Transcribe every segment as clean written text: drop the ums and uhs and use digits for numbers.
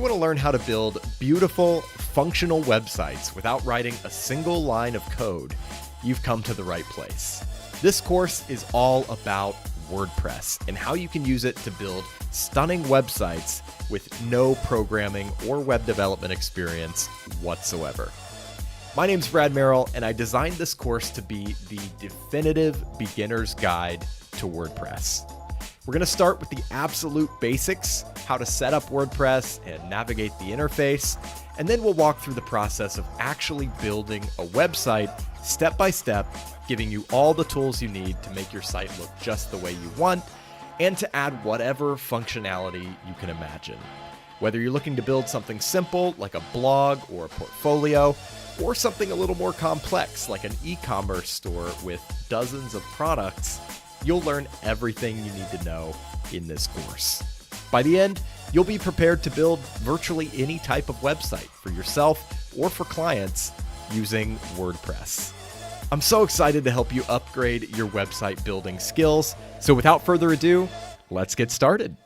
you want to learn how to build beautiful, functional websites without writing a single line of code, you've come to the right place. This course is all about WordPress and how you can use it to build stunning websites with no programming or web development experience whatsoever. My name's Brad Merrill, and I designed this course to be the definitive beginner's guide to WordPress. We're going to start with the absolute basics, how to set up WordPress and navigate the interface, and then we'll walk through the process of actually building a website step by step, giving you all the tools you need to make your site look just the way you want, and to add whatever functionality you can imagine. Whether you're looking to build something simple like a blog or a portfolio, or something a little more complex like an e-commerce store with dozens of products, you'll learn everything you need to know in this course. By the end, you'll be prepared to build virtually any type of website for yourself or for clients using WordPress. I'm so excited to help you upgrade your website building skills. So without further ado, let's get started.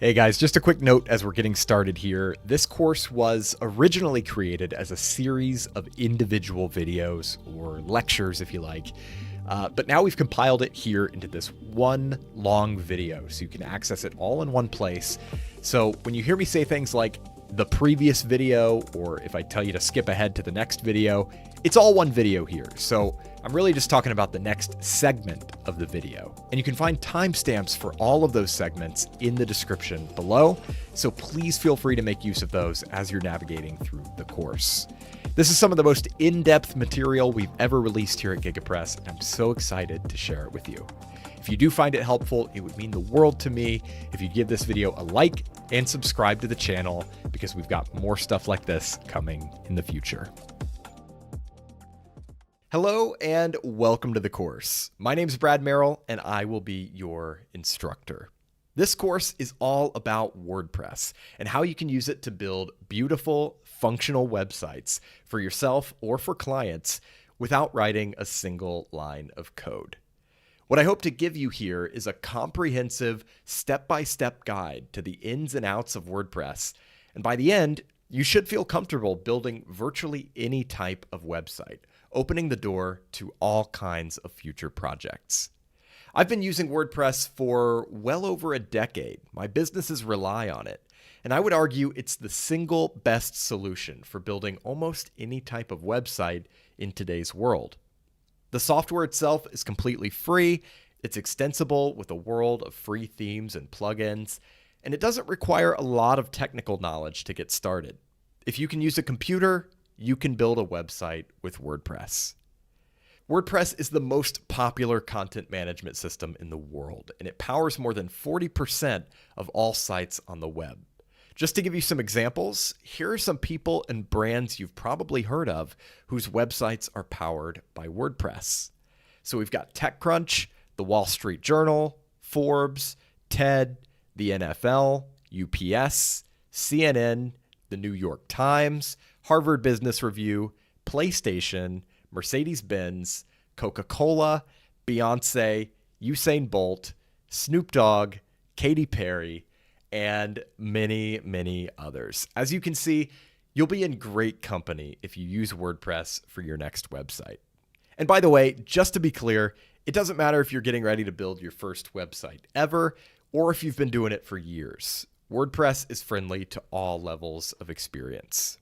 Hey guys, just a quick note as we're getting started here. This course was originally created as a series of individual videos or lectures, if you like. But now we've compiled it here into this one long video so you can access it all in one place. So when you hear me say things like the previous video, or if I tell you to skip ahead to the next video, it's all one video here. So I'm really just talking about the next segment of the video. And you can find timestamps for all of those segments in the description below. So please feel free to make use of those as you're navigating through the course. This is some of the most in-depth material we've ever released here at GigaPress, and I'm so excited to share it with you. If you do find it helpful, it would mean the world to me if you give this video a like and subscribe to the channel, because we've got more stuff like this coming in the future. Hello and welcome to the course. My name's Brad Merrill and I will be your instructor. This course is all about WordPress and how you can use it to build beautiful, functional websites for yourself or for clients without writing a single line of code. What I hope to give you here is a comprehensive step-by-step guide to the ins and outs of WordPress. And by the end, you should feel comfortable building virtually any type of website, opening the door to all kinds of future projects. I've been using WordPress for well over a decade. My businesses rely on it. And I would argue it's the single best solution for building almost any type of website in today's world. The software itself is completely free, it's extensible with a world of free themes and plugins, and it doesn't require a lot of technical knowledge to get started. If you can use a computer, you can build a website with WordPress. WordPress is the most popular content management system in the world, and it powers more than 40% of all sites on the web. Just to give you some examples, here are some people and brands you've probably heard of whose websites are powered by WordPress. So we've got TechCrunch, The Wall Street Journal, Forbes, TED, the NFL, UPS, CNN, the New York Times, Harvard Business Review, PlayStation, Mercedes-Benz, Coca-Cola, Beyonce, Usain Bolt, Snoop Dogg, Katy Perry, and many, many others. As you can see, you'll be in great company if you use WordPress for your next website. And by the way, just to be clear, it doesn't matter if you're getting ready to build your first website ever, or if you've been doing it for years. WordPress is friendly to all levels of experience.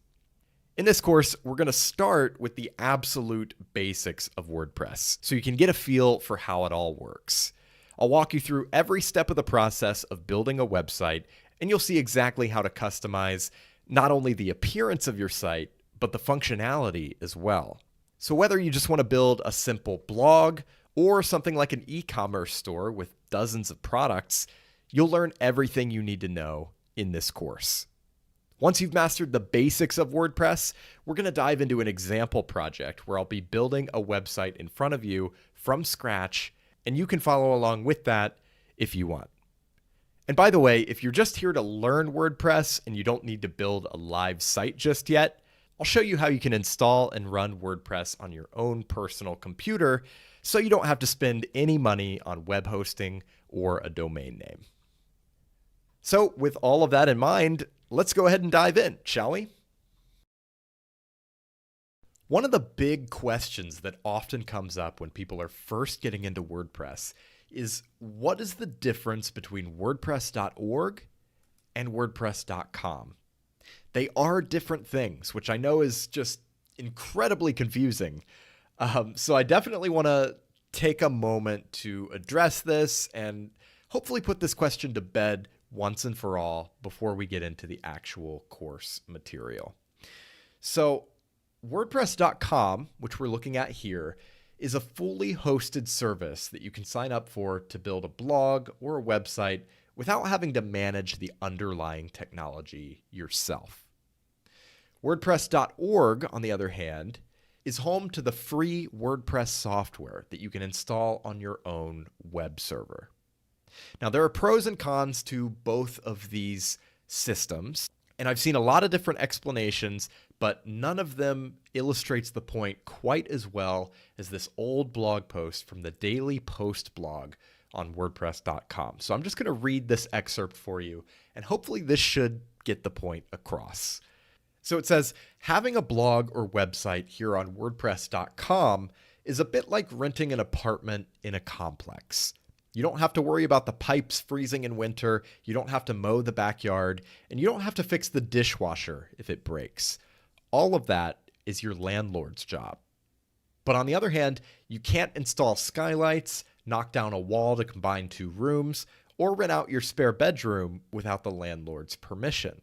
In this course, we're going to start with the absolute basics of WordPress, so you can get a feel for how it all works. I'll walk you through every step of the process of building a website, and you'll see exactly how to customize not only the appearance of your site, but the functionality as well. So whether you just want to build a simple blog or something like an e-commerce store with dozens of products, you'll learn everything you need to know in this course. Once you've mastered the basics of WordPress, we're going to dive into an example project where I'll be building a website in front of you from scratch, and you can follow along with that if you want. And by the way, if you're just here to learn WordPress and you don't need to build a live site just yet, I'll show you how you can install and run WordPress on your own personal computer so you don't have to spend any money on web hosting or a domain name. So with all of that in mind, let's go ahead and dive in, shall we? One of the big questions that often comes up when people are first getting into WordPress is, what is the difference between WordPress.org and WordPress.com? They are different things, which I know is just incredibly confusing. So I definitely want to take a moment to address this and hopefully put this question to bed once and for all before we get into the actual course material. So WordPress.com, which we're looking at here, is a fully hosted service that you can sign up for to build a blog or a website without having to manage the underlying technology yourself. WordPress.org, on the other hand, is home to the free WordPress software that you can install on your own web server. Now, there are pros and cons to both of these systems, and I've seen a lot of different explanations, but none of them illustrates the point quite as well as this old blog post from the Daily Post blog on WordPress.com. So I'm just going to read this excerpt for you, and hopefully this should get the point across. So it says, having a blog or website here on WordPress.com is a bit like renting an apartment in a complex. You don't have to worry about the pipes freezing in winter, you don't have to mow the backyard, and you don't have to fix the dishwasher if it breaks. All of that is your landlord's job. But on the other hand, you can't install skylights, knock down a wall to combine two rooms, or rent out your spare bedroom without the landlord's permission.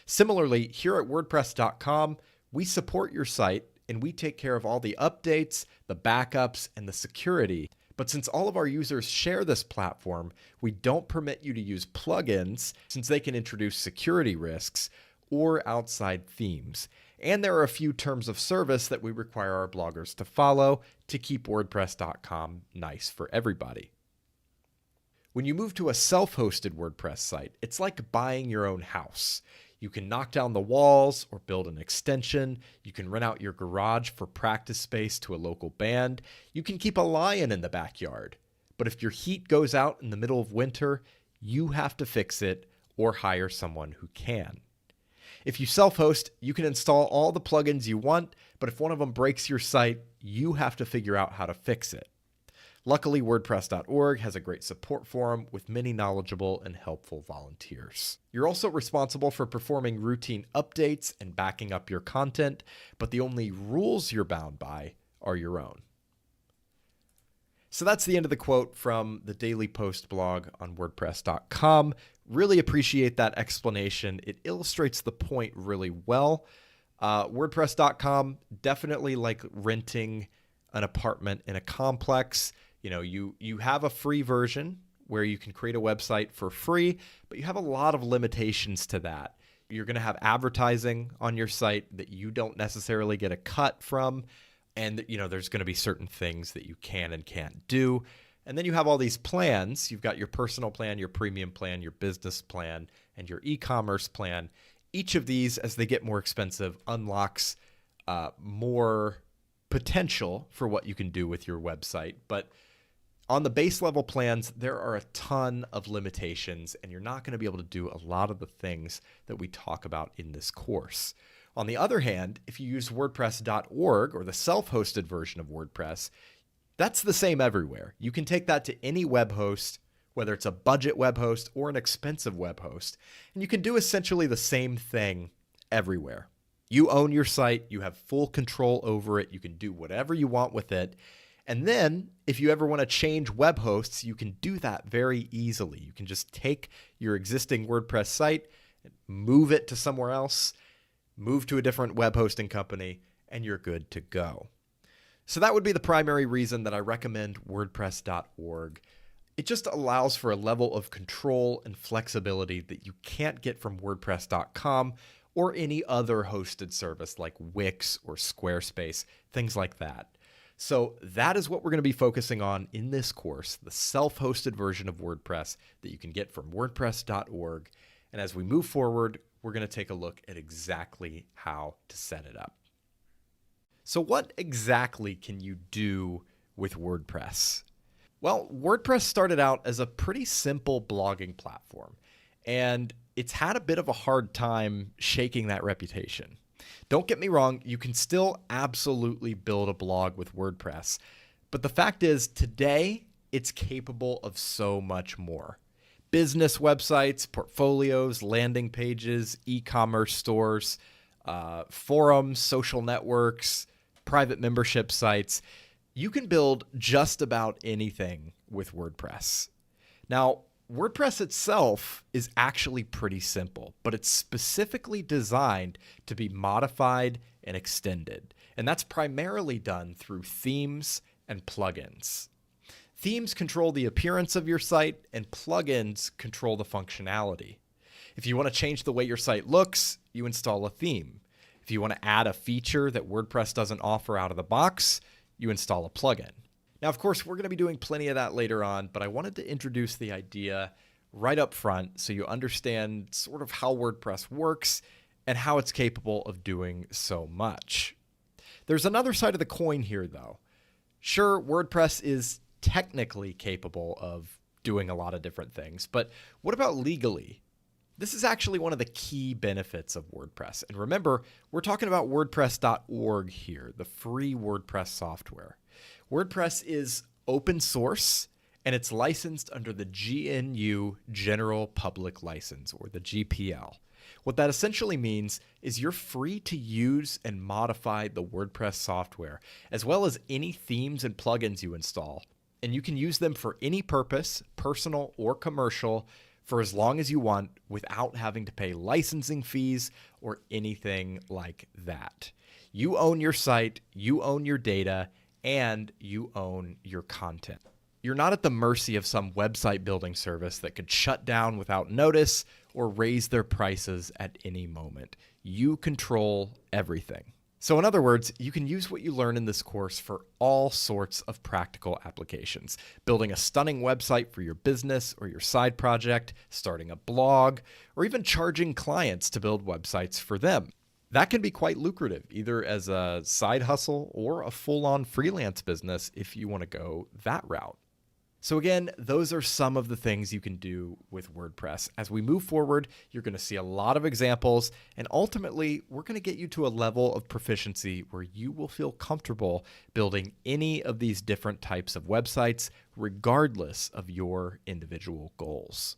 Similarly, here at WordPress.com, we support your site and we take care of all the updates, the backups, and the security. But since all of our users share this platform, we don't permit you to use plugins since they can introduce security risks or outside themes. And there are a few terms of service that we require our bloggers to follow to keep WordPress.com nice for everybody. When you move to a self-hosted WordPress site, it's like buying your own house. You can knock down the walls or build an extension. You can rent out your garage for practice space to a local band. You can keep a lion in the backyard. But if your heat goes out in the middle of winter, you have to fix it or hire someone who can. If you self-host, you can install all the plugins you want, but if one of them breaks your site, you have to figure out how to fix it. Luckily, WordPress.org has a great support forum with many knowledgeable and helpful volunteers. You're also responsible for performing routine updates and backing up your content, but the only rules you're bound by are your own. So that's the end of the quote from the Daily Post blog on WordPress.com. Really appreciate that explanation. It illustrates the point really well. WordPress.com, definitely like renting an apartment in a complex. You know, you have a free version where you can create a website for free, but you have a lot of limitations to that. You're going to have advertising on your site that you don't necessarily get a cut from. And, you know, there's going to be certain things that you can and can't do. And then you have all these plans. You've got your personal plan, your premium plan, your business plan, and your e-commerce plan. Each of these, as they get more expensive, unlocks more potential for what you can do with your website. But on the base level plans, there are a ton of limitations, and you're not going to be able to do a lot of the things that we talk about in this course. On the other hand, if you use WordPress.org or the self-hosted version of WordPress, that's the same everywhere. You can take that to any web host, whether it's a budget web host or an expensive web host, and you can do essentially the same thing everywhere. You own your site, you have full control over it, you can do whatever you want with it. And then if you ever want to change web hosts, you can do that very easily. You can just take your existing WordPress site, move it to somewhere else, move to a different web hosting company, and you're good to go. So that would be the primary reason that I recommend WordPress.org. It just allows for a level of control and flexibility that you can't get from WordPress.com or any other hosted service like Wix or Squarespace, things like that. So that is what we're going to be focusing on in this course, the self-hosted version of WordPress that you can get from WordPress.org. And as we move forward, we're going to take a look at exactly how to set it up. So what exactly can you do with WordPress? Well, WordPress started out as a pretty simple blogging platform, and it's had a bit of a hard time shaking that reputation. Don't get me wrong, you can still absolutely build a blog with WordPress, but the fact is today it's capable of so much more. Business websites, portfolios, landing pages, e-commerce stores, forums, social networks, private membership sites. You can build just about anything with WordPress. Now, WordPress itself is actually pretty simple, but it's specifically designed to be modified and extended. And that's primarily done through themes and plugins. Themes control the appearance of your site, and plugins control the functionality. If you want to change the way your site looks, you install a theme. If you want to add a feature that WordPress doesn't offer out of the box, you install a plugin. Now, of course, we're going to be doing plenty of that later on, but I wanted to introduce the idea right up front so you understand sort of how WordPress works and how it's capable of doing so much. There's another side of the coin here, though. Sure, WordPress is technically capable of doing a lot of different things, but what about legally? This is actually one of the key benefits of WordPress. And remember, we're talking about WordPress.org here, the free WordPress software. WordPress is open source, and it's licensed under the GNU General Public License, or the GPL. What that essentially means is you're free to use and modify the WordPress software, as well as any themes and plugins you install. And you can use them for any purpose, personal or commercial, for as long as you want without having to pay licensing fees or anything like that. You own your site, you own your data, and you own your content. You're not at the mercy of some website building service that could shut down without notice or raise their prices at any moment. You control everything. So in other words, you can use what you learn in this course for all sorts of practical applications. Building a stunning website for your business or your side project, starting a blog, or even charging clients to build websites for them. That can be quite lucrative, either as a side hustle or a full-on freelance business if you want to go that route. So again, those are some of the things you can do with WordPress. As we move forward, you're going to see a lot of examples, and ultimately, we're going to get you to a level of proficiency where you will feel comfortable building any of these different types of websites, regardless of your individual goals.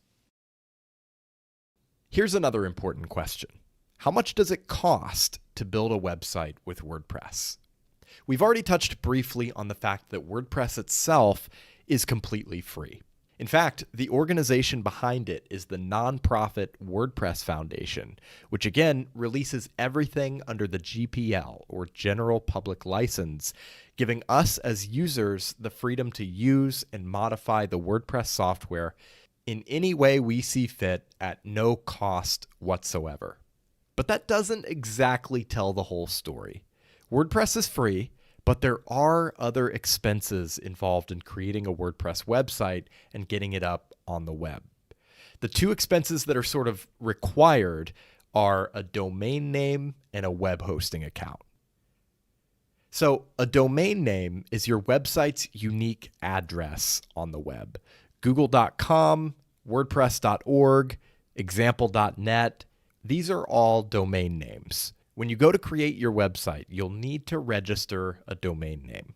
Here's another important question. How much does it cost to build a website with WordPress? We've already touched briefly on the fact that WordPress itself is completely free. In fact, the organization behind it is the nonprofit WordPress Foundation, which again releases everything under the GPL, or General Public License, giving us as users the freedom to use and modify the WordPress software in any way we see fit at no cost whatsoever. But that doesn't exactly tell the whole story. WordPress is free, but there are other expenses involved in creating a WordPress website and getting it up on the web. The two expenses that are sort of required are a domain name and a web hosting account. So a domain name is your website's unique address on the web. Google.com, WordPress.org, example.net, these are all domain names. When you go to create your website, you'll need to register a domain name.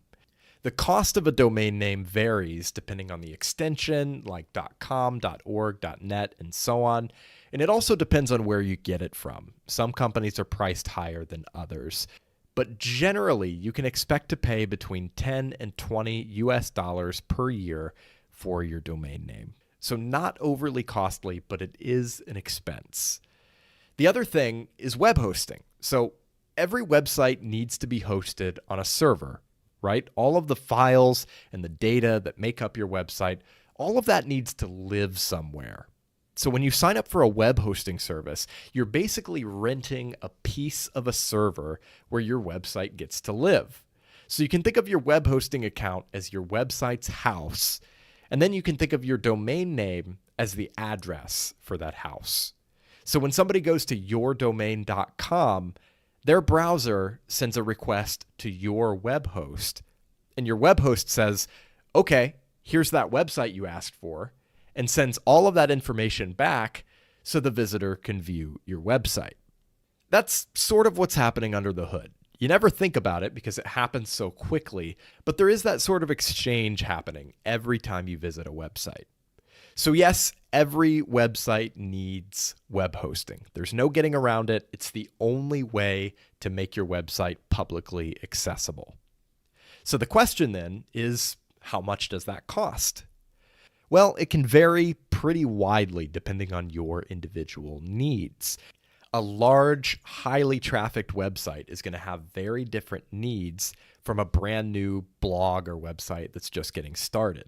The cost of a domain name varies depending on the extension, like .com, .org, .net, and so on. And it also depends on where you get it from. Some companies are priced higher than others. But generally, you can expect to pay between 10 and 20 US dollars per year for your domain name. So not overly costly, but it is an expense. The other thing is web hosting. So every website needs to be hosted on a server, right? All of the files and the data that make up your website, all of that needs to live somewhere. So when you sign up for a web hosting service, you're basically renting a piece of a server where your website gets to live. So you can think of your web hosting account as your website's house, and then you can think of your domain name as the address for that house. So when somebody goes to yourdomain.com, their browser sends a request to your web host, and your web host says, okay, here's that website you asked for, and sends all of that information back so the visitor can view your website. That's sort of what's happening under the hood. You never think about it because it happens so quickly, but there is that sort of exchange happening every time you visit a website. So yes, every website needs web hosting. There's no getting around it. It's the only way to make your website publicly accessible. So the question then is, how much does that cost? Well, it can vary pretty widely depending on your individual needs. A large, highly trafficked website is going to have very different needs from a brand new blog or website that's just getting started.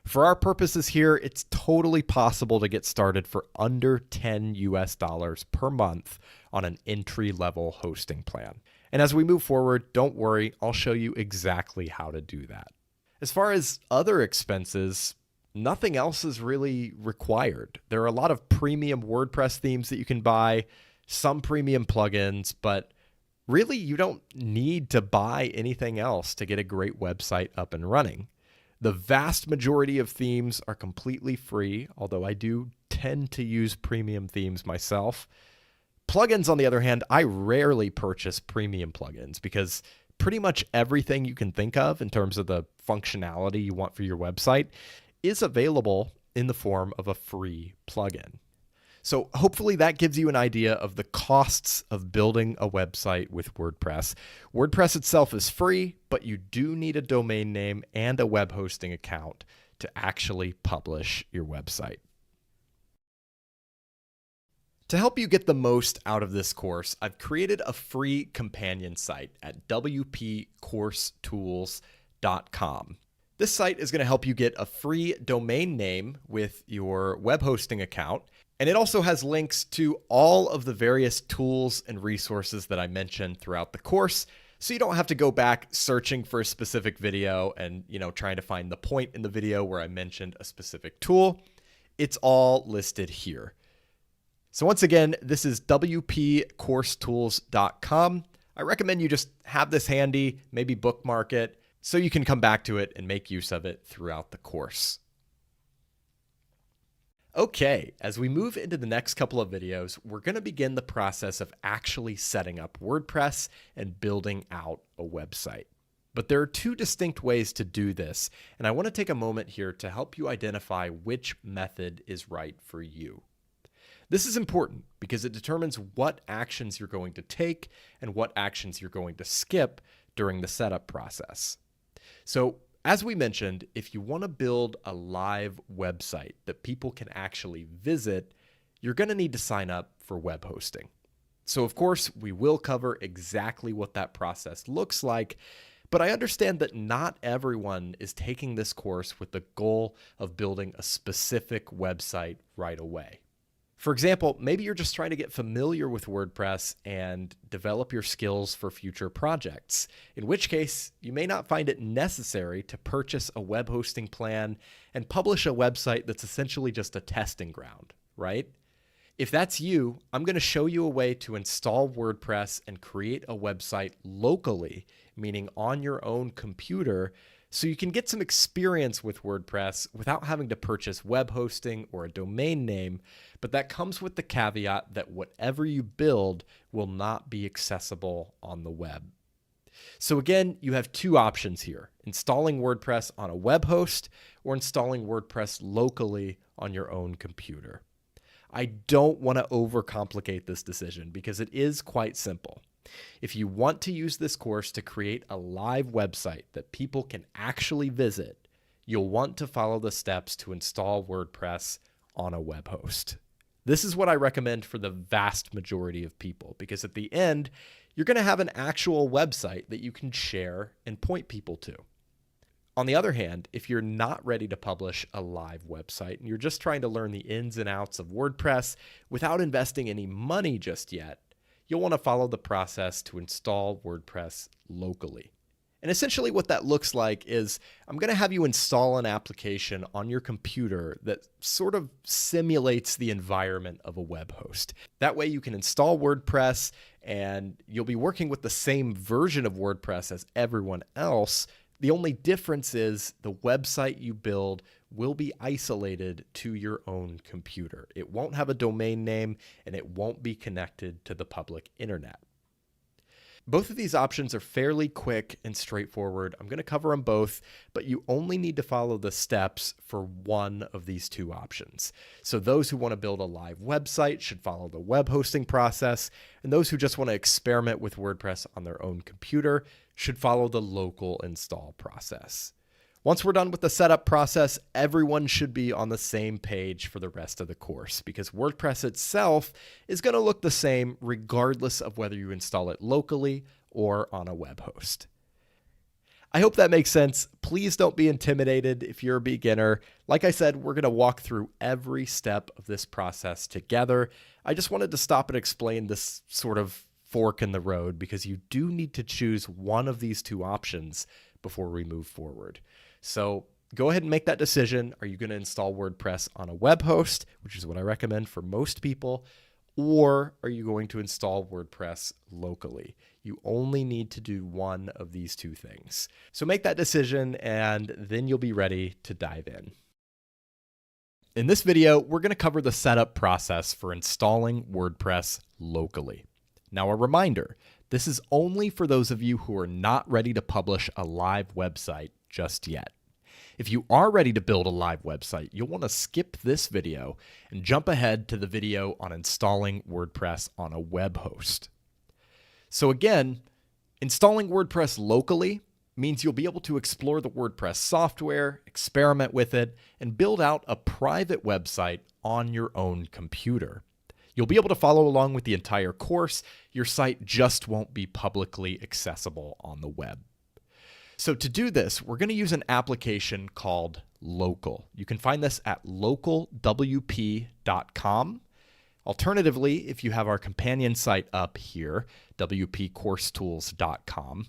For our purposes here, it's totally possible to get started for under $10 per month on an entry-level hosting plan. And as we move forward, don't worry, I'll show you exactly how to do that. As far as other expenses, nothing else is really required. There are a lot of premium WordPress themes that you can buy, some premium plugins, but really you don't need to buy anything else to get a great website up and running. The vast majority of themes are completely free, although I do tend to use premium themes myself. Plugins, on the other hand, I rarely purchase premium plugins because pretty much everything you can think of in terms of the functionality you want for your website is available in the form of a free plugin. So hopefully that gives you an idea of the costs of building a website with WordPress. WordPress itself is free, but you do need a domain name and a web hosting account to actually publish your website. To help you get the most out of this course, I've created a free companion site at wpcoursetools.com. This site is going to help you get a free domain name with your web hosting account. And it also has links to all of the various tools and resources that I mentioned throughout the course. So you don't have to go back searching for a specific video and, trying to find the point in the video where I mentioned a specific tool. It's all listed here. So once again, this is wpcoursetools.com. I recommend you just have this handy, maybe bookmark it, so you can come back to it and make use of it throughout the course. Okay, as we move into the next couple of videos, we're going to begin the process of actually setting up WordPress and building out a website. But there are two distinct ways to do this, and I want to take a moment here to help you identify which method is right for you. This is important because it determines what actions you're going to take and what actions you're going to skip during the setup process. So, as we mentioned, if you want to build a live website that people can actually visit, you're going to need to sign up for web hosting. So of course, we will cover exactly what that process looks like, but I understand that not everyone is taking this course with the goal of building a specific website right away. For example, maybe you're just trying to get familiar with WordPress and develop your skills for future projects, in which case you may not find it necessary to purchase a web hosting plan and publish a website that's essentially just a testing ground, right? If that's you, I'm going to show you a way to install WordPress and create a website locally, meaning on your own computer, so you can get some experience with WordPress without having to purchase web hosting or a domain name, but that comes with the caveat that whatever you build will not be accessible on the web. So again, you have two options here: installing WordPress on a web host or installing WordPress locally on your own computer. I don't want to overcomplicate this decision because it is quite simple. If you want to use this course to create a live website that people can actually visit, you'll want to follow the steps to install WordPress on a web host. This is what I recommend for the vast majority of people, because at the end, you're going to have an actual website that you can share and point people to. On the other hand, if you're not ready to publish a live website and you're just trying to learn the ins and outs of WordPress without investing any money just yet, you'll want to follow the process to install WordPress locally. And essentially what that looks like is I'm going to have you install an application on your computer that sort of simulates the environment of a web host. That way you can install WordPress and you'll be working with the same version of WordPress as everyone else. The only difference is the website you build will be isolated to your own computer. It won't have a domain name and it won't be connected to the public internet. Both of these options are fairly quick and straightforward. I'm going to cover them both, but you only need to follow the steps for one of these two options. So those who want to build a live website should follow the web hosting process, and those who just want to experiment with WordPress on their own computer should follow the local install process. Once we're done with the setup process, everyone should be on the same page for the rest of the course because WordPress itself is going to look the same regardless of whether you install it locally or on a web host. I hope that makes sense. Please don't be intimidated if you're a beginner. Like I said, we're going to walk through every step of this process together. I just wanted to stop and explain this sort of fork in the road because you do need to choose one of these two options before we move forward. So go ahead and make that decision. Are you going to install WordPress on a web host, which is what I recommend for most people, or are you going to install WordPress locally? You only need to do one of these two things. So make that decision and then you'll be ready to dive in. In this video, we're going to cover the setup process for installing WordPress locally. Now, a reminder, this is only for those of you who are not ready to publish a live website just yet. If you are ready to build a live website, you'll want to skip this video and jump ahead to the video on installing WordPress on a web host. So again, installing WordPress locally means you'll be able to explore the WordPress software, experiment with it, and build out a private website on your own computer. You'll be able to follow along with the entire course. Your site just won't be publicly accessible on the web. So to do this, we're going to use an application called Local. You can find this at localwp.com. Alternatively, if you have our companion site up here, wpcoursetools.com,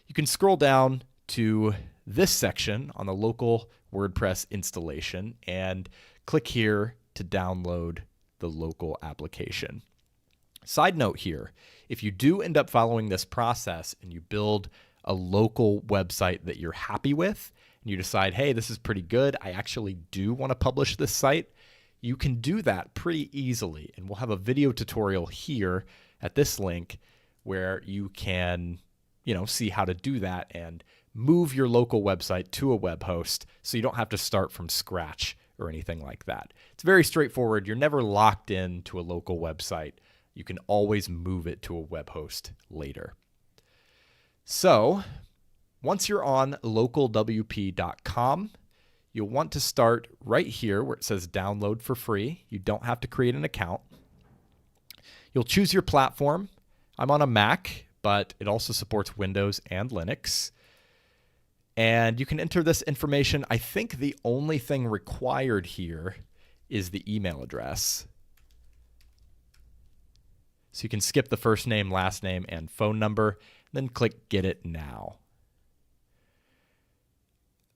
you can scroll down to this section on the local WordPress installation and click here to download the local application. Side note here, if you do end up following this process and you build a local website that you're happy with, and you decide, hey, this is pretty good, I actually do want to publish this site, you can do that pretty easily. And we'll have a video tutorial here at this link where you can, see how to do that and move your local website to a web host so you don't have to start from scratch or anything like that. It's very straightforward. You're never locked in to a local website. You can always move it to a web host later. So once you're on localwp.com, you'll want to start right here where it says download for free. You don't have to create an account. You'll choose your platform. I'm on a Mac, but it also supports Windows and Linux. And you can enter this information. I think the only thing required here is the email address. So you can skip the first name, last name, and phone number, then click Get It Now.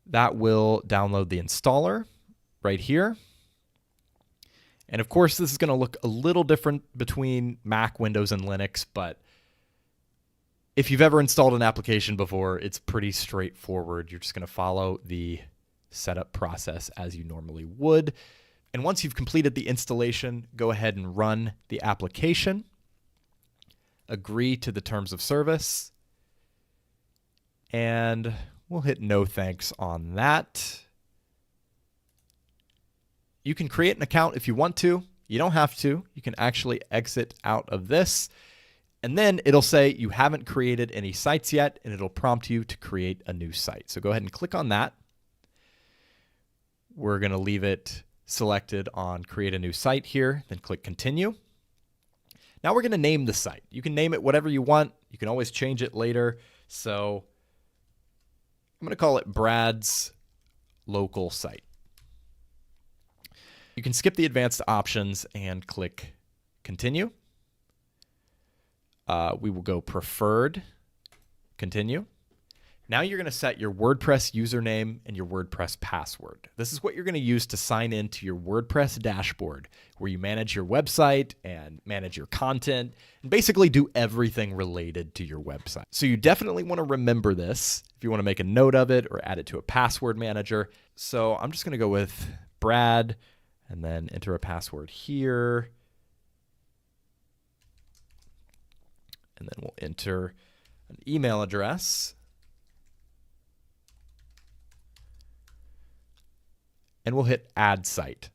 That will download the installer right here. And of course, this is going to look a little different between Mac, Windows, and Linux, but if you've ever installed an application before, it's pretty straightforward. You're just going to follow the setup process as you normally would. And once you've completed the installation, go ahead and run the application. Agree to the terms of service. And we'll hit no thanks on that. You can create an account if you want to. You don't have to. You can actually exit out of this. And then it'll say you haven't created any sites yet, and it'll prompt you to create a new site. So go ahead and click on that. We're going to leave it selected on create a new site here, then click continue. Now we're going to name the site. You can name it whatever you want. You can always change it later. So I'm going to call it Brad's Local Site. You can skip the advanced options and click continue. We will go preferred, continue. Now you're going to set your WordPress username and your WordPress password. This is what you're going to use to sign into your WordPress dashboard, where you manage your website and manage your content and basically do everything related to your website. So you definitely want to remember this if you want to make a note of it or add it to a password manager. So I'm just going to go with Brad and then enter a password here. And then we'll enter an email address. And we'll hit Add Site.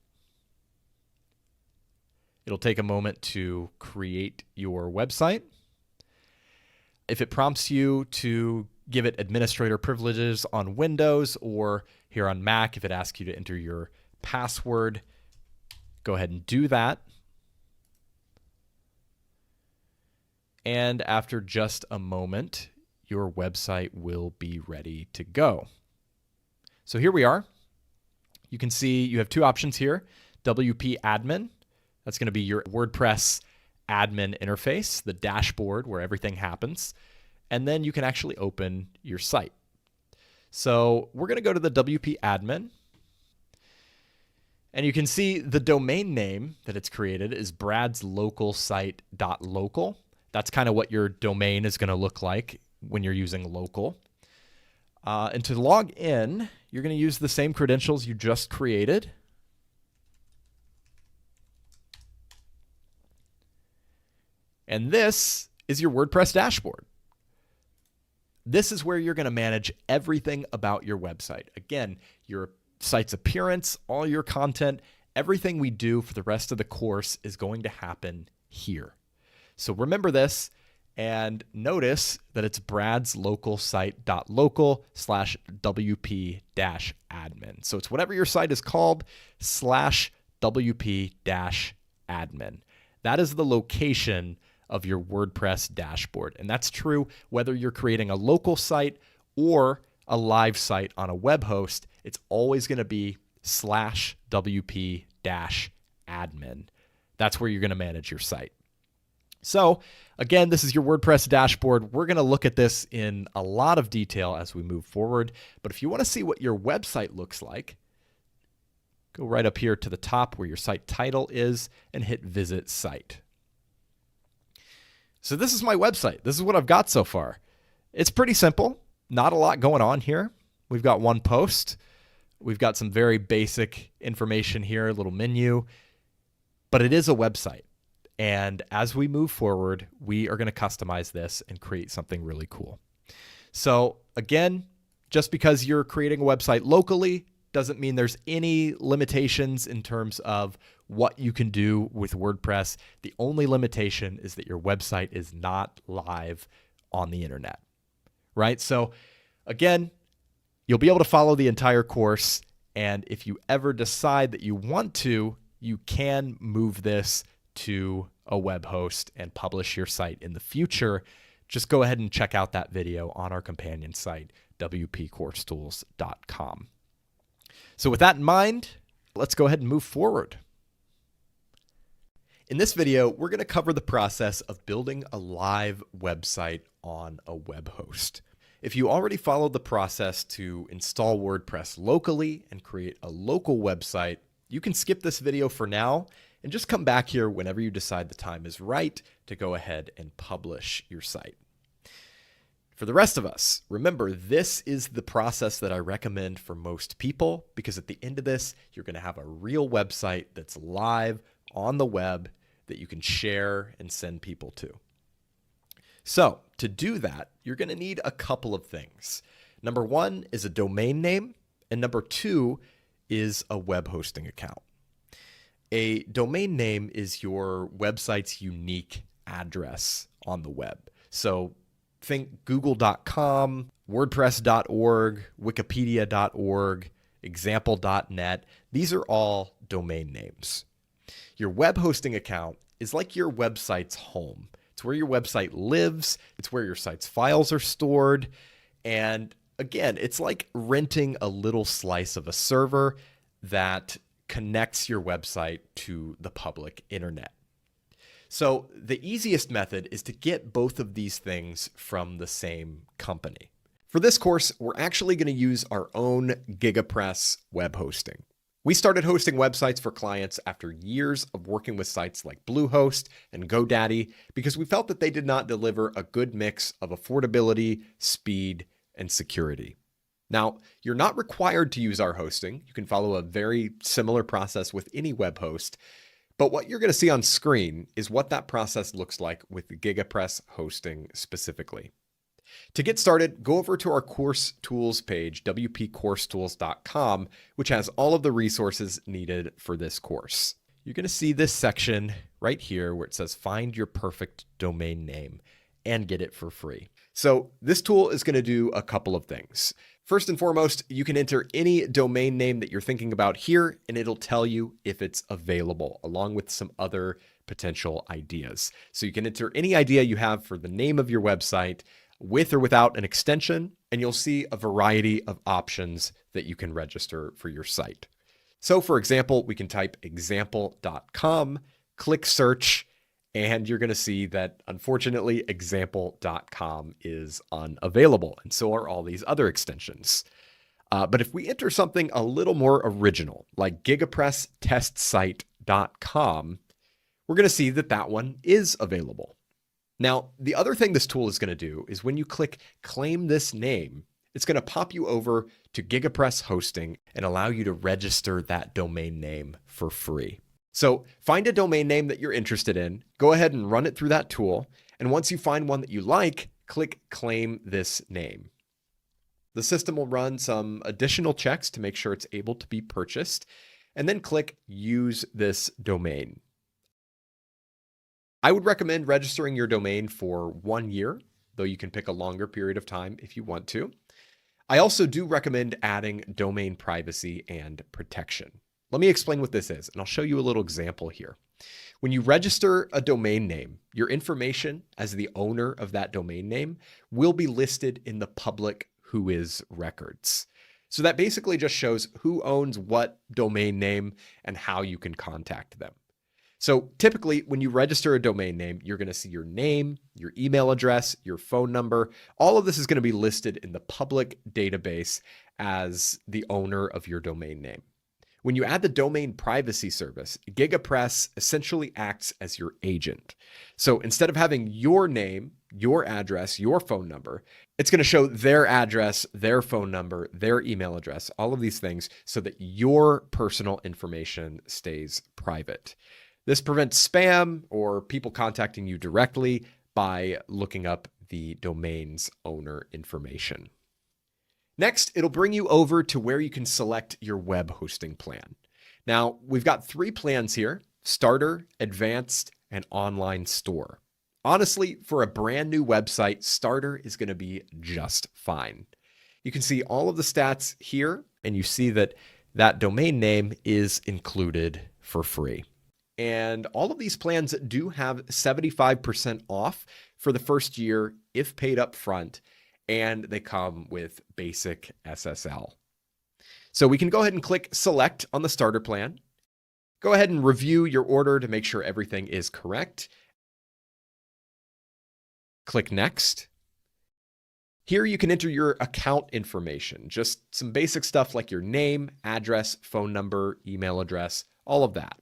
It'll take a moment to create your website. If it prompts you to give it administrator privileges on Windows or here on Mac, if it asks you to enter your password, go ahead and do that. And after just a moment, your website will be ready to go. So here we are. You can see you have two options here. WP Admin, that's going to be your WordPress admin interface, the dashboard where everything happens. And then you can actually open your site. So we're going to go to the WP Admin. And you can see the domain name that it's created is bradslocalsite.local. That's kind of what your domain is going to look like when you're using local. And to log in, you're going to use the same credentials you just created. And this is your WordPress dashboard. This is where you're going to manage everything about your website. Again, your site's appearance, all your content, everything we do for the rest of the course is going to happen here. So remember this. And notice that it's bradslocalsite.local/WP-admin. So it's whatever your site is called /WP-admin. That is the location of your WordPress dashboard. And that's true whether you're creating a local site or a live site on a web host. It's always going to be /WP-admin. That's where you're going to manage your site. So again, this is your WordPress dashboard. We're going to look at this in a lot of detail as we move forward. But if you want to see what your website looks like, go right up here to the top where your site title is and hit Visit Site. So this is my website. This is what I've got so far. It's pretty simple. Not a lot going on here. We've got one post. We've got some very basic information here, a little menu. But it is a website. And as we move forward, we are going to customize this and create something really cool. So again, just because you're creating a website locally doesn't mean there's any limitations in terms of what you can do with WordPress. The only limitation is that your website is not live on the internet, right? So again, you'll be able to follow the entire course. And if you ever decide that you want to, you can move this to a web host and publish your site in the future. Just go ahead and check out that video on our companion site, wpcoursetools.com. So with that in mind, let's go ahead and move forward. In this video, we're going to cover the process of building a live website on a web host. If you already followed the process to install WordPress locally and create a local website, you can skip this video for now and just come back here whenever you decide the time is right to go ahead and publish your site. For the rest of us, remember, this is the process that I recommend for most people, because at the end of this, you're going to have a real website that's live on the web that you can share and send people to. So to do that, you're going to need a couple of things. Number one is a domain name, and number two is a web hosting account. A domain name is your website's unique address on the web. So think google.com, wordpress.org, wikipedia.org, example.net. These are all domain names. Your web hosting account is like your website's home. It's where your website lives. It's where your site's files are stored. And again, it's like renting a little slice of a server that connects your website to the public internet. So the easiest method is to get both of these things from the same company. For this course, we're actually going to use our own GigaPress web hosting. We started hosting websites for clients after years of working with sites like Bluehost and GoDaddy because we felt that they did not deliver a good mix of affordability, speed, and security. Now, you're not required to use our hosting. You can follow a very similar process with any web host, but what you're going to see on screen is what that process looks like with the GigaPress hosting specifically. To get started, go over to our course tools page, wpcoursetools.com, which has all of the resources needed for this course. You're going to see this section right here where it says find your perfect domain name and get it for free. So this tool is going to do a couple of things. First and foremost, you can enter any domain name that you're thinking about here, and it'll tell you if it's available, along with some other potential ideas. So you can enter any idea you have for the name of your website, with or without an extension, and you'll see a variety of options that you can register for your site. So for example, we can type example.com, click search, and you're going to see that unfortunately example.com is unavailable, and so are all these other extensions. But if we enter something a little more original, like gigapresstestsite.com, we're going to see that that one is available. Now, the other thing this tool is going to do is when you click claim this name, it's going to pop you over to GigaPress hosting and allow you to register that domain name for free. So find a domain name that you're interested in, go ahead and run it through that tool. And once you find one that you like, click claim this name. The system will run some additional checks to make sure it's able to be purchased, and then click use this domain. I would recommend registering your domain for 1 year, though you can pick a longer period of time if you want to. I also do recommend adding domain privacy and protection. Let me explain what this is, and I'll show you a little example here. When you register a domain name, your information as the owner of that domain name will be listed in the public WHOIS records. So that basically just shows who owns what domain name and how you can contact them. So typically when you register a domain name, you're going to see your name, your email address, your phone number. All of this is going to be listed in the public database as the owner of your domain name. When you add the domain privacy service, GigaPress essentially acts as your agent. So instead of having your name, your address, your phone number, it's going to show their address, their phone number, their email address, all of these things so that your personal information stays private. This prevents spam or people contacting you directly by looking up the domain's owner information. Next, it'll bring you over to where you can select your web hosting plan. Now, we've got 3 plans here: Starter, Advanced, and Online Store. Honestly, for a brand new website, Starter is going to be just fine. You can see all of the stats here, and you see that that domain name is included for free. And all of these plans do have 75% off for the first year if paid up front, and they come with basic SSL. So we can go ahead and click select on the starter plan. Go ahead and review your order to make sure everything is correct. Click next. Here you can enter your account information, just some basic stuff like your name, address, phone number, email address, all of that.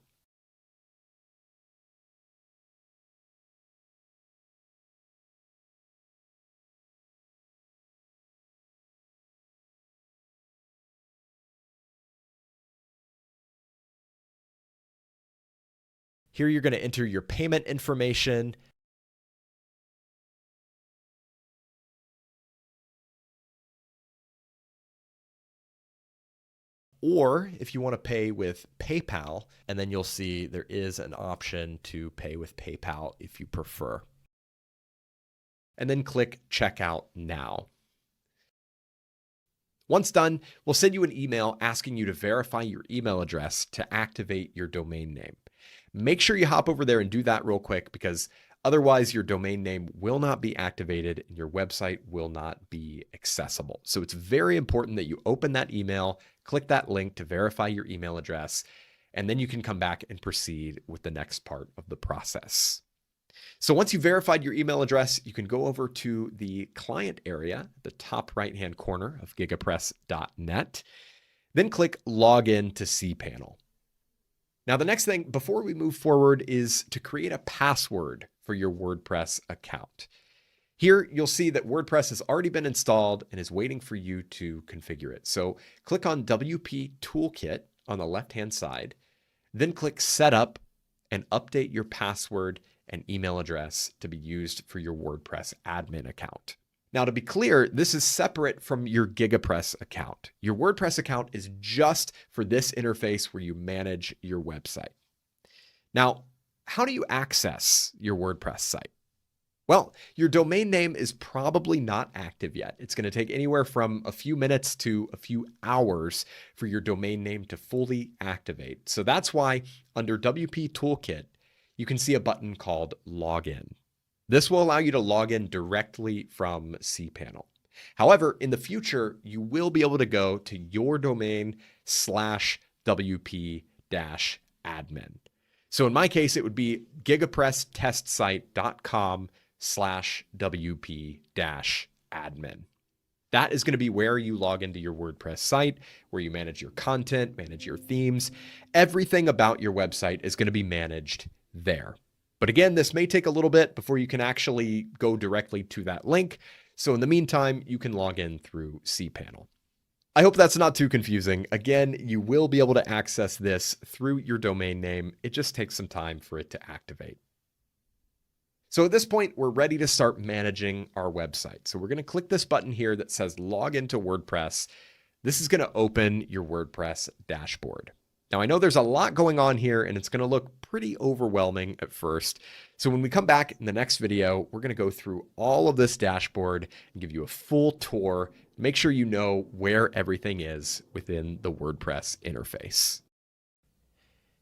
Here you're going to enter your payment information. Or if you want to pay with PayPal, and then you'll see there is an option to pay with PayPal if you prefer. And then click Checkout Now. Once done, we'll send you an email asking you to verify your email address to activate your domain name. Make sure you hop over there and do that real quick, because otherwise your domain name will not be activated and your website will not be accessible. So it's very important that you open that email, click that link to verify your email address, and then you can come back and proceed with the next part of the process. So once you've verified your email address, you can go over to the client area, the top right-hand corner of gigapress.net, then click Login to cPanel. Now, the next thing before we move forward is to create a password for your WordPress account. Here, you'll see that WordPress has already been installed and is waiting for you to configure it. So click on WP Toolkit on the left-hand side, then click Setup and update your password and email address to be used for your WordPress admin account. Now, to be clear, this is separate from your GigaPress account. Your WordPress account is just for this interface where you manage your website. Now, how do you access your WordPress site? Well, your domain name is probably not active yet. It's going to take anywhere from a few minutes to a few hours for your domain name to fully activate. So that's why under WP Toolkit, you can see a button called Login. This will allow you to log in directly from cPanel. However, in the future, you will be able to go to your domain /WP-admin. So in my case, it would be gigapresstestsite.com/WP-admin. That is going to be where you log into your WordPress site, where you manage your content, manage your themes. Everything about your website is going to be managed there. But again, this may take a little bit before you can actually go directly to that link. So in the meantime, you can log in through cPanel. I hope that's not too confusing. Again, you will be able to access this through your domain name. It just takes some time for it to activate. So at this point, we're ready to start managing our website. So we're going to click this button here that says Log into WordPress. This is going to open your WordPress dashboard. Now, I know there's a lot going on here and it's going to look pretty overwhelming at first. So when we come back in the next video, we're going to go through all of this dashboard and give you a full tour. Make sure you know where everything is within the WordPress interface.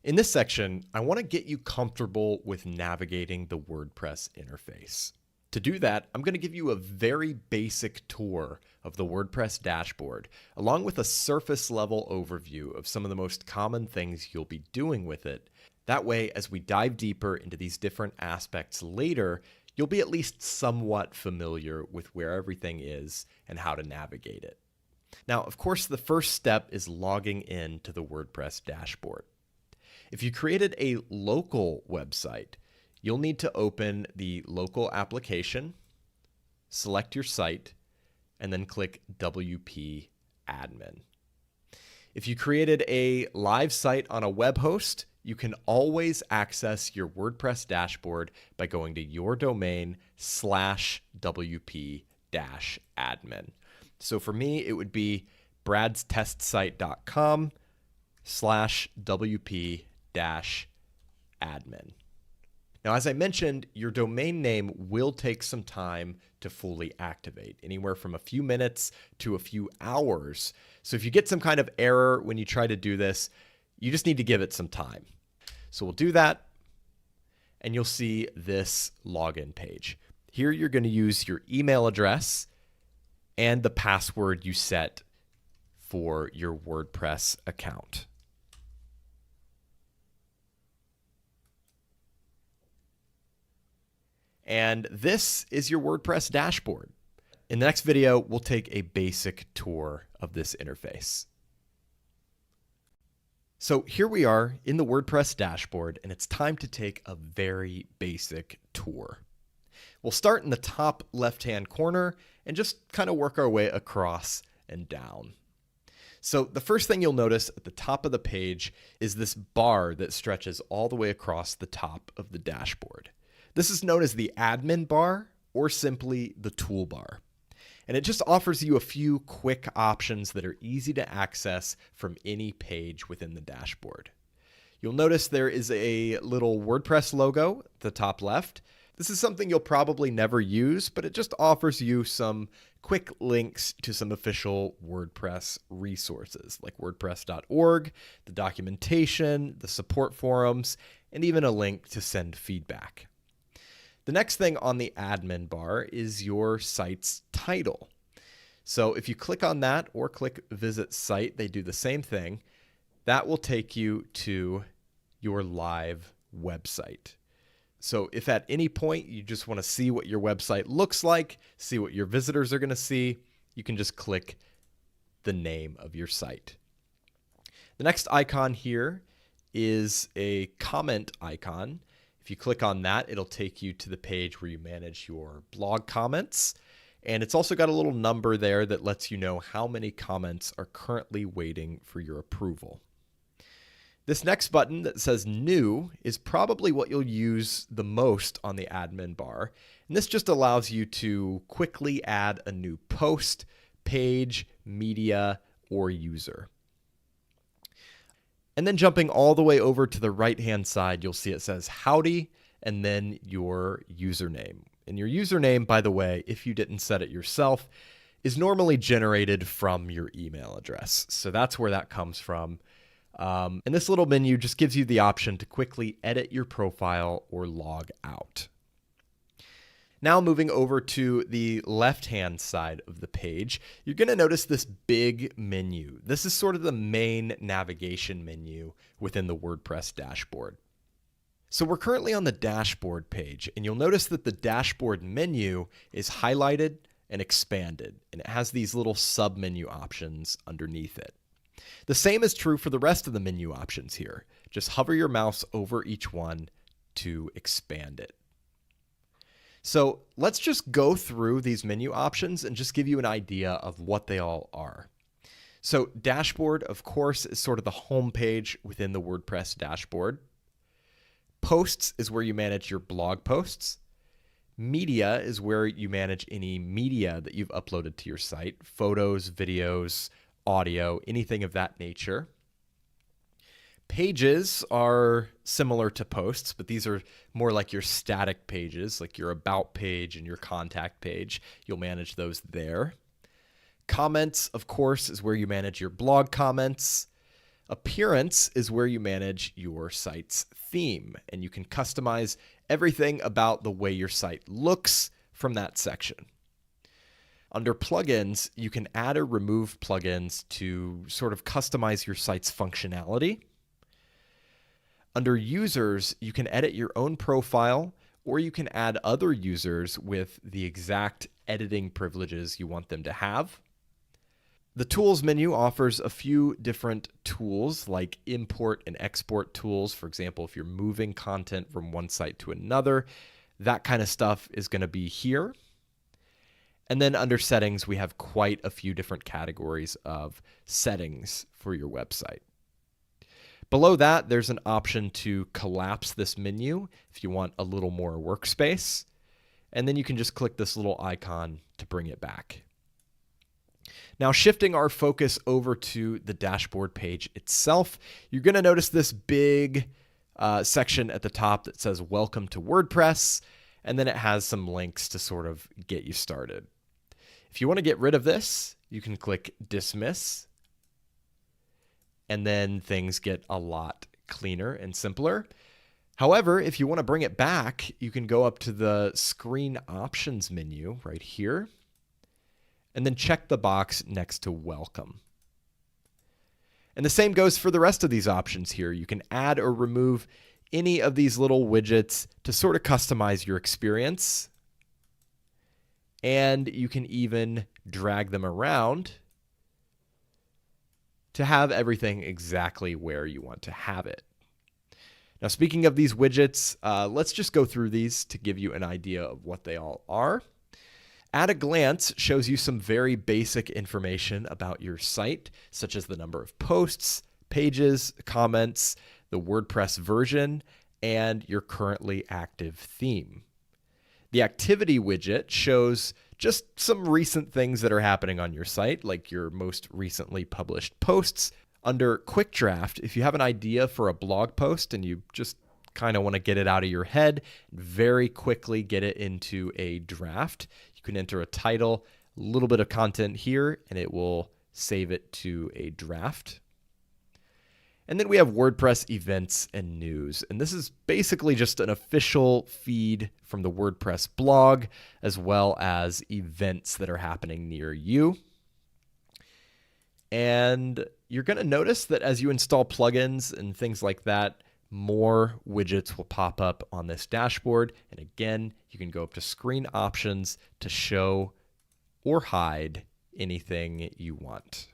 In this section, I want to get you comfortable with navigating the WordPress interface. To do that, I'm going to give you a very basic tour of the WordPress dashboard, along with a surface level overview of some of the most common things you'll be doing with it. That way, as we dive deeper into these different aspects later, you'll be at least somewhat familiar with where everything is and how to navigate it. Now, of course, the first step is logging in to the WordPress dashboard. If you created a local website, you'll need to open the local application, select your site, and then click WP Admin. If you created a live site on a web host, you can always access your WordPress dashboard by going to your domain /WP-admin. So for me, it would be bradstestsite.com/WP-admin. Now, as I mentioned, your domain name will take some time to fully activate, anywhere from a few minutes to a few hours. So if you get some kind of error when you try to do this, you just need to give it some time. So we'll do that, and you'll see this login page. Here you're going to use your email address and the password you set for your WordPress account. And this is your WordPress dashboard. In the next video, we'll take a basic tour of this interface. So here we are in the WordPress dashboard, and it's time to take a very basic tour. We'll start in the top left-hand corner and just kind of work our way across and down. So the first thing you'll notice at the top of the page is this bar that stretches all the way across the top of the dashboard. This is known as the admin bar or simply the toolbar. And it just offers you a few quick options that are easy to access from any page within the dashboard. You'll notice there is a little WordPress logo at the top left. This is something you'll probably never use, but it just offers you some quick links to some official WordPress resources like WordPress.org, the documentation, the support forums, and even a link to send feedback. The next thing on the admin bar is your site's title. So if you click on that or click Visit Site, they do the same thing. That will take you to your live website. So if at any point you just want to see what your website looks like, see what your visitors are going to see, you can just click the name of your site. The next icon here is a comment icon. If you click on that, it'll take you to the page where you manage your blog comments. And it's also got a little number there that lets you know how many comments are currently waiting for your approval. This next button that says New is probably what you'll use the most on the admin bar. And this just allows you to quickly add a new post, page, media, or user. And then jumping all the way over to the right-hand side, you'll see it says Howdy and then your username. And your username, by the way, if you didn't set it yourself, is normally generated from your email address. So that's where that comes from. And this little menu just gives you the option to quickly edit your profile or log out. Now moving over to the left-hand side of the page, you're going to notice this big menu. This is sort of the main navigation menu within the WordPress dashboard. So we're currently on the dashboard page, and you'll notice that the dashboard menu is highlighted and expanded, and it has these little sub-menu options underneath it. The same is true for the rest of the menu options here. Just hover your mouse over each one to expand it. So let's just go through these menu options and just give you an idea of what they all are. So dashboard, of course, is sort of the home page within the WordPress dashboard. Posts is where you manage your blog posts. Media is where you manage any media that you've uploaded to your site, photos, videos, audio, anything of that nature. Pages are similar to posts, but these are more like your static pages, like your about page and your contact page. You'll manage those there. Comments, of course, is where you manage your blog comments. Appearance is where you manage your site's theme, and you can customize everything about the way your site looks from that section. Under plugins, you can add or remove plugins to sort of customize your site's functionality. Under users, you can edit your own profile, or you can add other users with the exact editing privileges you want them to have. The tools menu offers a few different tools like import and export tools. For example, if you're moving content from one site to another, that kind of stuff is going to be here. And then under settings, we have quite a few different categories of settings for your website. Below that, there's an option to collapse this menu if you want a little more workspace. And then you can just click this little icon to bring it back. Now, shifting our focus over to the dashboard page itself, you're going to notice this big section at the top that says Welcome to WordPress, and then it has some links to sort of get you started. If you want to get rid of this, you can click Dismiss, and then things get a lot cleaner and simpler. However, if you want to bring it back, you can go up to the Screen Options menu right here, and then check the box next to Welcome. And the same goes for the rest of these options here. You can add or remove any of these little widgets to sort of customize your experience. And you can even drag them around to have everything exactly where you want to have it. Now, speaking of these widgets, let's just go through these to give you an idea of what they all are. At a glance shows you some very basic information about your site, such as the number of posts, pages, comments, the WordPress version, and your currently active theme. The activity widget shows just some recent things that are happening on your site, like your most recently published posts. Under Quick Draft, if you have an idea for a blog post and you just kind of want to get it out of your head, very quickly get it into a draft, you can enter a title, a little bit of content here, and it will save it to a draft. And then we have WordPress events and news. And this is basically just an official feed from the WordPress blog, as well as events that are happening near you. And you're going to notice that as you install plugins and things like that, more widgets will pop up on this dashboard. And again, you can go up to screen options to show or hide anything you want.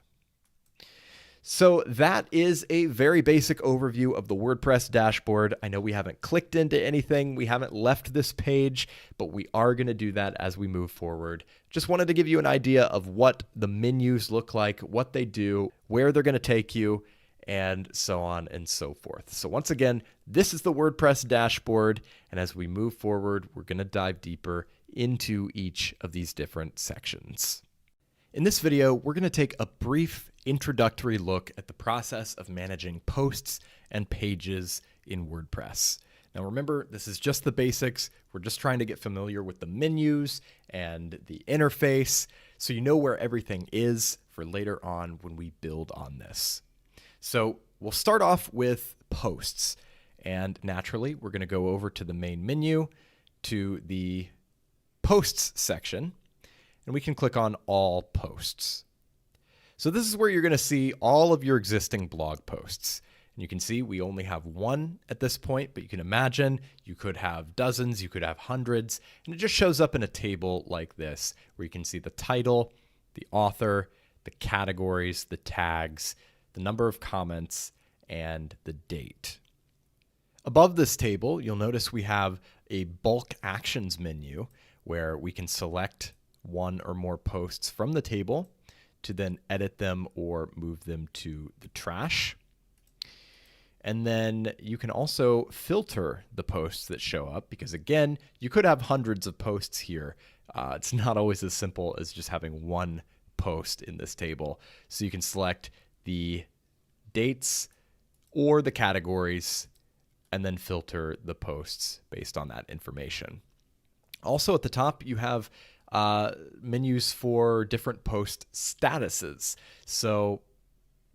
So that is a very basic overview of the WordPress dashboard. I know we haven't clicked into anything, we haven't left this page, but we are going to do that as we move forward. Just wanted to give you an idea of what the menus look like, what they do, where they're going to take you, and so on and so forth. So once again, this is the WordPress dashboard, and as we move forward, we're going to dive deeper into each of these different sections. In this video, we're going to take a brief introductory look at the process of managing posts and pages in WordPress. Now remember, this is just the basics. We're just trying to get familiar with the menus and the interface so you know where everything is for later on when we build on this. So we'll start off with posts, and naturally we're going to go over to the main menu to the posts section, and we can click on all posts. So this is where you're going to see all of your existing blog posts. And you can see we only have one at this point, but you can imagine you could have dozens, you could have hundreds, and it just shows up in a table like this, where you can see the title, the author, the categories, the tags, the number of comments, and the date. Above this table, you'll notice we have a bulk actions menu where we can select one or more posts from the table to then edit them or move them to the trash. And then you can also filter the posts that show up, because again, you could have hundreds of posts here. It's not always as simple as just having one post in this table. So you can select the dates or the categories and then filter the posts based on that information. Also at the top, you have menus for different post statuses. So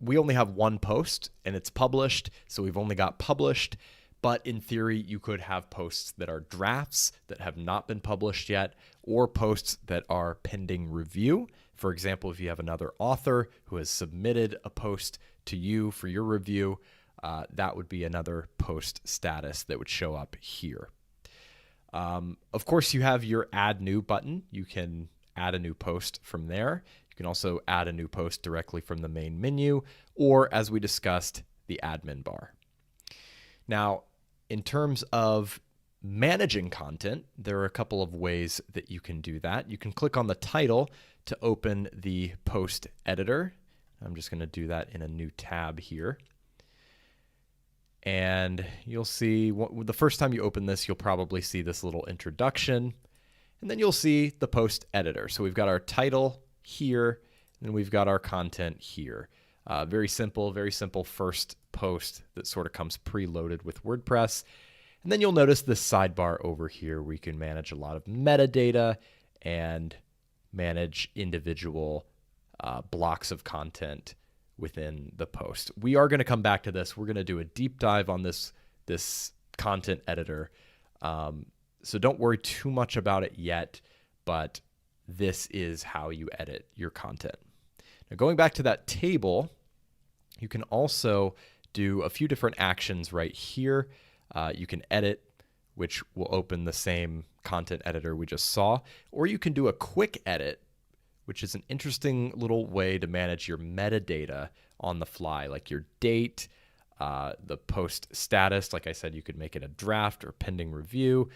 we only have one post and it's published, so we've only got published, but in theory you could have posts that are drafts that have not been published yet, or posts that are pending review. For example, if you have another author who has submitted a post to you for your review, that would be another post status that would show up here. Of course, you have your add new button. You can add a new post from there. You can also add a new post directly from the main menu, or as we discussed, the admin bar. Now, in terms of managing content, there are a couple of ways that you can do that. You can click on the title to open the post editor. I'm just going to do that in a new tab here. And you'll see, the first time you open this, you'll probably see this little introduction, and then you'll see the post editor. So we've got our title here, and we've got our content here. Very simple first post that sort of comes preloaded with WordPress. And then you'll notice this sidebar over here where you can manage a lot of metadata and manage individual blocks of content within the post. We are going to come back to this. We're going to do a deep dive on this content editor. So don't worry too much about it yet, but this is how you edit your content. Now going back to that table, you can also do a few different actions right here. You can edit, which will open the same content editor we just saw, or you can do a quick edit, which is an interesting little way to manage your metadata on the fly, like your date, the post status. Like I said, you could make it a draft or pending review.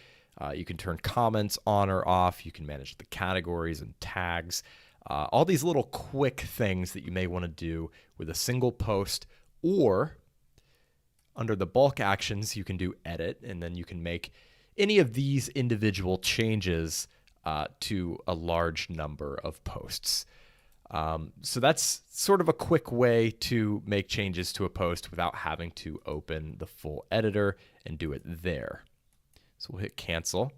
You can turn comments on or off. You can manage the categories and tags. All these little quick things that you may want to do with a single post, or under the bulk actions, you can do edit, and then you can make any of these individual changes to a large number of posts. So that's sort of a quick way to make changes to a post without having to open the full editor and do it there. So we'll hit cancel.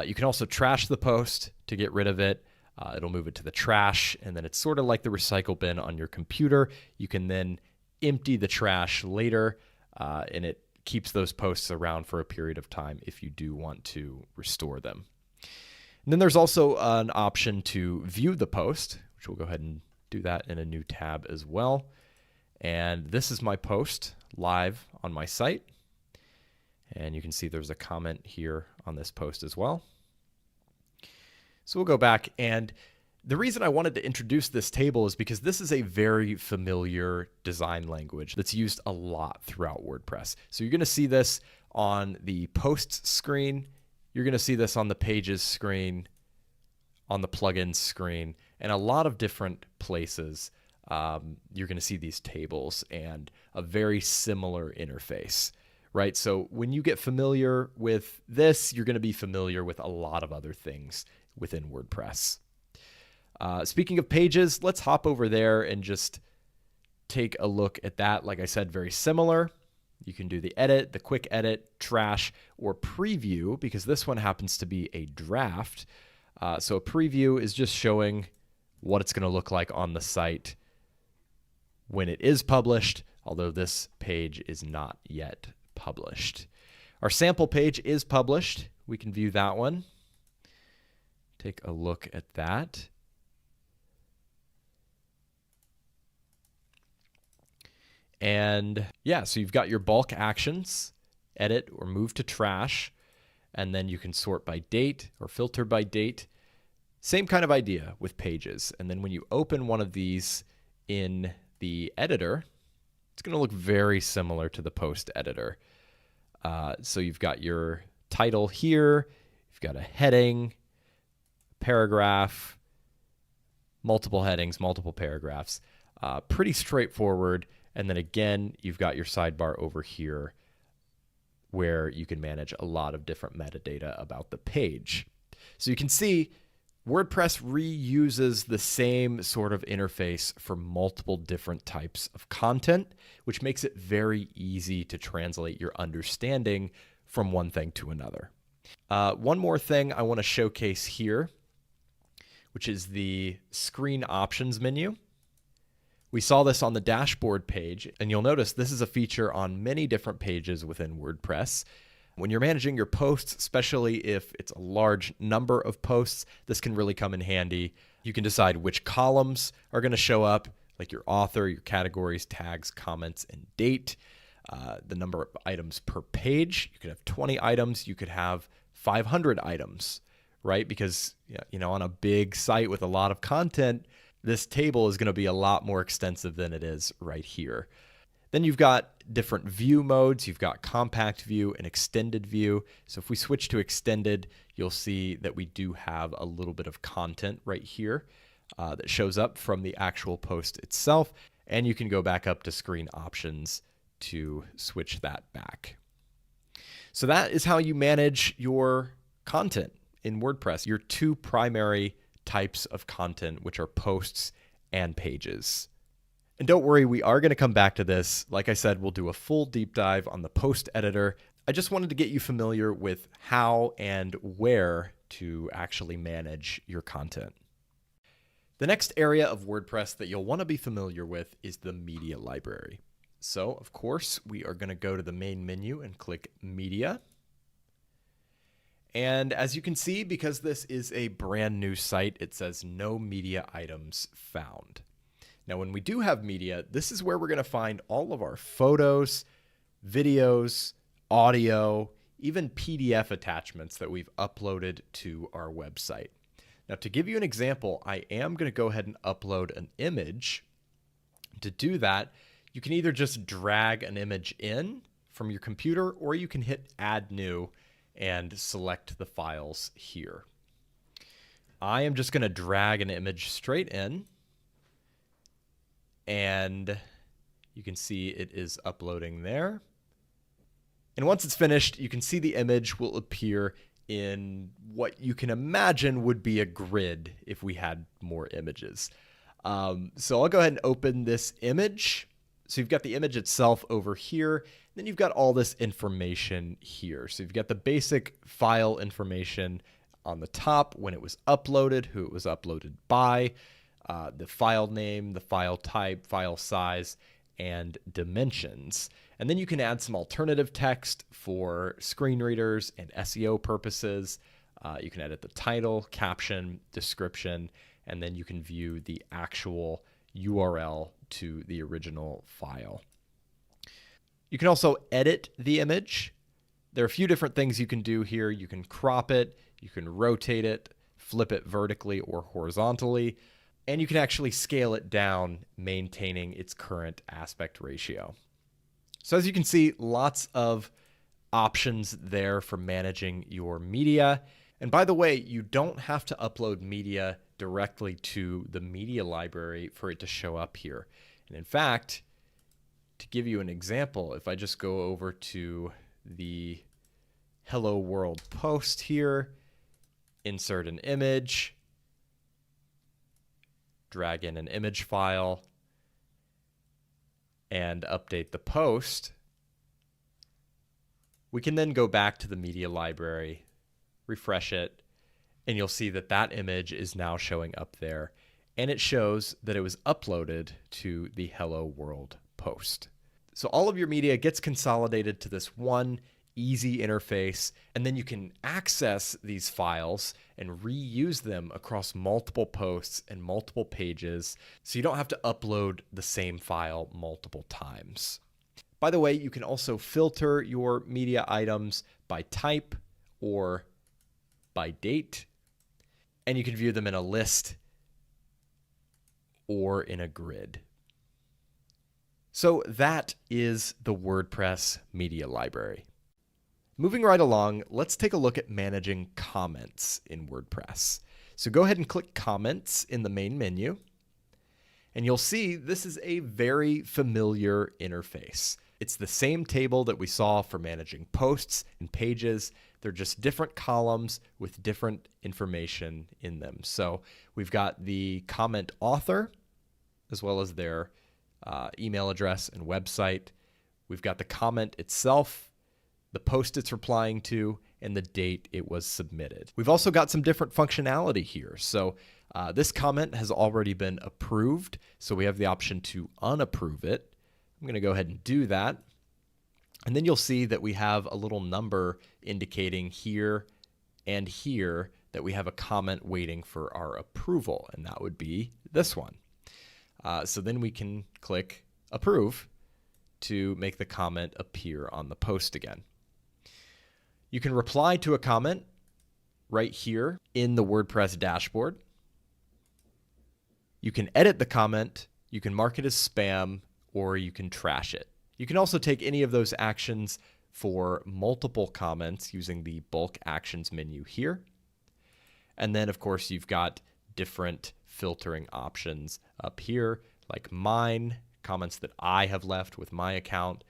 You can also trash the post to get rid of it. It'll move it to the trash, and then it's sort of like the recycle bin on your computer. You can then empty the trash later, and it keeps those posts around for a period of time if you do want to restore them. And then there's also an option to view the post, which we'll go ahead and do that in a new tab as well. And this is my post live on my site. And you can see there's a comment here on this post as well. So we'll go back, and the reason I wanted to introduce this table is because this is a very familiar design language that's used a lot throughout WordPress. So you're going to see this on the posts screen, you're going to see this on the pages screen, on the plugins screen, and a lot of different places. You're going to see these tables and a very similar interface, right? So when you get familiar with this, you're going to be familiar with a lot of other things within WordPress. Speaking of pages, let's hop over there and just take a look at that. Like I said, very similar. You can do the edit, the quick edit, trash, or preview, because this one happens to be a draft. So a preview is just showing what it's going to look like on the site when it is published, although this page is not yet published. Our sample page is published. We can view that one. Take a look at that. And yeah, so you've got your bulk actions, edit or move to trash, and then you can sort by date or filter by date. Same kind of idea with pages. And then when you open one of these in the editor, it's going to look very similar to the post editor. So you've got your title here, you've got a heading, paragraph, multiple headings, multiple paragraphs. Pretty straightforward. And then again, you've got your sidebar over here where you can manage a lot of different metadata about the page. So you can see WordPress reuses the same sort of interface for multiple different types of content, which makes it very easy to translate your understanding from one thing to another. One more thing I want to showcase here, which is the screen options menu. We saw this on the dashboard page, and you'll notice this is a feature on many different pages within WordPress. When you're managing your posts, especially if it's a large number of posts, this can really come in handy. You can decide which columns are going to show up, like your author, your categories, tags, comments, and date. The number of items per page. You could have 20 items. You could have 500 items, right? Because on a big site with a lot of content, this table is going to be a lot more extensive than it is right here. Then you've got different view modes. You've got compact view and extended view. So if we switch to extended, you'll see that we do have a little bit of content right here that shows up from the actual post itself. And you can go back up to screen options to switch that back. So that is how you manage your content in WordPress, your two primary types of content, which are posts and pages. And don't worry, we are going to come back to this. Like I said, we'll do a full deep dive on the post editor. I just wanted to get you familiar with how and where to actually manage your content. The next area of WordPress that you'll want to be familiar with is the media library. So, of course, we are going to go to the main menu and click Media. And as you can see, because this is a brand new site, it says no media items found. Now, when we do have media, this is where we're going to find all of our photos, videos, audio, even PDF attachments that we've uploaded to our website. Now, to give you an example, I am going to go ahead and upload an image. To do that, you can either just drag an image in from your computer, or you can hit Add New and select the files here. I am just going to drag an image straight in, and you can see it is uploading there. And once it's finished, you can see the image will appear in what you can imagine would be a grid if we had more images. So I'll go ahead and open this image. So you've got the image itself over here. Then you've got all this information here. So you've got the basic file information on the top, when it was uploaded, who it was uploaded by, the file name, the file type, file size, and dimensions. And then you can add some alternative text for screen readers and SEO purposes. You can edit the title, caption, description, and then you can view the actual URL to the original file. You can also edit the image There are a few different things you can do here. You can crop it, you can rotate it, flip it vertically or horizontally, and you can actually scale it down, maintaining its current aspect ratio. So as you can see, lots of options there for managing your media. And by the way, you don't have to upload media directly to the media library for it to show up here. And in fact, to give you an example, if I just go over to the Hello World post here, insert an image, drag in an image file, and update the post, we can then go back to the media library, refresh it, and you'll see that that image is now showing up there, and it shows that it was uploaded to the Hello World post. So all of your media gets consolidated to this one easy interface, and then you can access these files and reuse them across multiple posts and multiple pages, so you don't have to upload the same file multiple times. By the way, you can also filter your media items by type or by date, and you can view them in a list or in a grid. So that is the WordPress media library. Moving right along, let's take a look at managing comments in WordPress. So go ahead and click Comments in the main menu, and you'll see this is a very familiar interface. It's the same table that we saw for managing posts and pages. They're just different columns with different information in them. So we've got the comment author, as well as their email address and website. We've got the comment itself, the post it's replying to, and the date it was submitted. We've also got some different functionality here. So this comment has already been approved, so we have the option to unapprove it. I'm going to go ahead and do that. And then you'll see that we have a little number indicating here and here that we have a comment waiting for our approval, and that would be this one. So then we can click Approve to make the comment appear on the post again. You can reply to a comment right here in the WordPress dashboard. You can edit the comment, you can mark it as spam, or you can trash it. You can also take any of those actions for multiple comments using the bulk actions menu here. And then, of course, you've got different filtering options up here, like mine, comments that I have left with my account,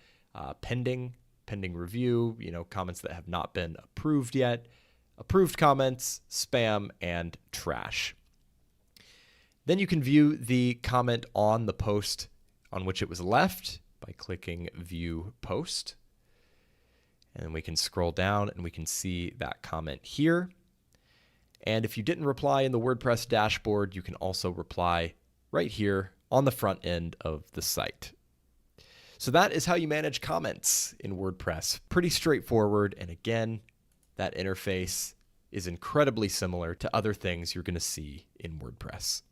pending review, comments that have not been approved yet, approved comments, spam, and trash. Then you can view the comment on the post on which it was left by clicking View Post. And then we can scroll down and we can see that comment here. And if you didn't reply in the WordPress dashboard, you can also reply right here on the front end of the site. So that is how you manage comments in WordPress. Pretty straightforward. And again, that interface is incredibly similar to other things you're going to see in WordPress.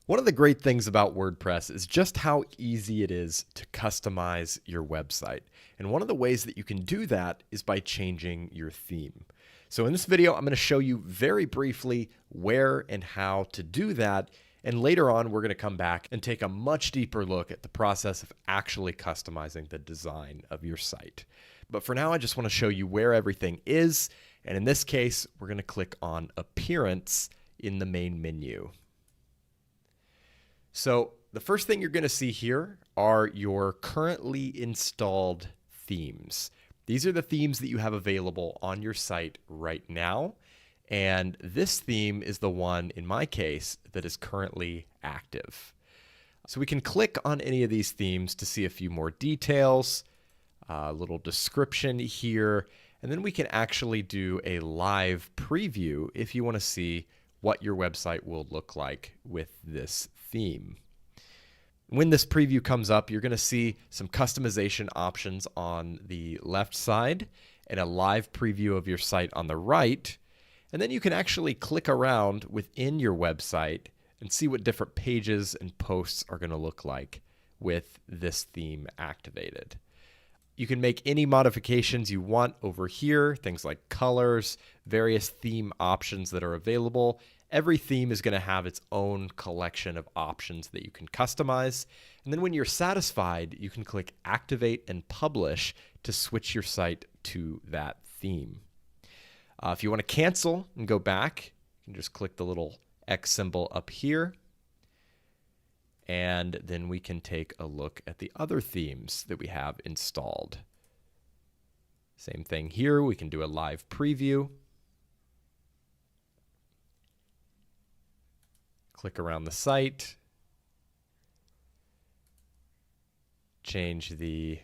One of the great things about WordPress is just how easy it is to customize your website. And one of the ways that you can do that is by changing your theme. So in this video, I'm going to show you very briefly where and how to do that. And later on, we're going to come back and take a much deeper look at the process of actually customizing the design of your site. But for now, I just want to show you where everything is. And in this case, we're going to click on Appearance in the main menu. So the first thing you're going to see here are your currently installed themes. These are the themes that you have available on your site right now. And this theme is the one, in my case, that is currently active. So we can click on any of these themes to see a few more details, a little description here, and then we can actually do a live preview if you want to see what your website will look like with this theme. When this preview comes up, you're going to see some customization options on the left side and a live preview of your site on the right. And then you can actually click around within your website and see what different pages and posts are going to look like with this theme activated. You can make any modifications you want over here, things like colors, various theme options that are available. Every theme is going to have its own collection of options that you can customize. And then when you're satisfied, you can click Activate and Publish to switch your site to that theme. If you want to cancel and go back, you can just click the little X symbol up here. And then we can take a look at the other themes that we have installed. Same thing here, we can do a live preview. Click around the site. Change the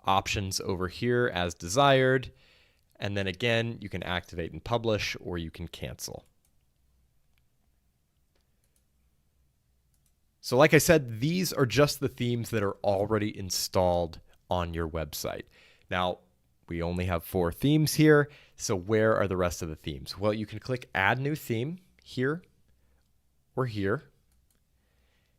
options over here as desired. And then again, you can activate and publish, or you can cancel. So like I said, these are just the themes that are already installed on your website. Now, we only have 4 themes here, so where are the rest of the themes? Well, you can click Add New Theme here or here,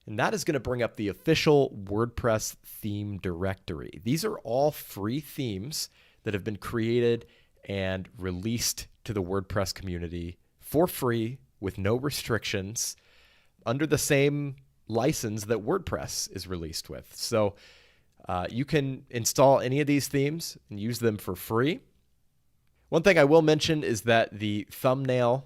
and that is going to bring up the official WordPress theme directory. These are all free themes that have been created and released to the WordPress community for free with no restrictions under the same license that WordPress is released with. So you can install any of these themes and use them for free. One thing I will mention is that the thumbnail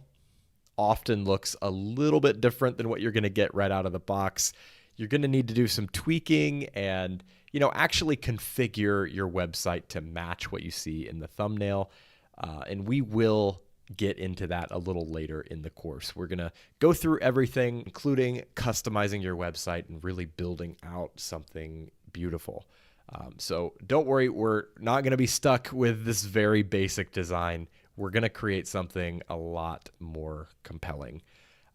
often looks a little bit different than what you're going to get right out of the box. You're going to need to do some tweaking and, actually configure your website to match what you see in the thumbnail. And we will get into that a little later in the course. We're going to go through everything, including customizing your website and really building out something beautiful. So don't worry, we're not going to be stuck with this very basic design. We're going to create something a lot more compelling.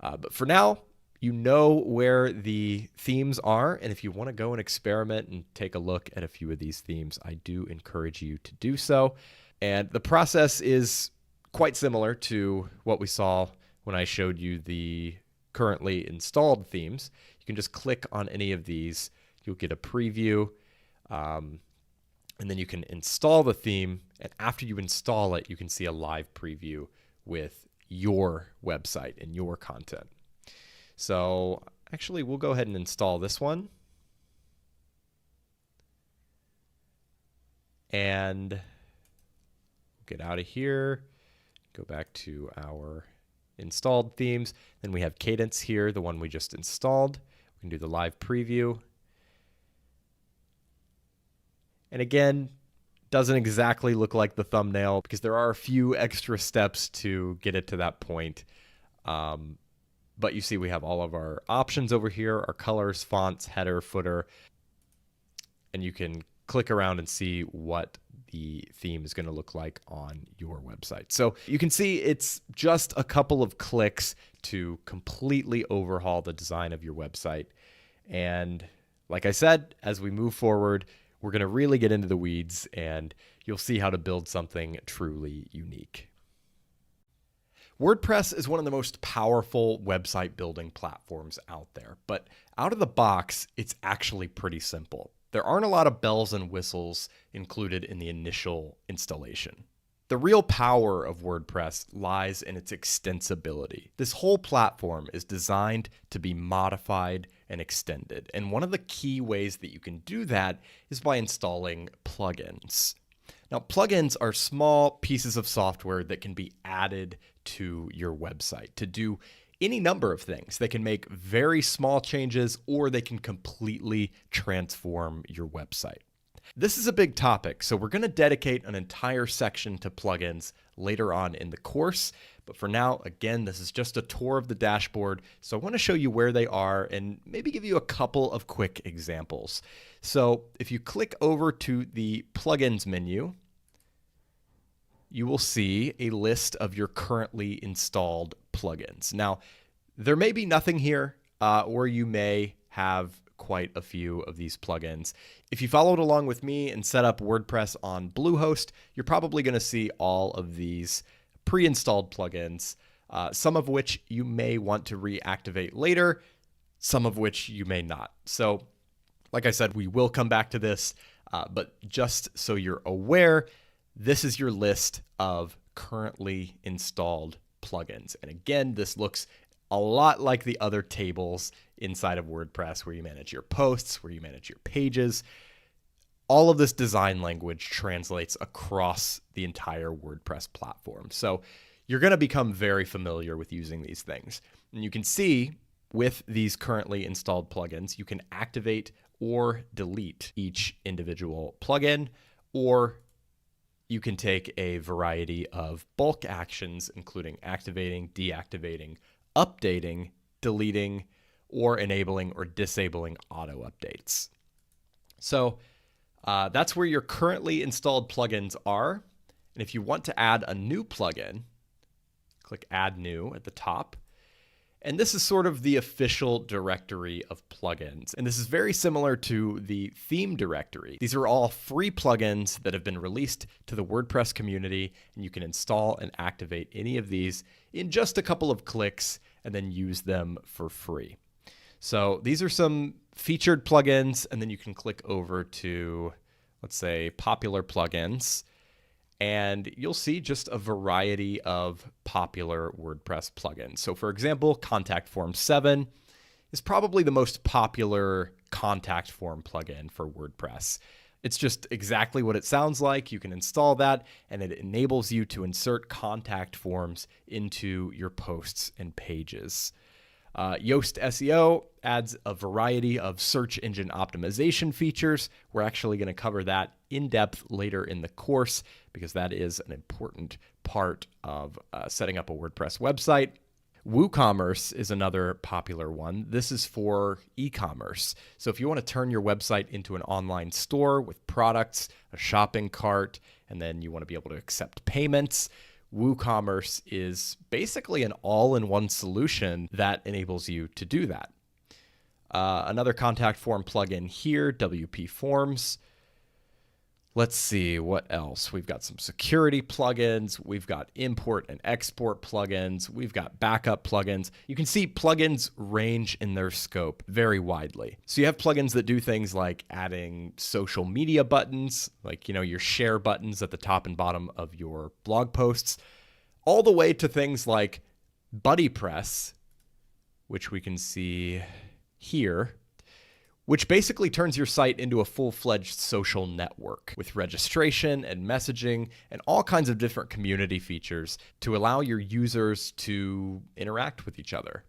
But for now, you know where the themes are. And if you want to go and experiment and take a look at a few of these themes, I do encourage you to do so. And the process is quite similar to what we saw when I showed you the currently installed themes. You can just click on any of these. You'll get a preview, and then you can install the theme. And after you install it, you can see a live preview with your website and your content. So actually, we'll go ahead and install this one. And get out of here. Go back to our installed themes. Then we have Cadence here, the one we just installed. We can do the live preview. And again, doesn't exactly look like the thumbnail because there are a few extra steps to get it to that point. But you see we have all of our options over here, our colors, fonts, header, footer. And you can click around and see what the theme is going to look like on your website. So you can see it's just a couple of clicks to completely overhaul the design of your website. And like I said, as we move forward, we're going to really get into the weeds and you'll see how to build something truly unique. WordPress is one of the most powerful website building platforms out there, but out of the box, it's actually pretty simple. There aren't a lot of bells and whistles included in the initial installation. The real power of WordPress lies in its extensibility. This whole platform is designed to be modified and extended, and one of the key ways that you can do that is by installing plugins. Now, plugins are small pieces of software that can be added to your website to do any number of things. They can make very small changes or they can completely transform your website. This is a big topic, so we're going to dedicate an entire section to plugins later on in the course. But for now, again, this is just a tour of the dashboard. So I want to show you where they are and maybe give you a couple of quick examples. So if you click over to the plugins menu, you will see a list of your currently installed plugins. Now, there may be nothing here, or you may have quite a few of these plugins. If you followed along with me and set up WordPress on Bluehost, you're probably going to see all of these pre-installed plugins, some of which you may want to reactivate later, some of which you may not. So like I said, we will come back to this. But just so you're aware, this is your list of currently installed plugins. And again, this looks a lot like the other tables inside of WordPress where you manage your posts, where you manage your pages. All of this design language translates across the entire WordPress platform. So you're going to become very familiar with using these things. And you can see with these currently installed plugins, you can activate or delete each individual plugin, or you can take a variety of bulk actions, including activating, deactivating, updating, deleting, or enabling or disabling auto updates. So that's where your currently installed plugins are. And if you want to add a new plugin, click Add New at the top. And this is sort of the official directory of plugins. And this is very similar to the theme directory. These are all free plugins that have been released to the WordPress community, and you can install and activate any of these in just a couple of clicks and then use them for free. So these are some featured plugins, and then you can click over to, let's say, popular plugins, and you'll see just a variety of popular WordPress plugins. So for example, Contact Form 7 is probably the most popular contact form plugin for WordPress. It's just exactly what it sounds like. You can install that, and it enables you to insert contact forms into your posts and pages. Yoast SEO adds a variety of search engine optimization features. We're actually going to cover that in depth later in the course because that is an important part of setting up a WordPress website. WooCommerce is another popular one. This is for e-commerce. So if you want to turn your website into an online store with products, a shopping cart, and then you want to be able to accept payments, WooCommerce is basically an all-in-one solution that enables you to do that. Another contact form plugin here, WP Forms. Let's see what else. We've got some security plugins. We've got import and export plugins. We've got backup plugins. You can see plugins range in their scope very widely. So you have plugins that do things like adding social media buttons, like, your share buttons at the top and bottom of your blog posts, all the way to things like BuddyPress, which we can see here, which basically turns your site into a full-fledged social network with registration and messaging and all kinds of different community features to allow your users to interact with each other.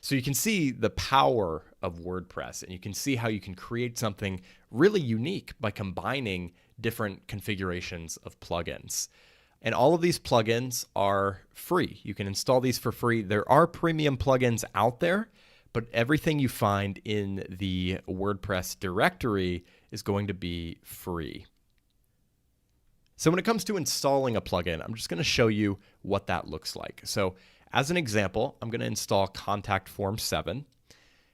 So you can see the power of WordPress, and you can see how you can create something really unique by combining different configurations of plugins. And all of these plugins are free. You can install these for free. There are premium plugins out there, but everything you find in the WordPress directory is going to be free. So when it comes to installing a plugin, I'm just going to show you what that looks like. So as an example, I'm going to install Contact Form 7,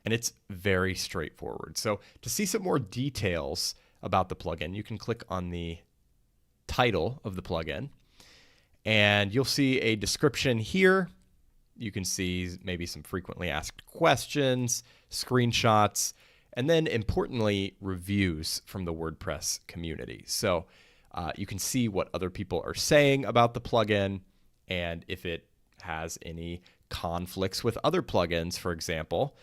and it's very straightforward. So to see some more details about the plugin, you can click on the title of the plugin, and you'll see a description here. You can see maybe some frequently asked questions, screenshots, and then importantly, reviews from the WordPress community. So you can see what other people are saying about the plugin and if it has any conflicts with other plugins, for example.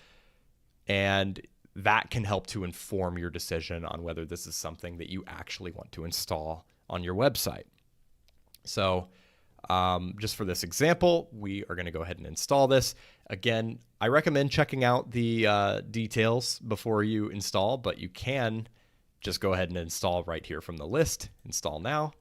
And that can help to inform your decision on whether this is something that you actually want to install on your website. So just for this example, we are going to go ahead and install this. Again, I recommend checking out the details before you install, but you can just go ahead and install right here from the list. Install now.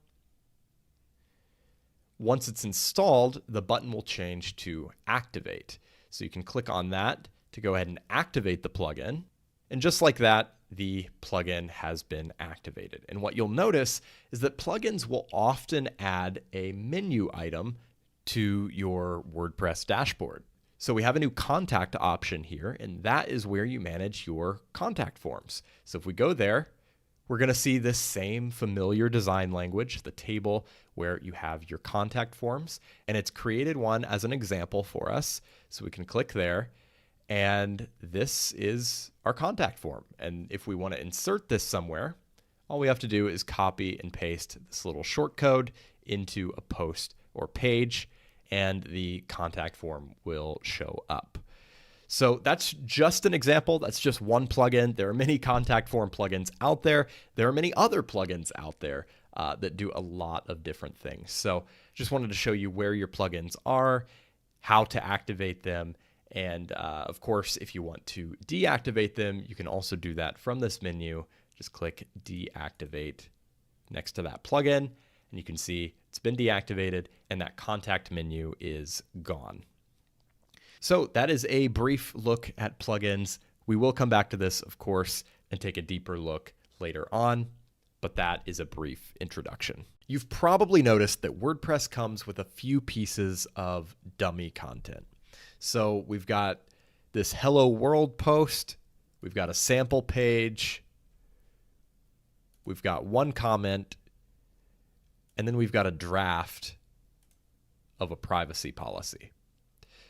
Once it's installed, the button will change to activate. So you can click on that to go ahead and activate the plugin. And just like that, the plugin has been activated. And what you'll notice is that plugins will often add a menu item to your WordPress dashboard. So we have a new contact option here, and that is where you manage your contact forms. So if we go there, we're going to see this same familiar design language, the table where you have your contact forms, and it's created one as an example for us. So we can click there. And this is our contact form. And if we want to insert this somewhere, all we have to do is copy and paste this little short code into a post or page, and the contact form will show up. So that's just an example. That's just one plugin. There are many contact form plugins out there. There are many other plugins out there that do a lot of different things. So just wanted to show you where your plugins are, how to activate them, and of course, if you want to deactivate them, you can also do that from this menu. Just click deactivate next to that plugin, and you can see it's been deactivated and that contact menu is gone. So that is a brief look at plugins. We will come back to this, of course, and take a deeper look later on, but that is a brief introduction. You've probably noticed that WordPress comes with a few pieces of dummy content. So we've got this Hello World post, we've got a sample page, we've got one comment, and then we've got a draft of a privacy policy.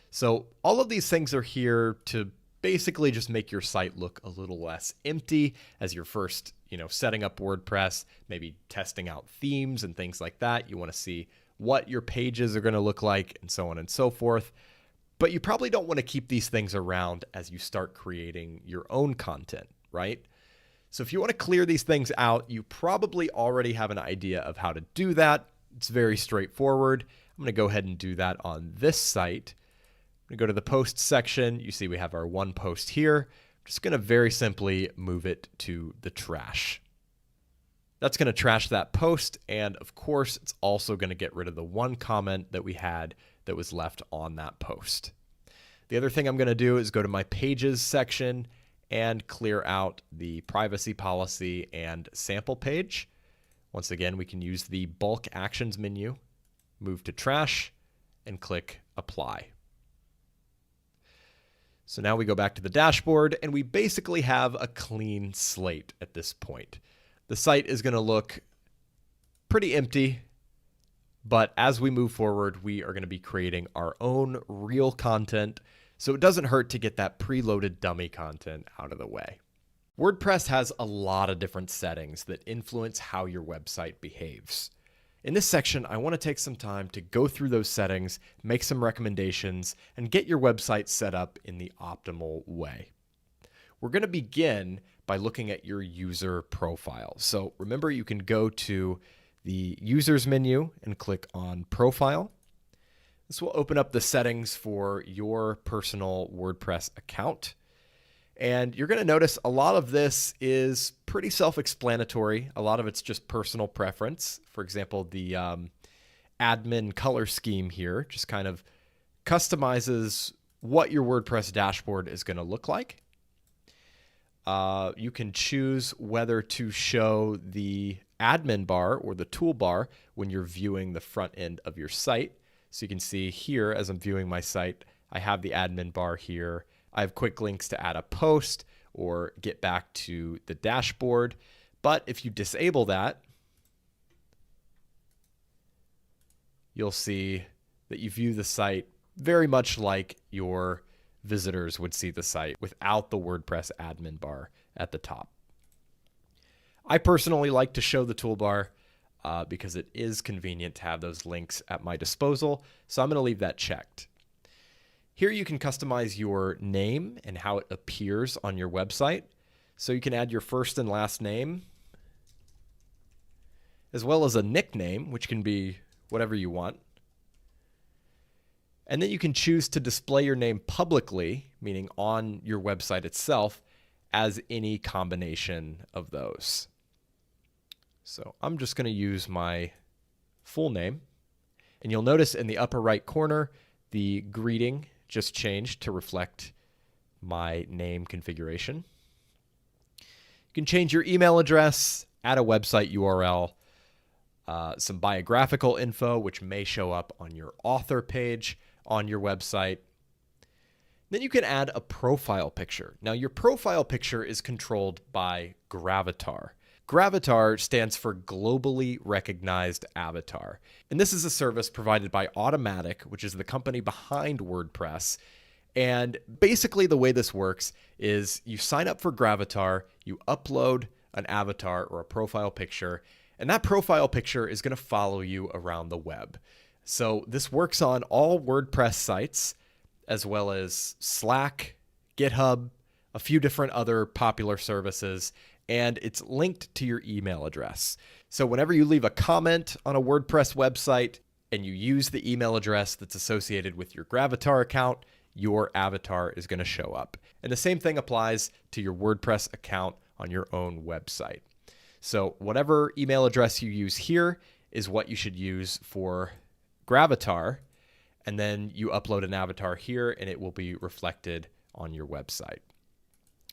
So all of these things are here to basically just make your site look a little less empty as you're first, setting up WordPress, maybe testing out themes and things like that. You want to see what your pages are going to look like and so on and so forth. But you probably don't want to keep these things around as you start creating your own content, right? So if you want to clear these things out, you probably already have an idea of how to do that. It's very straightforward. I'm going to go ahead and do that on this site. I'm going to go to the post section. You see we have our one post here. I'm just going to very simply move it to the trash. That's going to trash that post. And of course, it's also going to get rid of the one comment that we had that was left on that post. The other thing I'm going to do is go to my pages section and clear out the privacy policy and sample page. Once again, we can use the bulk actions menu, move to trash, and click apply. So now we go back to the dashboard and we basically have a clean slate at this point. The site is going to look pretty empty, but as we move forward, we are going to be creating our own real content, so it doesn't hurt to get that preloaded dummy content out of the way. WordPress has a lot of different settings that influence how your website behaves. In this section, I want to take some time to go through those settings, make some recommendations, and get your website set up in the optimal way. We're going to begin by looking at your user profile. So remember, you can go to the users menu and click on profile. This will open up the settings for your personal WordPress account. And you're going to notice a lot of this is pretty self-explanatory. A lot of it's just personal preference. For example, the admin color scheme here just kind of customizes what your WordPress dashboard is going to look like. You can choose whether to show the admin bar or the toolbar when you're viewing the front end of your site. So you can see here, as I'm viewing my site, I have the admin bar here. I have quick links to add a post or get back to the dashboard. But if you disable that, you'll see that you view the site very much like your visitors would see the site without the WordPress admin bar at the top. I personally like to show the toolbar because it is convenient to have those links at my disposal. So I'm going to leave that checked. Here you can customize your name and how it appears on your website. So you can add your first and last name, as well as a nickname, which can be whatever you want. And then you can choose to display your name publicly, meaning on your website itself, as any combination of those. So I'm just going to use my full name. And you'll notice in the upper right corner, the greeting just changed to reflect my name configuration. You can change your email address, add a website URL, some biographical info, which may show up on your author page on your website. Then you can add a profile picture. Now, your profile picture is controlled by Gravatar. Gravatar stands for Globally Recognized Avatar. And this is a service provided by Automatic, which is the company behind WordPress. And basically the way this works is you sign up for Gravatar, you upload an avatar or a profile picture, and that profile picture is going to follow you around the web. So this works on all WordPress sites, as well as Slack, GitHub, a few different other popular services, and it's linked to your email address. So whenever you leave a comment on a WordPress website and you use the email address that's associated with your Gravatar account, your avatar is going to show up. And the same thing applies to your WordPress account on your own website. So whatever email address you use here is what you should use for Gravatar, and then you upload an avatar here and it will be reflected on your website.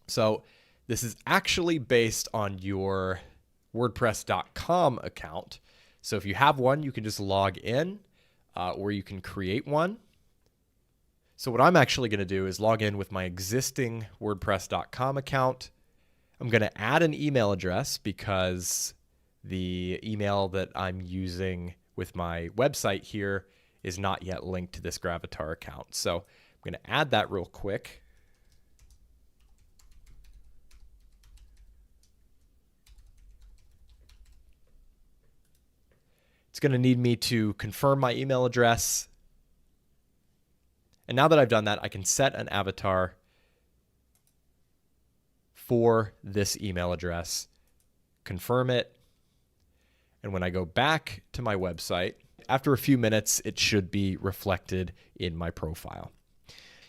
So this is actually based on your WordPress.com account. So if you have one, you can just log in or you can create one. So what I'm actually going to do is log in with my existing WordPress.com account. I'm going to add an email address because the email that I'm using with my website here is not yet linked to this Gravatar account. So I'm going to add that real quick. It's going to need me to confirm my email address. And now that I've done that, I can set an avatar for this email address, confirm it. And when I go back to my website, after a few minutes, it should be reflected in my profile.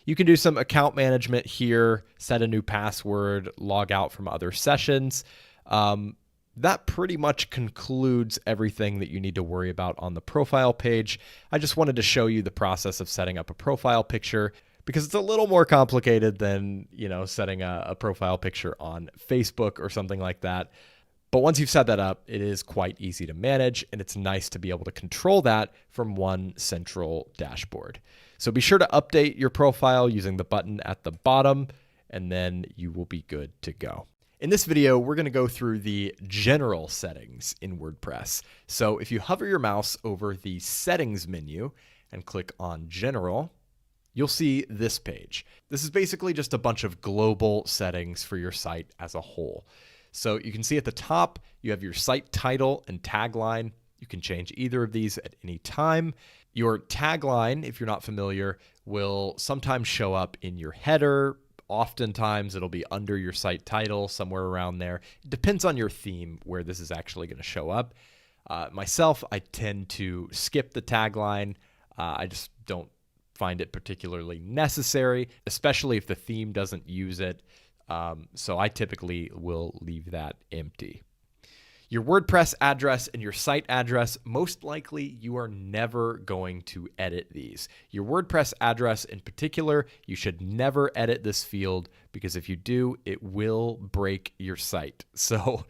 You can do some account management here, set a new password, log out from other sessions. That pretty much concludes everything that you need to worry about on the profile page. I just wanted to show you the process of setting up a profile picture because it's a little more complicated than, setting a profile picture on Facebook or something like that. But once you've set that up, it is quite easy to manage, and it's nice to be able to control that from one central dashboard. So be sure to update your profile using the button at the bottom, and then you will be good to go. In this video, we're going to go through the general settings in WordPress. So if you hover your mouse over the settings menu and click on general, you'll see this page. This is basically just a bunch of global settings for your site as a whole. So you can see at the top, you have your site title and tagline. You can change either of these at any time. Your tagline, if you're not familiar, will sometimes show up in your header. Oftentimes it'll be under your site title, somewhere around there. It depends on your theme where this is actually going to show up. Myself, I tend to skip the tagline. I just don't find it particularly necessary, especially if the theme doesn't use it. So I typically will leave that empty. Your WordPress address and your site address, most likely you are never going to edit these. Your WordPress address in particular, you should never edit this field because if you do, it will break your site. So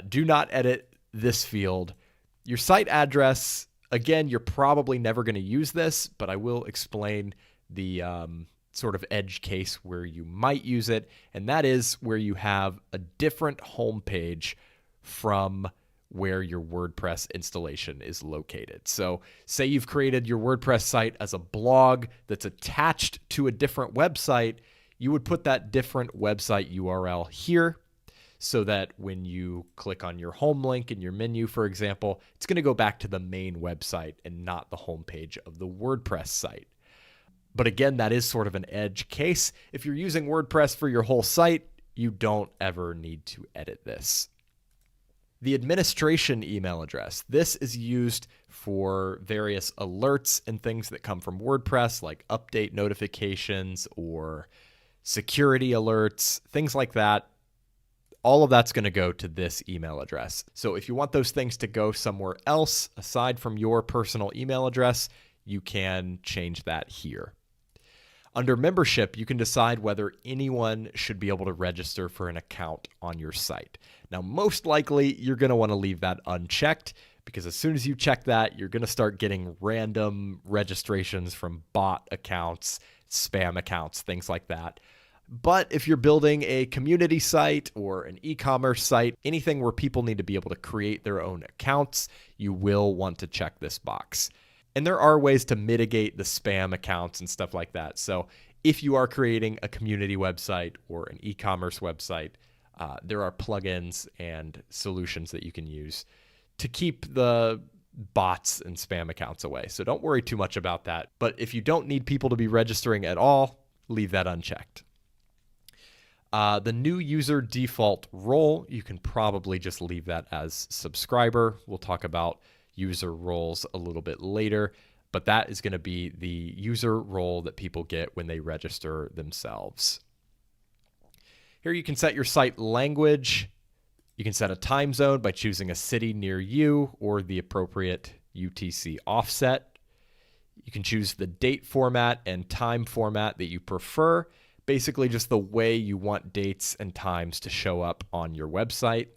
do not edit this field. Your site address, again, you're probably never going to use this, but I will explain the sort of edge case where you might use it, and that is where you have a different home page from where your WordPress installation is located. So say you've created your WordPress site as a blog that's attached to a different website, you would put that different website URL here so that when you click on your home link in your menu, for example, it's going to go back to the main website and not the home page of the WordPress site. But again, that is sort of an edge case. If you're using WordPress for your whole site, you don't ever need to edit this. The administration email address. This is used for various alerts and things that come from WordPress, like update notifications or security alerts, things like that. All of that's going to go to this email address. So if you want those things to go somewhere else aside from your personal email address, you can change that here. Under membership, you can decide whether anyone should be able to register for an account on your site. Now, most likely, you're going to want to leave that unchecked because as soon as you check that, you're going to start getting random registrations from bot accounts, spam accounts, things like that. But if you're building a community site or an e-commerce site, anything where people need to be able to create their own accounts, you will want to check this box. And there are ways to mitigate the spam accounts and stuff like that. So if you are creating a community website or an e-commerce website, There are plugins and solutions that you can use to keep the bots and spam accounts away. So don't worry too much about that. But if you don't need people to be registering at all, leave that unchecked. The new user default role, you can probably just leave that as subscriber. We'll talk about user roles a little bit later, but that is going to be the user role that people get when they register themselves. Here you can set your site language. You can set a time zone by choosing a city near you or the appropriate UTC offset. You can choose the date format and time format that you prefer, basically just the way you want dates and times to show up on your website.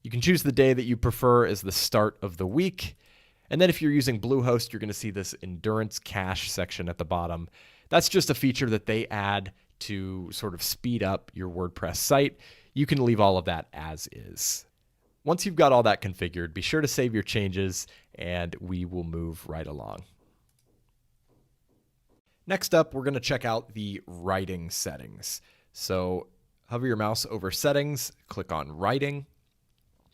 You can choose the day that you prefer as the start of the week. And then if you're using Bluehost, you're going to see this endurance cache section at the bottom. That's just a feature that they add to sort of speed up your WordPress site. You can leave all of that as is. Once you've got all that configured, be sure to save your changes and we will move right along. Next up, we're going to check out the writing settings. So hover your mouse over settings, click on writing.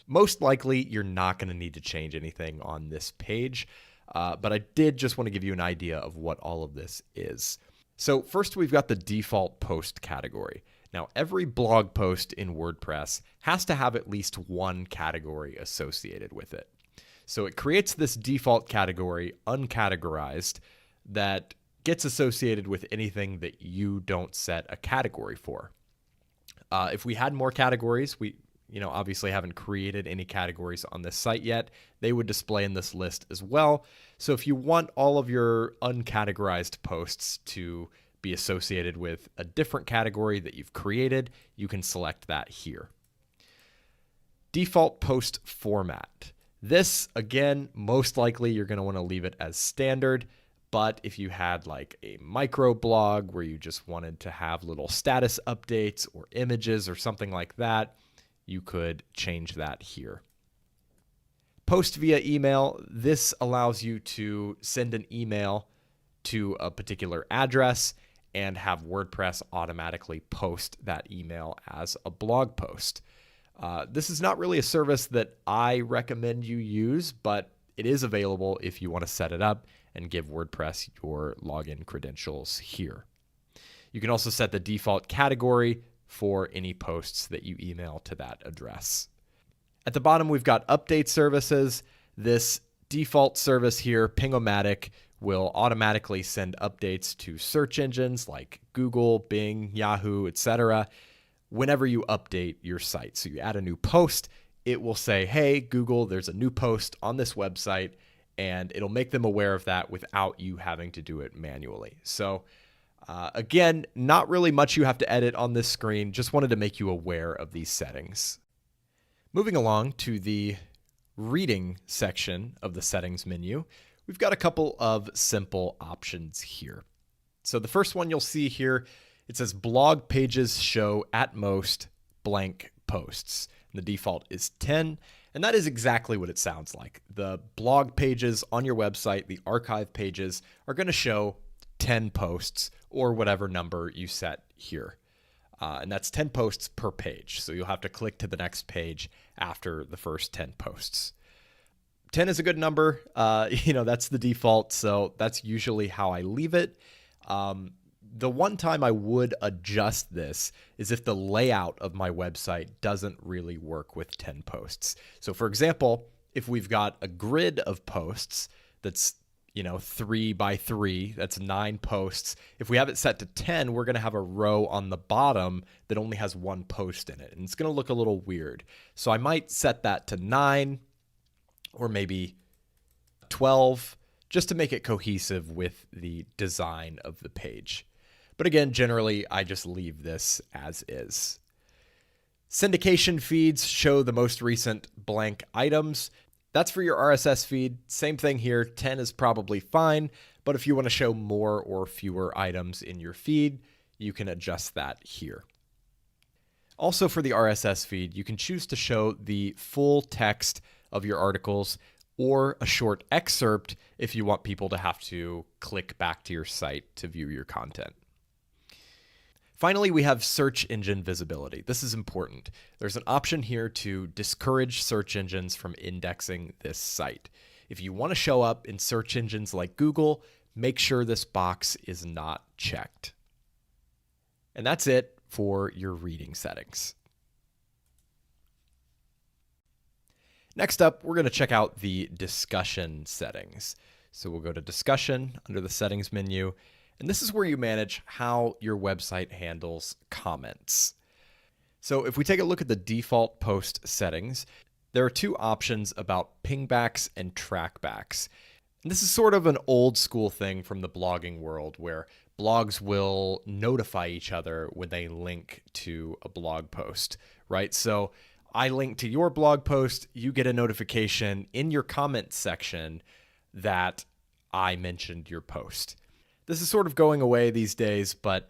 Most likely, you're not going to need to change anything on this page, but I did just want to give you an idea of what all of this is. So first, we've got the default post category. Now, every blog post in WordPress has to have at least one category associated with it. So it creates this default category, uncategorized, that gets associated with anything that you don't set a category for. If we had more categories, we obviously haven't created any categories on this site yet. They would display in this list as well. So if you want all of your uncategorized posts to be associated with a different category that you've created, you can select that here. Default post format. This, again, most likely you're going to want to leave it as standard. But if you had like a micro blog where you just wanted to have little status updates or images or something like that, you could change that here. Post via email. This allows you to send an email to a particular address and have WordPress automatically post that email as a blog post. This is not really a service that I recommend you use, but it is available if you want to set it up and give WordPress your login credentials here. You can also set the default category for any posts that you email to that address. At the bottom, we've got update services. This default service here, Ping-O-Matic, will automatically send updates to search engines like Google, Bing, Yahoo, etc. whenever you update your site. So you add a new post, it will say, hey, Google, there's a new post on this website, and it'll make them aware of that without you having to do it manually. So again, not really much you have to edit on this screen. Just wanted to make you aware of these settings. Moving along to the reading section of the settings menu, we've got a couple of simple options here. So the first one you'll see here, it says blog pages show at most blank posts. And the default is 10. And that is exactly what it sounds like. The blog pages on your website, the archive pages, are going to show 10 posts or whatever number you set here. And that's 10 posts per page. So you'll have to click to the next page after the first 10 posts. 10 is a good number. That's the default. So that's usually how I leave it. The one time I would adjust this is if the layout of my website doesn't really work with 10 posts. So for example, if we've got a grid of posts that's 3 by 3, that's 9 posts. If we have it set to 10, we're going to have a row on the bottom that only has one post in it. And it's going to look a little weird. So I might set that to 9 or maybe 12 just to make it cohesive with the design of the page. But again, generally, I just leave this as is. Syndication feeds show the most recent blank items. That's for your RSS feed. Same thing here. 10 is probably fine. But if you want to show more or fewer items in your feed, you can adjust that here. Also for the RSS feed, you can choose to show the full text of your articles or a short excerpt if you want people to have to click back to your site to view your content. Finally, we have search engine visibility. This is important. There's an option here to discourage search engines from indexing this site. If you want to show up in search engines like Google, make sure this box is not checked. And that's it for your reading settings. Next up, we're going to check out the discussion settings. So we'll go to discussion under the settings menu. And this is where you manage how your website handles comments. So if we take a look at the default post settings, there are two options about pingbacks and trackbacks. And this is sort of an old school thing from the blogging world where blogs will notify each other when they link to a blog post, right? So I link to your blog post, you get a notification in your comment section that I mentioned your post. This is sort of going away these days, but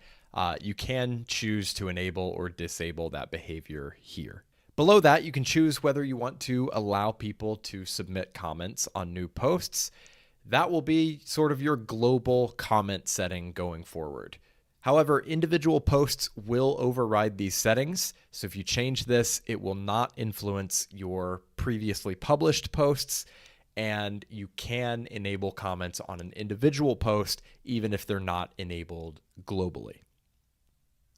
you can choose to enable or disable that behavior here. Below that, you can choose whether you want to allow people to submit comments on new posts. That will be sort of your global comment setting going forward. However, individual posts will override these settings. So if you change this, it will not influence your previously published posts. And you can enable comments on an individual post, even if they're not enabled globally.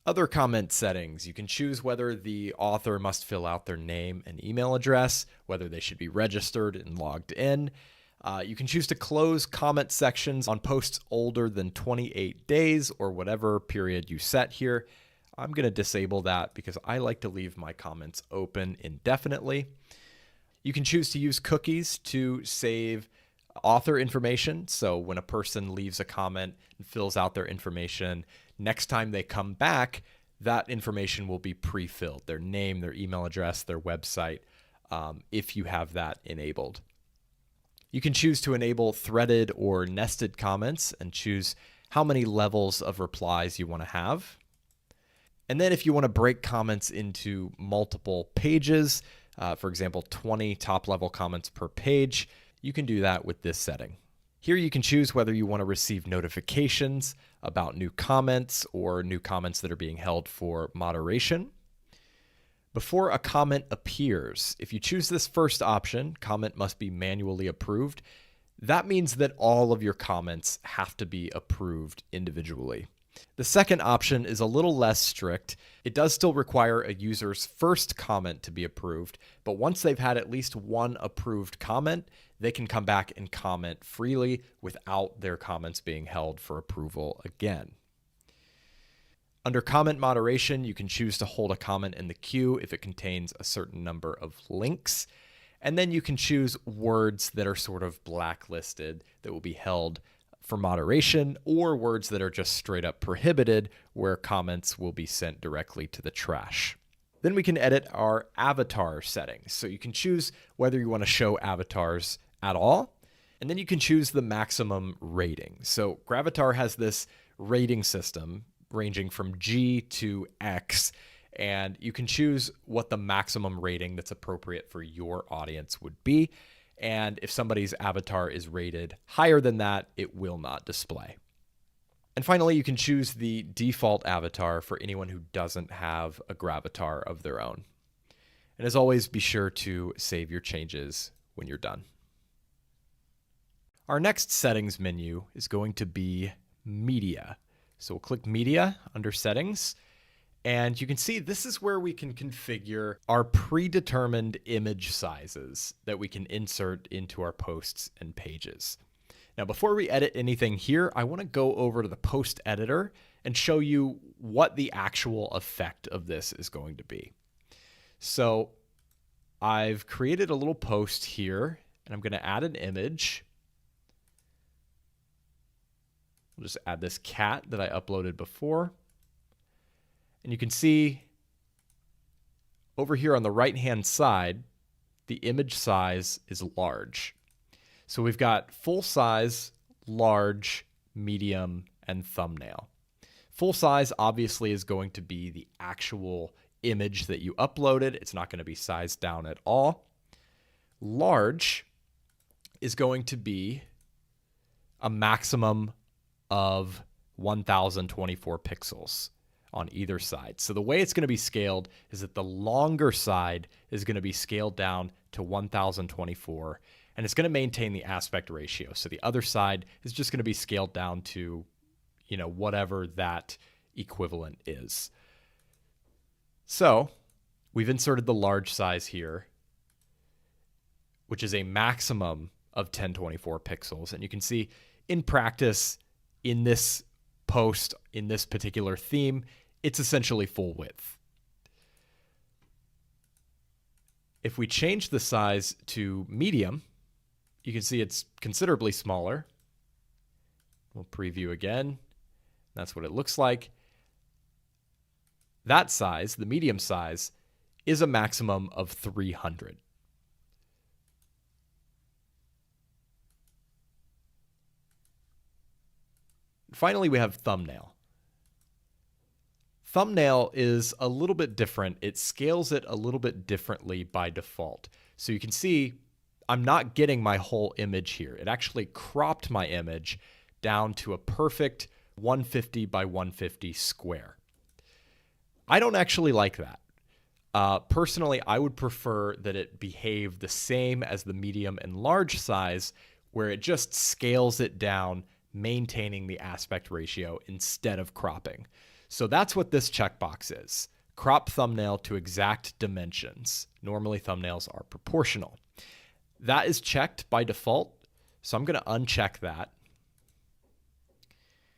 Other comment settings, you can choose whether the author must fill out their name and email address, whether they should be registered and logged in. You can choose to close comment sections on posts older than 28 days or whatever period you set here. I'm going to disable that because I like to leave my comments open indefinitely. You can choose to use cookies to save author information. So when a person leaves a comment and fills out their information, next time they come back, that information will be pre-filled, their name, their email address, their website, if you have that enabled. You can choose to enable threaded or nested comments and choose how many levels of replies you want to have. And then if you want to break comments into multiple pages, for example, 20 top-level comments per page, you can do that with this setting. Here you can choose whether you want to receive notifications about new comments or new comments that are being held for moderation. Before a comment appears, if you choose this first option, comment must be manually approved, that means that all of your comments have to be approved individually. The second option is a little less strict. It does still require a user's first comment to be approved, but once they've had at least one approved comment, they can come back and comment freely without their comments being held for approval again. Under comment moderation, you can choose to hold a comment in the queue if it contains a certain number of links. And then you can choose words that are sort of blacklisted that will be held for moderation, or words that are just straight up prohibited where comments will be sent directly to the trash. Then we can edit our avatar settings. So you can choose whether you want to show avatars at all, and then you can choose the maximum rating. So Gravatar has this rating system ranging from G to X, and you can choose what the maximum rating that's appropriate for your audience would be. And if somebody's avatar is rated higher than that, it will not display. And finally, you can choose the default avatar for anyone who doesn't have a Gravatar of their own. And as always, be sure to save your changes when you're done. Our next settings menu is going to be media. So we'll click media under settings. And you can see this is where we can configure our predetermined image sizes that we can insert into our posts and pages. Now, before we edit anything here, I want to go over to the post editor and show you what the actual effect of this is going to be. So I've created a little post here, and I'm going to add an image. We'll just add this cat that I uploaded before. And you can see over here on the right-hand side, the image size is large. So we've got full size, large, medium, and thumbnail. Full size obviously is going to be the actual image that you uploaded. It's not going to be sized down at all. Large is going to be a maximum of 1024 pixels. on either side. So the way it's going to be scaled is that the longer side is going to be scaled down to 1024, and it's going to maintain the aspect ratio. So the other side is just going to be scaled down to, whatever that equivalent is. So we've inserted the large size here, which is a maximum of 1024 pixels. And you can see in practice, in this post, in this particular theme, it's essentially full width. If we change the size to medium, you can see it's considerably smaller. We'll preview again. That's what it looks like. That size, the medium size, is a maximum of 300. Finally, we have thumbnail. Thumbnail is a little bit different. It scales it a little bit differently by default. So you can see I'm not getting my whole image here. It actually cropped my image down to a perfect 150 by 150 square. I don't actually like that. Personally, I would prefer that it behave the same as the medium and large size, where it just scales it down, maintaining the aspect ratio instead of cropping. So that's what this checkbox is. Crop thumbnail to exact dimensions. Normally thumbnails are proportional. That is checked by default, so I'm going to uncheck that.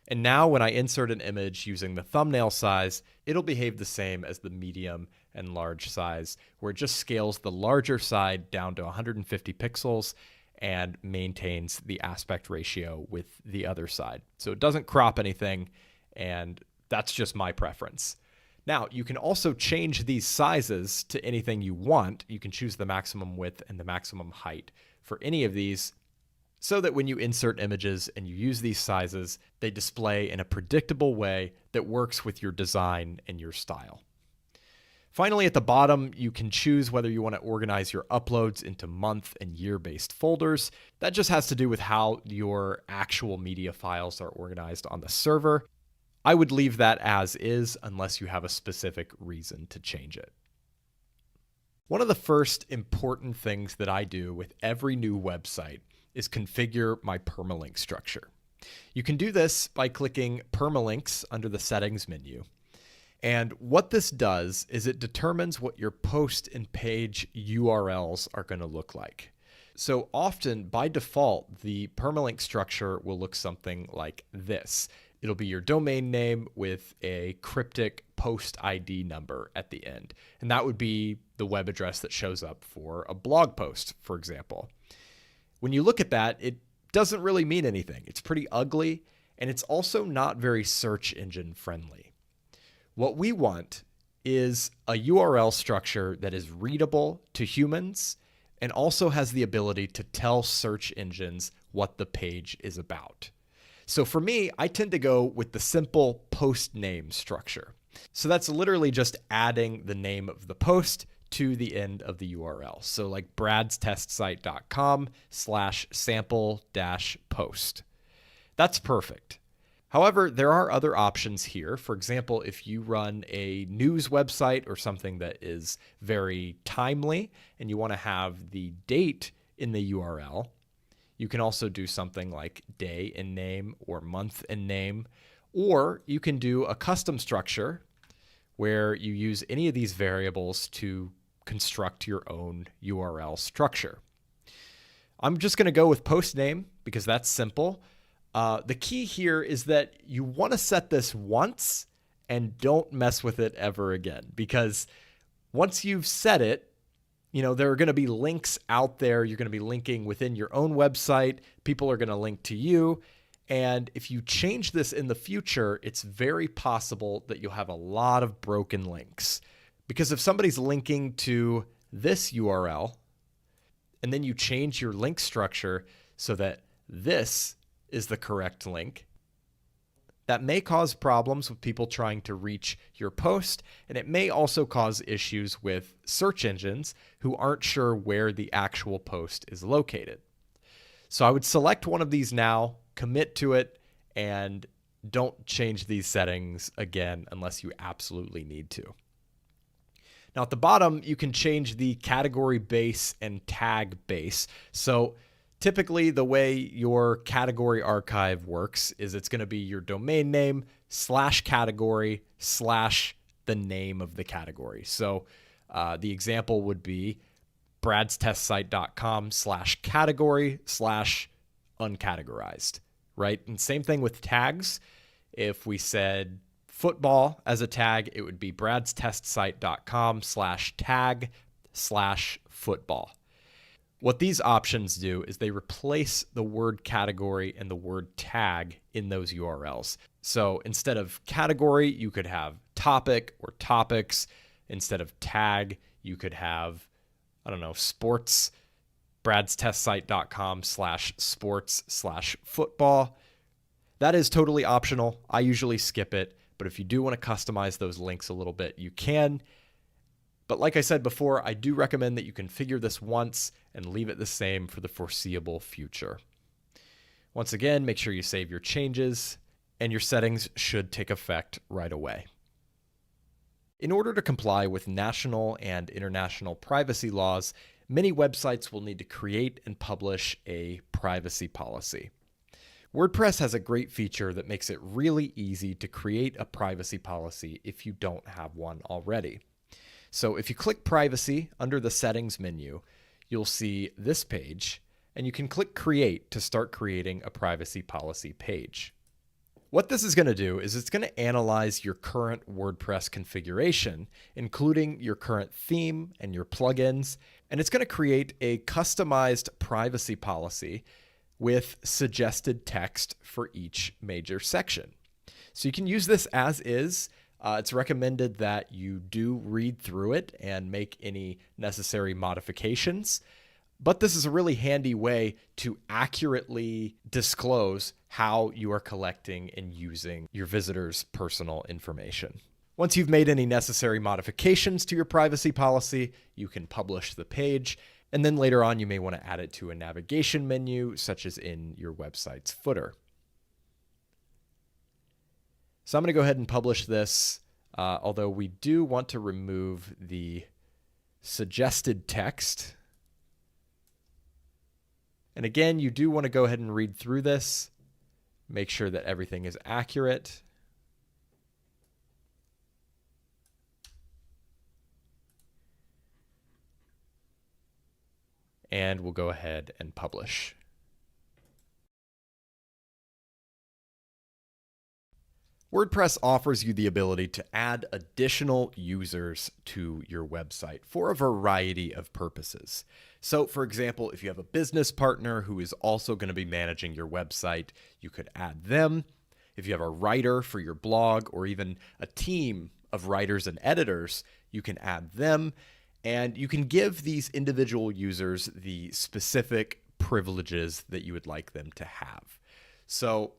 And now when I insert an image using the thumbnail size, it'll behave the same as the medium and large size, where it just scales the larger side down to 150 pixels and maintains the aspect ratio with the other side. So it doesn't crop anything, and that's just my preference. Now, you can also change these sizes to anything you want. You can choose the maximum width and the maximum height for any of these, so that when you insert images and you use these sizes, they display in a predictable way that works with your design and your style. Finally, at the bottom, you can choose whether you want to organize your uploads into month and year-based folders. That just has to do with how your actual media files are organized on the server. I would leave that as is unless you have a specific reason to change it. One of the first important things that I do with every new website is configure my permalink structure. You can do this by clicking permalinks under the settings menu. And what this does is it determines what your post and page URLs are going to look like. So often, by default, the permalink structure will look something like this. It'll be your domain name with a cryptic post ID number at the end. And that would be the web address that shows up for a blog post, for example. When you look at that, it doesn't really mean anything. It's pretty ugly, and it's also not very search engine friendly. What we want is a URL structure that is readable to humans and also has the ability to tell search engines what the page is about. So for me, I tend to go with the simple post name structure. So that's literally just adding the name of the post to the end of the URL. So like bradstestsite.com/sample-post. That's perfect. However, there are other options here. For example, if you run a news website or something that is very timely and you want to have the date in the URL, you can also do something like day in name or month in name, or you can do a custom structure where you use any of these variables to construct your own URL structure. I'm just going to go with post name because that's simple. The key here is that you want to set this once and don't mess with it ever again, because once you've set it, there are going to be links out there. You're going to be linking within your own website. People are going to link to you. And if you change this in the future, it's very possible that you'll have a lot of broken links. Because if somebody's linking to this URL and then you change your link structure so that this is the correct link, that may cause problems with people trying to reach your post, and it may also cause issues with search engines who aren't sure where the actual post is located. So I would select one of these now, commit to it, and don't change these settings again unless you absolutely need to. Now at the bottom, you can change the category base and tag base. So typically the way your category archive works is it's going to be your domain name / category / the name of the category. So the example would be bradstestsite.com / category / uncategorized, right? And same thing with tags. If we said football as a tag, it would be bradstestsite.com / tag / football. What these options do is they replace the word category and the word tag in those URLs. So instead of category, you could have topic or topics. Instead of tag, you could have, I don't know, sports, bradstestsite.com / sports / football. That is totally optional. I usually skip it, but if you do want to customize those links a little bit, you can. But like I said before, I do recommend that you configure this once and leave it the same for the foreseeable future. Once again, make sure you save your changes, and your settings should take effect right away. In order to comply with national and international privacy laws, many websites will need to create and publish a privacy policy. WordPress has a great feature that makes it really easy to create a privacy policy if you don't have one already. So if you click Privacy under the Settings menu, you'll see this page, and you can click Create to start creating a privacy policy page. What this is going to do is it's going to analyze your current WordPress configuration, including your current theme and your plugins, and it's going to create a customized privacy policy with suggested text for each major section. So you can use this as is. It's recommended that you do read through it and make any necessary modifications. But this is a really handy way to accurately disclose how you are collecting and using your visitors' personal information. Once you've made any necessary modifications to your privacy policy, you can publish the page. And then later on, you may want to add it to a navigation menu, such as in your website's footer. So I'm going to go ahead and publish this, although we do want to remove the suggested text. And again, you do want to go ahead and read through this, make sure that everything is accurate. And we'll go ahead and publish. WordPress offers you the ability to add additional users to your website for a variety of purposes. So for example, if you have a business partner who is also going to be managing your website, you could add them. If you have a writer for your blog or even a team of writers and editors, you can add them. And you can give these individual users the specific privileges that you would like them to have. So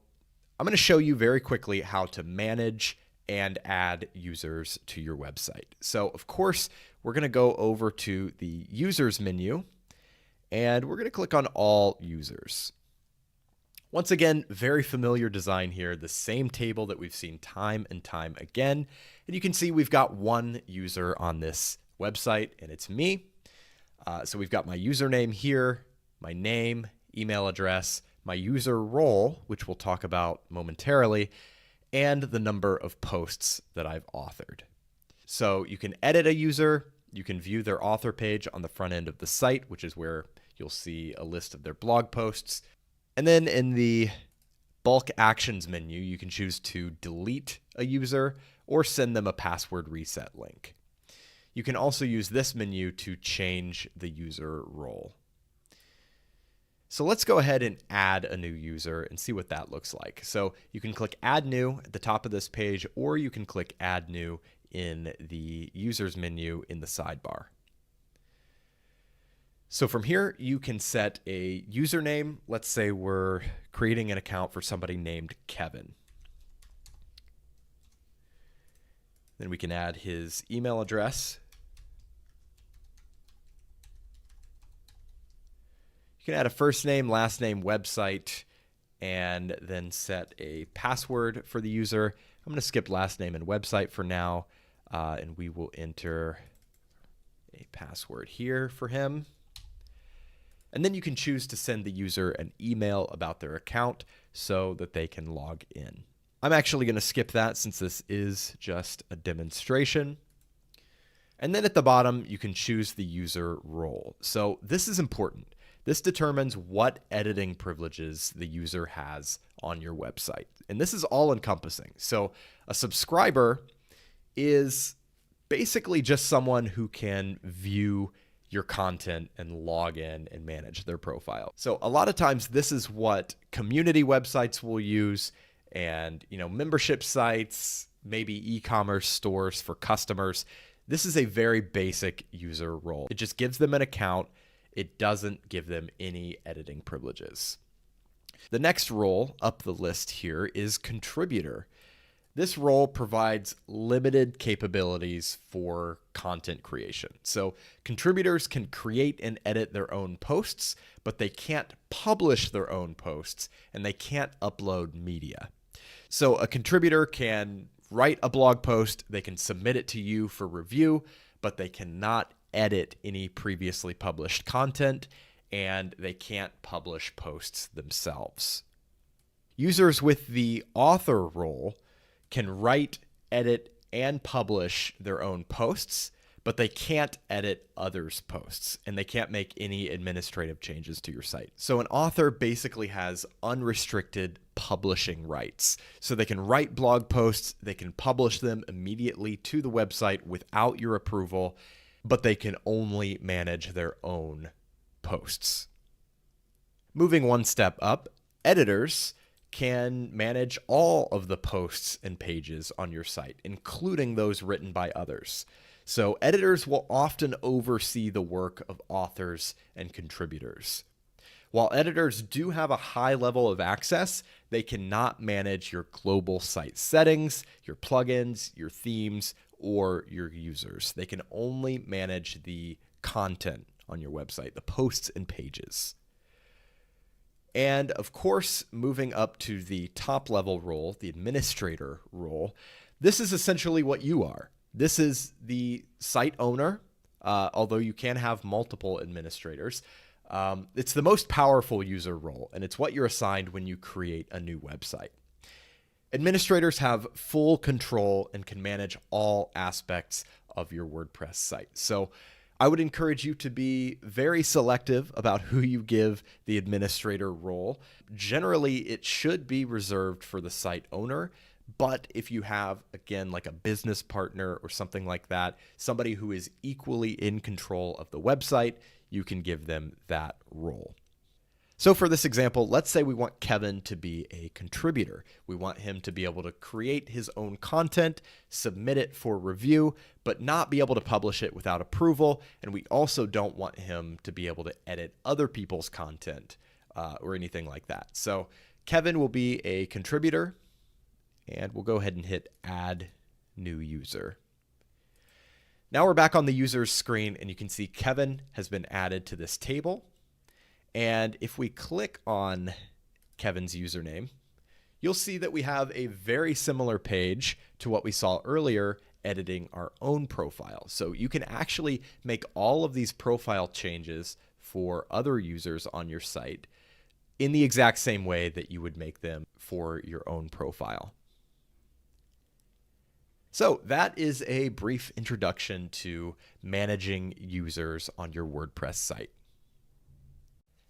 I'm going to show you very quickly how to manage and add users to your website. So of course, we're going to go over to the users menu and we're going to click on all users. Once again, very familiar design here, the same table that we've seen time and time again. And you can see we've got one user on this website and it's me. So we've got my username here, my name, email address, my user role, which we'll talk about momentarily, and the number of posts that I've authored. So you can edit a user, you can view their author page on the front end of the site, which is where you'll see a list of their blog posts. And then in the bulk actions menu, you can choose to delete a user or send them a password reset link. You can also use this menu to change the user role. So let's go ahead and add a new user and see what that looks like. So you can click Add New at the top of this page, or you can click Add New in the Users menu in the sidebar. So from here, you can set a username. Let's say we're creating an account for somebody named Kevin. Then we can add his email address. You can add a first name, last name, website, and then set a password for the user. I'm going to skip last name and website for now, and we will enter a password here for him. And then you can choose to send the user an email about their account so that they can log in. I'm actually going to skip that since this is just a demonstration. And then at the bottom, you can choose the user role. So this is important. This determines what editing privileges the user has on your website. And this is all encompassing. So a subscriber is basically just someone who can view your content and log in and manage their profile. So a lot of times this is what community websites will use, and membership sites, maybe e-commerce stores for customers. This is a very basic user role. It just gives them an account. It doesn't give them any editing privileges. The next role up the list here is contributor. This role provides limited capabilities for content creation. So contributors can create and edit their own posts, but they can't publish their own posts, and they can't upload media. So a contributor can write a blog post, they can submit it to you for review, but they cannot edit any previously published content, and they can't publish posts themselves. Users with the author role can write, edit, and publish their own posts, but they can't edit others' posts, and they can't make any administrative changes to your site. So an author basically has unrestricted publishing rights. So they can write blog posts, they can publish them immediately to the website without your approval, but they can only manage their own posts. Moving one step up, editors can manage all of the posts and pages on your site, including those written by others. So editors will often oversee the work of authors and contributors. While editors do have a high level of access, they cannot manage your global site settings, your plugins, your themes, or your users. They can only manage the content on your website, the posts and pages. And of course, moving up to the top level role, the administrator role, this is essentially what you are. This is the site owner, although you can have multiple administrators. It's the most powerful user role, and it's what you're assigned when you create a new website. Administrators have full control and can manage all aspects of your WordPress site. So I would encourage you to be very selective about who you give the administrator role. Generally, it should be reserved for the site owner, but if you have, again, like a business partner or something like that, somebody who is equally in control of the website, you can give them that role. So for this example, let's say we want Kevin to be a contributor. We want him to be able to create his own content, submit it for review, but not be able to publish it without approval. And we also don't want him to be able to edit other people's content or anything like that. So Kevin will be a contributor, and we'll go ahead and hit Add New User. Now we're back on the user's screen, and you can see Kevin has been added to this table. And if we click on Kevin's username, you'll see that we have a very similar page to what we saw earlier, editing our own profile. So you can actually make all of these profile changes for other users on your site in the exact same way that you would make them for your own profile. So that is a brief introduction to managing users on your WordPress site.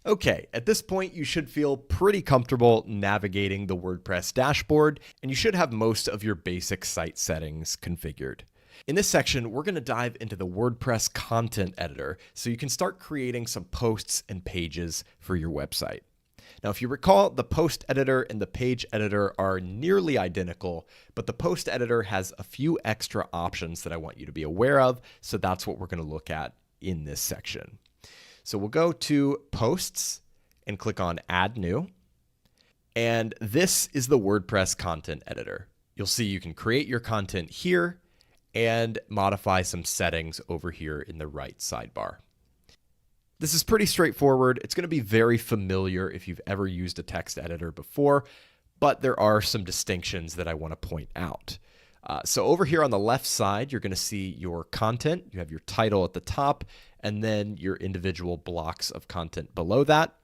Okay, at this point, you should feel pretty comfortable navigating the WordPress dashboard, and you should have most of your basic site settings configured. In this section, we're going to dive into the WordPress content editor so you can start creating some posts and pages for your website. Now, if you recall, the post editor and the page editor are nearly identical, but the post editor has a few extra options that I want you to be aware of, so that's what we're going to look at in this section. So we'll go to Posts and click on Add New. And this is the WordPress content editor. You'll see you can create your content here and modify some settings over here in the right sidebar. This is pretty straightforward. It's going to be very familiar if you've ever used a text editor before, but there are some distinctions that I want to point out. So over here on the left side, you're going to see your content. You have your title at the top, and then your individual blocks of content below that.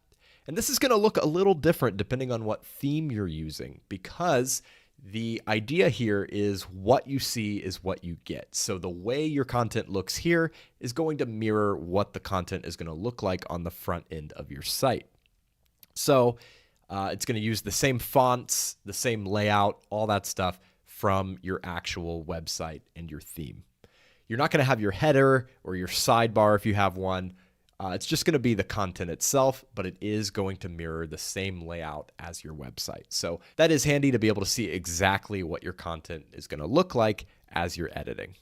And this is going to look a little different depending on what theme you're using, because the idea here is what you see is what you get. So the way your content looks here is going to mirror what the content is going to look like on the front end of your site. So it's going to use the same fonts, the same layout, all that stuff from your actual website and your theme. You're not going to have your header or your sidebar if you have one. It's just going to be the content itself, but it is going to mirror the same layout as your website. So that is handy to be able to see exactly what your content is going to look like as you're editing.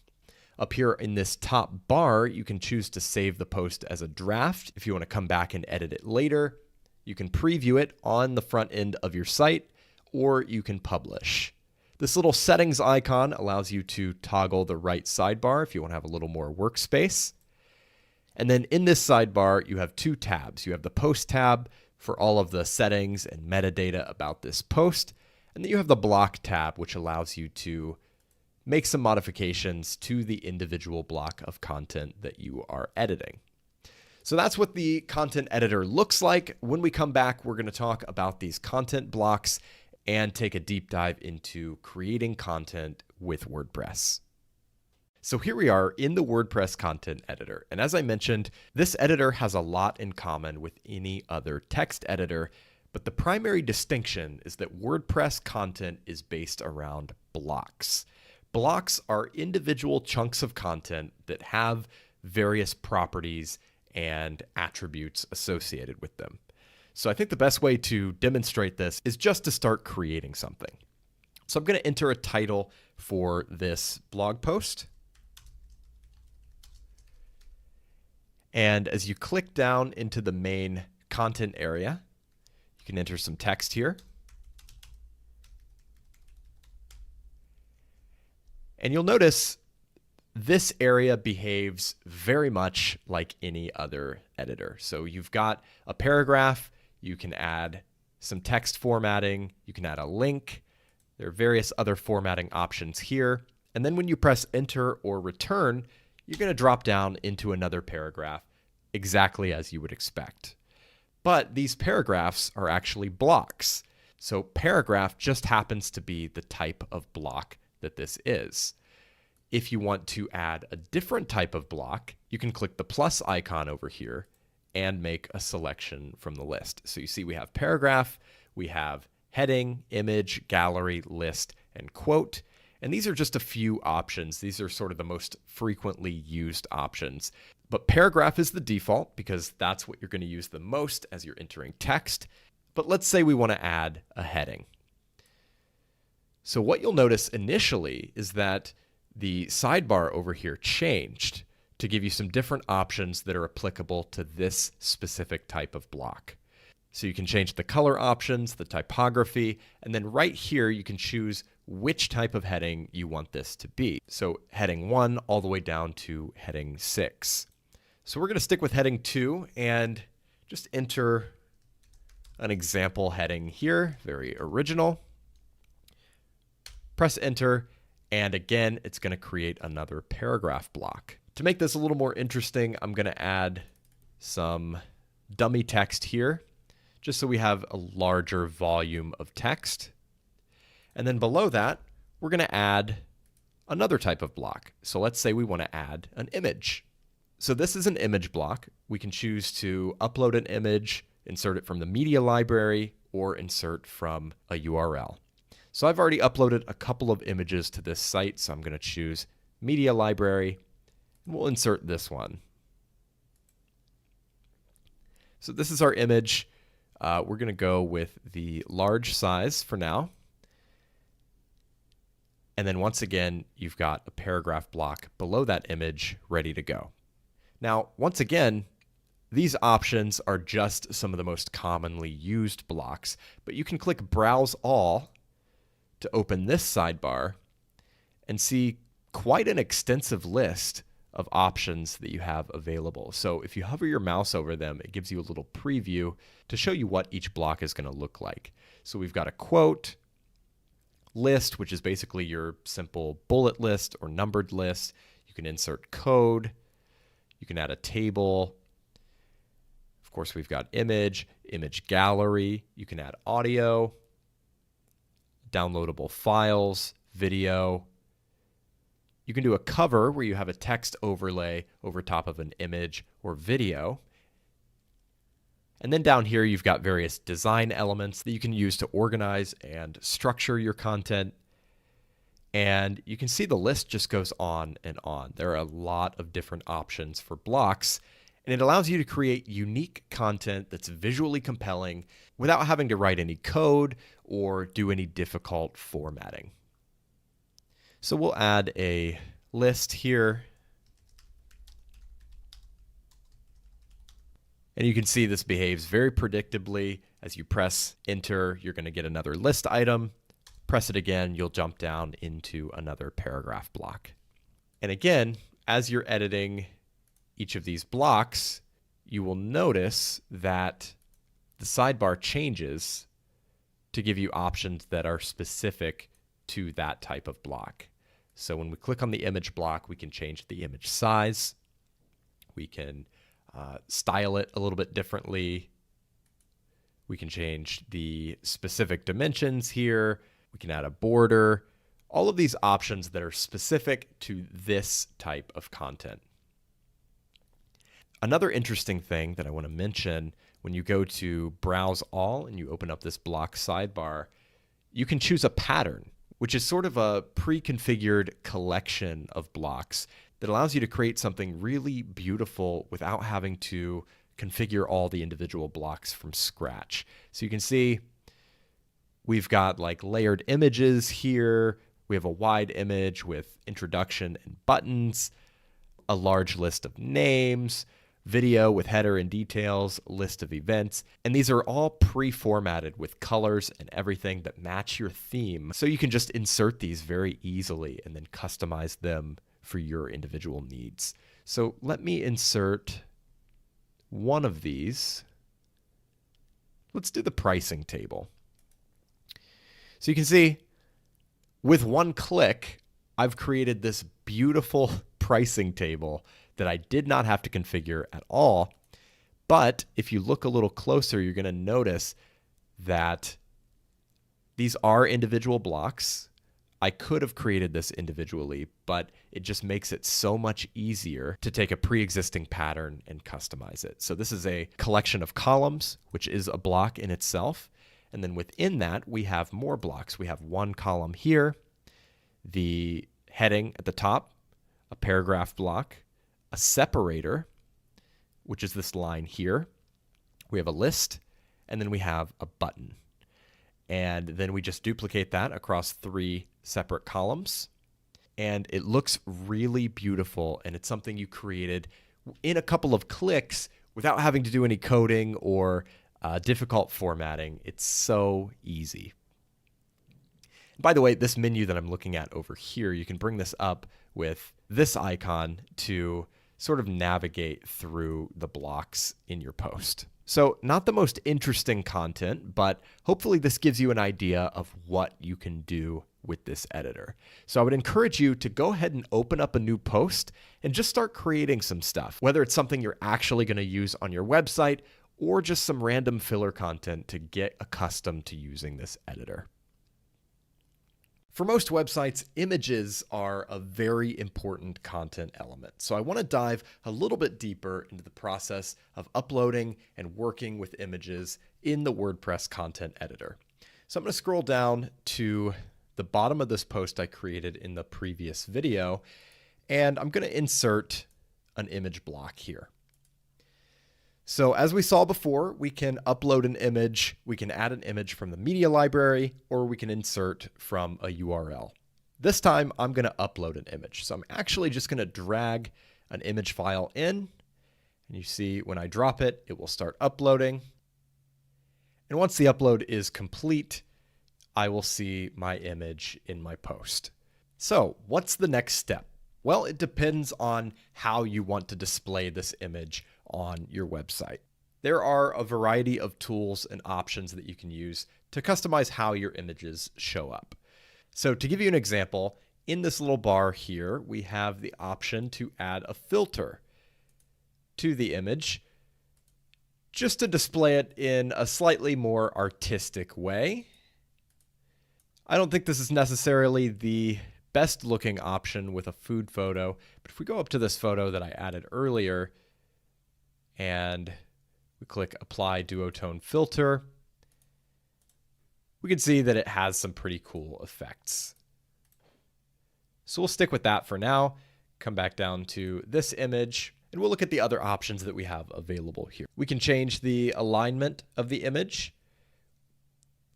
Up here in this top bar, you can choose to save the post as a draft. If you want to come back and edit it later, you can preview it on the front end of your site, or you can publish. This little settings icon allows you to toggle the right sidebar if you want to have a little more workspace. And then in this sidebar, you have two tabs. You have the post tab for all of the settings and metadata about this post. And then you have the block tab, which allows you to make some modifications to the individual block of content that you are editing. So that's what the content editor looks like. When we come back, we're going to talk about these content blocks and take a deep dive into creating content with WordPress. So here we are in the WordPress content editor. And as I mentioned, this editor has a lot in common with any other text editor, but the primary distinction is that WordPress content is based around blocks. Blocks are individual chunks of content that have various properties and attributes associated with them. So I think the best way to demonstrate this is just to start creating something. So I'm going to enter a title for this blog post. And as you click down into the main content area, you can enter some text here. And you'll notice this area behaves very much like any other editor. So you've got a paragraph, you can add some text formatting, you can add a link. There are various other formatting options here. And then when you press enter or return, you're going to drop down into another paragraph exactly as you would expect. But these paragraphs are actually blocks. So paragraph just happens to be the type of block that this is. If you want to add a different type of block, you can click the plus icon over here and make a selection from the list. So you see we have paragraph, we have heading, image, gallery, list, and quote. And these are just a few options. These are sort of the most frequently used options. But paragraph is the default because that's what you're going to use the most as you're entering text. But let's say we want to add a heading. So what you'll notice initially is that the sidebar over here changed to give you some different options that are applicable to this specific type of block. So you can change the color options, the typography, and then right here you can choose which type of heading you want this to be. So heading 1 all the way down to heading 6. So we're going to stick with heading 2 and just enter an example heading here, very original. Press enter, and again, it's going to create another paragraph block. To make this a little more interesting, I'm going to add some dummy text here, just so we have a larger volume of text. And then below that, we're going to add another type of block. So let's say we want to add an image. So this is an image block. We can choose to upload an image, insert it from the media library, or insert from a URL. So I've already uploaded a couple of images to this site, so I'm going to choose media library, and we'll insert this one. So this is our image. We're going to go with the large size for now. And then once again, you've got a paragraph block below that image ready to go. Now, once again, these options are just some of the most commonly used blocks, but you can click Browse All to open this sidebar and see quite an extensive list of options that you have available. So if you hover your mouse over them, it gives you a little preview to show you what each block is going to look like. So we've got a quote, list, which is basically your simple bullet list or numbered list. You can insert code. You can add a table. Of course, we've got image, image gallery. You can add audio, downloadable files, video. You can do a cover where you have a text overlay over top of an image or video. And then down here, you've got various design elements that you can use to organize and structure your content. And you can see the list just goes on and on. There are a lot of different options for blocks, and it allows you to create unique content that's visually compelling without having to write any code or do any difficult formatting. So we'll add a list here. And you can see this behaves very predictably. As you press enter, you're going to get another list item. Press it again, you'll jump down into another paragraph block. And again, as you're editing each of these blocks, you will notice that the sidebar changes to give you options that are specific to that type of block. So when we click on the image block, we can change the image size. We can style it a little bit differently. We can change the specific dimensions here. We can add a border. All of these options that are specific to this type of content. Another interesting thing that I want to mention, when you go to Browse All and you open up this block sidebar, you can choose a pattern, which is sort of a pre-configured collection of blocks that allows you to create something really beautiful without having to configure all the individual blocks from scratch. So you can see we've got like layered images here. We have a wide image with introduction and buttons, a large list of names, video with header and details, list of events, and these are all pre-formatted with colors and everything that match your theme. So you can just insert these very easily and then customize them for your individual needs. So let me insert one of these. Let's do the pricing table. So you can see with one click, I've created this beautiful pricing table that I did not have to configure at all. But if you look a little closer, you're going to notice that these are individual blocks. I could have created this individually, but it just makes it so much easier to take a pre-existing pattern and customize it. So this is a collection of columns, which is a block in itself. And then within that, we have more blocks. We have one column here, the heading at the top, a paragraph block, a separator, which is this line here. We have a list, and then we have a button. And then we just duplicate that across 3 separate columns. And it looks really beautiful, and it's something you created in a couple of clicks without having to do any coding or difficult formatting. It's so easy. By the way, this menu that I'm looking at over here, you can bring this up with this icon to sort of navigate through the blocks in your post. So not the most interesting content, but hopefully this gives you an idea of what you can do with this editor. So I would encourage you to go ahead and open up a new post and just start creating some stuff, whether it's something you're actually going to use on your website or just some random filler content to get accustomed to using this editor. For most websites, images are a very important content element. So I want to dive a little bit deeper into the process of uploading and working with images in the WordPress content editor. So I'm going to scroll down to the bottom of this post I created in the previous video, and I'm going to insert an image block here. So as we saw before, we can upload an image, we can add an image from the media library, or we can insert from a URL. This time I'm going to upload an image. So I'm actually just going to drag an image file in, and you see when I drop it, it will start uploading. And once the upload is complete, I will see my image in my post. So what's the next step? Well, it depends on how you want to display this image on your website. There are a variety of tools and options that you can use to customize how your images show up. So to give you an example, in this little bar here, we have the option to add a filter to the image just to display it in a slightly more artistic way. I don't think this is necessarily the best looking option with a food photo, but if we go up to this photo that I added earlier and we click Apply Duotone Filter, we can see that it has some pretty cool effects. So we'll stick with that for now, come back down to this image, and we'll look at the other options that we have available here. We can change the alignment of the image.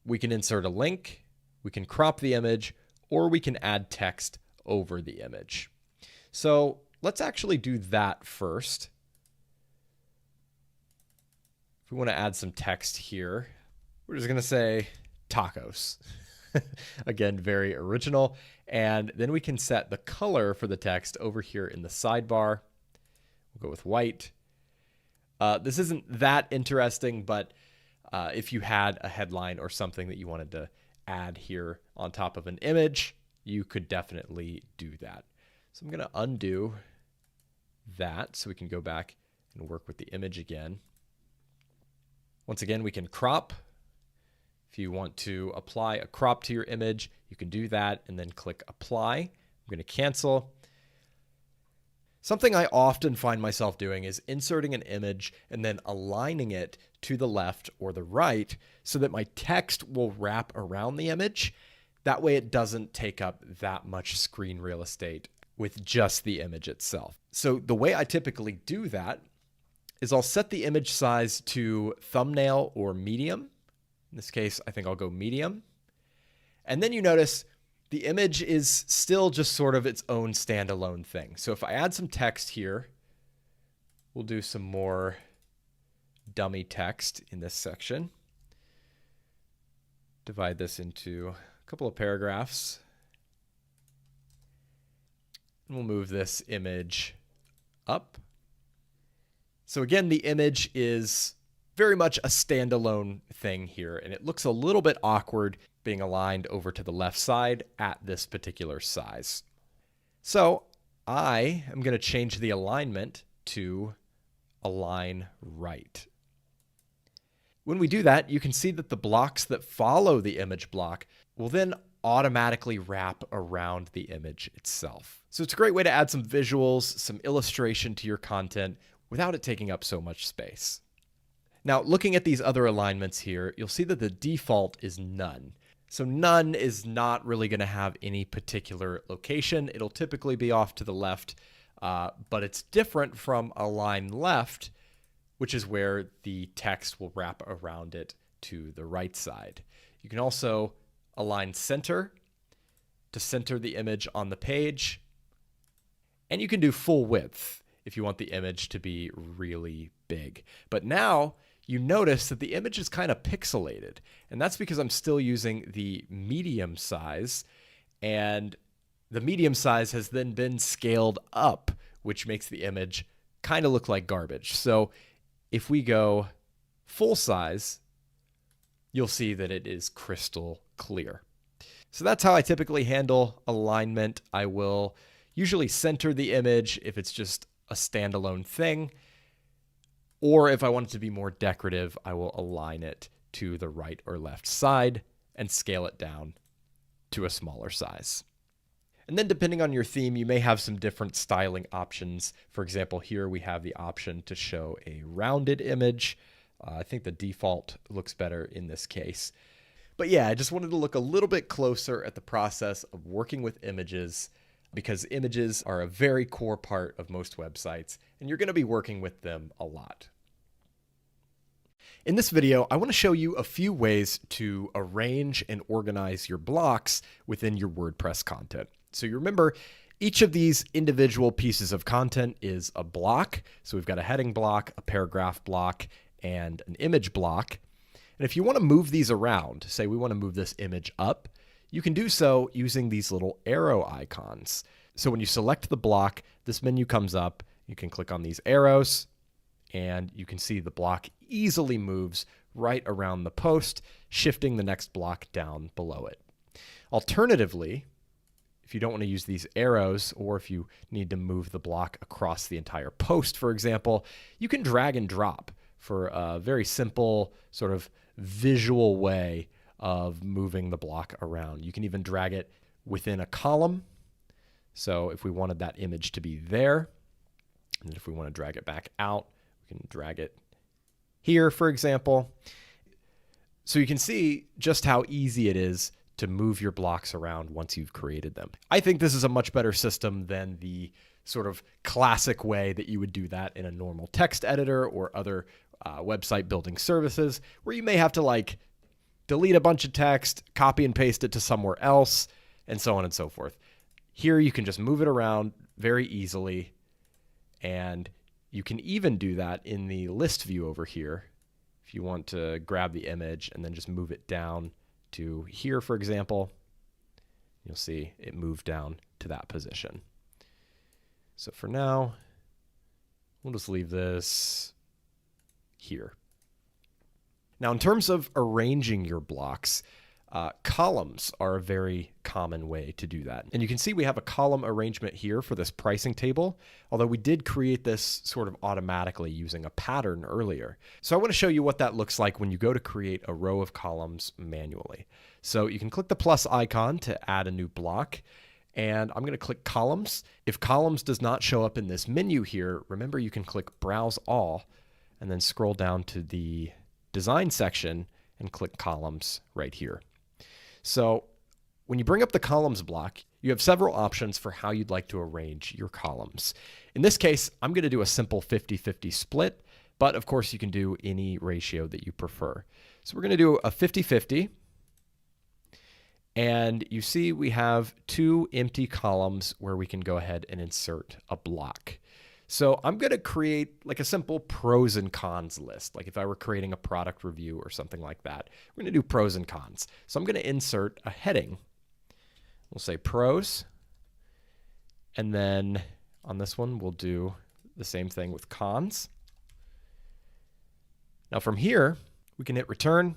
We can insert a link. We can crop the image, or we can add text over the image. So let's actually do that first. If we want to add some text here, we're just going to say tacos. Again, very original. And then we can set the color for the text over here in the sidebar. We'll go with white. This isn't that interesting, but if you had a headline or something that you wanted to add here on top of an image, you could definitely do that. So I'm going to undo that so we can go back and work with the image again. Once again, we can crop. If you want to apply a crop to your image, you can do that and then click Apply. I'm going to cancel. Something I often find myself doing is inserting an image and then aligning it to the left or the right so that my text will wrap around the image. That way it doesn't take up that much screen real estate with just the image itself. So the way I typically do that is I'll set the image size to thumbnail or medium. In this case, I think I'll go medium. And then you notice the image is still just sort of its own standalone thing. So if I add some text here, we'll do some more dummy text in this section. Divide this into a couple of paragraphs. And we'll move this image up. So again, the image is very much a standalone thing here, and it looks a little bit awkward being aligned over to the left side at this particular size. So I am going to change the alignment to align right. When we do that, you can see that the blocks that follow the image block will then automatically wrap around the image itself. So it's a great way to add some visuals, some illustration to your content without it taking up so much space. Now, looking at these other alignments here, you'll see that the default is none. So none is not really going to have any particular location. It'll typically be off to the left, but it's different from align left, which is where the text will wrap around it to the right side. You can also align center to center the image on the page. And you can do full width if you want the image to be really big. But now you notice that the image is kind of pixelated, and that's because I'm still using the medium size, and the medium size has then been scaled up, which makes the image kind of look like garbage. So if we go full size, you'll see that it is crystal clear. So that's how I typically handle alignment. I will usually center the image if it's just a standalone thing, or if I want it to be more decorative, I will align it to the right or left side and scale it down to a smaller size. And then depending on your theme, you may have some different styling options. For example, here we have the option to show a rounded image. I think the default looks better in this case. But yeah, I just wanted to look a little bit closer at the process of working with images, because images are a very core part of most websites, and you're going to be working with them a lot. In this video, I want to show you a few ways to arrange and organize your blocks within your WordPress content. So you remember, each of these individual pieces of content is a block. So we've got a heading block, a paragraph block, and an image block. And if you want to move these around, say we want to move this image up, you can do so using these little arrow icons. So when you select the block, this menu comes up. You can click on these arrows, and you can see the block easily moves right around the post, shifting the next block down below it. Alternatively, if you don't want to use these arrows, or if you need to move the block across the entire post, for example, you can drag and drop for a very simple sort of visual way of moving the block around. You can even drag it within a column. So if we wanted that image to be there, and if we want to drag it back out, we can drag it here, for example. So you can see just how easy it is to move your blocks around once you've created them. I think this is a much better system than the sort of classic way that you would do that in a normal text editor or other website building services, where you may have to like delete a bunch of text, copy and paste it to somewhere else, and so on and so forth. Here you can just move it around very easily, and you can even do that in the list view over here. If you want to grab the image and then just move it down to here, for example, you'll see it moved down to that position. So for now, we'll just leave this here. Now, in terms of arranging your blocks, columns are a very common way to do that. And you can see we have a column arrangement here for this pricing table, although we did create this sort of automatically using a pattern earlier. So I want to show you what that looks like when you go to create a row of columns manually. So you can click the plus icon to add a new block, and I'm going to click columns. If columns does not show up in this menu here, remember you can click browse all and then scroll down to the design section and click columns right here. So when you bring up the columns block, you have several options for how you'd like to arrange your columns. In this case, I'm going to do a simple 50-50 split, but of course you can do any ratio that you prefer. So we're going to do a 50-50, and you see we have two empty columns where we can go ahead and insert a block. So I'm going to create like a simple pros and cons list. Like if I were creating a product review or something like that, we're going to do pros and cons. So I'm going to insert a heading. We'll say pros. And then on this one, we'll do the same thing with cons. Now from here, we can hit return,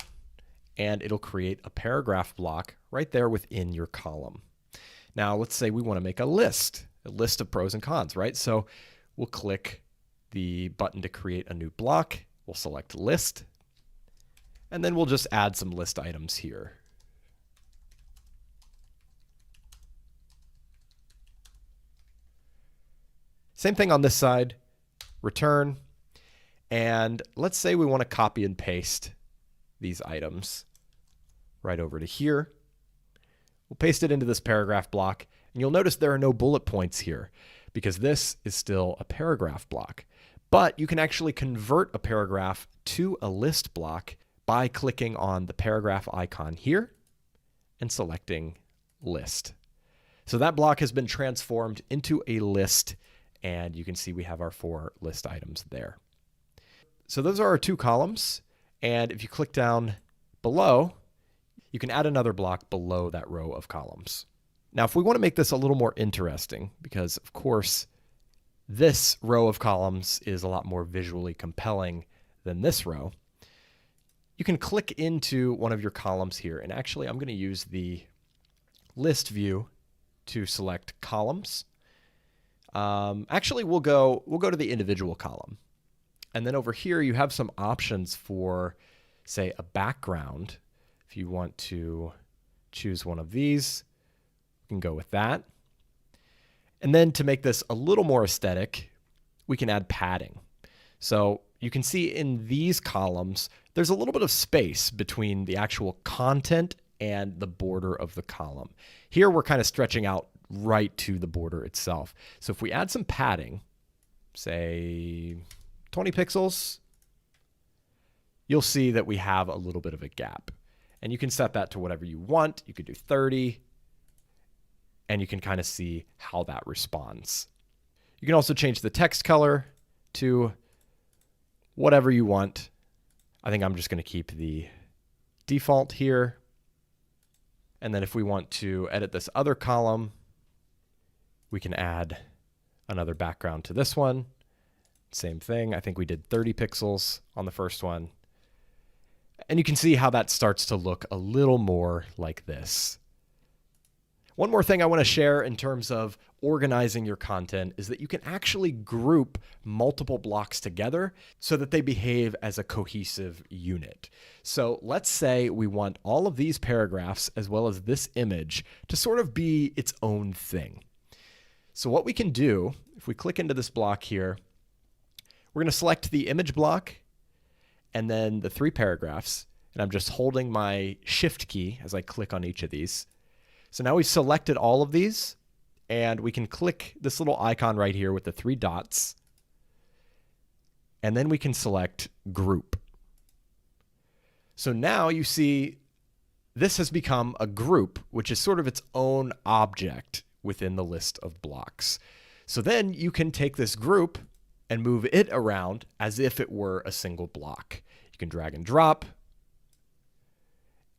and it'll create a paragraph block right there within your column. Now let's say we want to make a list of pros and cons, right? So we'll click the button to create a new block. We'll select list, and then we'll just add some list items here. Same thing on this side, return, and let's say we want to copy and paste these items right over to here. We'll paste it into this paragraph block, and you'll notice there are no bullet points here, because this is still a paragraph block. But you can actually convert a paragraph to a list block by clicking on the paragraph icon here and selecting list. So that block has been transformed into a list, and you can see we have our 4 list items there. So those are our 2 columns, and if you click down below, you can add another block below that row of columns. Now, if we want to make this a little more interesting, because of course, this row of columns is a lot more visually compelling than this row, you can click into one of your columns here. And actually, I'm going to use the list view to select columns. Actually, we'll go to the individual column. And then over here, you have some options for, say, a background. If you want to choose one of these, we can go with that. And then to make this a little more aesthetic, we can add padding. So you can see in these columns, there's a little bit of space between the actual content and the border of the column. Here, we're kind of stretching out right to the border itself. So if we add some padding, say 20 pixels, you'll see that we have a little bit of a gap. And you can set that to whatever you want. You could do 30. And you can kind of see how that responds. You can also change the text color to whatever you want. I think I'm just going to keep the default here. And then if we want to edit this other column, We can add another background to this one. Same thing. I think we did 30 pixels on the first one. And you can see how that starts to look a little more like this. One more thing I want to share in terms of organizing your content is that you can actually group multiple blocks together so that they behave as a cohesive unit. So let's say we want all of these paragraphs as well as this image to sort of be its own thing. So what we can do, if we click into this block here, we're going to select the image block and then the 3 paragraphs. And I'm just holding my Shift key as I click on each of these. So now we've selected all of these, and we can click this little icon right here with the 3 dots, and then we can select Group. So now you see this has become a group, which is sort of its own object within the list of blocks. So then you can take this group and move it around as if it were a single block. You can drag and drop,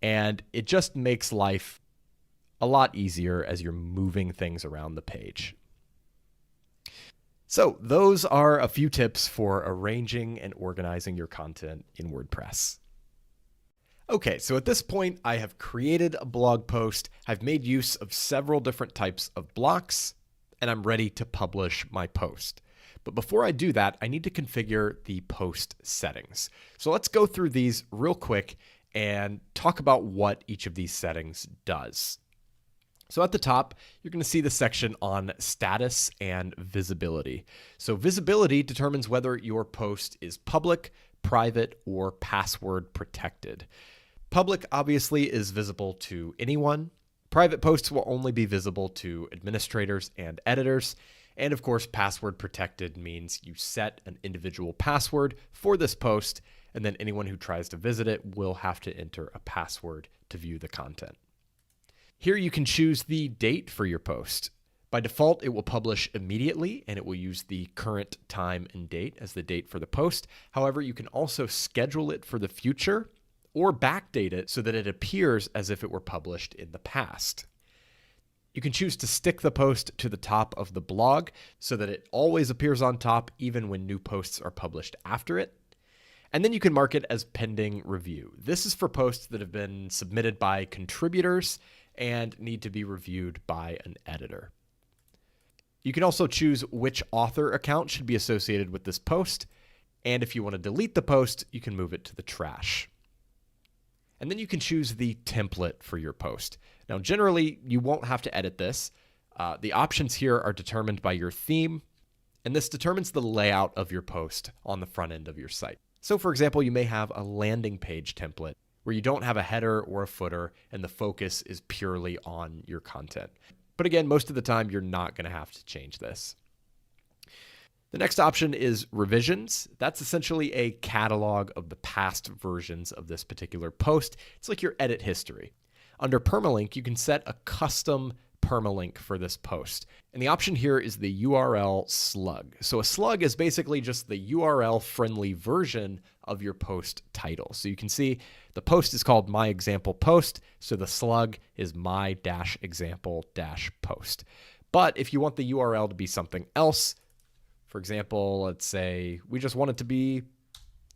and it just makes life a lot easier as you're moving things around the page. So those are a few tips for arranging and organizing your content in WordPress. Okay, so at this point, I have created a blog post. I've made use of several different types of blocks, and I'm ready to publish my post. But before I do that, I need to configure the post settings. So let's go through these real quick and talk about what each of these settings does. So at the top, you're going to see the section on status and visibility. So visibility determines whether your post is public, private, or password protected. Public obviously is visible to anyone. Private posts will only be visible to administrators and editors. And of course, password protected means you set an individual password for this post, and then anyone who tries to visit it will have to enter a password to view the content. Here you can choose the date for your post. By default, it will publish immediately, and it will use the current time and date as the date for the post. However, you can also schedule it for the future or backdate it so that it appears as if it were published in the past. You can choose to stick the post to the top of the blog so that it always appears on top even when new posts are published after it. And then you can mark it as pending review. This is for posts that have been submitted by contributors and need to be reviewed by an editor. You can also choose which author account should be associated with this post. And if you want to delete the post, you can move it to the trash. And then you can choose the template for your post. Now, generally, you won't have to edit this. The options here are determined by your theme, and this determines the layout of your post on the front end of your site. So, for example, you may have a landing page template where you don't have a header or a footer, and the focus is purely on your content. But again, most of the time, you're not going to have to change this. The next option is revisions. That's essentially a catalog of the past versions of this particular post. It's like your edit history. Under Permalink, you can set a custom permalink for this post. And the option here is the URL slug. So a slug is basically just the URL-friendly version of your post title. So you can see the post is called My Example Post, so the slug is my-example-post. But if you want the URL to be something else, for example, let's say we just want it to be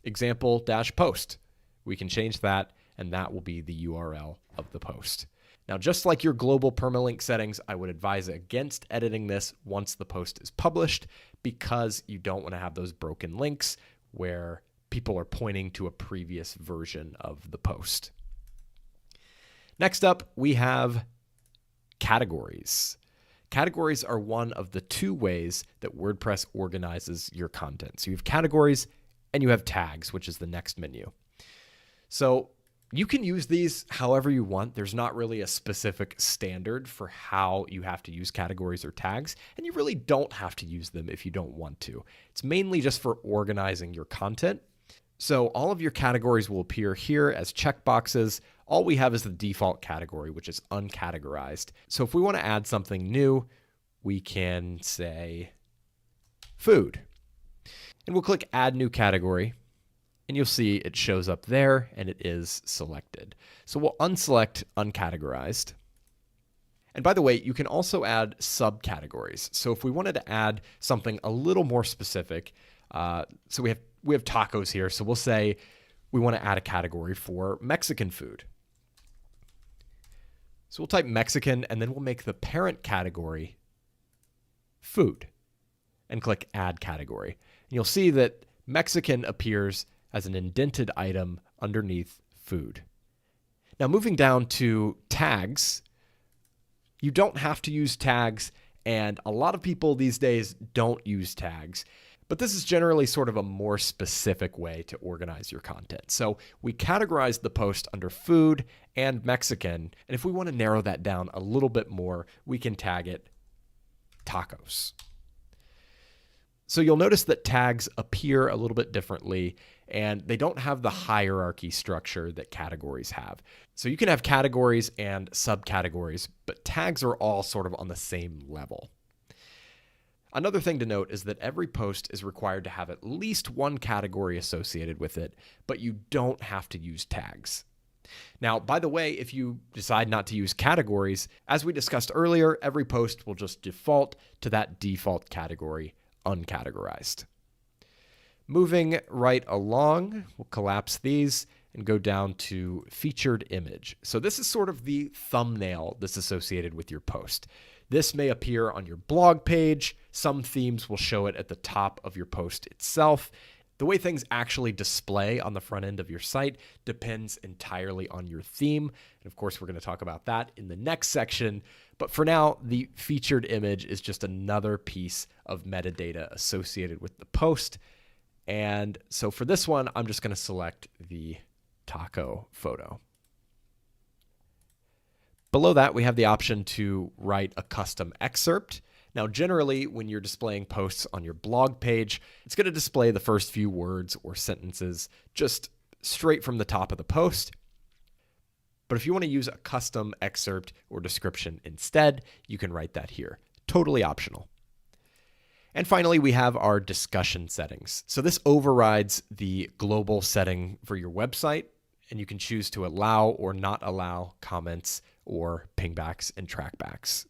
example-post, we can change that, and that will be the URL of the post. Now, just like your global permalink settings, I would advise against editing this once the post is published because you don't want to have those broken links where people are pointing to a previous version of the post. Next up, we have categories. Categories are one of the 2 ways that WordPress organizes your content. So you have categories and you have tags, which is the next menu. So you can use these however you want. There's not really a specific standard for how you have to use categories or tags, and you really don't have to use them if you don't want to. It's mainly just for organizing your content. So all of your categories will appear here as checkboxes. All we have is the default category, which is uncategorized. So if we want to add something new, we can say food. And we'll click Add New Category. And you'll see it shows up there and it is selected. So we'll unselect uncategorized. And by the way, you can also add subcategories. So if we wanted to add something a little more specific, so we have tacos here. So we'll say we want to add a category for Mexican food. So we'll type Mexican, and then we'll make the parent category food and click add category. And you'll see that Mexican appears as an indented item underneath food. Now moving down to tags, you don't have to use tags, and a lot of people these days don't use tags. But this is generally sort of a more specific way to organize your content. So we categorize the post under food and Mexican. And if we want to narrow that down a little bit more, we can tag it tacos. So you'll notice that tags appear a little bit differently, and they don't have the hierarchy structure that categories have. So you can have categories and subcategories, but tags are all sort of on the same level. Another thing to note is that every post is required to have at least one category associated with it, but you don't have to use tags. Now, by the way, if you decide not to use categories, as we discussed earlier, every post will just default to that default category, uncategorized. Moving right along, we'll collapse these and go down to featured image. So this is sort of the thumbnail that's associated with your post. This may appear on your blog page. Some themes will show it at the top of your post itself. The way things actually display on the front end of your site depends entirely on your theme. And of course, we're going to talk about that in the next section. But for now, the featured image is just another piece of metadata associated with the post. And so for this one, I'm just going to select the taco photo. Below that, we have the option to write a custom excerpt. Now, generally, when you're displaying posts on your blog page, it's going to display the first few words or sentences just straight from the top of the post. But if you want to use a custom excerpt or description instead, you can write that here. Totally optional. And finally, we have our discussion settings. So this overrides the global setting for your website, and you can choose to allow or not allow comments or pingbacks and trackbacks.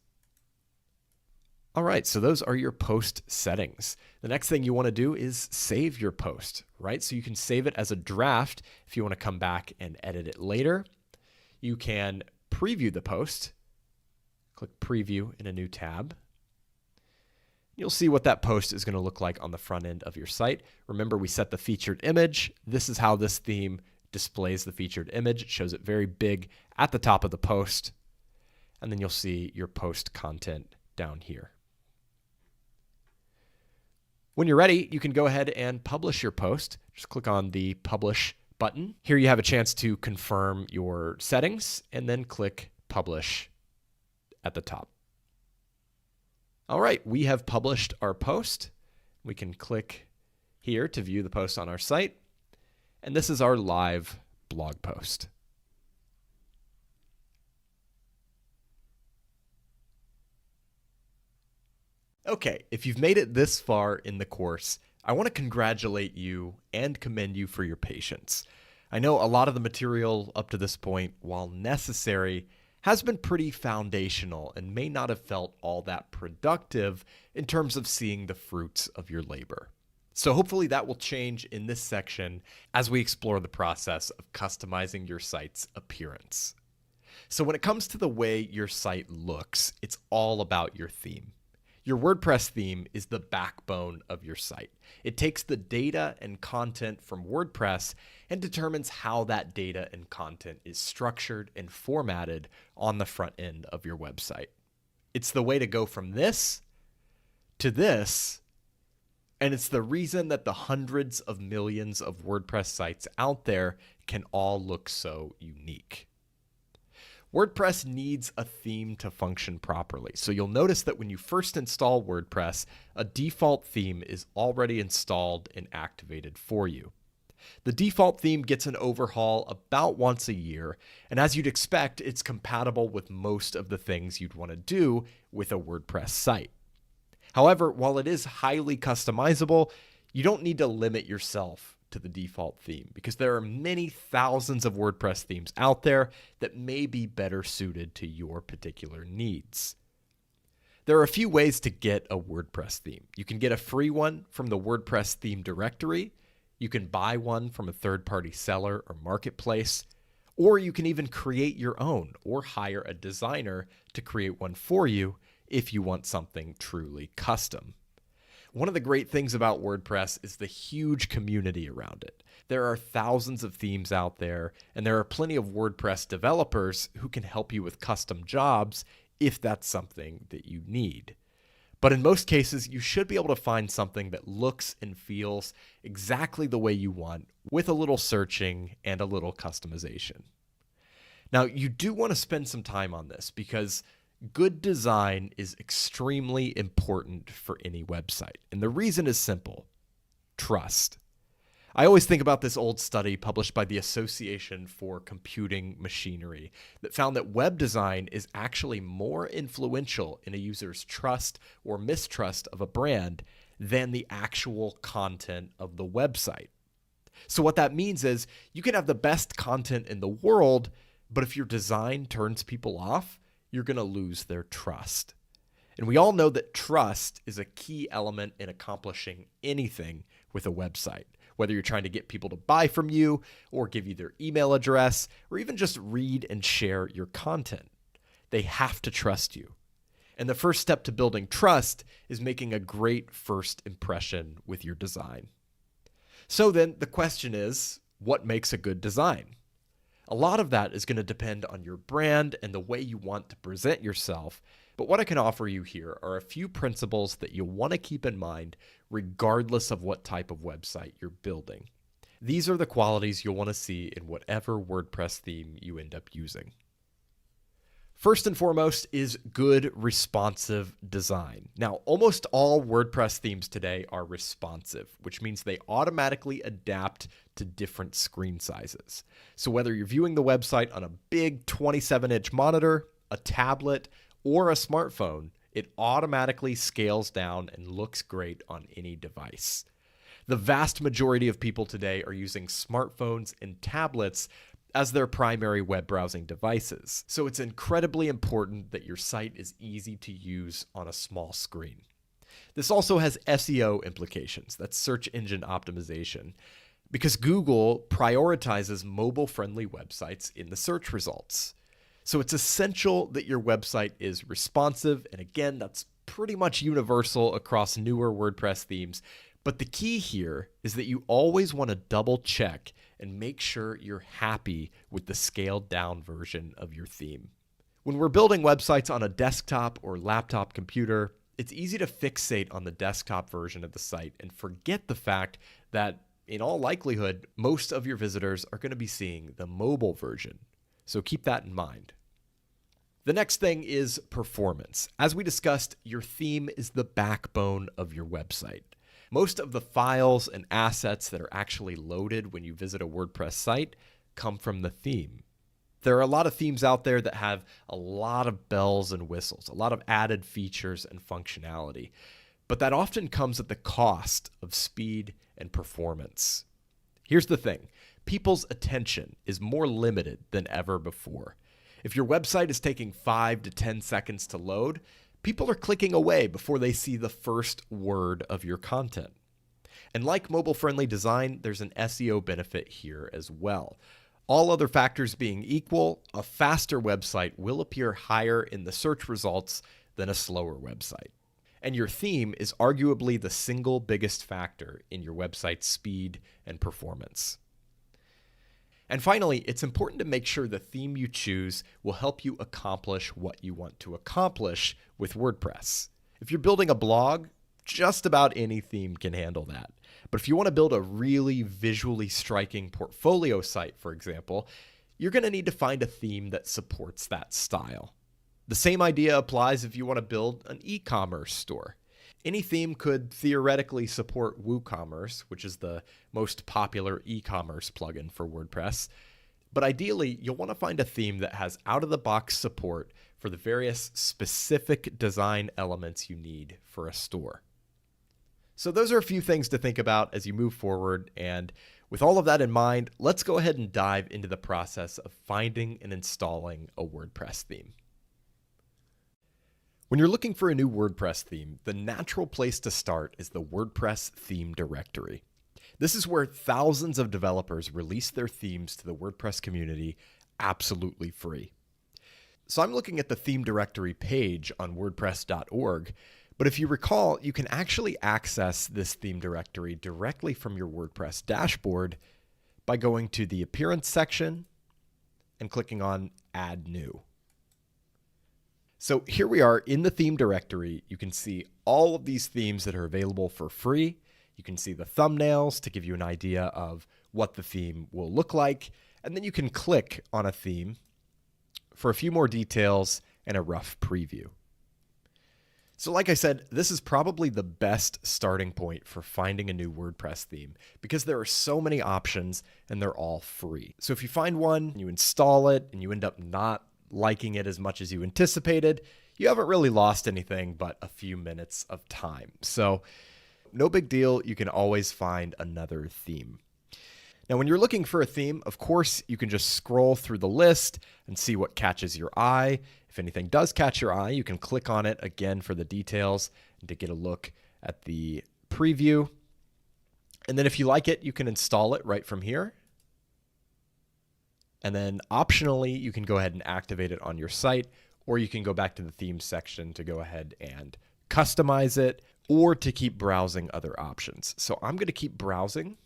All right, so those are your post settings. The next thing you want to do is save your post, right? So you can save it as a draft if you want to come back and edit it later. You can preview the post. Click preview in a new tab. You'll see what that post is going to look like on the front end of your site. Remember, we set the featured image. This is how this theme displays the featured image. It shows it very big at the top of the post. And then you'll see your post content down here. When you're ready, you can go ahead and publish your post. Just click on the publish button. Here you have a chance to confirm your settings and then click publish at the top. All right, we have published our post. We can click here to view the post on our site. And this is our live blog post. Okay, if you've made it this far in the course, I want to congratulate you and commend you for your patience. I know a lot of the material up to this point, while necessary, has been pretty foundational and may not have felt all that productive in terms of seeing the fruits of your labor. So hopefully that will change in this section as we explore the process of customizing your site's appearance. So when it comes to the way your site looks, it's all about your theme. Your WordPress theme is the backbone of your site. It takes the data and content from WordPress and determines how that data and content is structured and formatted on the front end of your website. It's the way to go from this to this, and it's the reason that the hundreds of millions of WordPress sites out there can all look so unique. WordPress needs a theme to function properly. So you'll notice that when you first install WordPress, a default theme is already installed and activated for you. The default theme gets an overhaul about once a year, and as you'd expect, it's compatible with most of the things you'd want to do with a WordPress site. However, while it is highly customizable, you don't need to limit yourself to the default theme because there are many thousands of WordPress themes out there that may be better suited to your particular needs. There are a few ways to get a WordPress theme. You can get a free one from the WordPress theme directory. You can buy one from a third-party seller or marketplace, or you can even create your own or hire a designer to create one for you if you want something truly custom. One of the great things about WordPress is the huge community around it. There are thousands of themes out there, and there are plenty of WordPress developers who can help you with custom jobs if that's something that you need. But in most cases, you should be able to find something that looks and feels exactly the way you want with a little searching and a little customization. Now, you do want to spend some time on this because good design is extremely important for any website. And the reason is simple: trust. I always think about this old study published by the Association for Computing Machinery that found that web design is actually more influential in a user's trust or mistrust of a brand than the actual content of the website. So what that means is you can have the best content in the world, but if your design turns people off, you're going to lose their trust. And we all know that trust is a key element in accomplishing anything with a website, whether you're trying to get people to buy from you or give you their email address or even just read and share your content. They have to trust you. And the first step to building trust is making a great first impression with your design. So then the question is, what makes a good design? A lot of that is going to depend on your brand and the way you want to present yourself. But what I can offer you here are a few principles that you'll want to keep in mind regardless of what type of website you're building. These are the qualities you'll want to see in whatever WordPress theme you end up using. First and foremost is good responsive design. Now, almost all WordPress themes today are responsive, which means they automatically adapt to different screen sizes. So whether you're viewing the website on a big 27-inch monitor, a tablet, or a smartphone, it automatically scales down and looks great on any device. The vast majority of people today are using smartphones and tablets as their primary web browsing devices. So it's incredibly important that your site is easy to use on a small screen. This also has SEO implications, that's search engine optimization, because Google prioritizes mobile-friendly websites in the search results. So it's essential that your website is responsive, and again, that's pretty much universal across newer WordPress themes. But the key here is that you always want to double check and make sure you're happy with the scaled down version of your theme. When we're building websites on a desktop or laptop computer, it's easy to fixate on the desktop version of the site and forget the fact that in all likelihood, most of your visitors are going to be seeing the mobile version. So keep that in mind. The next thing is performance. As we discussed, your theme is the backbone of your website. Most of the files and assets that are actually loaded when you visit a WordPress site come from the theme. There are a lot of themes out there that have a lot of bells and whistles, a lot of added features and functionality, but that often comes at the cost of speed and performance. Here's the thing, people's attention is more limited than ever before. If your website is taking 5 to 10 seconds to load, people are clicking away before they see the first word of your content. And like mobile-friendly design, there's an SEO benefit here as well. All other factors being equal, a faster website will appear higher in the search results than a slower website. And your theme is arguably the single biggest factor in your website's speed and performance. And finally, it's important to make sure the theme you choose will help you accomplish what you want to accomplish with WordPress. If you're building a blog, just about any theme can handle that. But if you want to build a really visually striking portfolio site, for example, you're going to need to find a theme that supports that style. The same idea applies if you want to build an e-commerce store. Any theme could theoretically support WooCommerce, which is the most popular e-commerce plugin for WordPress. But ideally, you'll want to find a theme that has out-of-the-box support for the various specific design elements you need for a store. So those are a few things to think about as you move forward. And With all of that in mind, let's go ahead and dive into the process of finding and installing a WordPress theme. When you're looking for a new WordPress theme, the natural place to start is the WordPress theme directory. This is where thousands of developers release their themes to the WordPress community absolutely free. So I'm looking at the theme directory page on WordPress.org, but if you recall, you can actually access this theme directory directly from your WordPress dashboard by going to the Appearance section and clicking on Add New. So here we are in the theme directory. You can see all of these themes that are available for free. You can see the thumbnails to give you an idea of what the theme will look like. And then you can click on a theme for a few more details and a rough preview. So like I said, this is probably the best starting point for finding a new WordPress theme because there are so many options and they're all free. So if you find one, you install it, and you end up not liking it as much as you anticipated, you haven't really lost anything but a few minutes of time. So no big deal, you can always find another theme. Now, when you're looking for a theme, of course, you can just scroll through the list and see what catches your eye. If anything does catch your eye, you can click on it again for the details and to get a look at the preview. And then if you like it, you can install it right from here. And then optionally, you can go ahead and activate it on your site, or you can go back to the themes section to go ahead and customize it, or to keep browsing other options. So I'm going to keep browsing.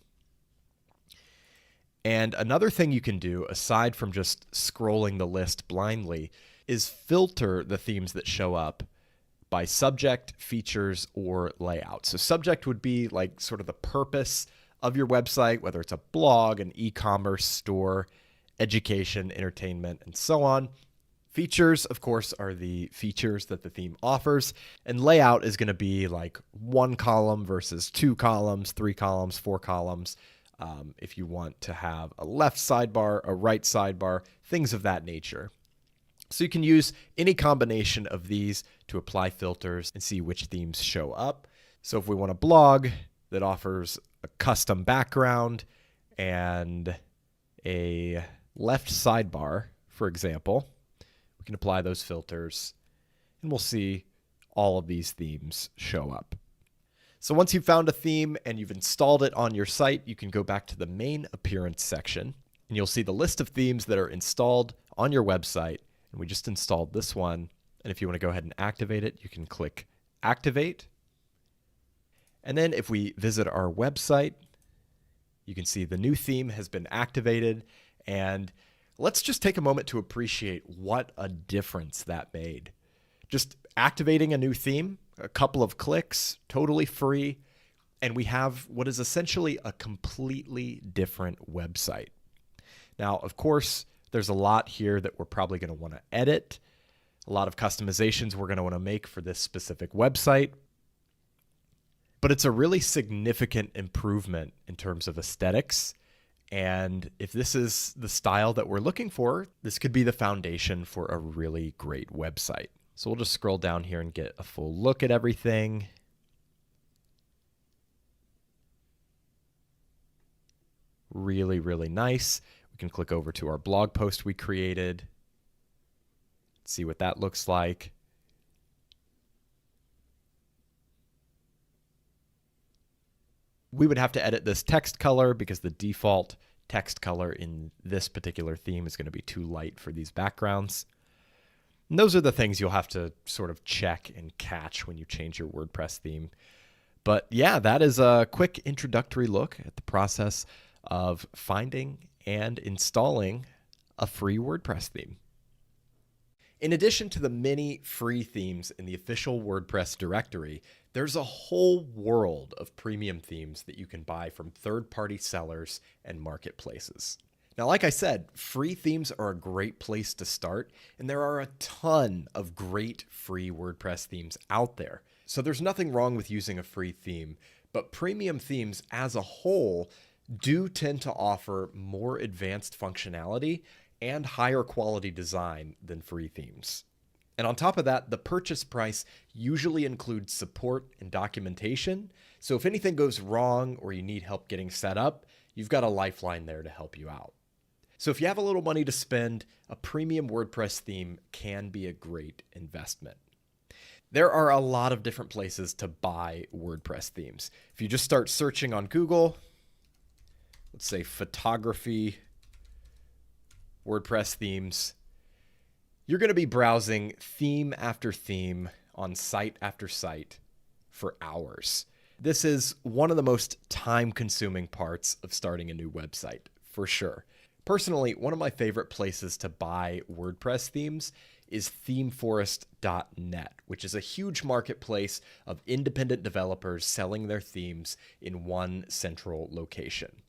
And another thing you can do, aside from just scrolling the list blindly, is filter the themes that show up by subject, features, or layout. So subject would be like sort of the purpose of your website, whether it's a blog, an e-commerce store, education, entertainment, and so on. Features, of course, are the features that the theme offers. And layout is going to be like 1 column versus 2 columns, 3 columns, 4 columns. If you want to have a left sidebar, a right sidebar, things of that nature. So you can use any combination of these to apply filters and see which themes show up. So if we want a blog that offers a custom background and a left sidebar, for example, we can apply those filters and we'll see all of these themes show up. So once you've found a theme and you've installed it on your site, you can go back to the main appearance section and you'll see the list of themes that are installed on your website. And we just installed this one. And if you want to go ahead and activate it, you can click Activate. And then if we visit our website, you can see the new theme has been activated. And let's just take a moment to appreciate what a difference that made. Just activating a new theme, a couple of clicks, totally free, and we have what is essentially a completely different website. Now, of course, there's a lot here that we're probably going to want to edit, a lot of customizations we're going to want to make for this specific website, but it's a really significant improvement in terms of aesthetics. And if this is the style that we're looking for, this could be the foundation for a really great website. So we'll just scroll down here and get a full look at everything. Really, really nice. We can click over to our blog post we created, see what that looks like. We would have to edit this text color because the default text color in this particular theme is going to be too light for these backgrounds. And those are the things you'll have to sort of check and catch when you change your WordPress theme. But yeah, that is a quick introductory look at the process of finding and installing a free WordPress theme. In addition to the many free themes in the official WordPress directory, there's a whole world of premium themes that you can buy from third-party sellers and marketplaces. Now, like I said, free themes are a great place to start, and there are a ton of great free WordPress themes out there. So there's nothing wrong with using a free theme, but premium themes as a whole do tend to offer more advanced functionality and higher quality design than free themes. And on top of that, the purchase price usually includes support and documentation. So if anything goes wrong or you need help getting set up, you've got a lifeline there to help you out. So if you have a little money to spend, a premium WordPress theme can be a great investment. There are a lot of different places to buy WordPress themes. If you just start searching on Google, let's say photography, WordPress themes, you're going to be browsing theme after theme on site after site for hours. This is one of the most time-consuming parts of starting a new website, for sure. Personally, one of my favorite places to buy WordPress themes is themeforest.net, which is a huge marketplace of independent developers selling their themes in one central location.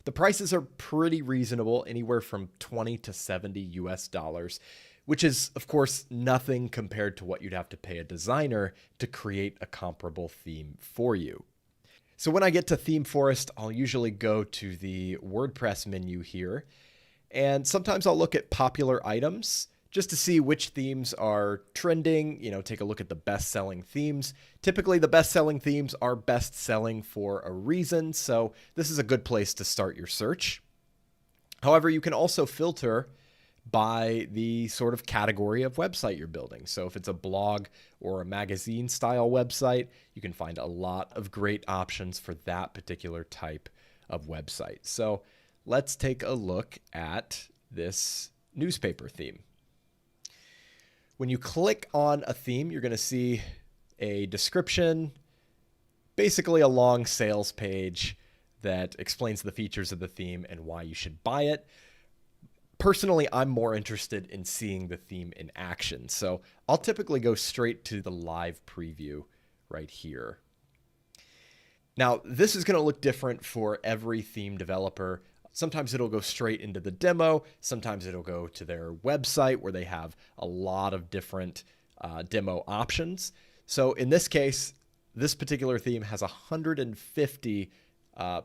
The prices are pretty reasonable, anywhere from $20 to $70 US, which is, of course, nothing compared to what you'd have to pay a designer to create a comparable theme for you. So when I get to ThemeForest, I'll usually go to the WordPress menu here, and sometimes I'll look at popular items just to see which themes are trending, take a look at the best-selling themes. Typically, the best-selling themes are best-selling for a reason, so this is a good place to start your search. However, you can also filter by the sort of category of website you're building. So if it's a blog or a magazine style website, you can find a lot of great options for that particular type of website. So let's take a look at this newspaper theme. When you click on a theme, you're going to see a description, basically a long sales page that explains the features of the theme and why you should buy it. Personally, I'm more interested in seeing the theme in action, so I'll typically go straight to the live preview right here. Now, this is going to look different for every theme developer. Sometimes it'll go straight into the demo. Sometimes it'll go to their website where they have a lot of different demo options. So in this case, this particular theme has 150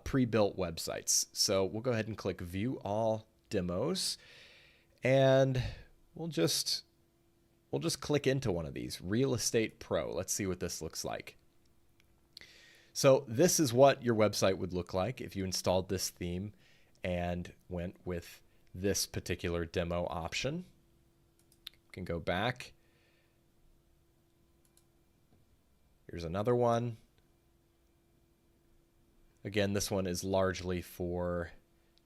pre-built websites. So we'll go ahead and click View All Demos, and we'll just click into one of these. Real Estate Pro. Let's see what this looks like. So this is what your website would look like if you installed this theme and went with this particular demo option. You can go back. Here's another one. Again, this one is largely for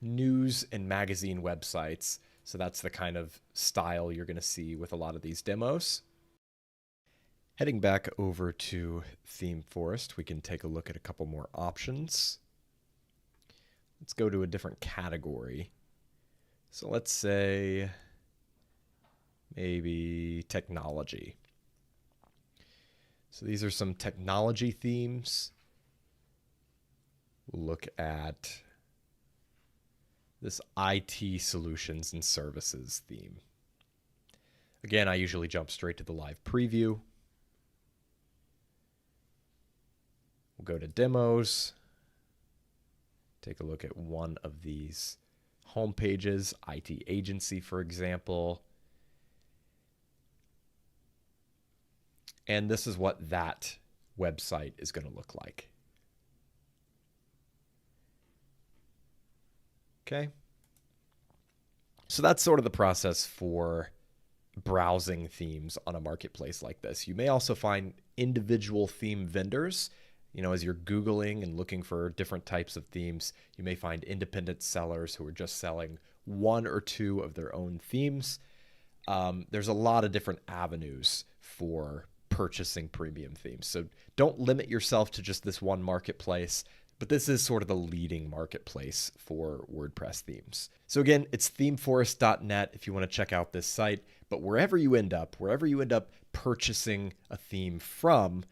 news and magazine websites. So that's the kind of style you're going to see with a lot of these demos. Heading back over to ThemeForest, we can take a look at a couple more options. Let's go to a different category. So let's say maybe technology. So these are some technology themes. We'll look at this IT solutions and services theme. Again, I usually jump straight to the live preview. We'll go to demos. Take a look at one of these home pages, IT agency, for example. And this is what that website is going to look like. Okay. So that's sort of the process for browsing themes on a marketplace like this. You may also find individual theme vendors. As you're Googling and looking for different types of themes, you may find independent sellers who are just selling one or two of their own themes. There's a lot of different avenues for purchasing premium themes. So don't limit yourself to just this one marketplace, but this is sort of the leading marketplace for WordPress themes. So again, it's themeforest.net if you want to check out this site, but wherever you end up purchasing a theme from,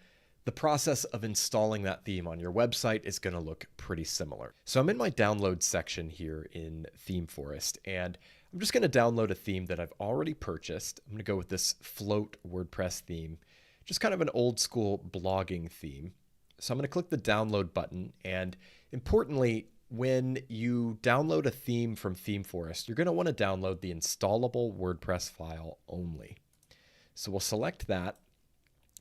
the process of installing that theme on your website is going to look pretty similar. So I'm in my download section here in ThemeForest, and I'm just going to download a theme that I've already purchased. I'm going to go with this Float WordPress theme, just kind of an old school blogging theme. So I'm going to click the download button, and importantly, when you download a theme from ThemeForest, you're going to want to download the installable WordPress file only. So we'll select that.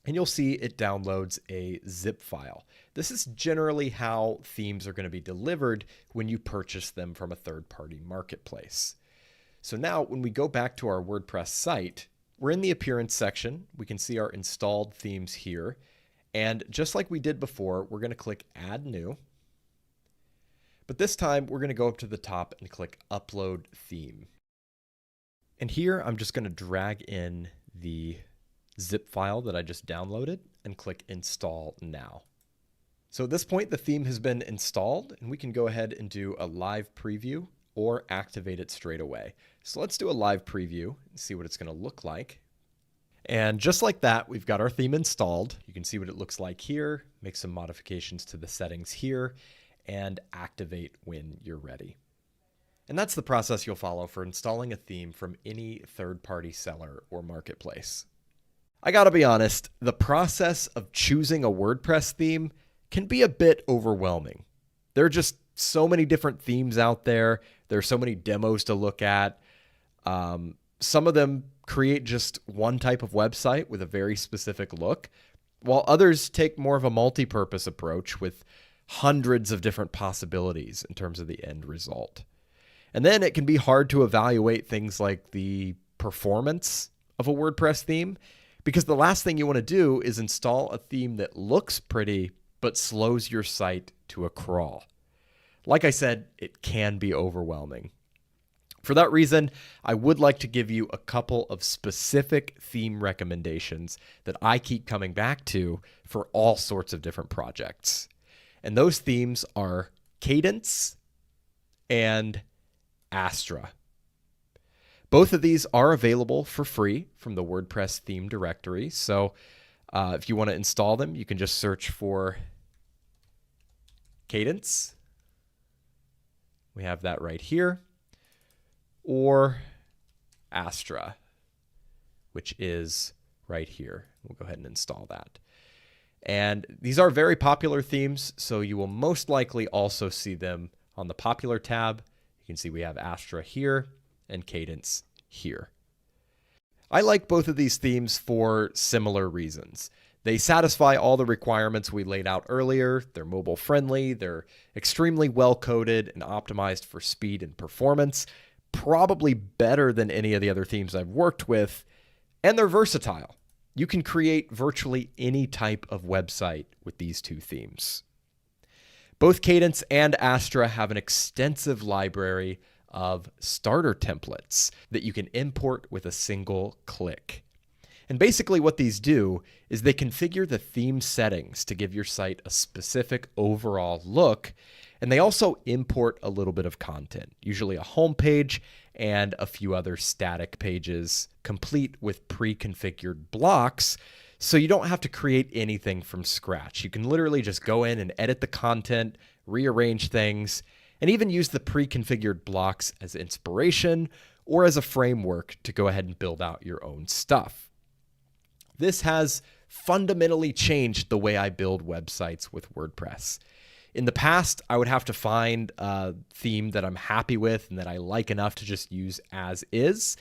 and you'll see it downloads a zip file. This is generally how themes are going to be delivered when you purchase them from a third-party marketplace. So now when we go back to our WordPress site, we're in the appearance section. We can see our installed themes here. And just like we did before, we're going to click Add New. But this time we're going to go up to the top and click Upload Theme. And here I'm just going to drag in the zip file that I just downloaded and click Install Now. So at this point, the theme has been installed, and we can go ahead and do a live preview or activate it straight away. So let's do a live preview and see what it's going to look like. And just like that, we've got our theme installed. You can see what it looks like here, make some modifications to the settings here, and activate when you're ready. And that's the process you'll follow for installing a theme from any third-party seller or marketplace. I gotta be honest, the process of choosing a WordPress theme can be a bit overwhelming. There are just so many different themes out there. There are so many demos to look at. Some of them create just one type of website with a very specific look, while others take more of a multi-purpose approach with hundreds of different possibilities in terms of the end result. And then it can be hard to evaluate things like the performance of a WordPress theme, because the last thing you want to do is install a theme that looks pretty but slows your site to a crawl. Like I said, it can be overwhelming. For that reason, I would like to give you a couple of specific theme recommendations that I keep coming back to for all sorts of different projects. And those themes are Cadence and Astra. Both of these are available for free from the WordPress theme directory. So if you want to install them, you can just search for Cadence. We have that right here. Or Astra, which is right here. We'll go ahead and install that. And these are very popular themes, so you will most likely also see them on the popular tab. You can see we have Astra here and Cadence here. I like both of these themes for similar reasons. They satisfy all the requirements we laid out earlier. They're mobile friendly, they're extremely well coded and optimized for speed and performance, probably better than any of the other themes I've worked with, and they're versatile. You can create virtually any type of website with these two themes. Both Cadence and Astra have an extensive library of starter templates that you can import with a single click. And basically what these do is they configure the theme settings to give your site a specific overall look, and they also import a little bit of content, usually a home page and a few other static pages, complete with pre-configured blocks, so you don't have to create anything from scratch. You can literally just go in and edit the content, rearrange things, and even use the pre-configured blocks as inspiration or as a framework to go ahead and build out your own stuff. This has fundamentally changed the way I build websites with WordPress. In the past, I would have to find a theme that I'm happy with and that I like enough to just use as is.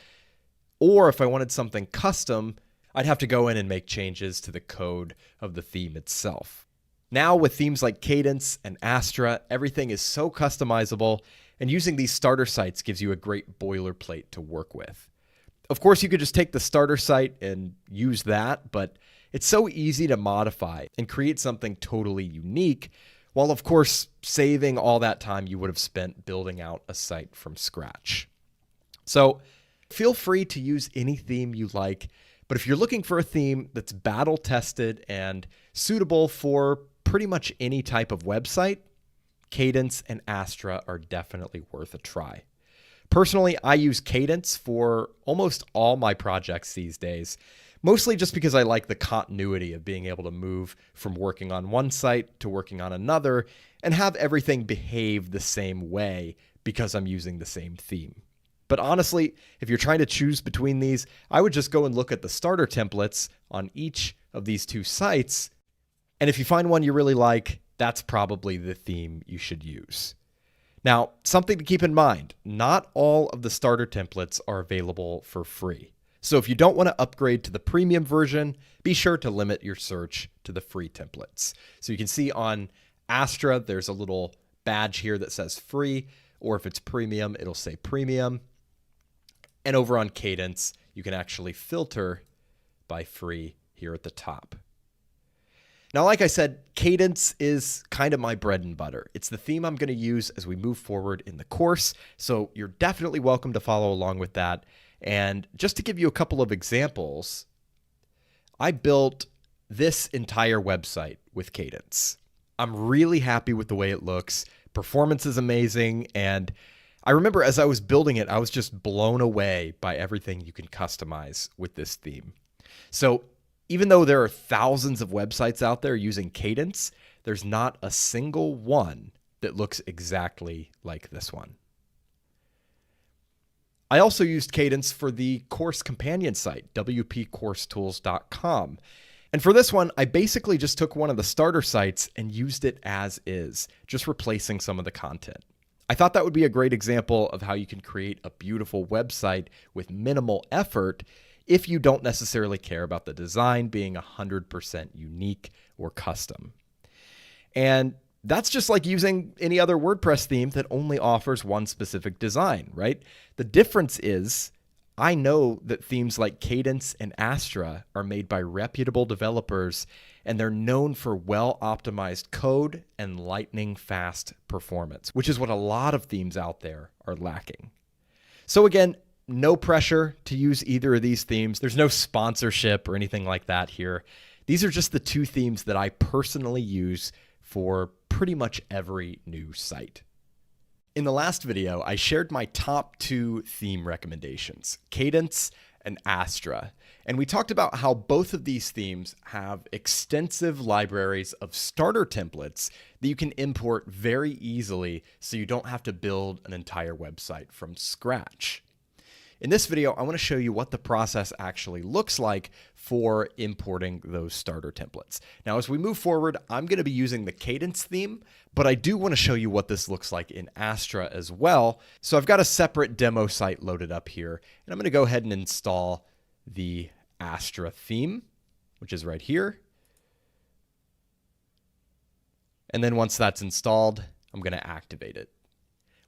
Or if I wanted something custom, I'd have to go in and make changes to the code of the theme itself. Now with themes like Cadence and Astra, everything is so customizable, and using these starter sites gives you a great boilerplate to work with. Of course, you could just take the starter site and use that, but it's so easy to modify and create something totally unique, while of course saving all that time you would have spent building out a site from scratch. So feel free to use any theme you like, but if you're looking for a theme that's battle tested and suitable for pretty much any type of website, Cadence and Astra are definitely worth a try. Personally, I use Cadence for almost all my projects these days, mostly just because I like the continuity of being able to move from working on one site to working on another and have everything behave the same way because I'm using the same theme. But honestly, if you're trying to choose between these, I would just go and look at the starter templates on each of these two sites, and if you find one you really like, that's probably the theme you should use. Now, something to keep in mind, not all of the starter templates are available for free. So if you don't want to upgrade to the premium version, be sure to limit your search to the free templates. So you can see on Astra, there's a little badge here that says free, or if it's premium, it'll say premium. And over on Cadence, you can actually filter by free here at the top. Now, like I said, Cadence is kind of my bread and butter. It's the theme I'm going to use as we move forward in the course, so you're definitely welcome to follow along with that. And just to give you a couple of examples, I built this entire website with Cadence. I'm really happy with the way it looks. Performance is amazing, and I remember as I was building it, I was just blown away by everything you can customize with this theme. So even though there are thousands of websites out there using Cadence, there's not a single one that looks exactly like this one. I also used Cadence for the course companion site, wpcoursetools.com. And for this one, I basically just took one of the starter sites and used it as is, just replacing some of the content. I thought that would be a great example of how you can create a beautiful website with minimal effort if you don't necessarily care about the design being 100% unique or custom. And that's just like using any other WordPress theme that only offers one specific design, right? The difference is I know that themes like Cadence and Astra are made by reputable developers, and they're known for well-optimized code and lightning-fast performance, which is what a lot of themes out there are lacking. So again, no pressure to use either of these themes. There's no sponsorship or anything like that here. These are just the two themes that I personally use for pretty much every new site. In the last video, I shared my top 2 theme recommendations, Cadence and Astra. And we talked about how both of these themes have extensive libraries of starter templates that you can import very easily so you don't have to build an entire website from scratch. In this video, I want to show you what the process actually looks like for importing those starter templates. Now, as we move forward, I'm going to be using the Cadence theme, but I do want to show you what this looks like in Astra as well. So I've got a separate demo site loaded up here, and I'm going to go ahead and install the Astra theme, which is right here. And then once that's installed, I'm going to activate it.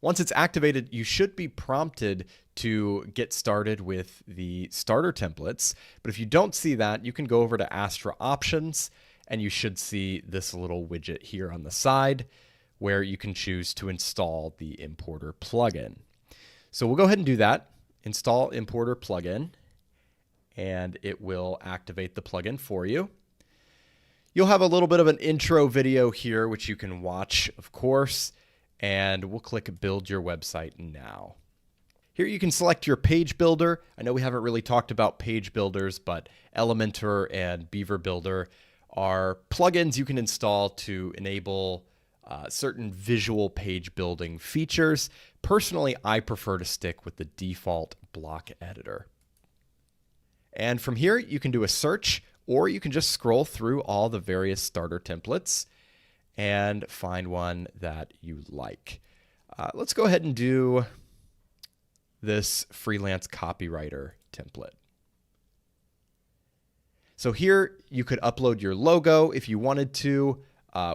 Once it's activated, you should be prompted to get started with the starter templates. But if you don't see that, you can go over to Astra Options, and you should see this little widget here on the side where you can choose to install the importer plugin. So we'll go ahead and do that. Install importer plugin, and it will activate the plugin for you. You'll have a little bit of an intro video here, which you can watch, of course. And we'll click Build Your Website Now. Here you can select your page builder. I know we haven't really talked about page builders, but Elementor and Beaver Builder are plugins you can install to enable certain visual page building features. Personally, I prefer to stick with the default block editor. And from here, you can do a search, or you can just scroll through all the various starter templates and find one that you like. Let's go ahead and do this freelance copywriter template. So here you could upload your logo if you wanted to.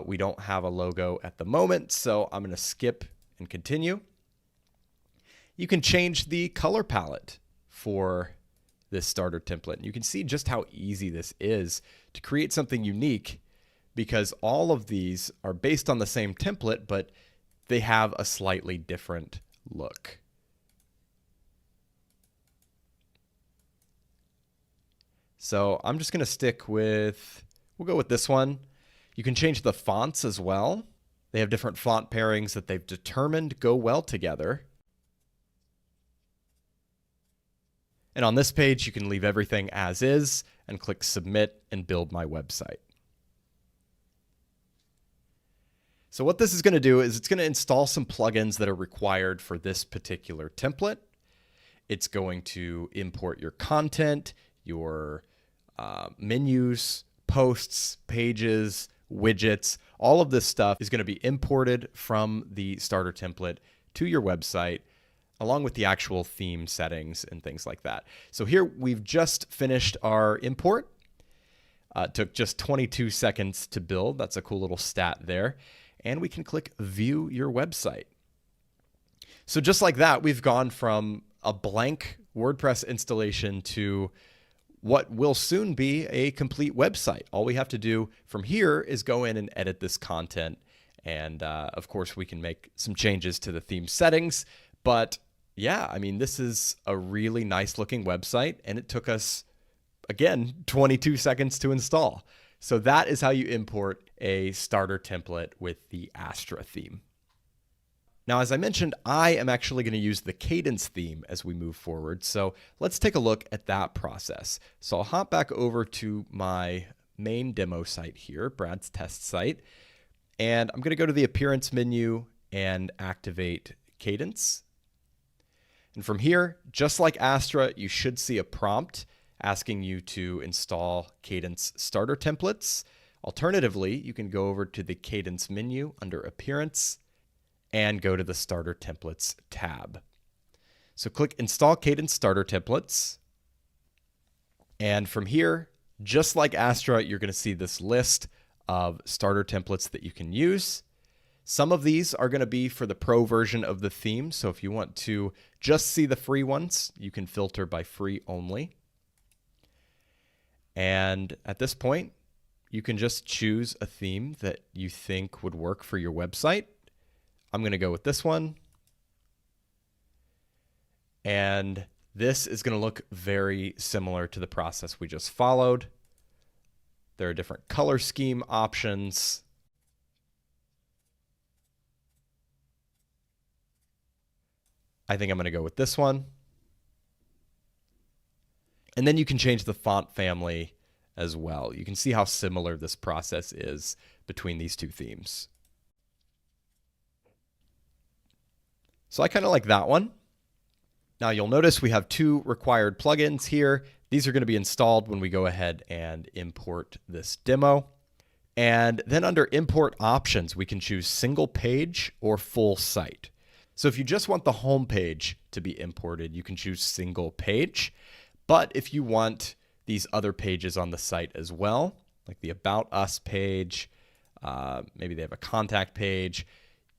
We don't have a logo at the moment, so I'm going to skip and continue. You can change the color palette for this starter template. And you can see just how easy this is to create something unique, because all of these are based on the same template, but they have a slightly different look. So I'm just going to stick with, we'll go with this one. You can change the fonts as well. They have different font pairings that they've determined go well together. And on this page, you can leave everything as is and click Submit and build my website. So what this is going to do is it's going to install some plugins that are required for this particular template. It's going to import your content, your menus, posts, pages, widgets. All of this stuff is going to be imported from the starter template to your website. along with the actual theme settings and things like that. So here we've just finished our import. It took just 22 seconds to build. That's a cool little stat there. And we can click View Your Website. So just like that, we've gone from a blank WordPress installation to what will soon be a complete website. All we have to do from here is go in and edit this content. And of course, we can make some changes to the theme settings. But yeah, I mean, this is a really nice looking website, and it took us, again, 22 seconds to install. So that is how you import a starter template with the Astra theme. Now, as I mentioned, I am actually going to use the Cadence theme as we move forward. So let's take a look at that process. So I'll hop back over to my main demo site here, Brad's test site, and I'm going to go to the Appearance menu and activate Cadence. And from here, just like Astra, you should see a prompt asking you to install Cadence starter templates. Alternatively, you can go over to the Cadence menu under Appearance and go to the Starter Templates tab. So click Install Cadence Starter Templates. And from here, just like Astra, you're going to see this list of starter templates that you can use. Some of these are going to be for the pro version of the theme. So if you want to just see the free ones, you can filter by free only. And at this point, you can just choose a theme that you think would work for your website. I'm going to go with this one. And this is going to look very similar to the process we just followed. There are different color scheme options. I think I'm going to go with this one. And then you can change the font family as well. You can see how similar this process is between these two themes. So I kind of like that one. Now you'll notice we have two required plugins here. These are going to be installed when we go ahead and import this demo. And then under import options, we can choose single page or full site. So if you just want the home page to be imported, you can choose single page. But if you want these other pages on the site as well, like the About Us page, maybe they have a contact page,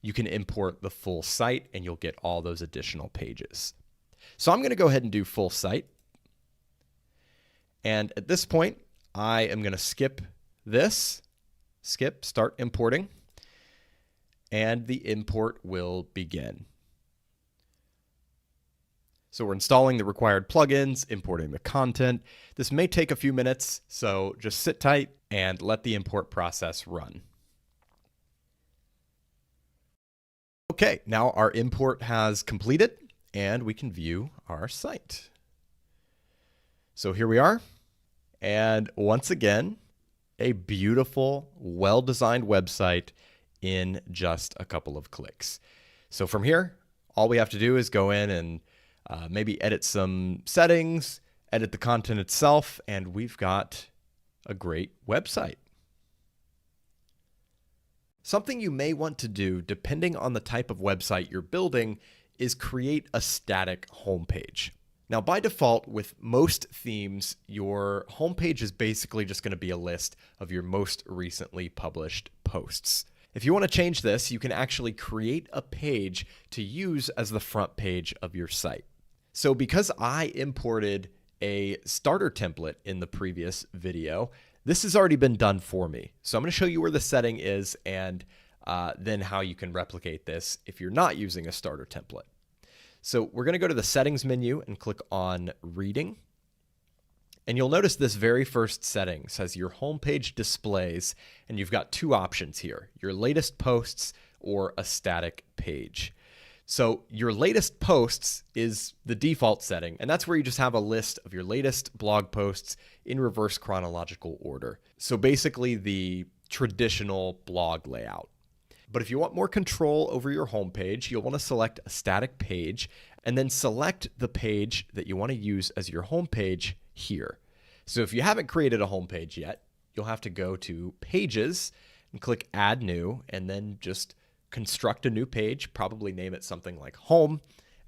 you can import the full site and you'll get all those additional pages. So I'm going to go ahead and do full site. And at this point, I am going to skip this, start importing, and the import will begin. So we're installing the required plugins, importing the content. This may take a few minutes, so just sit tight and let the import process run. Okay, now our import has completed and we can view our site. So here we are. And once again, a beautiful, well-designed website in just a couple of clicks. So from here, all we have to do is go in and maybe edit some settings, edit the content itself, and we've got a great website. Something you may want to do, depending on the type of website you're building, is create a static homepage. Now, by default, with most themes, your homepage is basically just going to be a list of your most recently published posts. If you want to change this, you can actually create a page to use as the front page of your site. So because I imported a starter template in the previous video, this has already been done for me. So I'm going to show you where the setting is and then how you can replicate this if you're not using a starter template. So we're going to go to the settings menu and click on reading. And you'll notice this very first setting says your homepage displays, and you've got two options here, your latest posts or a static page. So your latest posts is the default setting, and that's where you just have a list of your latest blog posts in reverse chronological order. So basically the traditional blog layout. But if you want more control over your homepage, you'll want to select a static page and then select the page that you want to use as your homepage here. So if you haven't created a homepage yet, you'll have to go to Pages and click Add New, and then just construct a new page, probably name it something like Home,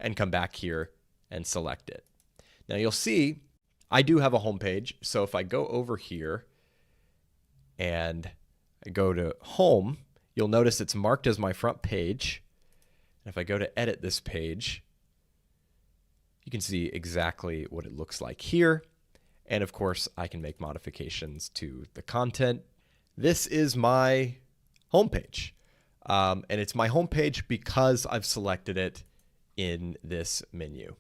and come back here and select it. Now you'll see I do have a home page. So if I go over here and I go to home, you'll notice it's marked as my front page. And if I go to edit this page, you can see exactly what it looks like here. And of course, I can make modifications to the content. This is my homepage. And it's my homepage because I've selected it in this menu.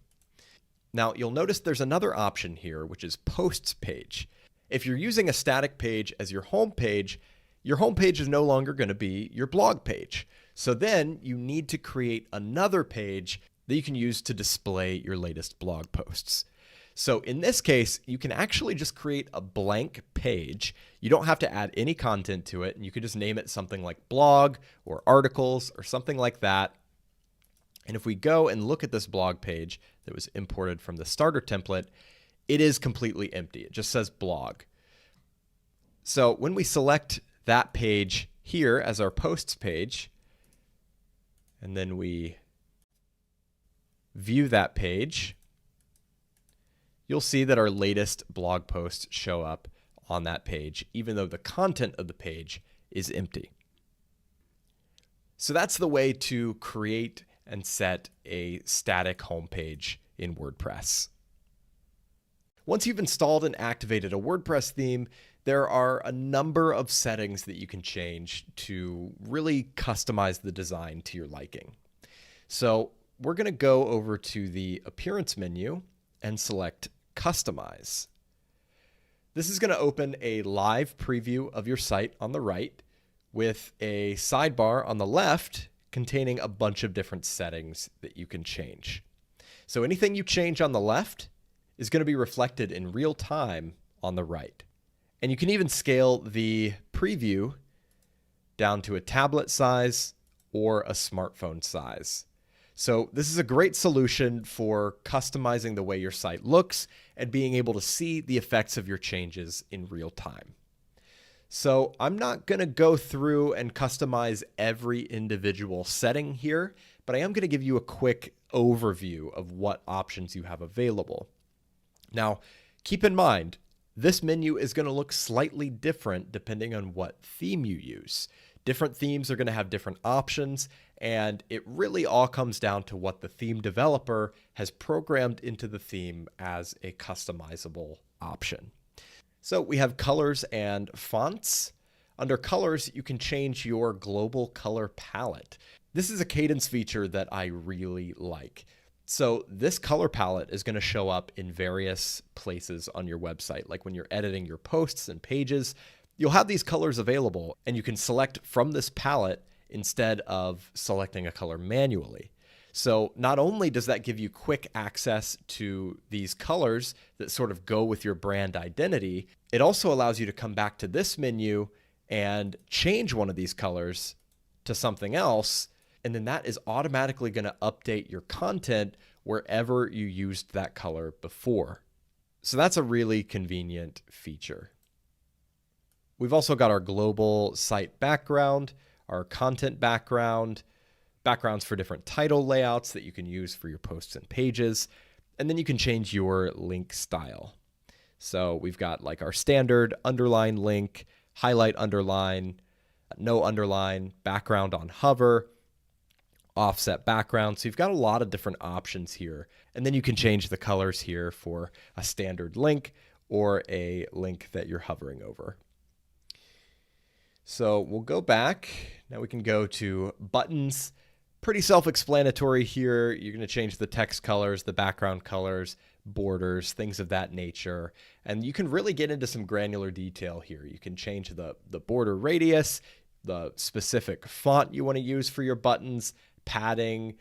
Now, you'll notice there's another option here, which is Posts page. If you're using a static page as your homepage is no longer going to be your blog page. So then you need to create another page that you can use to display your latest blog posts. So in this case, you can actually just create a blank page. You don't have to add any content to it, and you could just name it something like blog or articles or something like that. And if we go and look at this blog page that was imported from the starter template, it is completely empty. It just says blog. So when we select that page here as our posts page, and then we view that page, you'll see that our latest blog posts show up on that page, even though the content of the page is empty. So that's the way to create and set a static homepage in WordPress. Once you've installed and activated a WordPress theme, there are a number of settings that you can change to really customize the design to your liking. So we're going to go over to the Appearance menu and select Customize. This is going to open a live preview of your site on the right with a sidebar on the left containing a bunch of different settings that you can change. So anything you change on the left is going to be reflected in real time on the right. And you can even scale the preview down to a tablet size or a smartphone size. So this is a great solution for customizing the way your site looks and being able to see the effects of your changes in real time. So I'm not going to go through and customize every individual setting here, but I am going to give you a quick overview of what options you have available. Now, keep in mind, this menu is going to look slightly different depending on what theme you use. Different themes are going to have different options, and it really all comes down to what the theme developer has programmed into the theme as a customizable option. So we have colors and fonts. Under colors, you can change your global color palette. This is a Cadence feature that I really like. So this color palette is going to show up in various places on your website. Like when you're editing your posts and pages, you'll have these colors available, and you can select from this palette instead of selecting a color manually. So not only does that give you quick access to these colors that sort of go with your brand identity, it also allows you to come back to this menu and change one of these colors to something else, and then that is automatically going to update your content wherever you used that color before. So that's a really convenient feature. We've also got our global site background, our content background, backgrounds for different title layouts that you can use for your posts and pages, and then you can change your link style. So we've got like our standard underline link, highlight underline, no underline, background on hover, offset background. So you've got a lot of different options here. And then you can change the colors here for a standard link or a link that you're hovering over. So we'll go back. Now we can go to buttons. Pretty self-explanatory here. You're going to change the text colors, the background colors, borders, things of that nature. And you can really get into some granular detail here. You can change the border radius, the specific font you want to use for your buttons, padding,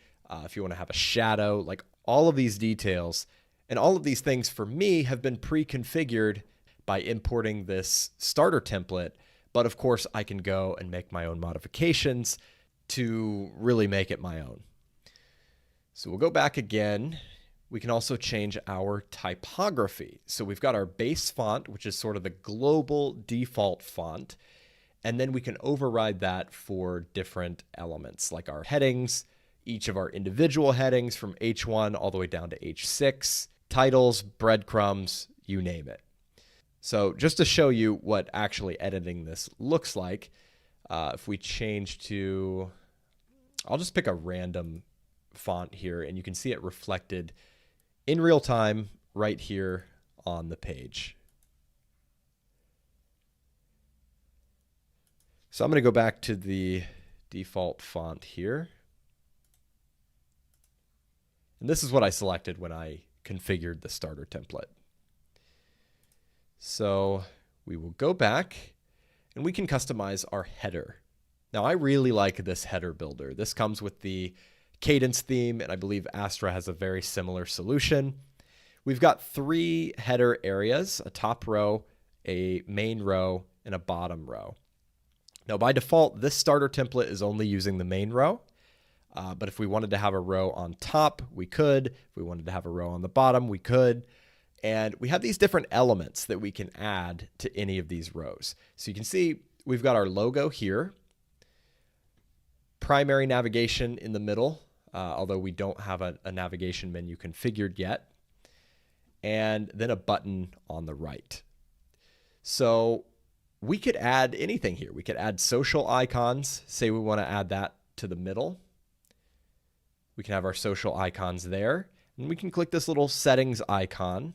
if you want to have a shadow, like all of these details. And all of these things for me have been pre-configured by importing this starter template. But of course, I can go and make my own modifications to really make it my own. So we'll go back again. We can also change our typography. So we've got our base font, which is sort of the global default font. And then we can override that for different elements like our headings, each of our individual headings from H1 all the way down to H6, titles, breadcrumbs, you name it. So just to show you what actually editing this looks like, if we change to, I'll just pick a random font here, and you can see it reflected in real time right here on the page. So I'm going to go back to the default font here. And this is what I selected when I configured the starter template. So we will go back and we can customize our header. Now I really like this header builder. This comes with the Cadence theme, and I believe Astra has a very similar solution. We've got 3 header areas, a top row, a main row, and a bottom row. Now by default, this starter template is only using the main row. But if we wanted to have a row on top, we could. If we wanted to have a row on the bottom, we could. And we have these different elements that we can add to any of these rows. So you can see we've got our logo here, primary navigation in the middle, although we don't have a navigation menu configured yet, and then a button on the right. So we could add anything here. We could add social icons. Say we want to add that to the middle. We can have our social icons there, and we can click this little settings icon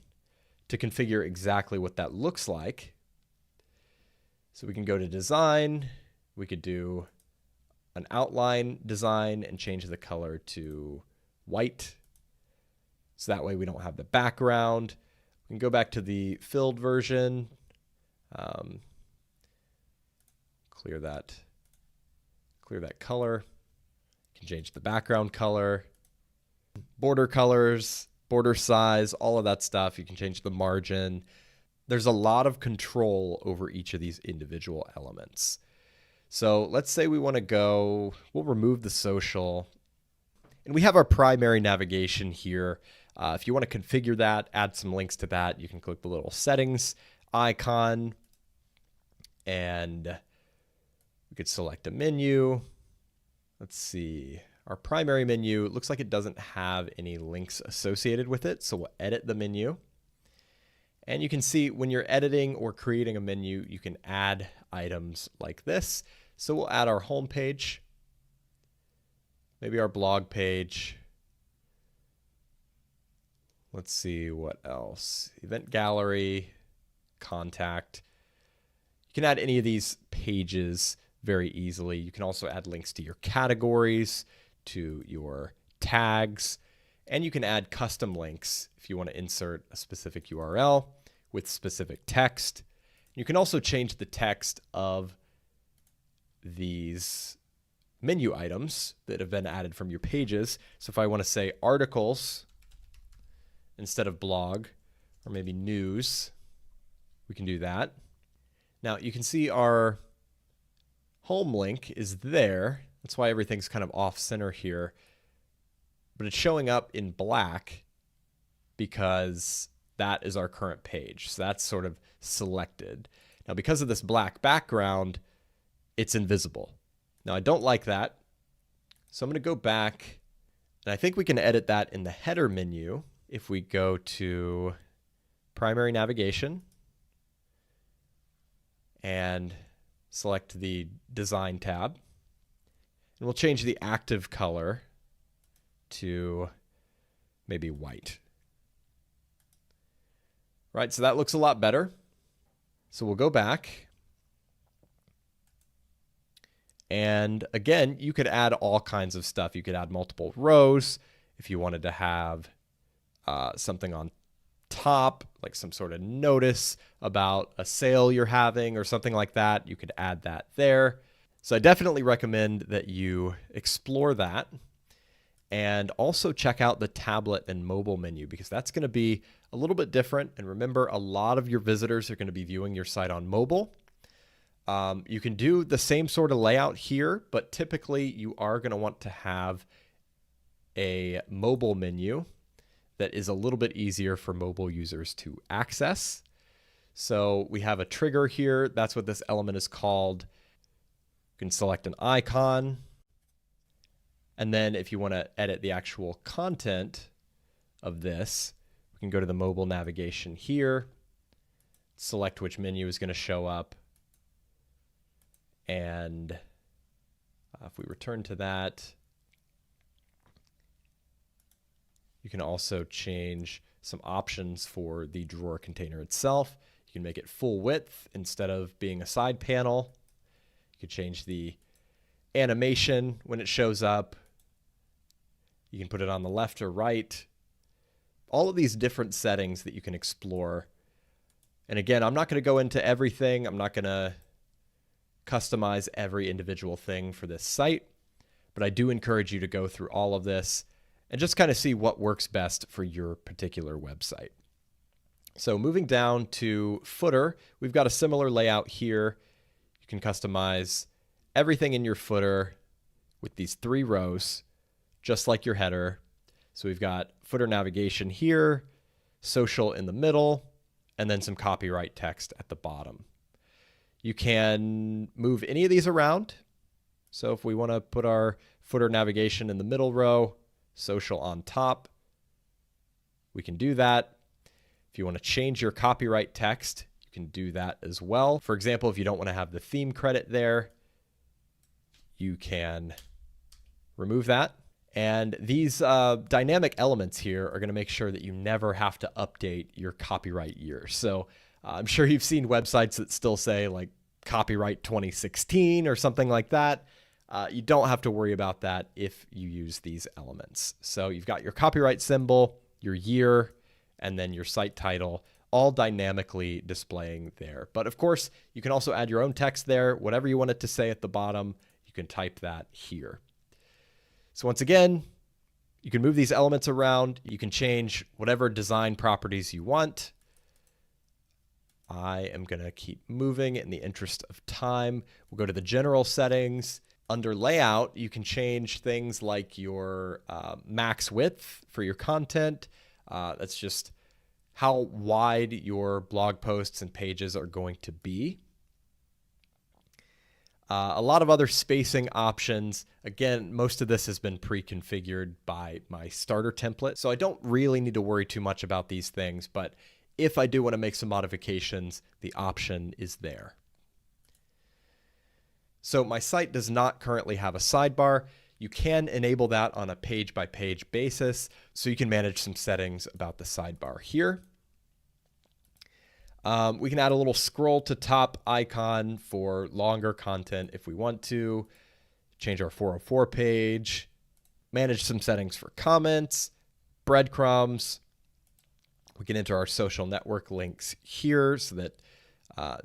to configure exactly what that looks like. So we can go to design. We could do an outline design and change the color to white. So that way we don't have the background. We can go back to the filled version. Clear that color. You can change the background color, border colors, border size, all of that stuff. You can change the margin. There's a lot of control over each of these individual elements. So let's say we want to go, we'll remove the social, and we have our primary navigation here. If you want to configure that, add some links to that, you can click the little settings icon, and we could select a menu. Let's see, our primary menu, it looks like it doesn't have any links associated with it, so we'll edit the menu. And you can see when you're editing or creating a menu, you can add items like this. So we'll add our home page, maybe our blog page. Let's see what else. Event gallery, contact. You can add any of these pages very easily. You can also add links to your categories, to your tags, and you can add custom links if you want to insert a specific URL with specific text. You can also change the text of these menu items that have been added from your pages. So if I want to say articles instead of blog, or maybe news, we can do that. Now you can see our home link is there. That's why everything's kind of off center here, but it's showing up in black because that is our current page. So that's sort of selected. Now, because of this black background, it's invisible. Now, I don't like that. So I'm going to go back, and I think we can edit that in the header menu. If we go to primary navigation and select the design tab, and we'll change the active color to maybe white. Right, so that looks a lot better. So we'll go back. And again, you could add all kinds of stuff. You could add multiple rows if you wanted to have something on top, like some sort of notice about a sale you're having or something like that. You could add that there. So I definitely recommend that you explore that, and also check out the tablet and mobile menu, because that's going to be a little bit different. And remember, a lot of your visitors are going to be viewing your site on mobile. You can do the same sort of layout here, but typically you are going to want to have a mobile menu that is a little bit easier for mobile users to access. So we have a trigger here. That's what this element is called. You can select an icon. And then if you want to edit the actual content of this, we can go to the mobile navigation here, select which menu is going to show up. And if we return to that, you can also change some options for the drawer container itself. You can make it full width instead of being a side panel. You can change the animation when it shows up. You can put it on the left or right. All of these different settings that you can explore. And again, I'm not going to go into everything. I'm not going to customize every individual thing for this site, but I do encourage you to go through all of this and just kind of see what works best for your particular website. So moving down to footer, we've got a similar layout here. You can customize everything in your footer with these 3 rows, just like your header. So we've got footer navigation here, social in the middle, and then some copyright text at the bottom. You can move any of these around. So if we want to put our footer navigation in the middle row, social on top, we can do that. If you want to change your copyright text, you can do that as well. For example, if you don't want to have the theme credit there, you can remove that. And these dynamic elements here are going to make sure that you never have to update your copyright year. So I'm sure you've seen websites that still say like copyright 2016 or something like that. You don't have to worry about that if you use these elements. So you've got your copyright symbol, your year, and then your site title, all dynamically displaying there. But of course, you can also add your own text there. Whatever you want it to say at the bottom, you can type that here. So once again, you can move these elements around. You can change whatever design properties you want. I am going to keep moving in the interest of time. We'll go to the general settings. Under layout, you can change things like your max width for your content. That's just how wide your blog posts and pages are going to be. A lot of other spacing options. Again, most of this has been pre-configured by my starter template, so I don't really need to worry too much about these things, but if I do want to make some modifications, the option is there. So my site does not currently have a sidebar. You can enable that on a page-by-page basis, so you can manage some settings about the sidebar here. We can add a little scroll to top icon for longer content if we want to, change our 404 page, manage some settings for comments, breadcrumbs. We can enter our social network links here so that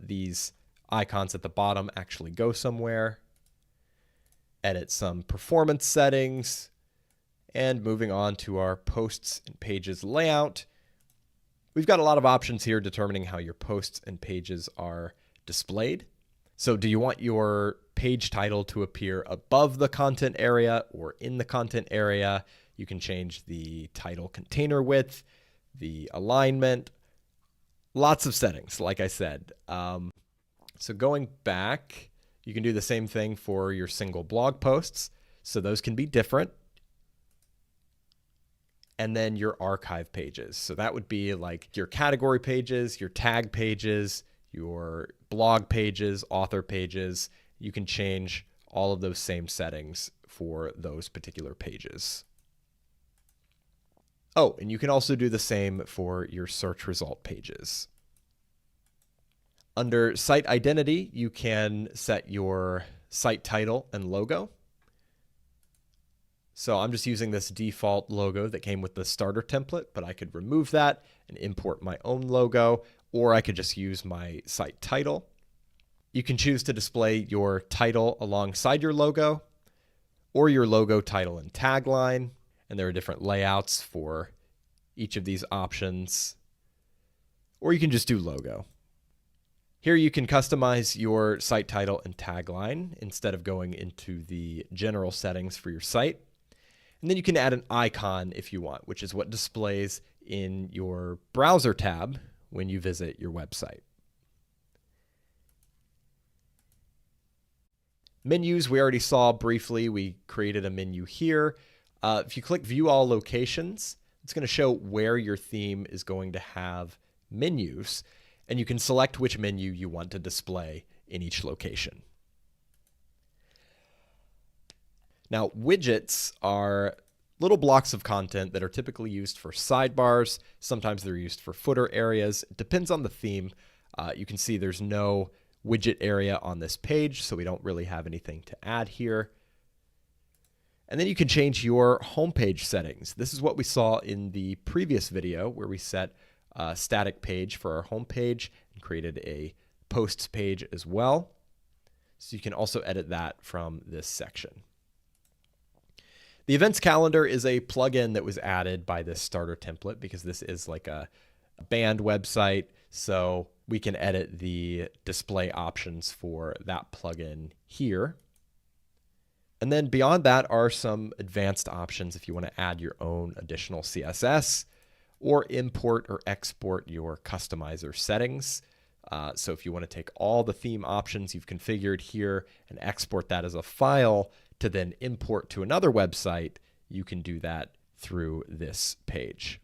these icons at the bottom actually go somewhere. Edit some performance settings, and moving on to our posts and pages layout. We've got a lot of options here determining how your posts and pages are displayed. So do you want your page title to appear above the content area or in the content area? You can change the title container width, the alignment, lots of settings, like I said. So going back, you can do the same thing for your single blog posts. So those can be different. And then your archive pages. So that would be like your category pages, your tag pages, your blog pages, author pages. You can change all of those same settings for those particular pages. Oh, and you can also do the same for your search result pages. Under site identity, you can set your site title and logo. So I'm just using this default logo that came with the starter template, but I could remove that and import my own logo, or I could just use my site title. You can choose to display your title alongside your logo, or your logo, title, and tagline. And there are different layouts for each of these options. Or you can just do logo. Here you can customize your site title and tagline instead of going into the general settings for your site. And then you can add an icon if you want, which is what displays in your browser tab when you visit your website. Menus, we already saw briefly. We created a menu here. If you click View All Locations, it's going to show where your theme is going to have menus, and you can select which menu you want to display in each location. Now, widgets are little blocks of content that are typically used for sidebars. Sometimes they're used for footer areas. It depends on the theme. You can see there's no widget area on this page, so we don't really have anything to add here. And then you can change your homepage settings. This is what we saw in the previous video where we set a static page for our homepage and created a posts page as well. So you can also edit that from this section. The events calendar is a plugin that was added by this starter template because this is like a band website. So we can edit the display options for that plugin here. And then beyond that are some advanced options if you want to add your own additional CSS or import or export your customizer settings. So if you want to take all the theme options you've configured here and export that as a file to then import to another website, you can do that through this page.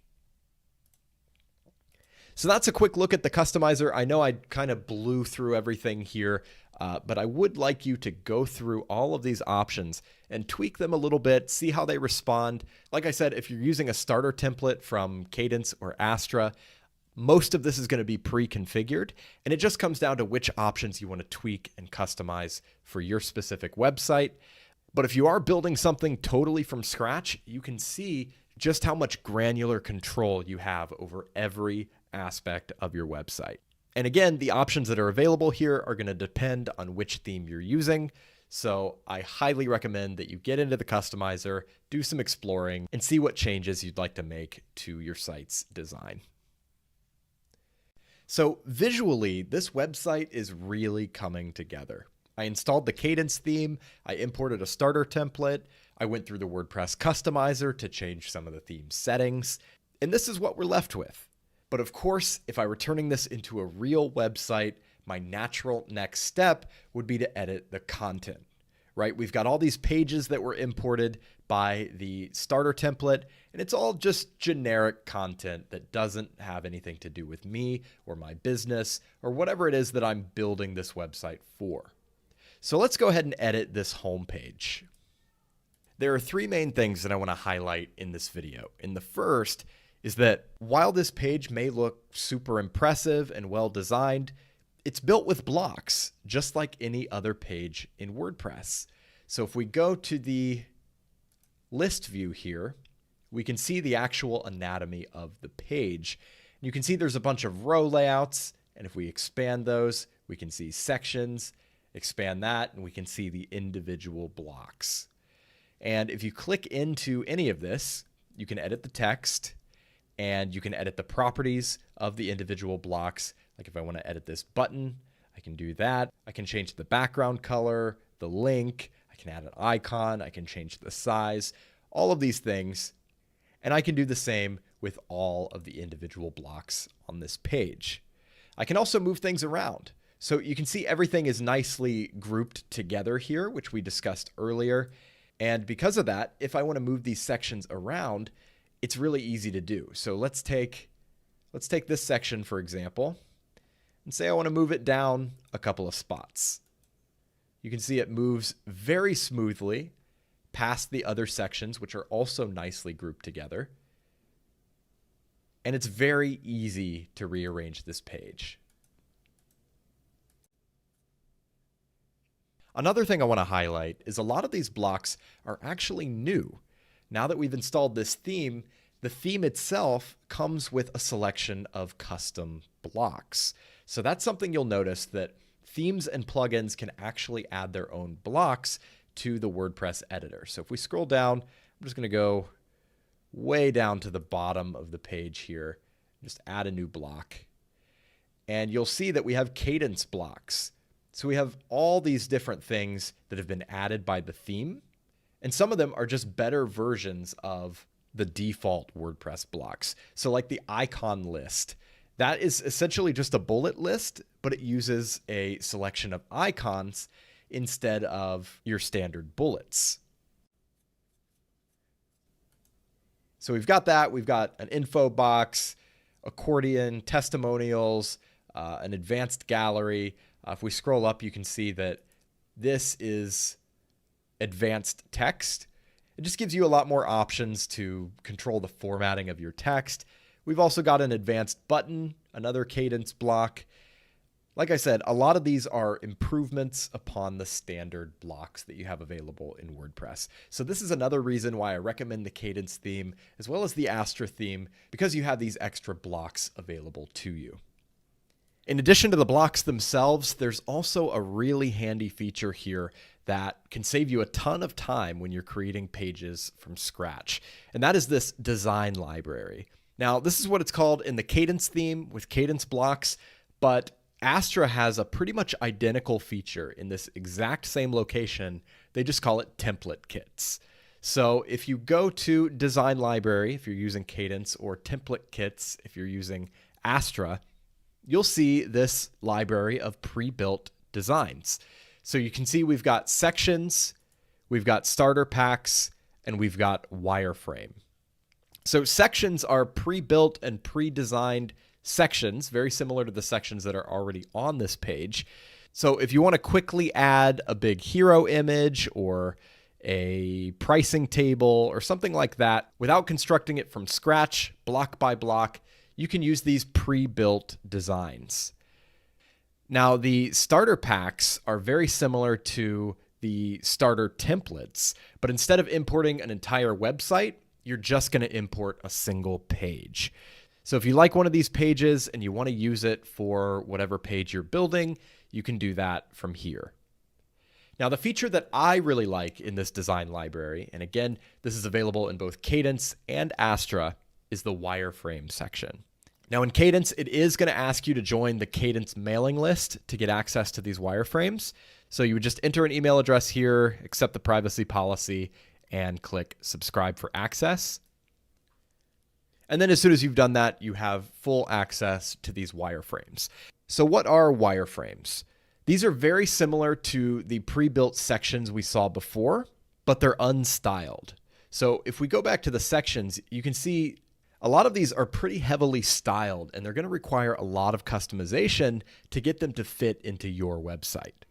So that's a quick look at the customizer. I know I kind of blew through everything here, but I would like you to go through all of these options and tweak them a little bit, see how they respond. Like I said, if you're using a starter template from Cadence or Astra, most of this is going to be pre-configured, and it just comes down to which options you want to tweak and customize for your specific website. But if you are building something totally from scratch, you can see just how much granular control you have over every aspect of your website. And again, the options that are available here are going to depend on which theme you're using. So I highly recommend that you get into the customizer, do some exploring, and see what changes you'd like to make to your site's design. So visually, this website is really coming together. I installed the Cadence theme, I imported a starter template, I went through the WordPress customizer to change some of the theme settings, and this is what we're left with. But of course, if I were turning this into a real website, my natural next step would be to edit the content, right? We've got all these pages that were imported by the starter template, and it's all just generic content that doesn't have anything to do with me or my business or whatever it is that I'm building this website for. So let's go ahead and edit this homepage. There are three main things that I want to highlight in this video. And the first is that while this page may look super impressive and well designed, it's built with blocks, just like any other page in WordPress. So if we go to the list view here, we can see the actual anatomy of the page. You can see there's a bunch of row layouts, and if we expand those, we can see sections. Expand that, and we can see the individual blocks. And if you click into any of this, you can edit the text, and you can edit the properties of the individual blocks. Like if I want to edit this button, I can do that. I can change the background color, the link, I can add an icon, I can change the size, all of these things. And I can do the same with all of the individual blocks on this page. I can also move things around. So you can see everything is nicely grouped together here, which we discussed earlier. And because of that, if I want to move these sections around, it's really easy to do. So let's take this section, for example, and say I want to move it down a couple of spots. You can see it moves very smoothly past the other sections, which are also nicely grouped together. And it's very easy to rearrange this page. Another thing I want to highlight is a lot of these blocks are actually new. Now that we've installed this theme, the theme itself comes with a selection of custom blocks. So that's something you'll notice, that themes and plugins can actually add their own blocks to the WordPress editor. So if we scroll down, I'm just going to go way down to the bottom of the page here, just add a new block. And you'll see that we have cadence blocks. So we have all these different things that have been added by the theme, and some of them are just better versions of the default WordPress blocks. So like the icon list, that is essentially just a bullet list, but it uses a selection of icons instead of your standard bullets. So we've got that. We've got an info box, accordion, testimonials, an advanced gallery. If we scroll up, you can see that this is advanced text. It just gives you a lot more options to control the formatting of your text. We've also got an advanced button, another cadence block. Like I said, a lot of these are improvements upon the standard blocks that you have available in WordPress. So this is another reason why I recommend the Cadence theme as well as the Astra theme, because you have these extra blocks available to you. In addition to the blocks themselves, there's also a really handy feature here that can save you a ton of time when you're creating pages from scratch. And that is this design library. Now, this is what it's called in the Cadence theme with Cadence blocks, but Astra has a pretty much identical feature in this exact same location. They just call it template kits. So if you go to design library, if you're using Cadence, or template kits, if you're using Astra, you'll see this library of pre-built designs. So you can see we've got sections, we've got starter packs, and we've got wireframe. So sections are pre-built and pre-designed sections, very similar to the sections that are already on this page. So if you want to quickly add a big hero image or a pricing table or something like that without constructing it from scratch, block by block, you can use these pre-built designs. Now, the starter packs are very similar to the starter templates, but instead of importing an entire website, you're just going to import a single page. So if you like one of these pages and you want to use it for whatever page you're building, you can do that from here. Now, the feature that I really like in this design library, and again, this is available in both Cadence and Astra, is the wireframe section. Now, in Cadence, it is going to ask you to join the Cadence mailing list to get access to these wireframes. So you would just enter an email address here, accept the privacy policy, and click subscribe for access. And then as soon as you've done that, you have full access to these wireframes. So what are wireframes? These are very similar to the pre-built sections we saw before, but they're unstyled. So if we go back to the sections, you can see a lot of these are pretty heavily styled, and they're going to require a lot of customization to get them to fit into your website.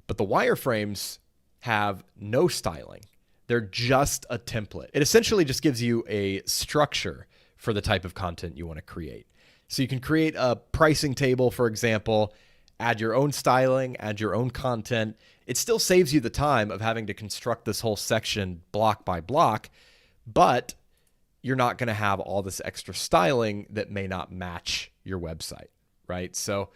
But the wireframes have no styling. They're just a template. It essentially just gives you a structure for the type of content you want to create. So you can create a pricing table, for example, add your own styling, add your own content. It still saves you the time of having to construct this whole section block by block, but you're not going to have all this extra styling that may not match your website, right? So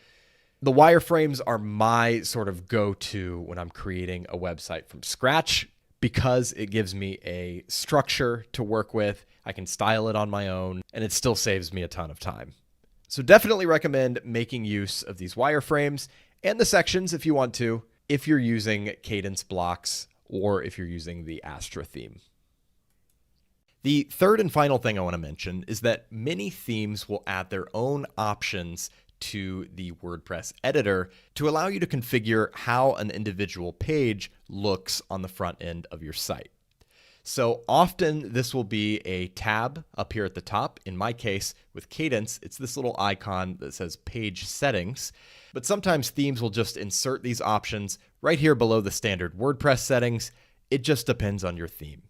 the wireframes are my sort of go-to when I'm creating a website from scratch, because it gives me a structure to work with. I can style it on my own, and it still saves me a ton of time. So definitely recommend making use of these wireframes and the sections if you want to, if you're using Cadence blocks or if you're using the Astra theme. The third and final thing I want to mention is that many themes will add their own options to the WordPress editor to allow you to configure how an individual page looks on the front end of your site. So often this will be a tab up here at the top. In my case, with Cadence, it's this little icon that says Page Settings. But sometimes themes will just insert these options right here below the standard WordPress settings. It just depends on your theme.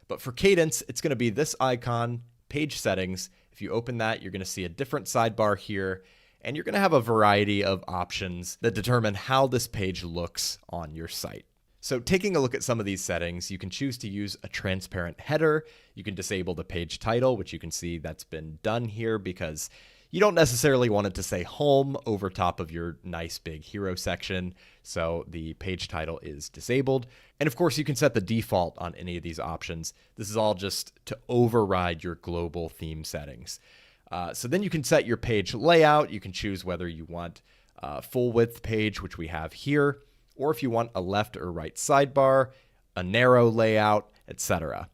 But for Cadence, it's going to be this icon, Page Settings. If you open that, you're going to see a different sidebar here, and you're going to have a variety of options that determine how this page looks on your site. So taking a look at some of these settings, you can choose to use a transparent header. You can disable the page title, which you can see that's been done here because you don't necessarily want it to say home over top of your nice big hero section. So the page title is disabled. And of course, you can set the default on any of these options. This is all just to override your global theme settings. So then you can set your page layout. You can choose whether you want a full width page, which we have here, or if you want a left or right sidebar, a narrow layout, etc.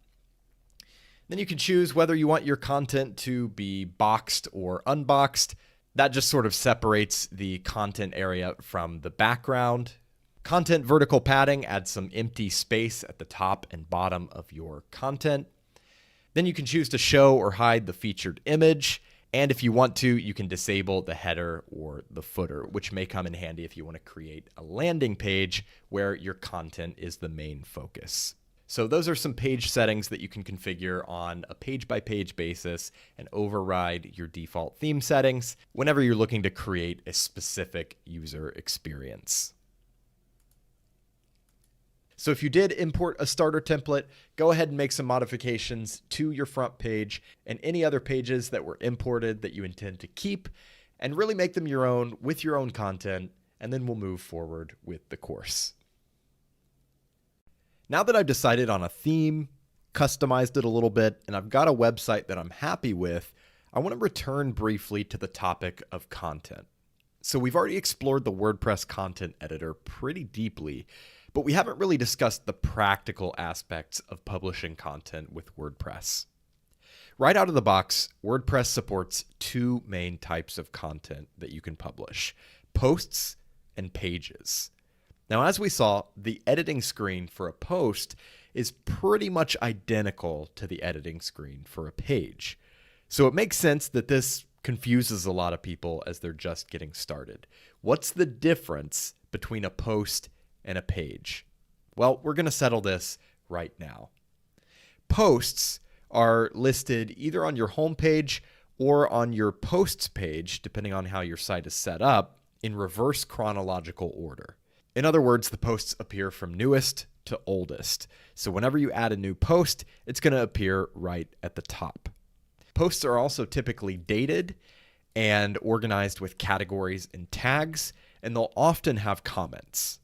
Then you can choose whether you want your content to be boxed or unboxed. That just sort of separates the content area from the background. Content vertical padding adds some empty space at the top and bottom of your content. Then you can choose to show or hide the featured image. And if you want to, you can disable the header or the footer, which may come in handy if you want to create a landing page where your content is the main focus. So those are some page settings that you can configure on a page-by-page basis and override your default theme settings whenever you're looking to create a specific user experience. So if you did import a starter template, go ahead and make some modifications to your front page and any other pages that were imported that you intend to keep, and really make them your own with your own content, and then we'll move forward with the course. Now that I've decided on a theme, customized it a little bit, and I've got a website that I'm happy with, I want to return briefly to the topic of content. So we've already explored the WordPress content editor pretty deeply, but we haven't really discussed the practical aspects of publishing content with WordPress. Right out of the box, WordPress supports two main types of content that you can publish: posts and pages. Now, as we saw, the editing screen for a post is pretty much identical to the editing screen for a page. So it makes sense that this confuses a lot of people as they're just getting started. What's the difference between a post and a page? Well, we're going to settle this right now. Posts are listed either on your homepage or on your posts page, depending on how your site is set up, in reverse chronological order. In other words, the posts appear from newest to oldest. So whenever you add a new post, it's going to appear right at the top. Posts are also typically dated and organized with categories and tags, and they'll often have comments.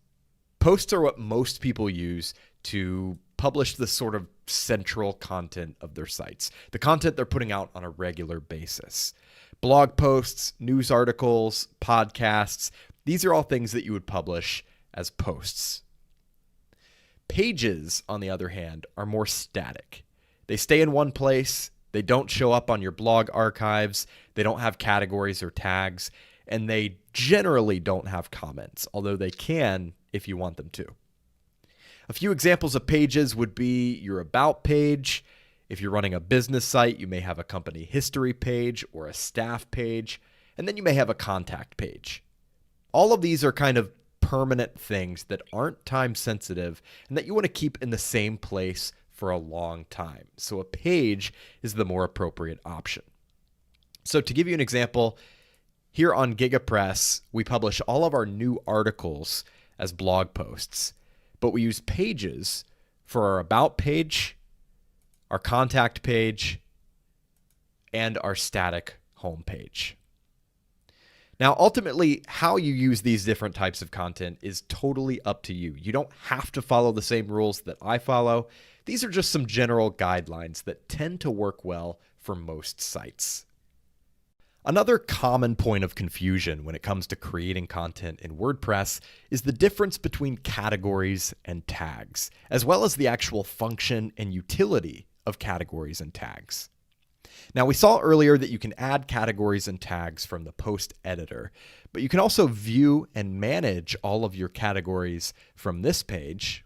Posts are what most people use to publish the sort of central content of their sites, the content they're putting out on a regular basis. Blog posts, news articles, podcasts, these are all things that you would publish as posts. Pages, on the other hand, are more static. They stay in one place, they don't show up on your blog archives, they don't have categories or tags, and they generally don't have comments, although they can if you want them to. A few examples of pages would be your About page. If you're running a business site, you may have a company history page or a staff page, and then you may have a contact page. All of these are kind of permanent things that aren't time sensitive and that you want to keep in the same place for a long time. So a page is the more appropriate option. So to give you an example, here on GigaPress, we publish all of our new articles as blog posts, but we use pages for our About page, our contact page, and our static home page. Now, ultimately, how you use these different types of content is totally up to you. You don't have to follow the same rules that I follow. These are just some general guidelines that tend to work well for most sites. Another common point of confusion when it comes to creating content in WordPress is the difference between categories and tags, as well as the actual function and utility of categories and tags. Now, we saw earlier that you can add categories and tags from the post editor, but you can also view and manage all of your categories from this page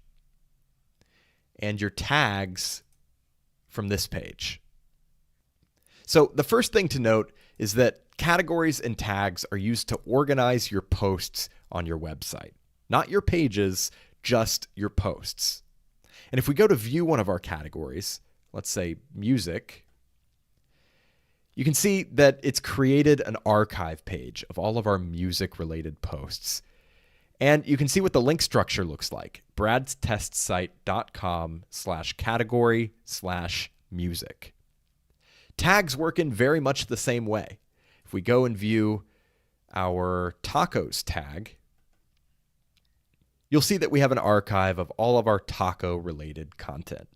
and your tags from this page. So the first thing to note is that categories and tags are used to organize your posts on your website, not your pages, just your posts. And if we go to view one of our categories, let's say music, you can see that it's created an archive page of all of our music-related posts. And you can see what the link structure looks like: bradstestsite.com/category/music. Tags work in very much the same way. If we go and view our tacos tag, you'll see that we have an archive of all of our taco-related content.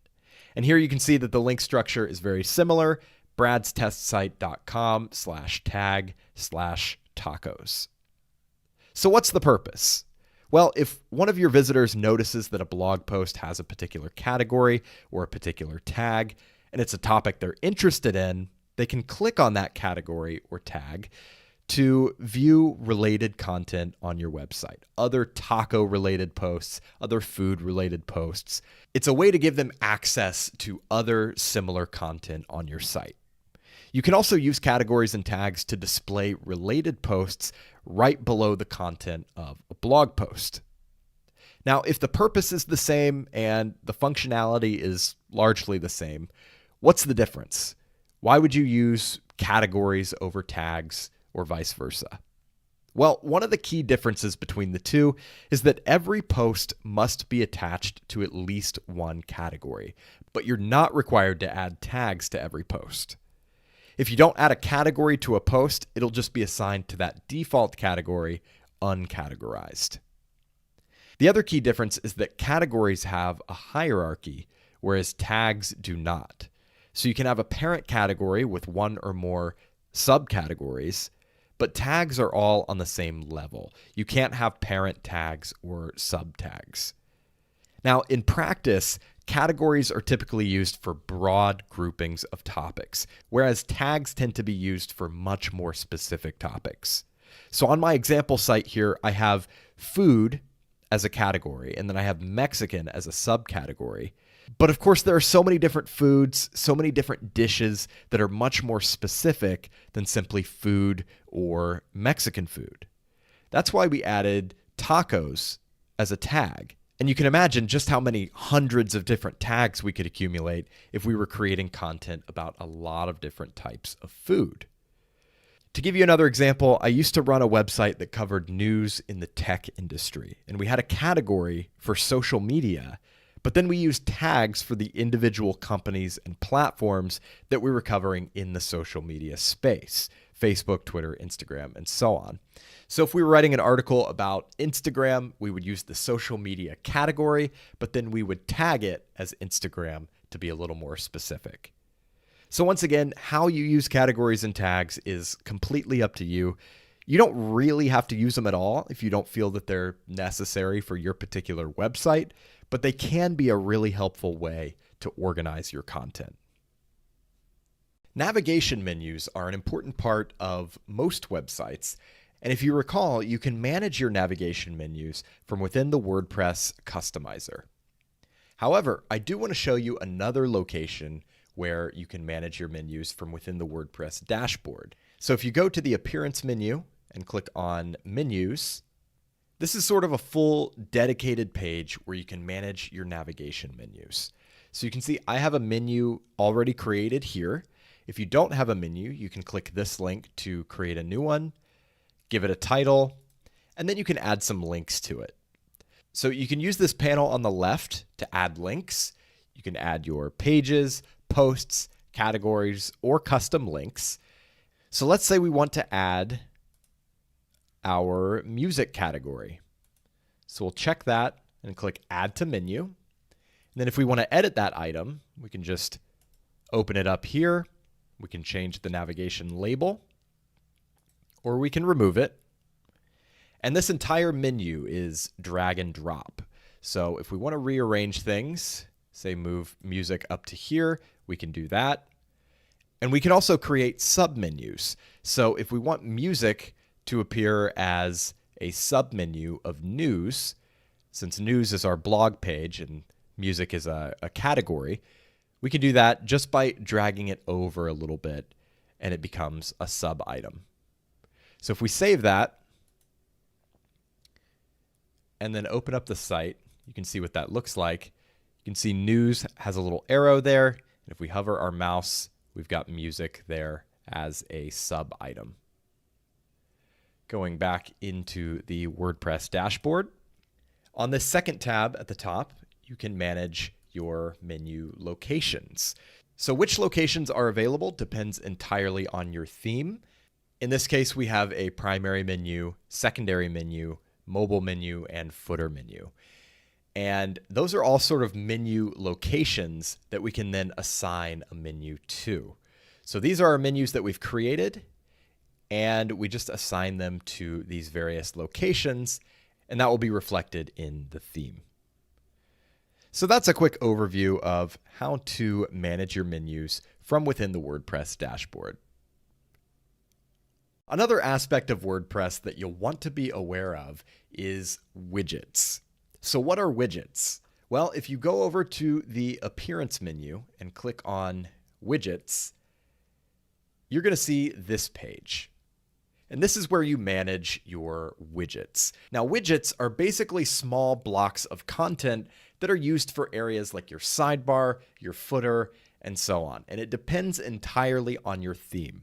And here you can see that the link structure is very similar: bradstestsite.com/tag/tacos. So what's the purpose? Well, if one of your visitors notices that a blog post has a particular category or a particular tag, and it's a topic they're interested in, they can click on that category or tag to view related content on your website, other taco related posts, other food related posts. It's a way to give them access to other similar content on your site. You can also use categories and tags to display related posts right below the content of a blog post. Now, if the purpose is the same and the functionality is largely the same, what's the difference? Why would you use categories over tags or vice versa? Well, one of the key differences between the two is that every post must be attached to at least one category, but you're not required to add tags to every post. If you don't add a category to a post, it'll just be assigned to that default category, uncategorized. The other key difference is that categories have a hierarchy, whereas tags do not. So you can have a parent category with one or more subcategories, but tags are all on the same level. You can't have parent tags or subtags. Now, in practice, categories are typically used for broad groupings of topics, whereas tags tend to be used for much more specific topics. So on my example site here, I have food as a category, and then I have Mexican as a subcategory. But of course, there are so many different foods, so many different dishes that are much more specific than simply food or Mexican food. That's why we added tacos as a tag. And you can imagine just how many hundreds of different tags we could accumulate if we were creating content about a lot of different types of food. To give you another example, I used to run a website that covered news in the tech industry, and we had a category for social media, but then we used tags for the individual companies and platforms that we were covering in the social media space: Facebook, Twitter, Instagram, and so on. So if we were writing an article about Instagram, we would use the social media category, but then we would tag it as Instagram to be a little more specific. So once again, how you use categories and tags is completely up to you. You don't really have to use them at all if you don't feel that they're necessary for your particular website, but they can be a really helpful way to organize your content. Navigation menus are an important part of most websites, and if you recall, you can manage your navigation menus from within the WordPress customizer. However, I do want to show you another location where you can manage your menus from within the WordPress dashboard. So if you go to the Appearance menu and click on Menus, this is sort of a full dedicated page where you can manage your navigation menus. So you can see I have a menu already created here. If you don't have a menu, you can click this link to create a new one, give it a title, and then you can add some links to it. So you can use this panel on the left to add links. You can add your pages, posts, categories, or custom links. So let's say we want to add our music category. So we'll check that and click Add to Menu. And then if we want to edit that item, we can just open it up here. We can change the navigation label, or we can remove it. And this entire menu is drag and drop. So if we want to rearrange things, say move music up to here, we can do that. And we can also create submenus. So if we want music to appear as a submenu of news, since news is our blog page and music is a category, we can do that just by dragging it over a little bit and it becomes a sub item. So if we save that and then open up the site, you can see what that looks like. You can see news has a little arrow there. And if we hover our mouse, we've got music there as a sub item. Going back into the WordPress dashboard, on this second tab at the top, you can manage your menu locations. So which locations are available depends entirely on your theme. In this case, we have a primary menu, secondary menu, mobile menu, and footer menu. And those are all sort of menu locations that we can then assign a menu to. So these are our menus that we've created, and we just assign them to these various locations, and that will be reflected in the theme. So that's a quick overview of how to manage your menus from within the WordPress dashboard. Another aspect of WordPress that you'll want to be aware of is widgets. So what are widgets? Well, if you go over to the Appearance menu and click on Widgets, you're going to see this page. And this is where you manage your widgets. Now, widgets are basically small blocks of content that are used for areas like your sidebar, your footer, and so on. And it depends entirely on your theme.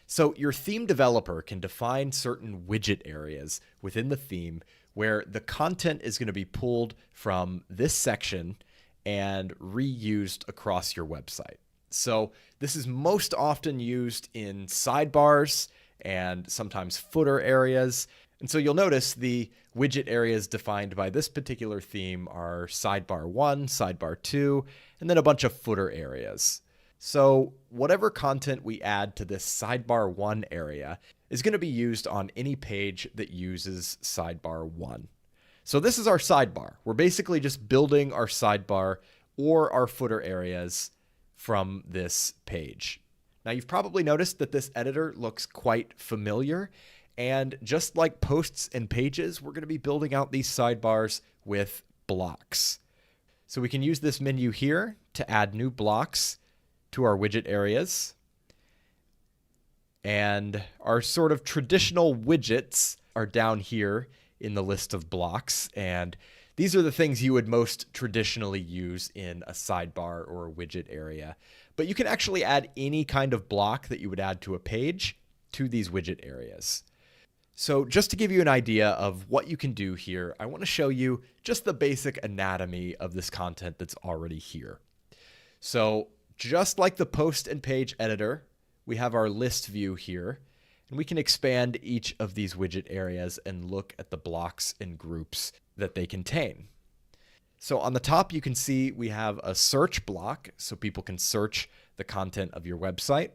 So your theme developer can define certain widget areas within the theme where the content is going to be pulled from this section and reused across your website. So this is most often used in sidebars and sometimes footer areas. And so you'll notice the widget areas defined by this particular theme are sidebar 1, sidebar 2, and then a bunch of footer areas. So whatever content we add to this sidebar 1 area is going to be used on any page that uses sidebar 1. So this is our sidebar. We're basically just building our sidebar or our footer areas from this page. Now you've probably noticed that this editor looks quite familiar, and just like posts and pages, we're going to be building out these sidebars with blocks. So we can use this menu here to add new blocks to our widget areas. And our sort of traditional widgets are down here in the list of blocks. And these are the things you would most traditionally use in a sidebar or a widget area. But you can actually add any kind of block that you would add to a page to these widget areas. So just to give you an idea of what you can do here, I want to show you just the basic anatomy of this content that's already here. So just like the post and page editor, we have our list view here, and we can expand each of these widget areas and look at the blocks and groups that they contain. So on the top, you can see we have a search block, so people can search the content of your website.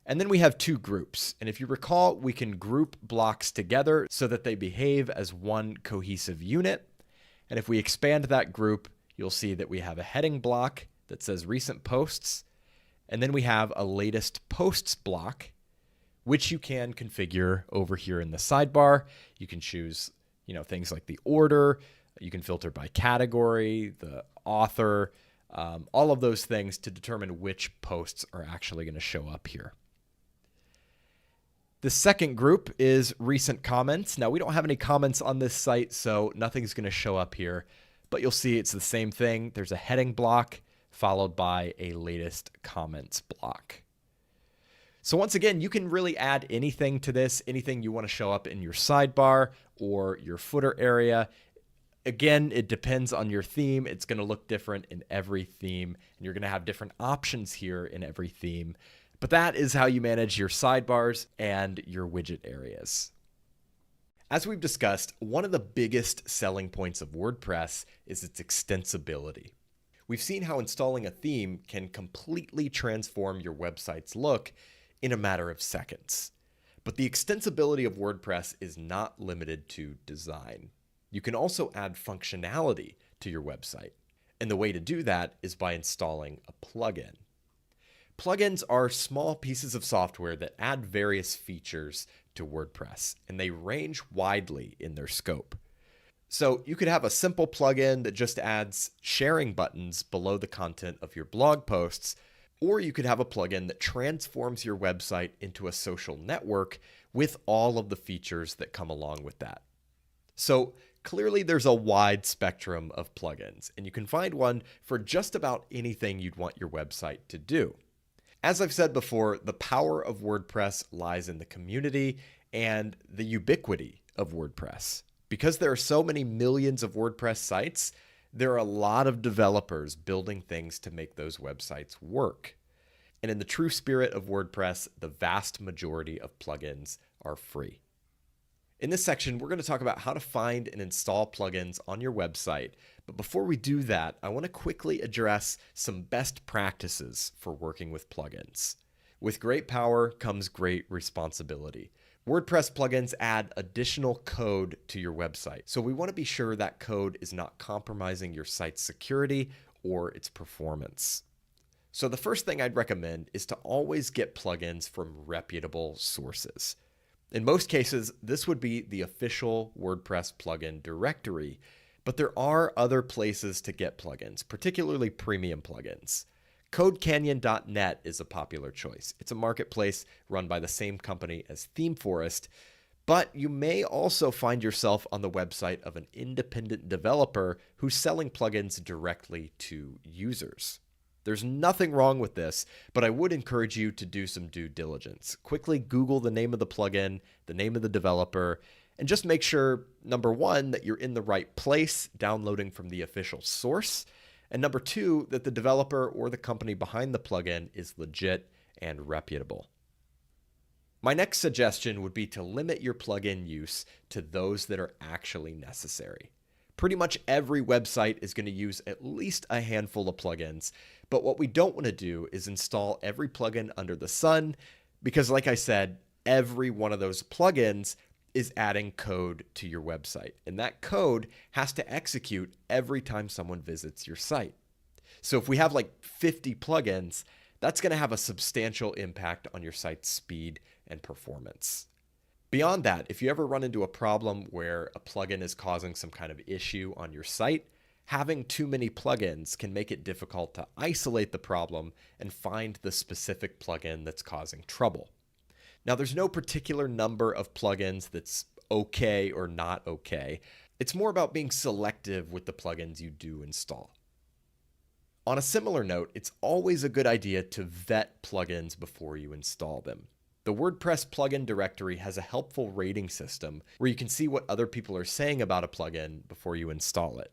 And then we have two groups. And if you recall, we can group blocks together so that they behave as one cohesive unit. And if we expand that group, you'll see that we have a heading block that says recent posts. And then we have a latest posts block, which you can configure over here in the sidebar. You can choose, things like the order. You can filter by category, the author, all of those things to determine which posts are actually going to show up here. The second group is recent comments. Now, we don't have any comments on this site, so nothing's going to show up here, but you'll see it's the same thing. There's a heading block followed by a latest comments block. So once again, you can really add anything to this, anything you want to show up in your sidebar or your footer area. Again, it depends on your theme. It's going to look different in every theme, and you're going to have different options here in every theme. But that is how you manage your sidebars and your widget areas. As we've discussed, one of the biggest selling points of WordPress is its extensibility. We've seen how installing a theme can completely transform your website's look in a matter of seconds. But the extensibility of WordPress is not limited to design. You can also add functionality to your website. And the way to do that is by installing a plugin. Plugins are small pieces of software that add various features to WordPress, and they range widely in their scope. So you could have a simple plugin that just adds sharing buttons below the content of your blog posts, or you could have a plugin that transforms your website into a social network with all of the features that come along with that. So clearly there's a wide spectrum of plugins, and you can find one for just about anything you'd want your website to do. As I've said before, the power of WordPress lies in the community and the ubiquity of WordPress. Because there are so many millions of WordPress sites, there are a lot of developers building things to make those websites work. And in the true spirit of WordPress, the vast majority of plugins are free. In this section, we're going to talk about how to find and install plugins on your website. But before we do that, I want to quickly address some best practices for working with plugins. With great power comes great responsibility. WordPress plugins add additional code to your website, so we want to be sure that code is not compromising your site's security or its performance. So the first thing I'd recommend is to always get plugins from reputable sources. In most cases, this would be the official WordPress plugin directory, but there are other places to get plugins, particularly premium plugins. CodeCanyon.net is a popular choice. It's a marketplace run by the same company as ThemeForest, but you may also find yourself on the website of an independent developer who's selling plugins directly to users. There's nothing wrong with this, but I would encourage you to do some due diligence. Quickly Google the name of the plugin, the name of the developer, and just make sure, number one, that you're in the right place, downloading from the official source, and number two, that the developer or the company behind the plugin is legit and reputable. My next suggestion would be to limit your plugin use to those that are actually necessary. Pretty much every website is going to use at least a handful of plugins, but what we don't want to do is install every plugin under the sun because, like I said, every one of those plugins is adding code to your website, and that code has to execute every time someone visits your site. So if we have like 50 plugins, that's going to have a substantial impact on your site's speed and performance. Beyond that, if you ever run into a problem where a plugin is causing some kind of issue on your site, having too many plugins can make it difficult to isolate the problem and find the specific plugin that's causing trouble. Now, there's no particular number of plugins that's okay or not okay. It's more about being selective with the plugins you do install. On a similar note, it's always a good idea to vet plugins before you install them. The WordPress plugin directory has a helpful rating system where you can see what other people are saying about a plugin before you install it.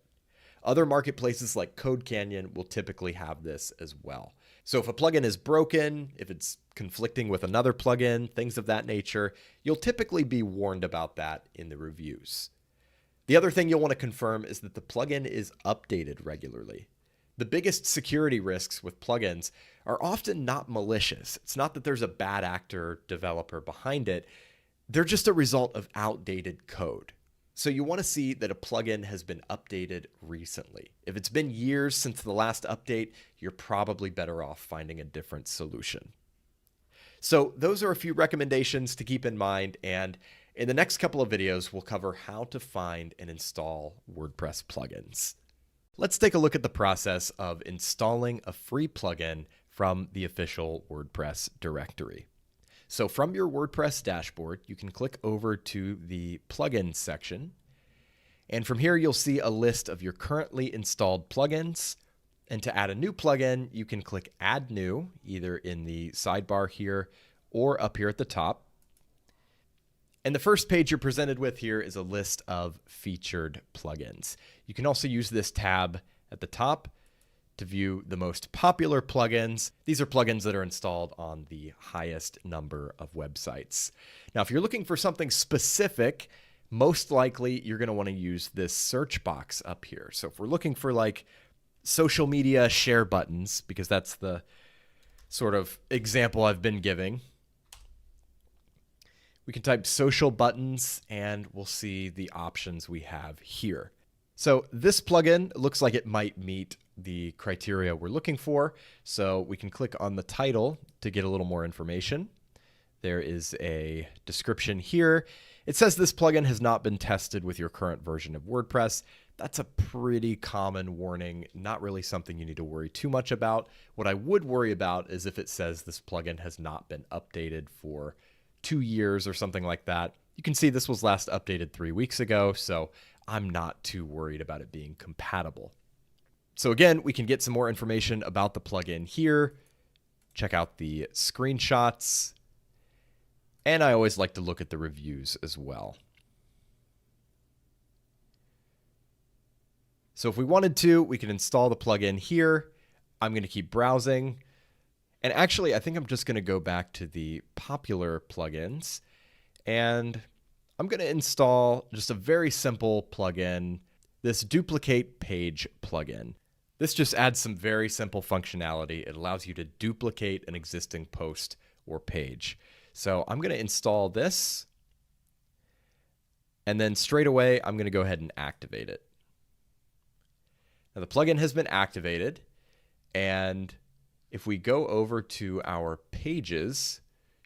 Other marketplaces like CodeCanyon will typically have this as well. So if a plugin is broken, if it's conflicting with another plugin, things of that nature, you'll typically be warned about that in the reviews. The other thing you'll want to confirm is that the plugin is updated regularly. The biggest security risks with plugins are often not malicious. It's not that there's a bad actor developer behind it. They're just a result of outdated code. So you want to see that a plugin has been updated recently. If it's been years since the last update, you're probably better off finding a different solution. So those are a few recommendations to keep in mind, and in the next couple of videos, we'll cover how to find and install WordPress plugins. Let's take a look at the process of installing a free plugin from the official WordPress directory. So from your WordPress dashboard, you can click over to the plugins section. And from here, you'll see a list of your currently installed plugins. And to add a new plugin, you can click Add New, either in the sidebar here or up here at the top. And the first page you're presented with here is a list of featured plugins. You can also use this tab at the top to view the most popular plugins. These are plugins that are installed on the highest number of websites. Now, if you're looking for something specific, most likely you're going to want to use this search box up here. So if we're looking for like social media share buttons, because that's the sort of example I've been giving, we can type social buttons and we'll see the options we have here. So this plugin looks like it might meet the criteria we're looking for. So we can click on the title to get a little more information. There is a description here. It says this plugin has not been tested with your current version of WordPress. That's a pretty common warning, not really something you need to worry too much about. What I would worry about is if it says this plugin has not been updated for 2 years or something like that. You can see this was last updated 3 weeks ago, so I'm not too worried about it being compatible. So again, we can get some more information about the plugin here. Check out the screenshots. And I always like to look at the reviews as well. So if we wanted to, we can install the plugin here. I'm going to keep browsing. And actually, I think I'm just going to go back to the popular plugins. And I'm going to install just a very simple plugin, this duplicate page plugin. This just adds some very simple functionality. It allows you to duplicate an existing post or page. So I'm going to install this. And then straight away, I'm going to go ahead and activate it. Now the plugin has been activated. And if we go over to our pages,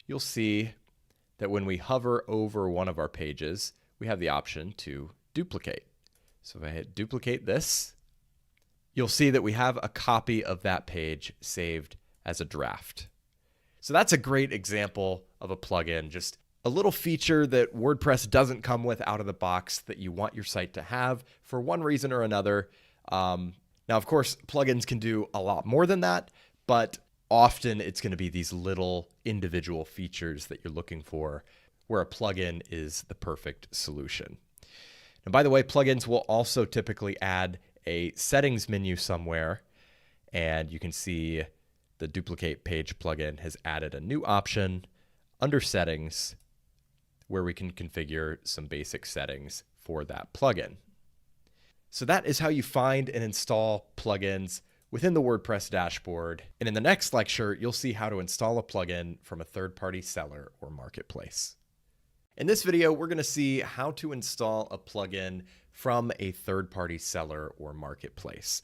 you'll see that when we hover over one of our pages, we have the option to duplicate. So if I hit duplicate this, you'll see that we have a copy of that page saved as a draft. So that's a great example of a plugin, just a little feature that WordPress doesn't come with out of the box that you want your site to have for one reason or another. Now, of course, plugins can do a lot more than that, but often it's going to be these little individual features that you're looking for where a plugin is the perfect solution. And by the way, plugins will also typically add a settings menu somewhere, and you can see the duplicate page plugin has added a new option under settings where we can configure some basic settings for that plugin. So that is how you find and install plugins within the WordPress dashboard. And in the next lecture, you'll see how to install a plugin from a third-party seller or marketplace. In this video, we're going to see how to install a plugin from a third-party seller or marketplace.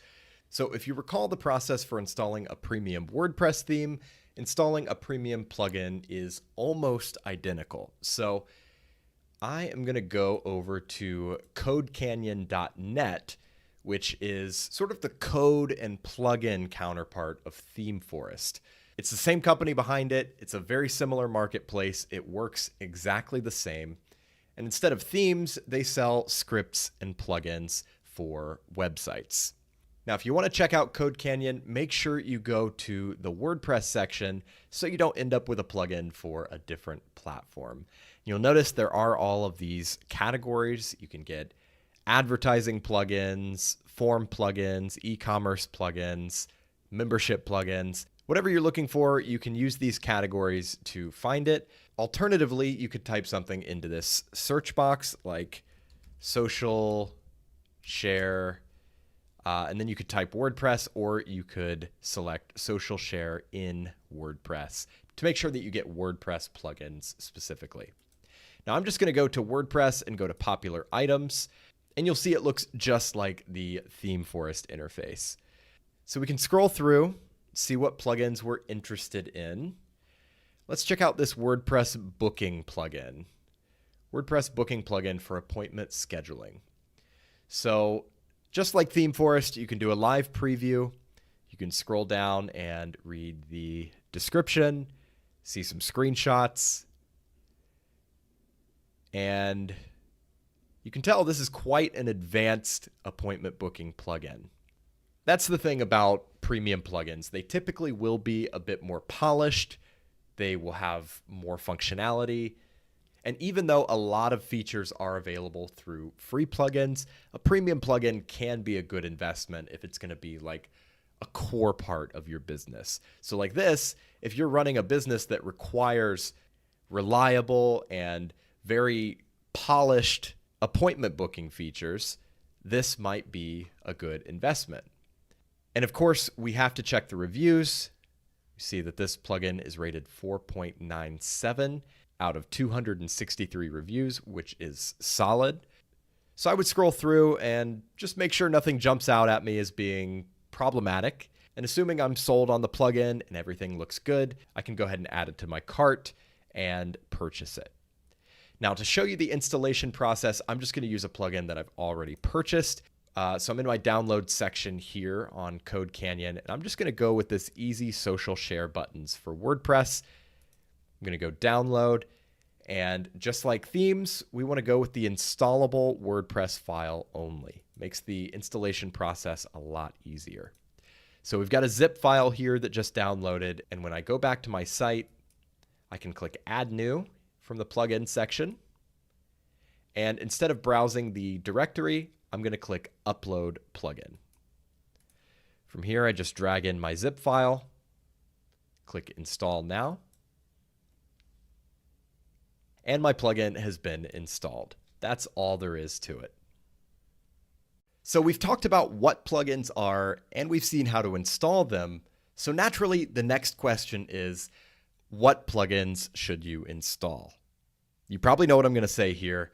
So if you recall the process for installing a premium WordPress theme, installing a premium plugin is almost identical. So I am going to go over to codecanyon.net, which is sort of the code and plugin counterpart of ThemeForest. It's the same company behind it. It's a very similar marketplace. It works exactly the same. And instead of themes, they sell scripts and plugins for websites. Now, if you want to check out Code Canyon, make sure you go to the WordPress section so you don't end up with a plugin for a different platform. You'll notice there are all of these categories. You can get advertising plugins, form plugins, e-commerce plugins, membership plugins. Whatever you're looking for, you can use these categories to find it. Alternatively, you could type something into this search box like social share, and then you could type WordPress, or you could select social share in WordPress to make sure that you get WordPress plugins specifically. Now I'm just going to go to WordPress and go to popular items, and you'll see it looks just like the ThemeForest interface. So we can scroll through, see what plugins we're interested in. Let's check out this WordPress booking plugin. WordPress booking plugin for appointment scheduling. So just like ThemeForest, you can do a live preview. You can scroll down and read the description, see some screenshots, and you can tell this is quite an advanced appointment booking plugin. That's the thing about premium plugins. They typically will be a bit more polished. They will have more functionality. And even though a lot of features are available through free plugins, a premium plugin can be a good investment if it's going to be like a core part of your business. So like this, if you're running a business that requires reliable and very polished appointment booking features, this might be a good investment. And of course, we have to check the reviews. You see that this plugin is rated 4.97 out of 263 reviews, which is solid. So I would scroll through and just make sure nothing jumps out at me as being problematic. And assuming I'm sold on the plugin and everything looks good, I can go ahead and add it to my cart and purchase it. Now, to show you the installation process, I'm just going to use a plugin that I've already purchased. So I'm in my download section here on Code Canyon, and I'm just going to go with this easy social share buttons for WordPress. I'm going to go download, and just like themes, we want to go with the installable WordPress file only. Makes the installation process a lot easier. So we've got a zip file here that just downloaded, and when I go back to my site, I can click Add New from the plugin section. And instead of browsing the directory, I'm going to click Upload Plugin. From here, I just drag in my zip file, click Install Now, and my plugin has been installed. That's all there is to it. So we've talked about what plugins are, and we've seen how to install them. So naturally, the next question is, what plugins should you install? You probably know what I'm going to say here.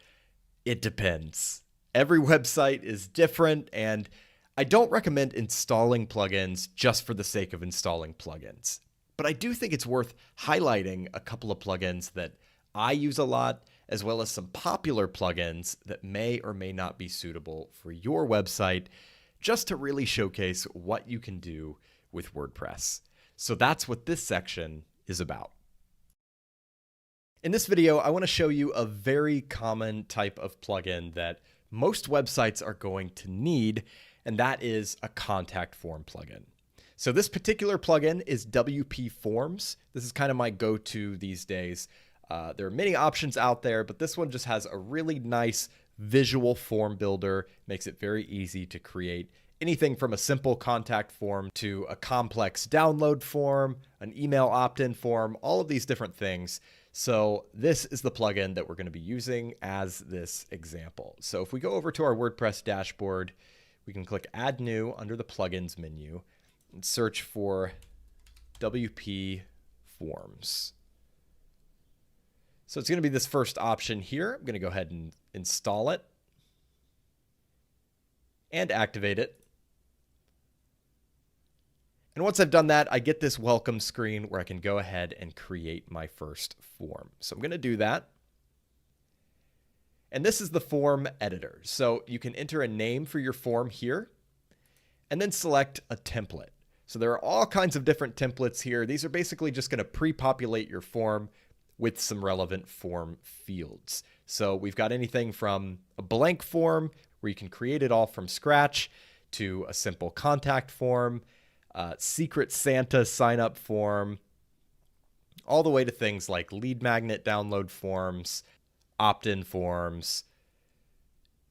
It depends. Every website is different, and I don't recommend installing plugins just for the sake of installing plugins. But I do think it's worth highlighting a couple of plugins that I use a lot, as well as some popular plugins that may or may not be suitable for your website, just to really showcase what you can do with WordPress. So that's what this section is about. In this video, I want to show you a very common type of plugin that most websites are going to need, and that is a contact form plugin. So this particular plugin is WP Forms. This is kind of my go-to these days. There are many options out there, but this one just has a really nice visual form builder, makes it very easy to create anything from a simple contact form to a complex download form, an email opt-in form, all of these different things. So this is the plugin that we're going to be using as this example. So if we go over to our WordPress dashboard, we can click Add New under the Plugins menu and search for WP Forms. So it's going to be this first option here. I'm going to go ahead and install it and activate it. And once I've done that, I get this welcome screen where I can go ahead and create my first form. So I'm going to do that. And this is the form editor. So you can enter a name for your form here and then select a template. So there are all kinds of different templates here. These are basically just going to pre-populate your form with some relevant form fields. So we've got anything from a blank form where you can create it all from scratch to a simple contact form, Secret Santa sign-up form, all the way to things like lead magnet download forms, opt-in forms,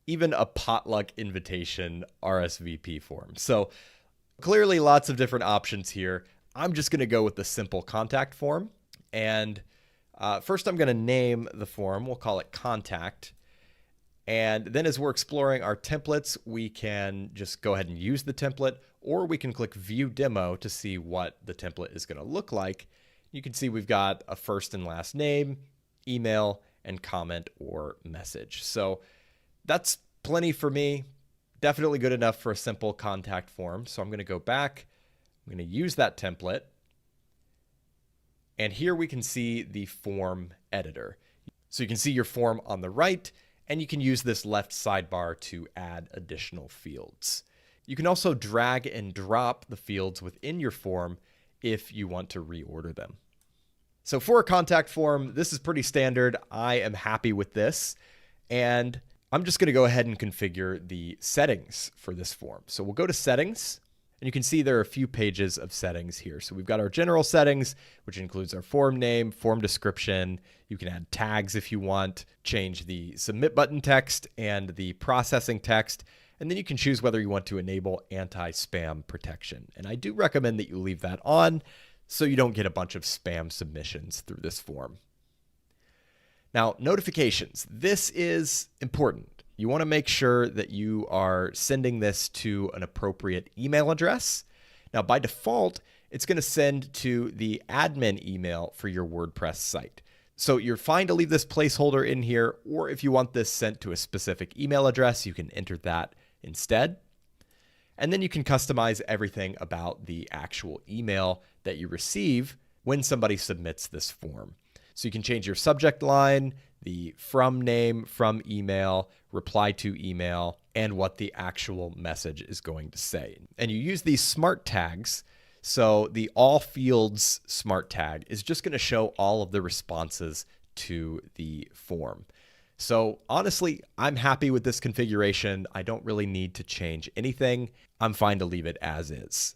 even a potluck invitation RSVP form. So clearly lots of different options here. I'm just going to go with the simple contact form. And first I'm going to name the form. We'll call it contact. And then as we're exploring our templates, we can just go ahead and use the template, or we can click View Demo to see what the template is going to look like. You can see we've got a first and last name, email, and comment or message. So that's plenty for me. Definitely good enough for a simple contact form. So I'm going to go back. I'm going to use that template. And here we can see the form editor. So you can see your form on the right, and you can use this left sidebar to add additional fields. You can also drag and drop the fields within your form if you want to reorder them. So for a contact form, this is pretty standard. I am happy with this. And I'm just going to go ahead and configure the settings for this form. So we'll go to Settings. And you can see there are a few pages of settings here. So we've got our general settings, which includes our form name, form description. You can add tags if you want, change the submit button text and the processing text. And then you can choose whether you want to enable anti-spam protection. And I do recommend that you leave that on so you don't get a bunch of spam submissions through this form. Now, notifications. This is important. You want to make sure that you are sending this to an appropriate email address. Now, by default, it's going to send to the admin email for your WordPress site. So you're fine to leave this placeholder in here, or if you want this sent to a specific email address, you can enter that instead. And then you can customize everything about the actual email that you receive when somebody submits this form. So you can change your subject line, the from name, from email, reply to email, and what the actual message is going to say. And you use these smart tags. So the all fields smart tag is just going to show all of the responses to the form. So honestly, I'm happy with this configuration. I don't really need to change anything. I'm fine to leave it as is.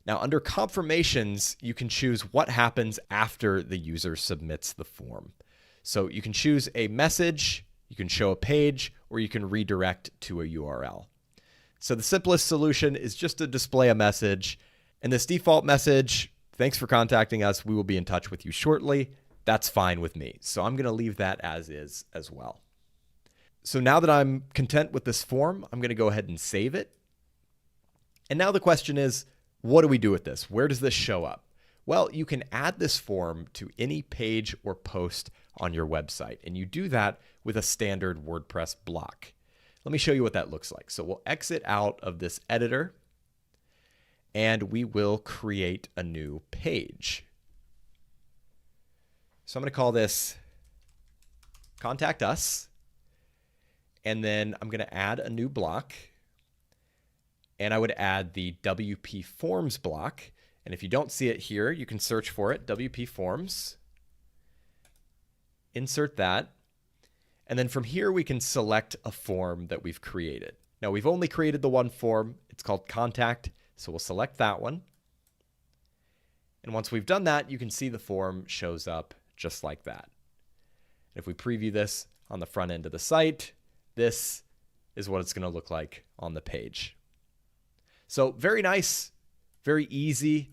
Now, under confirmations, you can choose what happens after the user submits the form. So you can choose a message, you can show a page, or you can redirect to a URL. So the simplest solution is just to display a message. And this default message, thanks for contacting us, we will be in touch with you shortly. That's fine with me. So I'm going to leave that as is as well. So now that I'm content with this form, I'm going to go ahead and save it. And now the question is, what do we do with this? Where does this show up? Well, you can add this form to any page or post on your website, and you do that with a standard WordPress block. Let me show you what that looks like. So we'll exit out of this editor, and we will create a new page. So I'm going to call this contact us. And then I'm going to add a new block. And I would add the WP Forms block. And if you don't see it here, you can search for it, WP Forms. Insert that. And then from here, we can select a form that we've created. Now, we've only created the one form. It's called Contact. So we'll select that one. And once we've done that, you can see the form shows up just like that. If we preview this on the front end of the site, this is what it's going to look like on the page. So very nice, very easy,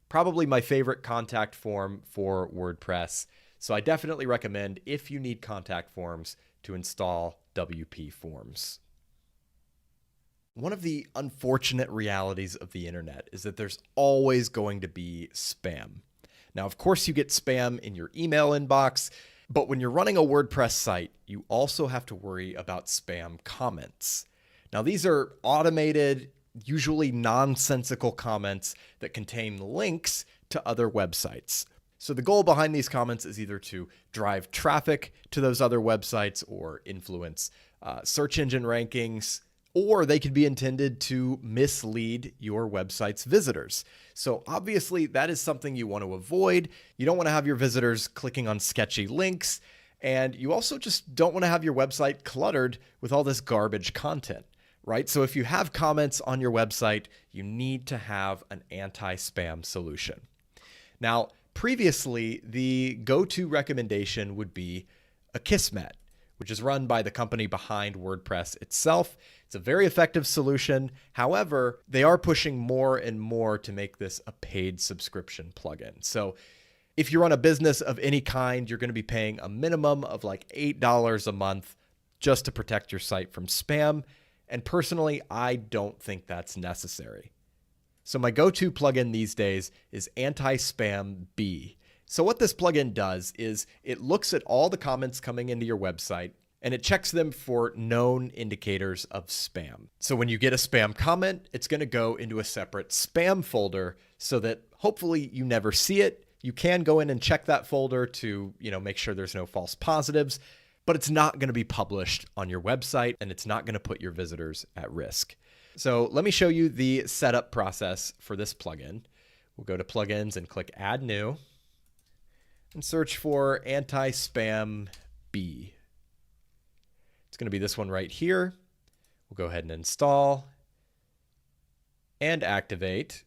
probably my favorite contact form for WordPress. So I definitely recommend, if you need contact forms, to install WP Forms. One of the unfortunate realities of the internet is that there's always going to be spam. Now, of course, you get spam in your email inbox, but when you're running a WordPress site, you also have to worry about spam comments. Now, these are automated, usually nonsensical comments that contain links to other websites. So the goal behind these comments is either to drive traffic to those other websites or influence search engine rankings, or they could be intended to mislead your website's visitors. So obviously that is something you want to avoid. You don't want to have your visitors clicking on sketchy links, and you also just don't want to have your website cluttered with all this garbage content, right? So if you have comments on your website, you need to have an anti-spam solution. Now, previously, the go-to recommendation would be Akismet, which is run by the company behind WordPress itself. It's a very effective solution. However, they are pushing more and more to make this a paid subscription plugin. So if you run a business of any kind, you're going to be paying a minimum of like $8 a month just to protect your site from spam. And personally, I don't think that's necessary. So my go-to plugin these days is Anti-Spam B. So what this plugin does is it looks at all the comments coming into your website and it checks them for known indicators of spam. So when you get a spam comment, it's going to go into a separate spam folder so that hopefully you never see it. You can go in and check that folder to, make sure there's no false positives, but it's not going to be published on your website and it's not going to put your visitors at risk. So let me show you the setup process for this plugin. We'll go to Plugins and click Add New and search for Anti-Spam B. It's going to be this one right here. We'll go ahead and install and activate.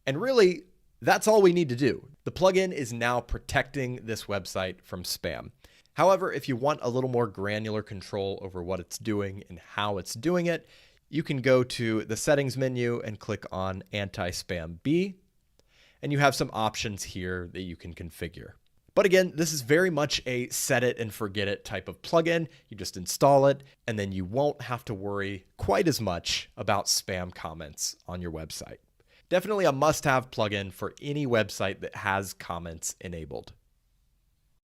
And really, that's all we need to do. The plugin is now protecting this website from spam. However, if you want a little more granular control over what it's doing and how it's doing it, you can go to the settings menu and click on Anti-Spam B, and you have some options here that you can configure. But again, this is very much a set it and forget it type of plugin. You just install it, and then you won't have to worry quite as much about spam comments on your website. Definitely a must-have plugin for any website that has comments enabled.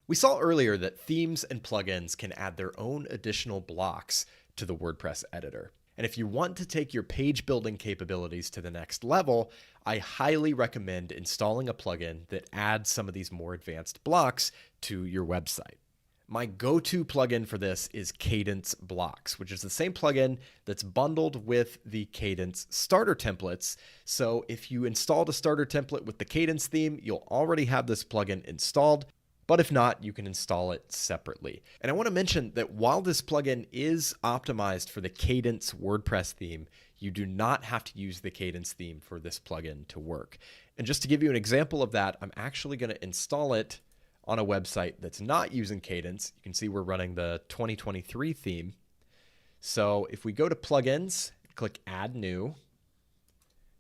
We saw earlier that themes and plugins can add their own additional blocks to the WordPress editor. And if you want to take your page building capabilities to the next level, I highly recommend installing a plugin that adds some of these more advanced blocks to your website. My go-to plugin for this is Cadence Blocks, which is the same plugin that's bundled with the Cadence starter templates. So if you installed a starter template with the Cadence theme, you'll already have this plugin installed. But if not, you can install it separately. And I want to mention that while this plugin is optimized for the Cadence WordPress theme, you do not have to use the Cadence theme for this plugin to work. And just to give you an example of that, I'm actually going to install it on a website that's not using Cadence. You can see we're running the 2023 theme. So if we go to Plugins, click Add New,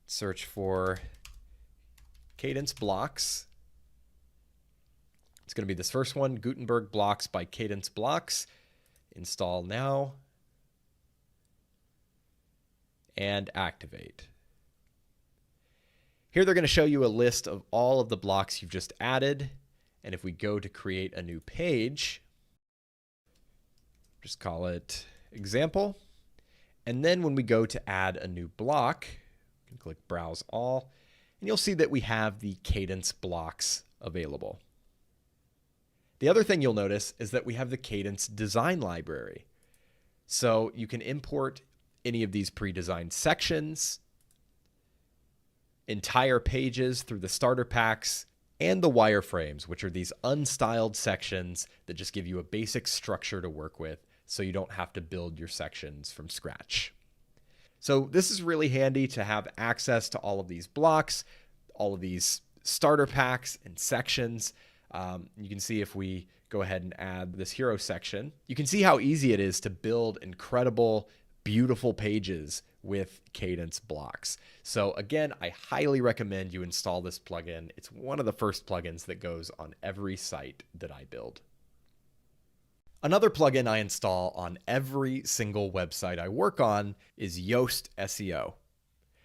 search for Cadence Blocks. It's going to be this first one, Gutenberg Blocks by Cadence Blocks. Install now and activate. Here they're going to show you a list of all of the blocks you've just added. And if we go to create a new page, just call it example. And then when we go to add a new block, you can click Browse All, and you'll see that we have the Cadence blocks available. The other thing you'll notice is that we have the Cadence design library. So you can import any of these pre-designed sections, entire pages through the starter packs, and the wireframes, which are these unstyled sections that just give you a basic structure to work with so you don't have to build your sections from scratch. So this is really handy to have access to all of these blocks, all of these starter packs and sections. You can see if we go ahead and add this hero section, you can see how easy it is to build incredible, beautiful pages with Cadence blocks. So again, I highly recommend you install this plugin. It's one of the first plugins that goes on every site that I build. Another plugin I install on every single website I work on is Yoast SEO.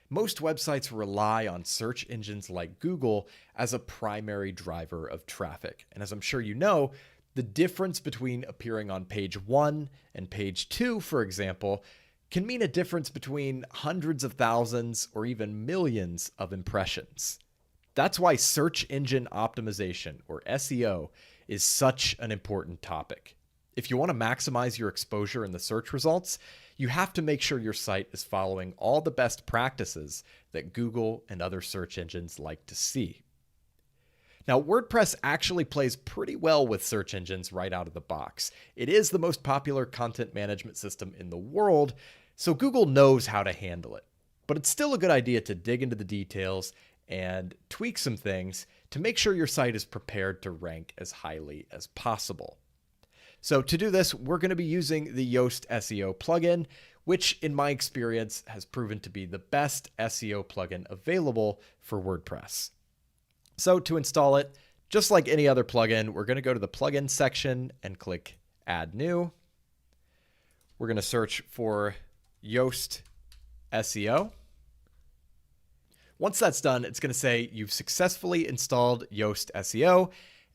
Most websites rely on search engines like Google as a primary driver of traffic. And as I'm sure you know, the difference between appearing on page 1 and page 2, for example, can mean a difference between hundreds of thousands or even millions of impressions. That's why search engine optimization, or SEO, is such an important topic. If you want to maximize your exposure in the search results, you have to make sure your site is following all the best practices that Google and other search engines like to see. Now, WordPress actually plays pretty well with search engines right out of the box. It is the most popular content management system in the world, so Google knows how to handle it. But it's still a good idea to dig into the details and tweak some things to make sure your site is prepared to rank as highly as possible. So to do this, we're going to be using the Yoast SEO plugin, which in my experience has proven to be the best SEO plugin available for WordPress. So to install it, just like any other plugin, we're going to go to the plugin section and click Add New. We're going to search for Yoast SEO. Once that's done, it's going to say you've successfully installed Yoast SEO.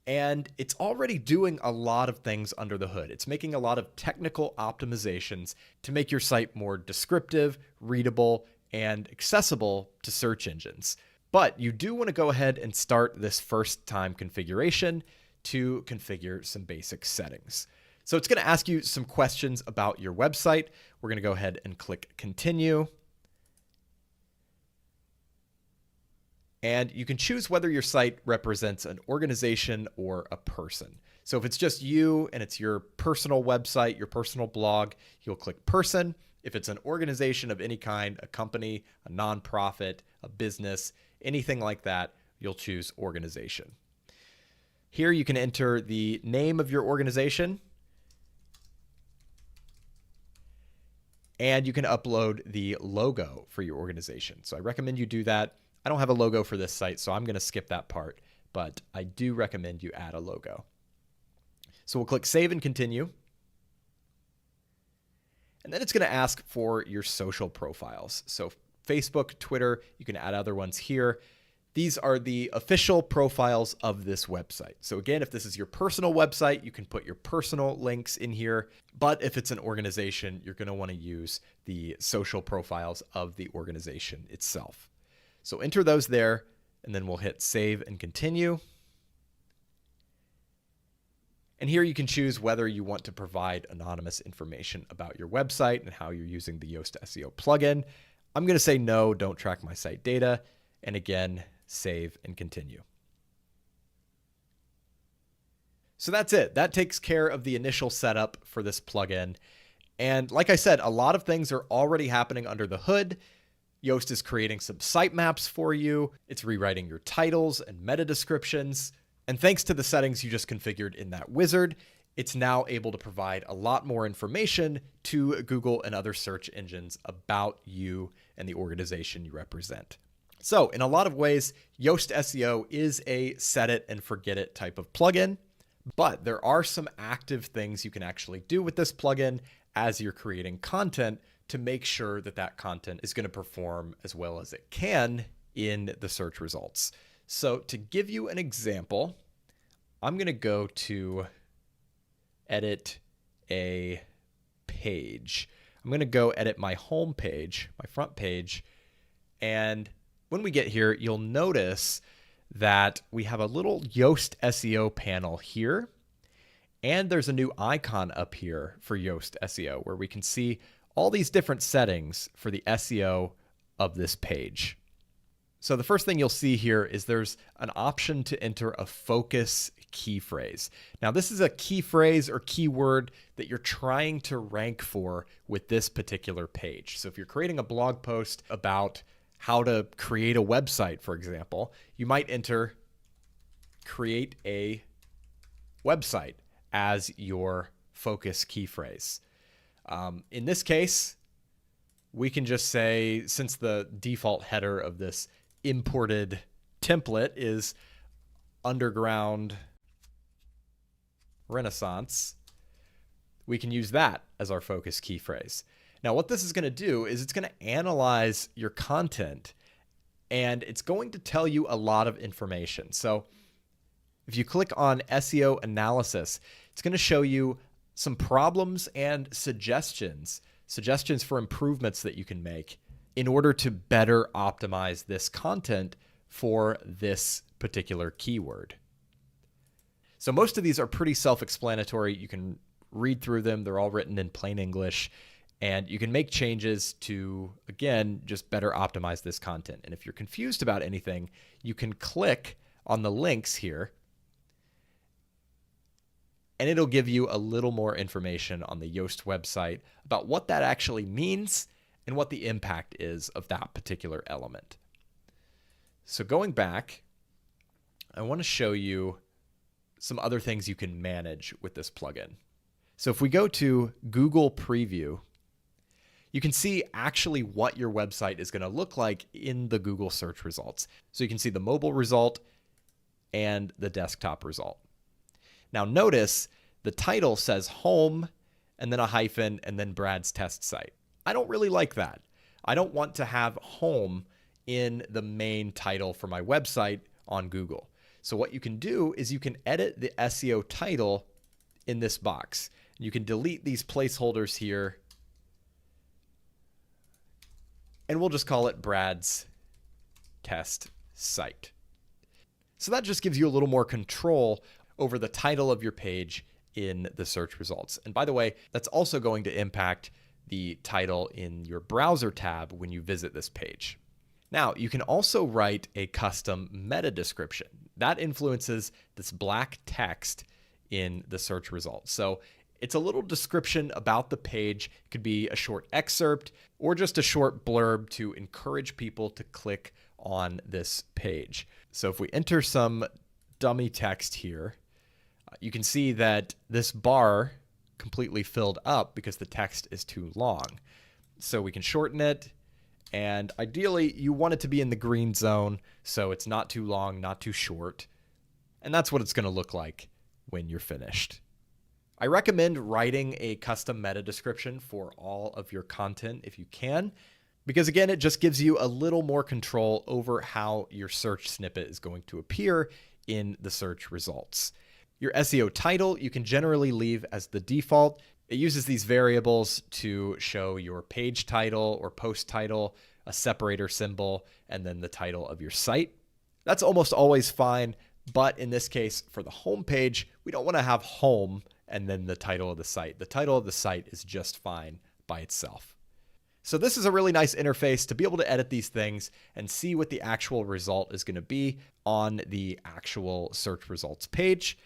And it's already doing a lot of things under the hood. It's making a lot of technical optimizations to make your site more descriptive, readable, and accessible to search engines. But you do want to go ahead and start this first time configuration to configure some basic settings. So it's going to ask you some questions about your website. We're going to go ahead and click Continue. And you can choose whether your site represents an organization or a person. So if it's just you and it's your personal website, your personal blog, you'll click Person. If it's an organization of any kind, a company, a nonprofit, a business, anything like that, you'll choose Organization. Here you can enter the name of your organization, and you can upload the logo for your organization. So I recommend you do that. I don't have a logo for this site, so I'm going to skip that part, but I do recommend you add a logo. So we'll click Save and Continue. And then it's going to ask for your social profiles. So Facebook, Twitter, you can add other ones here. These are the official profiles of this website. So again, if this is your personal website, you can put your personal links in here. But if it's an organization, you're going to want to use the social profiles of the organization itself. So enter those there, and then we'll hit Save and Continue. And here you can choose whether you want to provide anonymous information about your website and how you're using the Yoast SEO plugin. I'm going to say no, don't track my site data. And again, Save and Continue. So that's it. That takes care of the initial setup for this plugin. And like I said, a lot of things are already happening under the hood. Yoast is creating some sitemaps for you. It's rewriting your titles and meta descriptions. And thanks to the settings you just configured in that wizard, it's now able to provide a lot more information to Google and other search engines about you and the organization you represent. So in a lot of ways, Yoast SEO is a set it and forget it type of plugin, but there are some active things you can actually do with this plugin as you're creating content to make sure that that content is going to perform as well as it can in the search results. So to give you an example, I'm going to go to edit a page. I'm going to go edit my home page, my front page. And when we get here, you'll notice that we have a little Yoast SEO panel here. And there's a new icon up here for Yoast SEO where we can see all these different settings for the SEO of this page. So the first thing you'll see here is there's an option to enter a focus key phrase. Now this is a key phrase or keyword that you're trying to rank for with this particular page. So if you're creating a blog post about how to create a website, for example, you might enter create a website as your focus key phrase. In this case, we can just say, since the default header of this imported template is underground Renaissance, we can use that as our focus key phrase. Now, what this is going to do is it's going to analyze your content and it's going to tell you a lot of information. So if you click on SEO analysis, it's going to show you some problems and suggestions for improvements that you can make in order to better optimize this content for this particular keyword. So most of these are pretty self-explanatory. You can read through them. They're all written in plain English, and you can make changes to, again, just better optimize this content. And if you're confused about anything, you can click on the links here, and it'll give you a little more information on the Yoast website about what that actually means and what the impact is of that particular element. So going back, I want to show you some other things you can manage with this plugin. So if we go to Google Preview, you can see actually what your website is going to look like in the Google search results. So you can see the mobile result and the desktop result. Now notice the title says home and then a hyphen and then Brad's test site. I don't really like that. I don't want to have home in the main title for my website on Google. So what you can do is you can edit the SEO title in this box. You can delete these placeholders here, and we'll just call it Brad's test site. So that just gives you a little more control over the title of your page in the search results. And by the way, that's also going to impact the title in your browser tab when you visit this page. Now, you can also write a custom meta description. That influences this black text in the search results. So it's a little description about the page. It could be a short excerpt or just a short blurb to encourage people to click on this page. So if we enter some dummy text here, you can see that this bar completely filled up because the text is too long. So we can shorten it, and ideally you want it to be in the green zone so it's not too long, not too short. And that's what it's going to look like when you're finished. I recommend writing a custom meta description for all of your content if you can, because again, it just gives you a little more control over how your search snippet is going to appear in the search results. Your SEO title, you can generally leave as the default. It uses these variables to show your page title or post title, a separator symbol, and then the title of your site. That's almost always fine, but in this case, for the home page, we don't want to have home and then the title of the site. The title of the site is just fine by itself. So this is a really nice interface to be able to edit these things and see what the actual result is going to be on the actual search results page.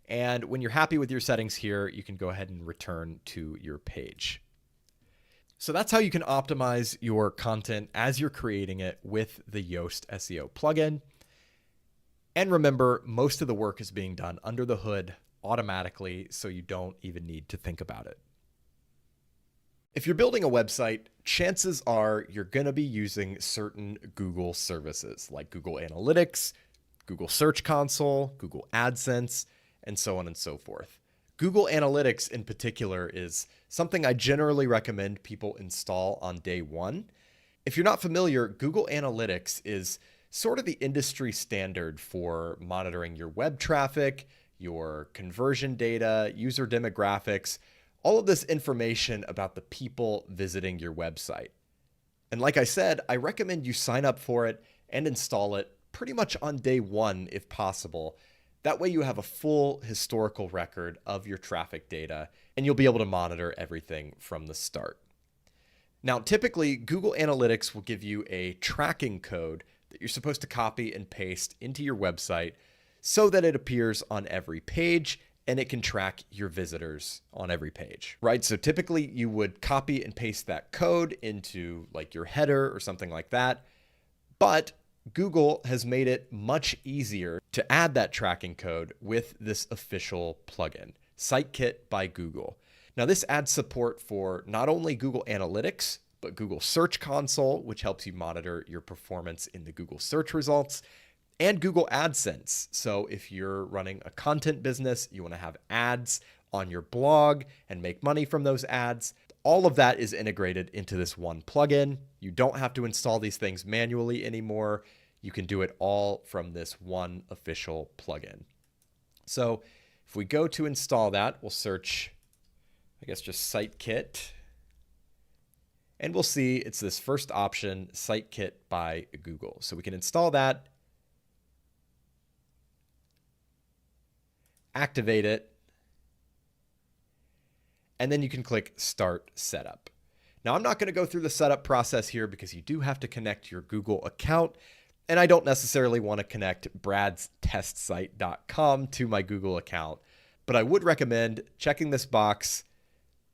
And when you're happy with your settings here, you can go ahead and return to your page. So that's how you can optimize your content as you're creating it with the Yoast SEO plugin. And remember, most of the work is being done under the hood automatically, so you don't even need to think about it. If you're building a website, chances are you're going to be using certain Google services like Google Analytics, Google Search Console, Google AdSense, and so on and so forth. Google Analytics in particular is something I generally recommend people install on day one. If you're not familiar, Google Analytics is sort of the industry standard for monitoring your web traffic, your conversion data, user demographics, all of this information about the people visiting your website. And like I said, I recommend you sign up for it and install it pretty much on day one if possible. That way you have a full historical record of your traffic data, and you'll be able to monitor everything from the start. Now, typically, Google Analytics will give you a tracking code that you're supposed to copy and paste into your website so that it appears on every page and it can track your visitors on every page, right? So typically you would copy and paste that code into like your header or something like that. But Google has made it much easier to add that tracking code with this official plugin, SiteKit by Google. Now, this adds support for not only Google Analytics, but Google Search Console, which helps you monitor your performance in the Google search results, and Google AdSense. So if you're running a content business, you want to have ads on your blog and make money from those ads, all of that is integrated into this one plugin. You don't have to install these things manually anymore. You can do it all from this one official plugin. So if we go to install that, we'll search, I guess, just SiteKit. And we'll see it's this first option, SiteKit by Google. So we can install that, activate it, and then you can click Start Setup. Now, I'm not going to go through the setup process here because you do have to connect your Google account, and I don't necessarily want to connect bradstestsite.com to my Google account, but I would recommend checking this box,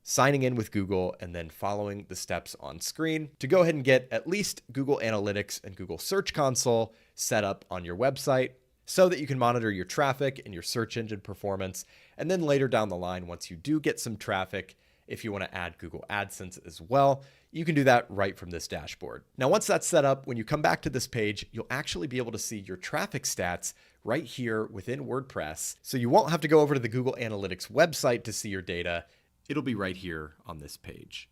signing in with Google, and then following the steps on screen to go ahead and get at least Google Analytics and Google Search Console set up on your website so that you can monitor your traffic and your search engine performance. And then later down the line, once you do get some traffic, if you want to add Google AdSense as well, you can do that right from this dashboard. Now, once that's set up, when you come back to this page, you'll actually be able to see your traffic stats right here within WordPress. So you won't have to go over to the Google Analytics website to see your data. It'll be right here on this page.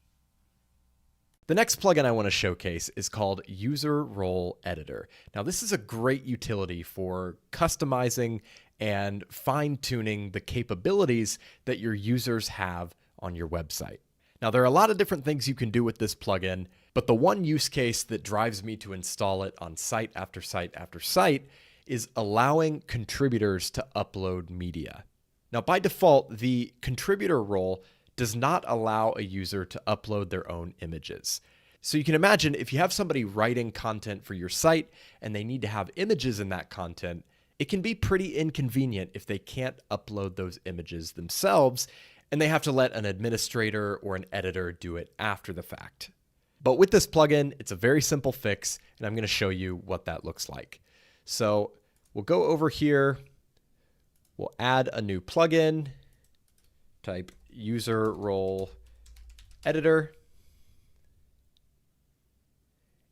The next plugin I want to showcase is called User Role Editor. Now, this is a great utility for customizing and fine-tuning the capabilities that your users have on your website. Now, there are a lot of different things you can do with this plugin, but the one use case that drives me to install it on site after site after site is allowing contributors to upload media. Now, by default, the contributor role does not allow a user to upload their own images. So you can imagine if you have somebody writing content for your site and they need to have images in that content, it can be pretty inconvenient if they can't upload those images themselves and they have to let an administrator or an editor do it after the fact. But with this plugin, it's a very simple fix, and I'm going to show you what that looks like. So we'll go over here, we'll add a new plugin, type User Role Editor,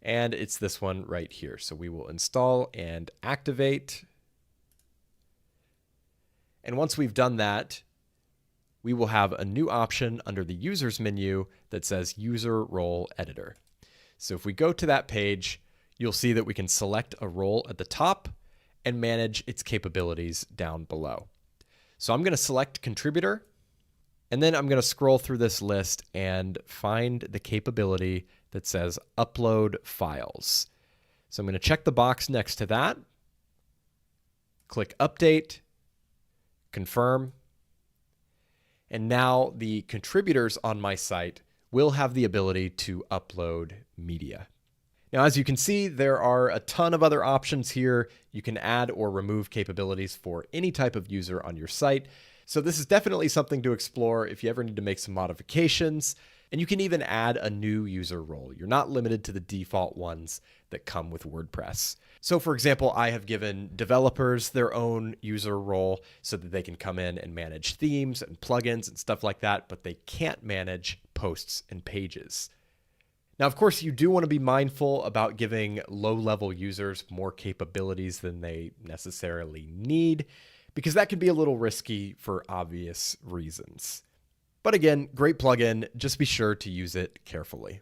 and it's this one right here. So we will install and activate. And once we've done that, we will have a new option under the Users menu that says User Role Editor. So if we go to that page, you'll see that we can select a role at the top and manage its capabilities down below. So I'm going to select Contributor, and then I'm going to scroll through this list and find the capability that says Upload Files. So I'm going to check the box next to that, click Update, Confirm, and now the contributors on my site will have the ability to upload media. Now, as you can see, there are a ton of other options here. You can add or remove capabilities for any type of user on your site. So this is definitely something to explore if you ever need to make some modifications. And you can even add a new user role. You're not limited to the default ones that come with WordPress. So for example, I have given developers their own user role so that they can come in and manage themes and plugins and stuff like that, but they can't manage posts and pages. Now, of course, you do want to be mindful about giving low-level users more capabilities than they necessarily need, because that can be a little risky for obvious reasons. But again, great plugin, just be sure to use it carefully.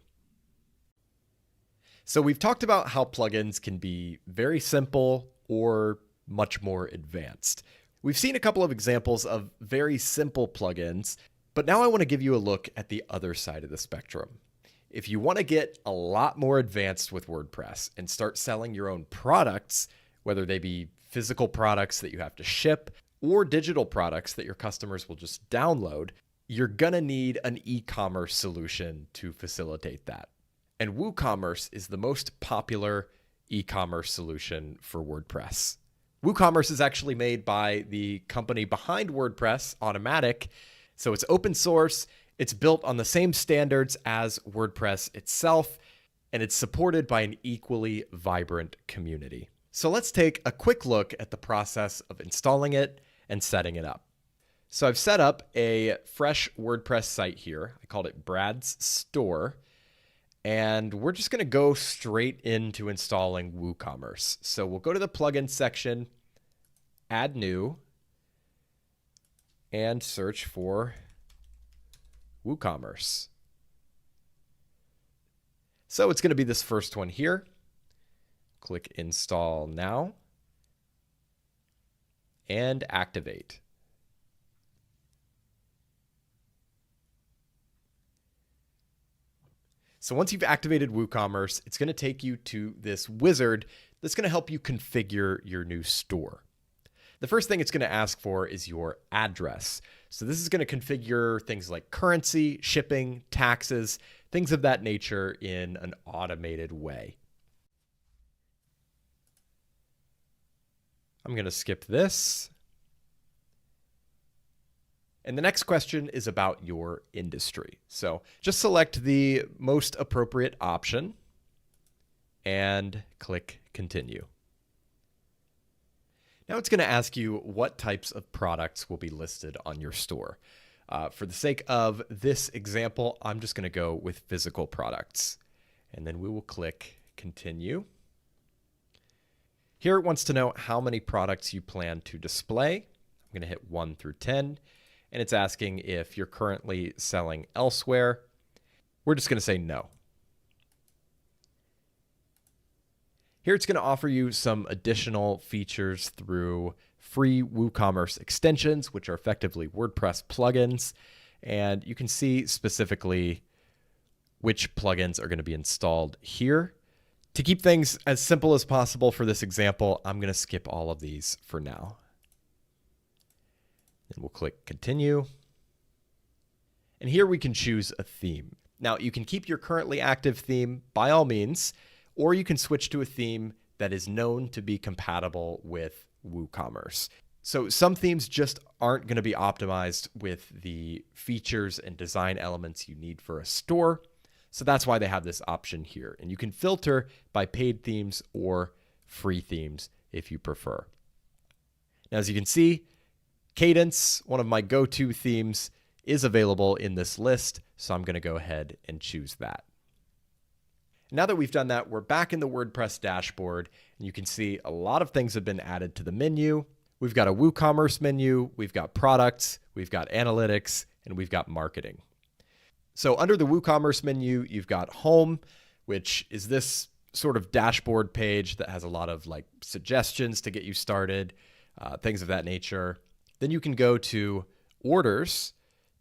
So we've talked about how plugins can be very simple or much more advanced. We've seen a couple of examples of very simple plugins, but now I want to give you a look at the other side of the spectrum. If you want to get a lot more advanced with WordPress and start selling your own products, whether they be physical products that you have to ship, or digital products that your customers will just download, you're gonna need an e-commerce solution to facilitate that. And WooCommerce is the most popular e-commerce solution for WordPress. WooCommerce is actually made by the company behind WordPress, Automatic. So it's open source, it's built on the same standards as WordPress itself, and it's supported by an equally vibrant community. So let's take a quick look at the process of installing it and setting it up. So I've set up a fresh WordPress site here. I called it Brad's Store. And we're just going to go straight into installing WooCommerce. So we'll go to the plugin section, add new, and search for WooCommerce. So it's going to be this first one here. Click Install Now and activate. So once you've activated WooCommerce, it's going to take you to this wizard that's going to help you configure your new store. The first thing it's going to ask for is your address. So this is going to configure things like currency, shipping, taxes, things of that nature in an automated way. I'm going to skip this. And the next question is about your industry. So just select the most appropriate option and click Continue. Now it's going to ask you what types of products will be listed on your store. For the sake of this example, I'm just going to go with physical products. And then we will click Continue. Here it wants to know how many products you plan to display. I'm going to hit 1 through 10. And it's asking if you're currently selling elsewhere. We're just going to say no. Here it's going to offer you some additional features through free WooCommerce extensions, which are effectively WordPress plugins. And you can see specifically which plugins are going to be installed here. To keep things as simple as possible for this example, I'm going to skip all of these for now. And we'll click Continue. And here we can choose a theme. Now you can keep your currently active theme by all means, or you can switch to a theme that is known to be compatible with WooCommerce. So some themes just aren't going to be optimized with the features and design elements you need for a store. So that's why they have this option here. And you can filter by paid themes or free themes if you prefer. Now, as you can see, Cadence, one of my go-to themes, is available in this list, so I'm going to go ahead and choose that. Now that we've done that, we're back in the WordPress dashboard, and you can see a lot of things have been added to the menu. We've got a WooCommerce menu, we've got products, we've got analytics, and we've got marketing. So under the WooCommerce menu, you've got Home, which is this sort of dashboard page that has a lot of like suggestions to get you started, things of that nature. Then you can go to Orders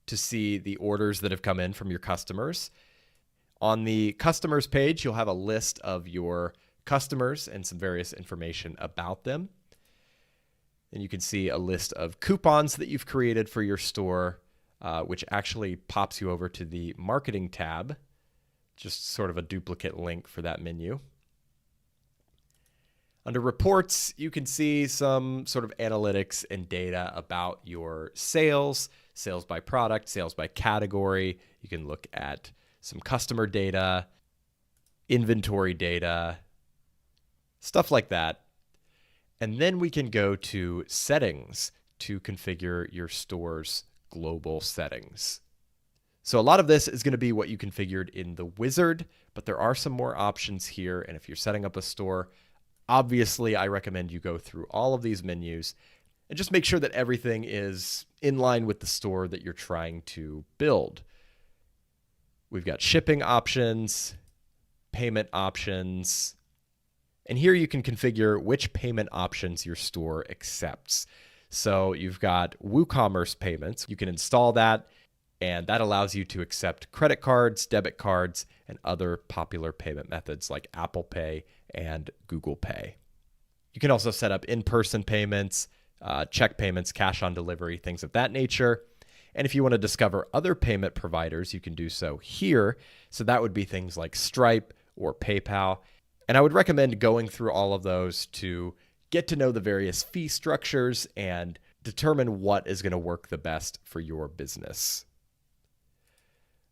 to see the orders that have come in from your customers. On the customers page, you'll have a list of your customers and some various information about them. And you can see a list of coupons that you've created for your store, which actually pops you over to the marketing tab, just sort of a duplicate link for that menu. Under reports, you can see some sort of analytics and data about your sales, sales by product, sales by category. You can look at some customer data, inventory data, stuff like that. And then we can go to settings to configure your store's global settings. So a lot of this is going to be what you configured in the wizard, but there are some more options here. And if you're setting up a store, obviously, I recommend you go through all of these menus and just make sure that everything is in line with the store that you're trying to build. We've got shipping options, payment options, and here you can configure which payment options your store accepts. So you've got WooCommerce payments. You can install that, and that allows you to accept credit cards, debit cards, and other popular payment methods like Apple Pay and Google Pay. You can also set up in-person payments, check payments, cash on delivery, things of that nature. And if you want to discover other payment providers, you can do so here. So that would be things like Stripe or PayPal. And I would recommend going through all of those to get to know the various fee structures and determine what is going to work the best for your business.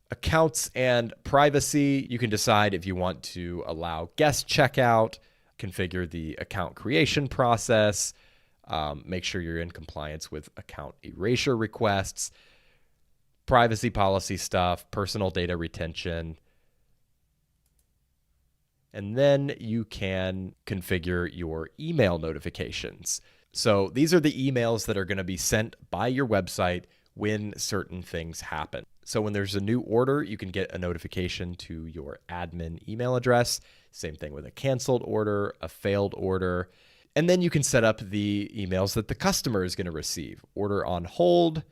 Accounts and privacy, you can decide if you want to allow guest checkout, configure the account creation process, make sure you're in compliance with account erasure requests, privacy policy stuff, personal data retention. And then you can configure your email notifications. So these are the emails that are going to be sent by your website when certain things happen. So when there's a new order, you can get a notification to your admin email address. Same thing with a canceled order, a failed order. And then you can set up the emails that the customer is going to receive. Order on hold,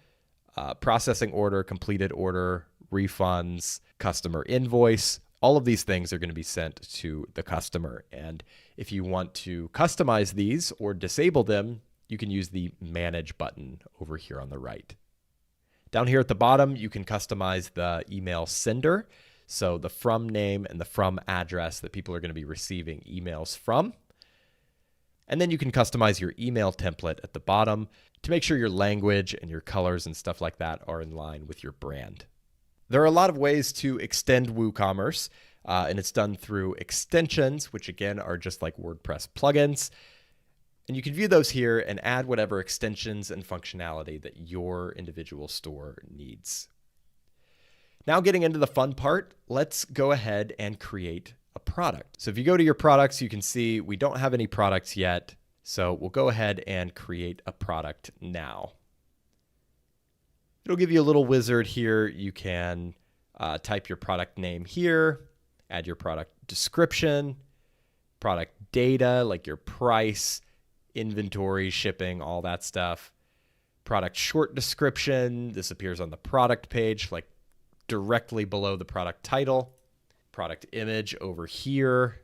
processing order, completed order, refunds, customer invoice. All of these things are going to be sent to the customer. And if you want to customize these or disable them, you can use the Manage button over here on the right. Down here at the bottom, you can customize the email sender. So the from name and the from address that people are going to be receiving emails from. And then you can customize your email template at the bottom to make sure your language and your colors and stuff like that are in line with your brand. There are a lot of ways to extend WooCommerce, and it's done through extensions, which again are just like WordPress plugins. And you can view those here and add whatever extensions and functionality that your individual store needs. Now getting into the fun part, let's go ahead and create a product. So if you go to your products, you can see we don't have any products yet. So we'll go ahead and create a product now. It'll give you a little wizard here. You can type your product name here, add your product description, product data like your price, inventory, shipping, all that stuff. Product short description. This appears on the product page, like directly below the product title. Product image over here.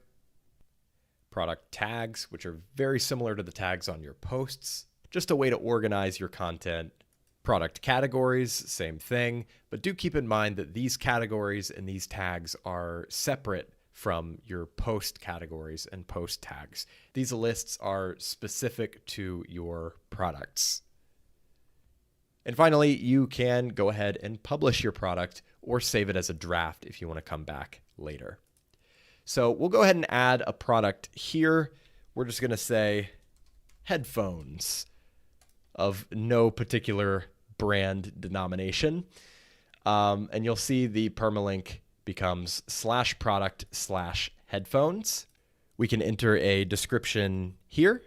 Product tags, which are very similar to the tags on your posts. Just a way to organize your content. Product categories, same thing, but do keep in mind that these categories and these tags are separate from your post categories and post tags. These lists are specific to your products. And finally, you can go ahead and publish your product or save it as a draft if you want to come back later. So we'll go ahead and add a product here. We're just going to say headphones of no particular brand denomination. And you'll see the permalink becomes /product/headphones. We can enter a description here.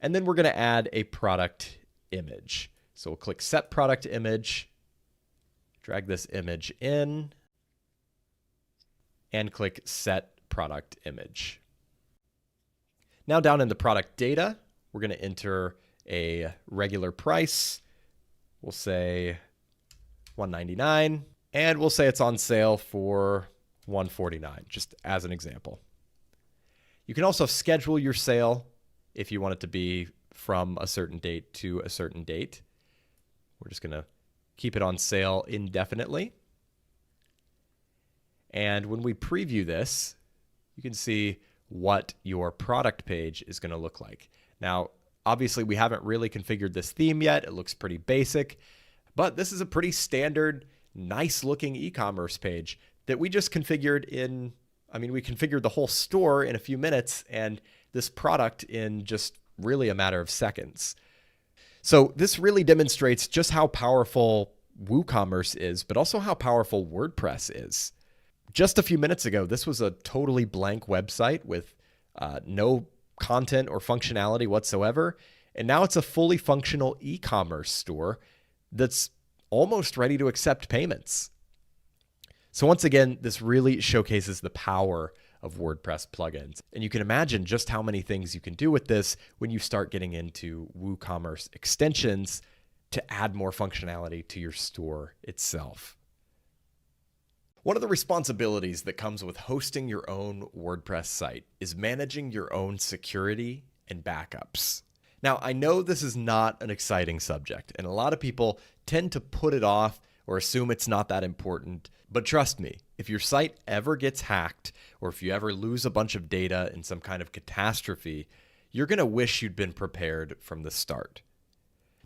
And then we're going to add a product image. So we'll click Set Product Image, drag this image in, and click Set Product Image. Now down in the product data, we're going to enter a regular price. We'll say $199, and we'll say it's on sale for $149, just as an example. You can also schedule your sale if you want it to be from a certain date to a certain date. We're just going to keep it on sale indefinitely. And when we preview this, you can see what your product page is going to look like. Now, obviously, we haven't really configured this theme yet. It looks pretty basic, but this is a pretty standard, nice looking e-commerce page that we just configured in, we configured the whole store in a few minutes and this product in just really a matter of seconds. So this really demonstrates just how powerful WooCommerce is, but also how powerful WordPress is. Just a few minutes ago, this was a totally blank website with no content or functionality whatsoever. And now it's a fully functional e-commerce store that's almost ready to accept payments. So once again, this really showcases the power of WordPress plugins. And you can imagine just how many things you can do with this when you start getting into WooCommerce extensions to add more functionality to your store itself. One of the responsibilities that comes with hosting your own WordPress site is managing your own security and backups. Now, I know this is not an exciting subject, and a lot of people tend to put it off or assume it's not that important. But trust me, if your site ever gets hacked, or if you ever lose a bunch of data in some kind of catastrophe, you're going to wish you'd been prepared from the start.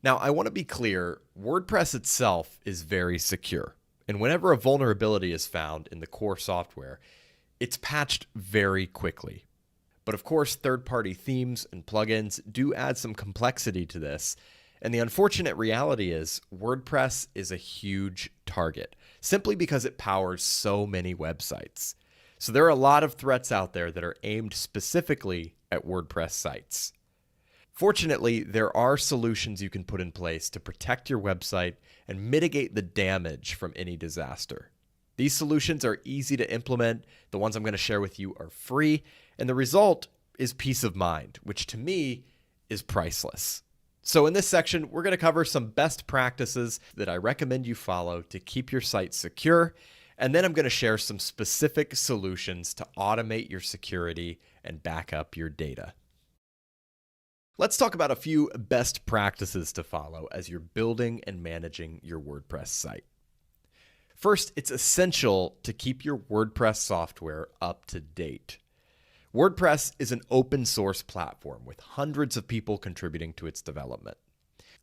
Now, I want to be clear, WordPress itself is very secure. And whenever a vulnerability is found in the core software, it's patched very quickly. But of course, third-party themes and plugins do add some complexity to this. And the unfortunate reality is WordPress is a huge target, simply because it powers so many websites. So there are a lot of threats out there that are aimed specifically at WordPress sites. Fortunately, there are solutions you can put in place to protect your website and mitigate the damage from any disaster. These solutions are easy to implement. The ones I'm going to share with you are free, and the result is peace of mind, which to me is priceless. So in this section, we're going to cover some best practices that I recommend you follow to keep your site secure, and then I'm going to share some specific solutions to automate your security and back up your data. Let's talk about a few best practices to follow as you're building and managing your WordPress site. First, it's essential to keep your WordPress software up to date. WordPress is an open source platform with hundreds of people contributing to its development.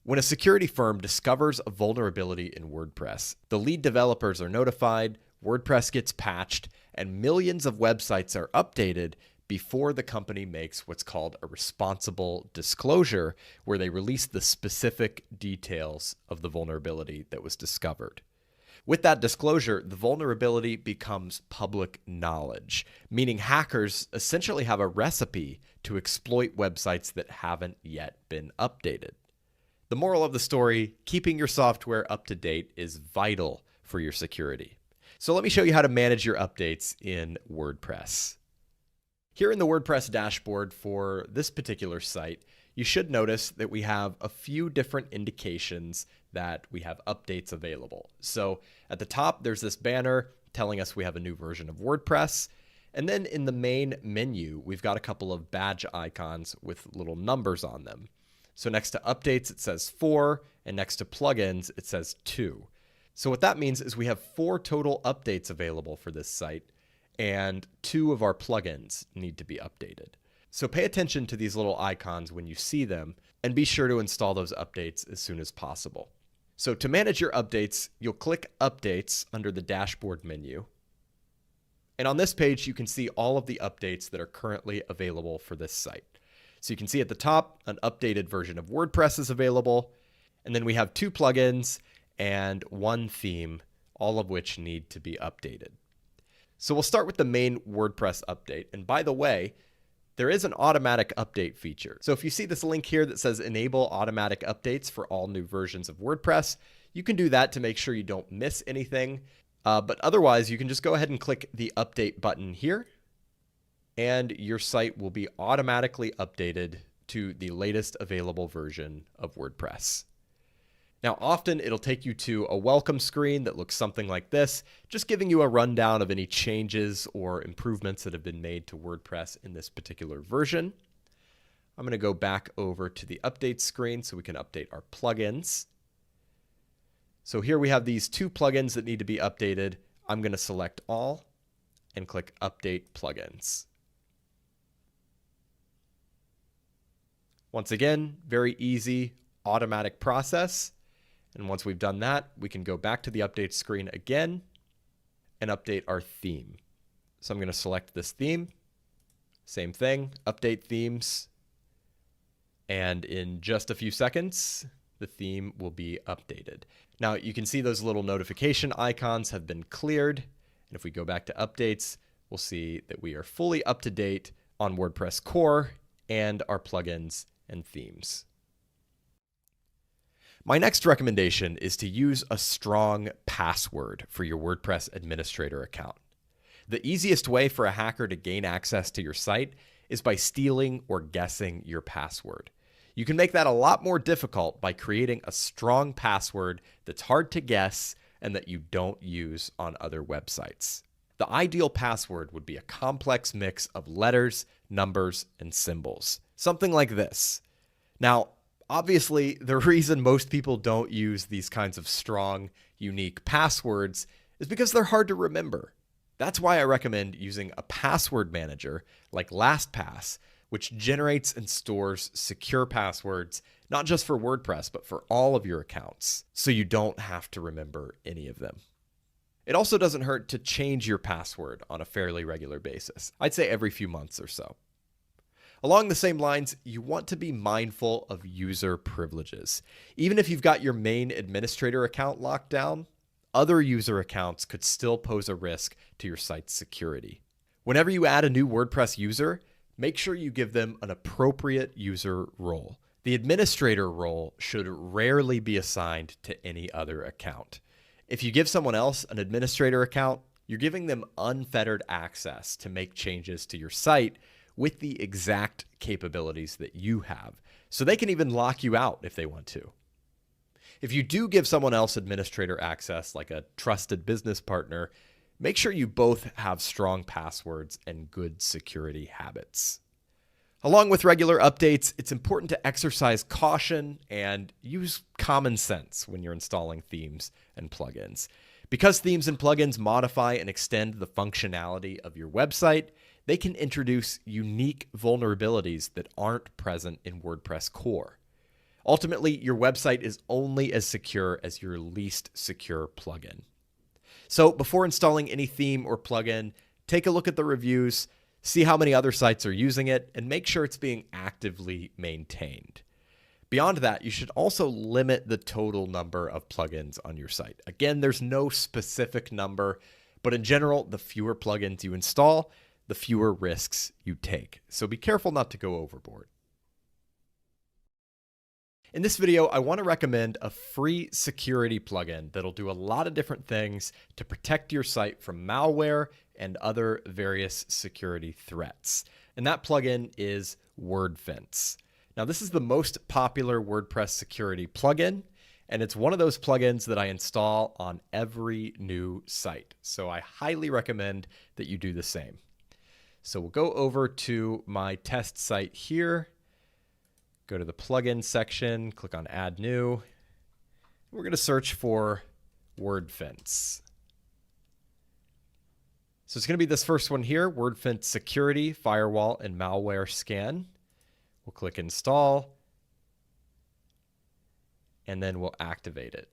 When a security firm discovers a vulnerability in WordPress, the lead developers are notified, WordPress gets patched, and millions of websites are updated before the company makes what's called a responsible disclosure, where they release the specific details of the vulnerability that was discovered. With that disclosure, the vulnerability becomes public knowledge, meaning hackers essentially have a recipe to exploit websites that haven't yet been updated. The moral of the story, keeping your software up to date is vital for your security. So let me show you how to manage your updates in WordPress. Here in the WordPress dashboard for this particular site, you should notice that we have a few different indications that we have updates available. So at the top, there's this banner telling us we have a new version of WordPress. And then in the main menu, we've got a couple of badge icons with little numbers on them. So next to updates, it says 4, and next to plugins, it says 2. So what that means is we have 4 total updates available for this site, and 2 of our plugins need to be updated. So pay attention to these little icons when you see them, and be sure to install those updates as soon as possible. So to manage your updates, you'll click Updates under the dashboard menu. And on this page, you can see all of the updates that are currently available for this site. So you can see at the top, an updated version of WordPress is available, and then we have 2 plugins and 1 theme, all of which need to be updated. So we'll start with the main WordPress update. And by the way, there is an automatic update feature. So if you see this link here that says enable automatic updates for all new versions of WordPress, you can do that to make sure you don't miss anything. But otherwise, you can just go ahead and click the update button here, and your site will be automatically updated to the latest available version of WordPress. Now, often it'll take you to a welcome screen that looks something like this, just giving you a rundown of any changes or improvements that have been made to WordPress in this particular version. I'm going to go back over to the update screen so we can update our plugins. So here we have these 2 plugins that need to be updated. I'm going to select all and click Update Plugins. Once again, very easy, automatic process. And once we've done that, we can go back to the update screen again and update our theme. So I'm going to select this theme. Same thing, update themes. And in just a few seconds, the theme will be updated. Now you can see those little notification icons have been cleared. And if we go back to updates, we'll see that we are fully up to date on WordPress core and our plugins and themes. My next recommendation is to use a strong password for your WordPress administrator account. The easiest way for a hacker to gain access to your site is by stealing or guessing your password. You can make that a lot more difficult by creating a strong password that's hard to guess, and that you don't use on other websites. The ideal password would be a complex mix of letters, numbers, and symbols. Something like this. Now, obviously, the reason most people don't use these kinds of strong, unique passwords is because they're hard to remember. That's why I recommend using a password manager like LastPass, which generates and stores secure passwords, not just for WordPress, but for all of your accounts, so you don't have to remember any of them. It also doesn't hurt to change your password on a fairly regular basis. I'd say every few months or so. Along the same lines, you want to be mindful of user privileges. Even if you've got your main administrator account locked down, other user accounts could still pose a risk to your site's security. Whenever you add a new WordPress user, make sure you give them an appropriate user role. The administrator role should rarely be assigned to any other account. If you give someone else an administrator account, you're giving them unfettered access to make changes to your site with the exact capabilities that you have. So they can even lock you out if they want to. If you do give someone else administrator access, like a trusted business partner, make sure you both have strong passwords and good security habits. Along with regular updates, it's important to exercise caution and use common sense when you're installing themes and plugins. Because themes and plugins modify and extend the functionality of your website, they can introduce unique vulnerabilities that aren't present in WordPress core. Ultimately, your website is only as secure as your least secure plugin. So before installing any theme or plugin, take a look at the reviews, see how many other sites are using it, and make sure it's being actively maintained. Beyond that, you should also limit the total number of plugins on your site. Again, there's no specific number, but in general, the fewer plugins you install, the fewer risks you take. So be careful not to go overboard. In this video, I want to recommend a free security plugin that'll do a lot of different things to protect your site from malware and other various security threats. And that plugin is WordFence. Now, this is the most popular WordPress security plugin, and it's one of those plugins that I install on every new site. So I highly recommend that you do the same. So we'll go over to my test site here. Go to the plugin section, click on Add New. We're going to search for WordFence. So it's going to be this first one here, WordFence Security, Firewall, and Malware Scan. We'll click Install, and then we'll activate it.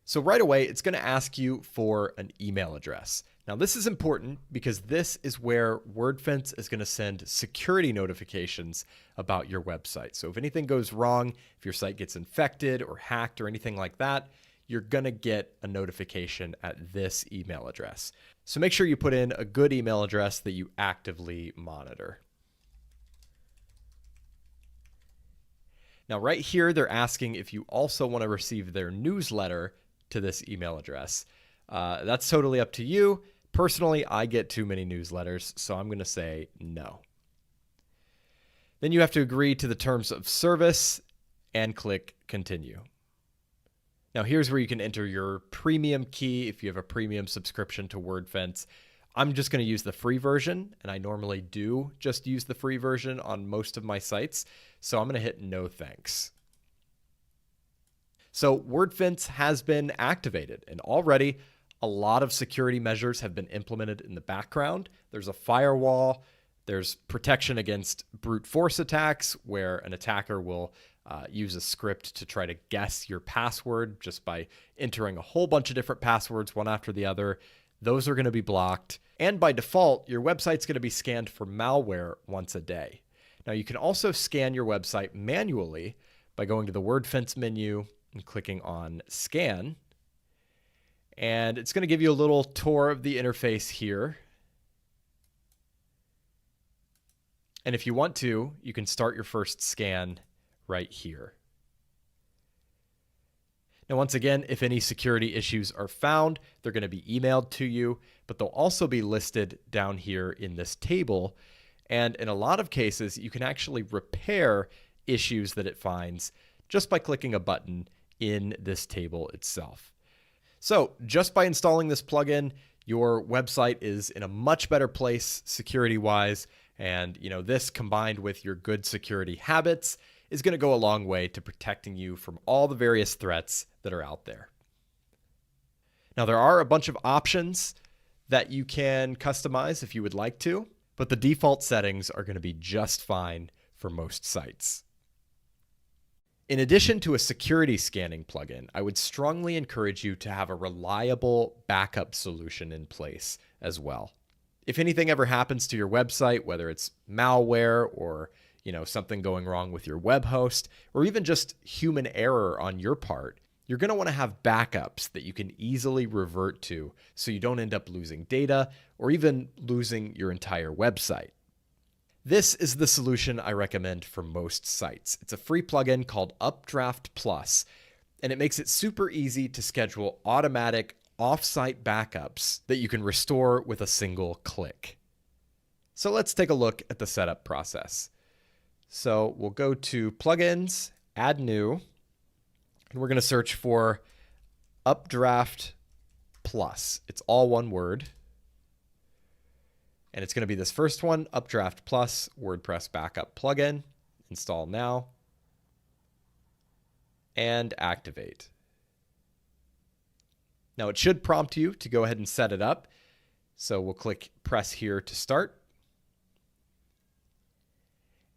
So right away, it's going to ask you for an email address. Now, this is important because this is where WordFence is going to send security notifications about your website. So if anything goes wrong, if your site gets infected or hacked or anything like that, you're going to get a notification at this email address. So make sure you put in a good email address that you actively monitor. Now, right here, they're asking if you also want to receive their newsletter to this email address. That's totally up to you. Personally, I get too many newsletters, so I'm going to say no. Then you have to agree to the terms of service and click Continue. Now, here's where you can enter your premium key if you have a premium subscription to WordFence. I'm just going to use the free version, and I normally do just use the free version on most of my sites, so I'm going to hit no thanks. So WordFence has been activated, and already a lot of security measures have been implemented in the background. There's a firewall, there's protection against brute force attacks where an attacker will use a script to try to guess your password just by entering a whole bunch of different passwords one after the other. Those are going to be blocked. And by default, your website's going to be scanned for malware once a day. Now, you can also scan your website manually by going to the WordFence menu and clicking on Scan. And it's going to give you a little tour of the interface here. And if you want to, you can start your first scan right here. Now, once again, if any security issues are found, they're going to be emailed to you, but they'll also be listed down here in this table. And in a lot of cases, you can actually repair issues that it finds just by clicking a button in this table itself. So just by installing this plugin, your website is in a much better place security-wise. And this combined with your good security habits is going to go a long way to protecting you from all the various threats that are out there. Now, there are a bunch of options that you can customize if you would like to, but the default settings are going to be just fine for most sites. In addition to a security scanning plugin, I would strongly encourage you to have a reliable backup solution in place as well. If anything ever happens to your website, whether it's malware or something going wrong with your web host, or even just human error on your part, you're going to want to have backups that you can easily revert to so you don't end up losing data or even losing your entire website. This is the solution I recommend for most sites. It's a free plugin called Updraft Plus, and it makes it super easy to schedule automatic off-site backups that you can restore with a single click. So let's take a look at the setup process. So we'll go to Plugins, Add New, and we're going to search for Updraft Plus. It's all one word. And it's going to be this first one, Updraft Plus WordPress Backup Plugin. Install now. And activate. Now it should prompt you to go ahead and set it up. So we'll click press here to start.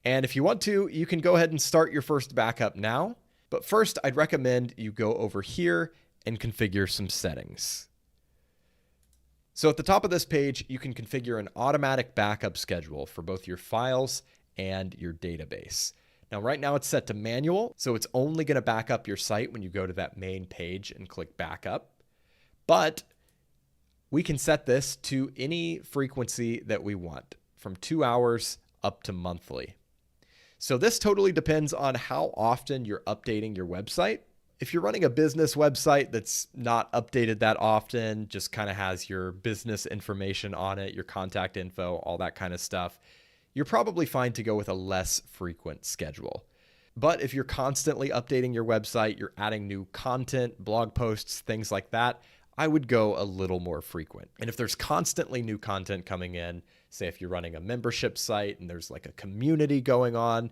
And if you want to, you can go ahead and start your first backup now. But first, I'd recommend you go over here and configure some settings. So at the top of this page, you can configure an automatic backup schedule for both your files and your database. Now, right now it's set to manual, so it's only going to back up your site when you go to that main page and click backup. But we can set this to any frequency that we want, from 2 hours up to monthly. So this totally depends on how often you're updating your website. If you're running a business website that's not updated that often, just kind of has your business information on it, your contact info, all that kind of stuff, you're probably fine to go with a less frequent schedule. But if you're constantly updating your website, you're adding new content, blog posts, things like that, I would go a little more frequent. And if there's constantly new content coming in, say if you're running a membership site and there's like a community going on,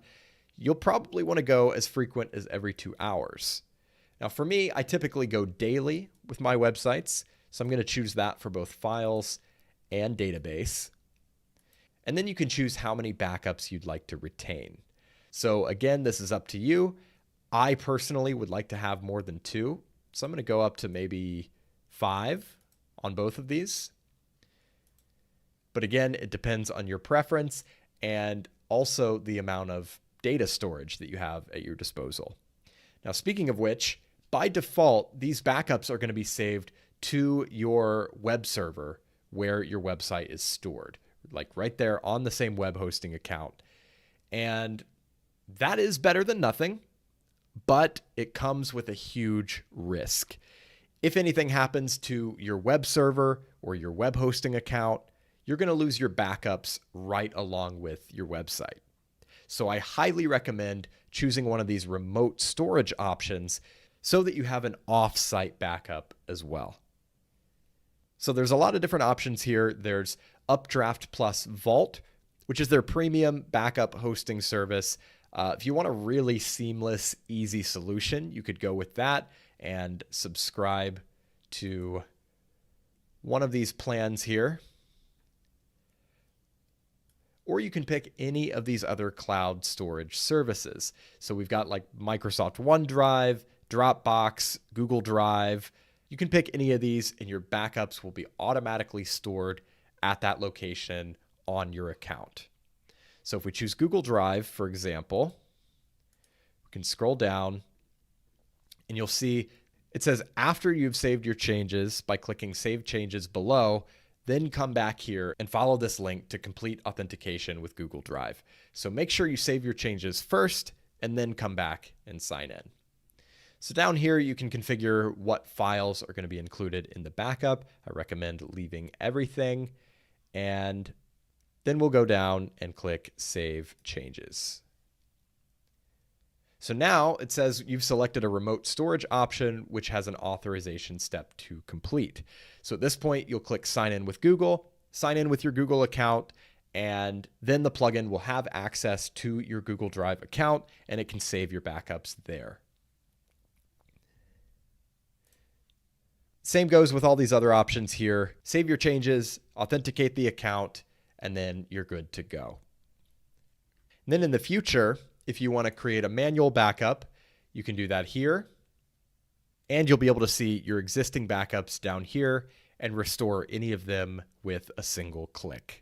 you'll probably want to go as frequent as every 2 hours. Now for me, I typically go daily with my websites, so I'm going to choose that for both files and database. And then you can choose how many backups you'd like to retain. So again, this is up to you. I personally would like to have more than 2, so I'm going to go up to maybe 5 on both of these. But again, it depends on your preference and also the amount of data storage that you have at your disposal. Now, speaking of which, by default, these backups are going to be saved to your web server where your website is stored, like right there on the same web hosting account. And that is better than nothing, but it comes with a huge risk. If anything happens to your web server or your web hosting account, you're going to lose your backups right along with your website. So I highly recommend choosing one of these remote storage options so that you have an off-site backup as well. So there's a lot of different options here. There's Updraft Plus Vault, which is their premium backup hosting service. If you want a really seamless, easy solution, you could go with that and subscribe to one of these plans here. Or you can pick any of these other cloud storage services. So we've got like Microsoft OneDrive, Dropbox, Google Drive. You can pick any of these and your backups will be automatically stored at that location on your account. So if we choose Google Drive, for example, we can scroll down and you'll see it says after you've saved your changes by clicking Save Changes below, then come back here and follow this link to complete authentication with Google Drive. So make sure you save your changes first and then come back and sign in. So down here, you can configure what files are going to be included in the backup. I recommend leaving everything. And then we'll go down and click Save Changes. So now it says you've selected a remote storage option, which has an authorization step to complete. So at this point, you'll click sign in with Google, sign in with your Google account, and then the plugin will have access to your Google Drive account and it can save your backups there. Same goes with all these other options here. Save your changes, authenticate the account, and then you're good to go. And then in the future, if you want to create a manual backup, you can do that here. And you'll be able to see your existing backups down here and restore any of them with a single click.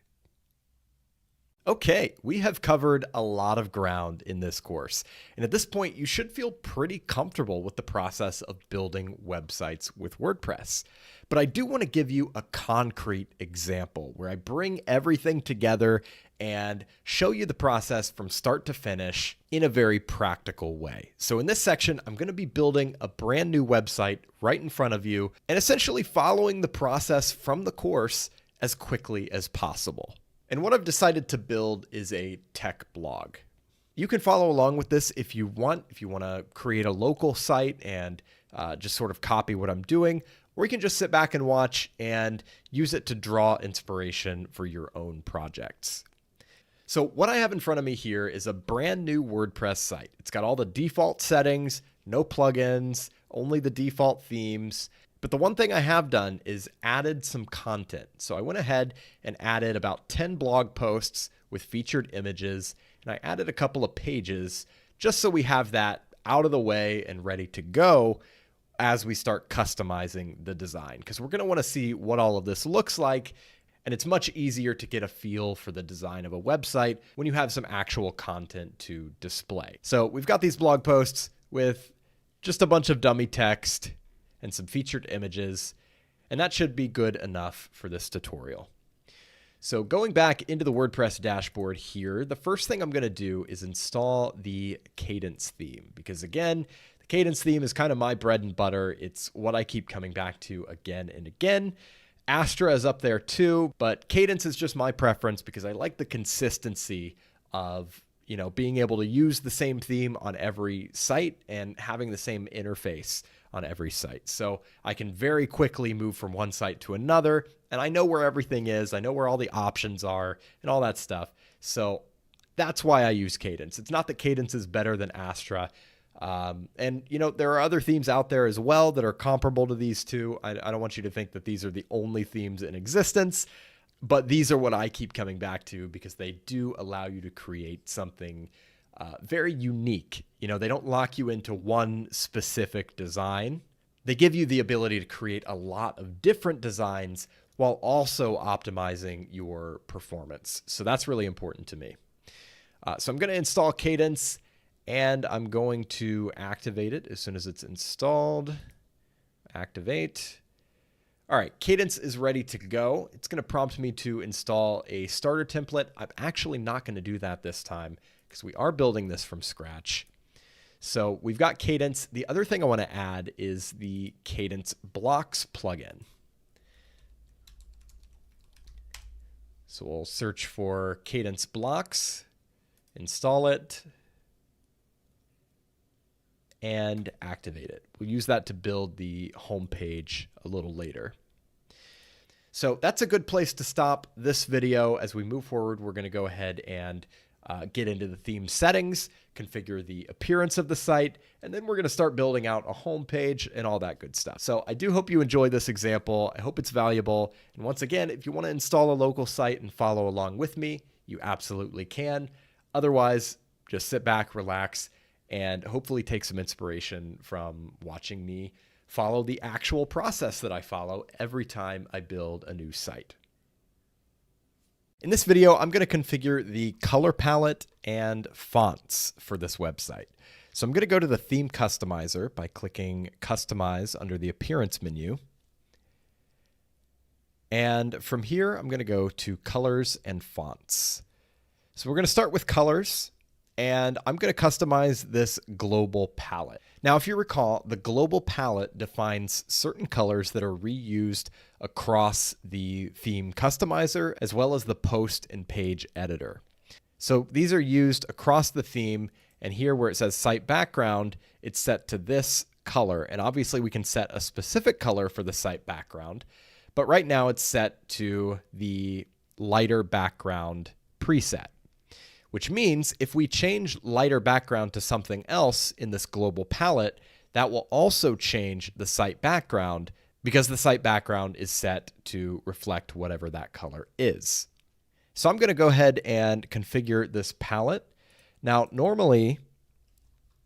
Okay, we have covered a lot of ground in this course. And at this point, you should feel pretty comfortable with the process of building websites with WordPress. But I do want to give you a concrete example where I bring everything together and show you the process from start to finish in a very practical way. So in this section, I'm going to be building a brand new website right in front of you and essentially following the process from the course as quickly as possible. And what I've decided to build is a tech blog. You can follow along with this if you want to create a local site and just sort of copy what I'm doing, or you can just sit back and watch and use it to draw inspiration for your own projects. So what I have in front of me here is a brand new WordPress site. It's got all the default settings, no plugins, only the default themes. But the one thing I have done is added some content. So I went ahead and added about 10 blog posts with featured images, and I added a couple of pages just so we have that out of the way and ready to go as we start customizing the design, because we're going to want to see what all of this looks like. And it's much easier to get a feel for the design of a website when you have some actual content to display. So we've got these blog posts with just a bunch of dummy text and some featured images, and that should be good enough for this tutorial. So going back into the WordPress dashboard here, the first thing I'm going to do is install the Cadence theme, because again, the Cadence theme is kind of my bread and butter. It's what I keep coming back to again and again. Astra is up there too, but Cadence is just my preference because I like the consistency of being able to use the same theme on every site and having the same interface on every site. So I can very quickly move from one site to another, and I know where everything is. I know where all the options are and all that stuff. So that's why I use Cadence. It's not that Cadence is better than Astra. And there are other themes out there as well that are comparable to these two. I don't want you to think that these are the only themes in existence, but these are what I keep coming back to because they do allow you to create something very unique. They don't lock you into one specific design. They give you the ability to create a lot of different designs while also optimizing your performance. So that's really important to me. So I'm going to install Cadence and I'm going to activate it as soon as it's installed. Activate. All right, Cadence is ready to go. It's going to prompt me to install a starter template. I'm actually not going to do that this time because we are building this from scratch. So we've got Cadence. The other thing I want to add is the Cadence Blocks plugin. So we'll search for Cadence Blocks, install it, and activate it. We'll use that to build the home page a little later. So that's a good place to stop this video. As we move forward, we're going to go ahead and get into the theme settings, configure the appearance of the site, and then we're going to start building out a home page and all that good stuff. So I do hope you enjoy this example. I hope it's valuable. And once again, if you want to install a local site and follow along with me, you absolutely can. Otherwise, just sit back, relax, and hopefully take some inspiration from watching me follow the actual process that I follow every time I build a new site. In this video, I'm going to configure the color palette and fonts for this website. So I'm going to go to the theme customizer by clicking Customize under the Appearance menu. And from here, I'm going to go to Colors and Fonts. So we're going to start with colors. And I'm going to customize this global palette. Now, if you recall, the global palette defines certain colors that are reused across the theme customizer, as well as the post and page editor. So these are used across the theme, And here where it says site background, it's set to this color. And obviously we can set a specific color for the site background, but right now it's set to the lighter background preset, which means if we change lighter background to something else in this global palette, that will also change the site background because the site background is set to reflect whatever that color is. So I'm going to go ahead and configure this palette. Now, normally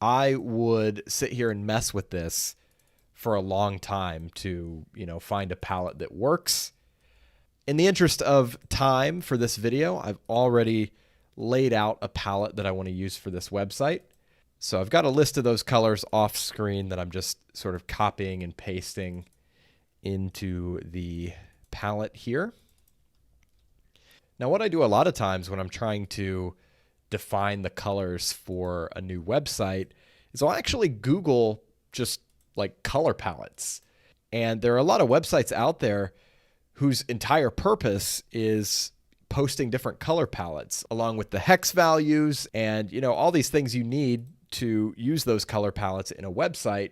I would sit here and mess with this for a long time to, find a palette that works. In the interest of time for this video, I've already laid out a palette that I want to use for this website. So I've got a list of those colors off screen that I'm just sort of copying and pasting into the palette here. Now, what I do a lot of times when I'm trying to define the colors for a new website is I'll actually Google just like color palettes. And there are a lot of websites out there whose entire purpose is posting different color palettes along with the hex values and, all these things you need to use those color palettes in a website.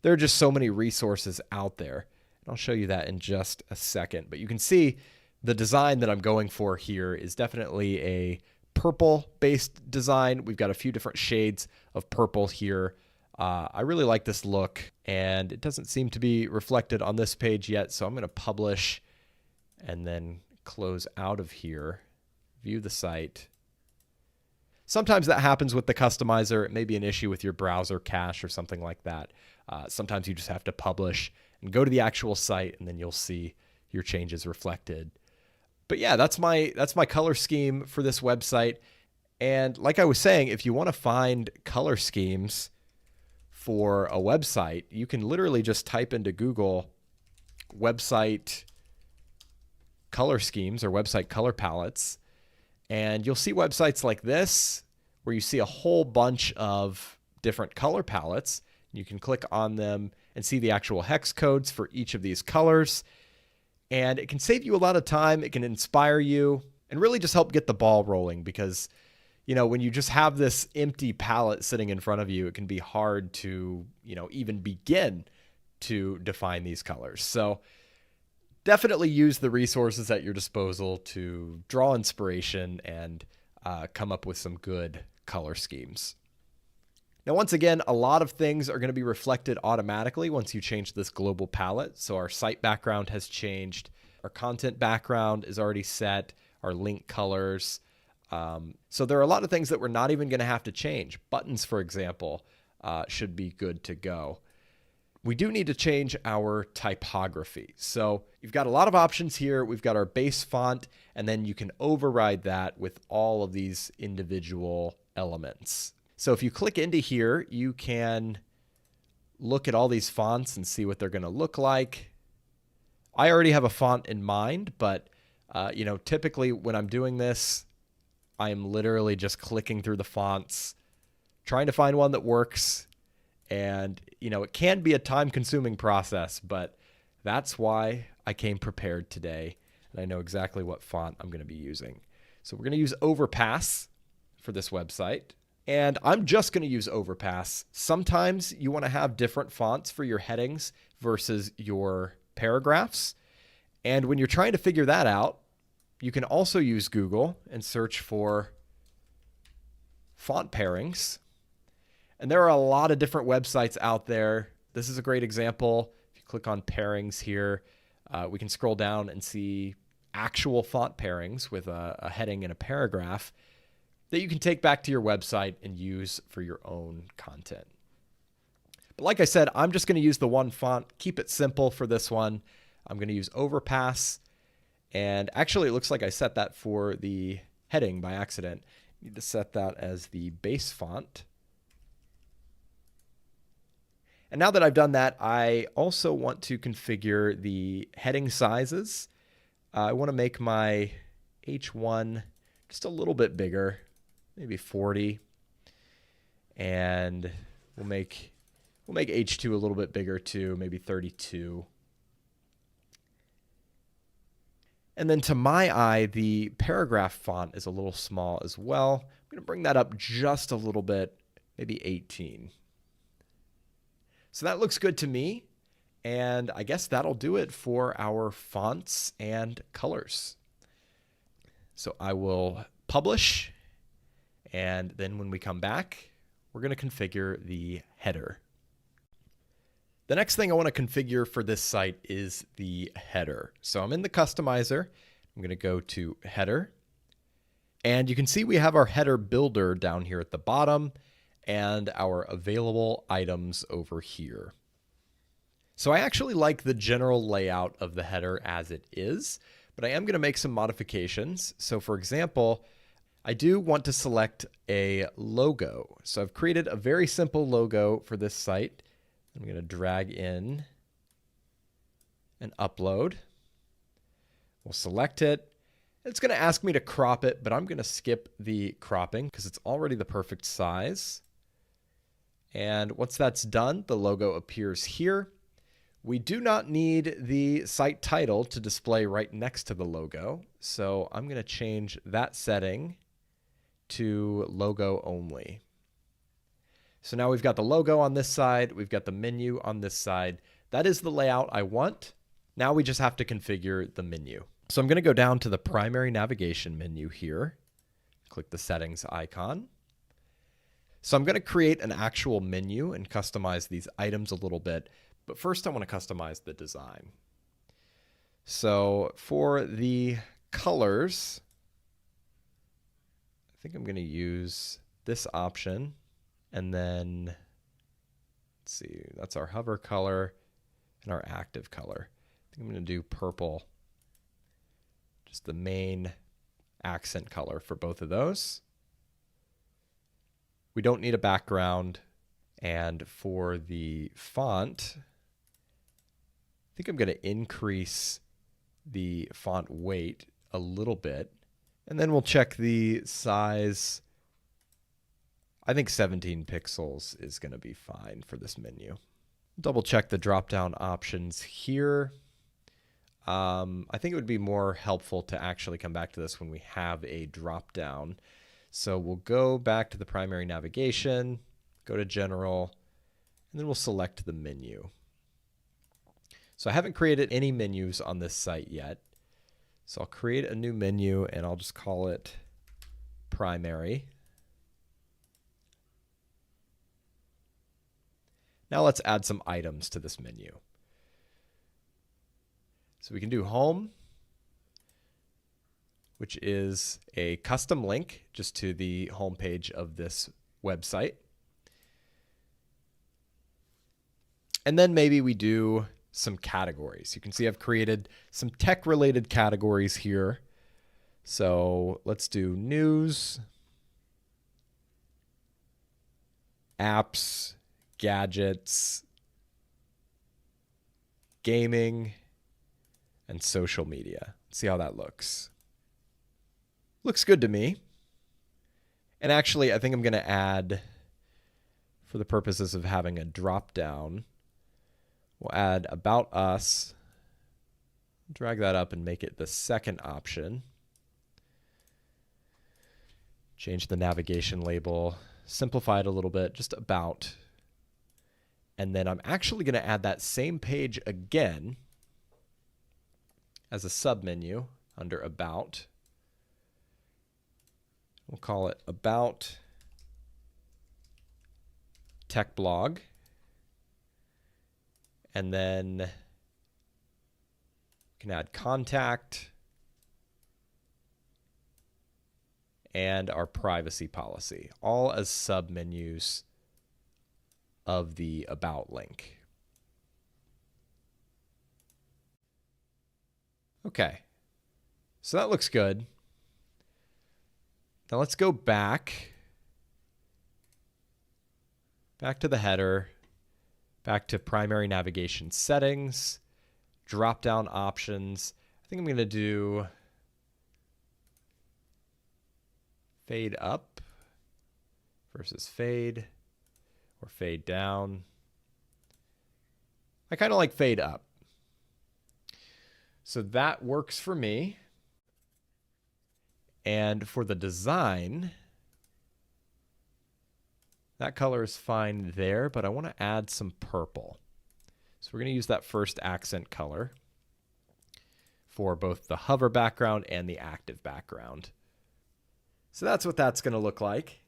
There are just so many resources out there. And I'll show you that in just a second. But you can see the design that I'm going for here is definitely a purple-based design. We've got a few different shades of purple here. I really like this look, and it doesn't seem to be reflected on this page yet, so I'm going to publish and then close out of here, view the site. Sometimes that happens with the customizer. It may be an issue with your browser cache or something like that. Sometimes you just have to publish and go to the actual site, and then you'll see your changes reflected. But yeah, that's my color scheme for this website. And like I was saying, if you want to find color schemes for a website, you can literally just type into Google website color schemes or website color palettes, and you'll see websites like this where you see a whole bunch of different color palettes. You can click on them and see the actual hex codes for each of these colors. And it can save you a lot of time. It can inspire you and really just help get the ball rolling because, when you just have this empty palette sitting in front of you, it can be hard to, even begin to define these colors. So definitely use the resources at your disposal to draw inspiration and come up with some good color schemes. Now, once again, a lot of things are going to be reflected automatically once you change this global palette. So our site background has changed. Our content background is already set. Our link colors. So there are a lot of things that we're not even going to have to change. Buttons, for example, should be good to go. We do need to change our typography. So you've got a lot of options here. We've got our base font, and then you can override that with all of these individual elements. So if you click into here, you can look at all these fonts and see what they're going to look like. I already have a font in mind, but typically when I'm doing this, I am literally just clicking through the fonts, trying to find one that works. And, it can be a time-consuming process, but that's why I came prepared today, and I know exactly what font I'm going to be using. So we're going to use Overpass for this website, and I'm just going to use Overpass. Sometimes you want to have different fonts for your headings versus your paragraphs, and when you're trying to figure that out, you can also use Google and search for font pairings. And there are a lot of different websites out there. This is a great example. If you click on pairings here, we can scroll down and see actual font pairings with a heading and a paragraph that you can take back to your website and use for your own content. But like I said, I'm just going to use the one font, keep it simple for this one. I'm going to use Overpass. And actually, it looks like I set that for the heading by accident. I need to set that as the base font. And now that I've done that, I also want to configure the heading sizes. I want to make my H1 just a little bit bigger, maybe 40. And we'll make H2 a little bit bigger too, maybe 32. And then to my eye, the paragraph font is a little small as well. I'm going to bring that up just a little bit, maybe 18. So that looks good to me. And I guess that'll do it for our fonts and colors. So I will publish. And then when we come back, we're going to configure the header. The next thing I want to configure for this site is the header. So I'm in the customizer. I'm going to go to header. And you can see we have our header builder down here at the bottom and our available items over here. So I actually like the general layout of the header as it is, but I am going to make some modifications. So for example, I do want to select a logo. So I've created a very simple logo for this site. I'm going to drag in and upload. We'll select it. It's going to ask me to crop it, but I'm going to skip the cropping because it's already the perfect size. And once that's done, the logo appears here. We do not need the site title to display right next to the logo. So I'm going to change that setting to logo only. So now we've got the logo on this side. We've got the menu on this side. That is the layout I want. Now we just have to configure the menu. So I'm going to go down to the primary navigation menu here. Click the settings icon. So I'm going to create an actual menu and customize these items a little bit. But first I want to customize the design. So for the colors, I think I'm going to use this option. And then, let's see, that's our hover color and our active color. I think I'm going to do purple, just the main accent color for both of those. We don't need a background. And for the font, I think I'm going to increase the font weight a little bit. And then we'll check the size. I think 17 pixels is going to be fine for this menu. Double check the drop-down options here. I think it would be more helpful to actually come back to this when we have a drop-down. So we'll go back to the primary navigation, go to General, and then we'll select the menu. So I haven't created any menus on this site yet. So I'll create a new menu and I'll just call it Primary. Now let's add some items to this menu. So we can do Home, which is a custom link just to the home page of this website. And then maybe we do some categories. You can see I've created some tech-related categories here. So let's do news, apps, gadgets, gaming, and social media. See how that looks. Looks good to me. And actually, I think I'm going to add, for the purposes of having a drop-down, we'll add About Us. Drag that up and make it the second option. Change the navigation label. Simplify it a little bit, just About. And then I'm actually going to add that same page again as a submenu under About. We'll call it About Tech Blog. And then you can add Contact and our privacy policy, all as submenus of the About link. Okay, so that looks good. Now let's go back to the header, back to primary navigation settings, drop-down options. I think I'm going to do fade up versus fade, or fade down. I kind of like fade up. So that works for me. And for the design, that color is fine there, but I want to add some purple. So we're going to use that first accent color for both the hover background and the active background. So that's what that's going to look like.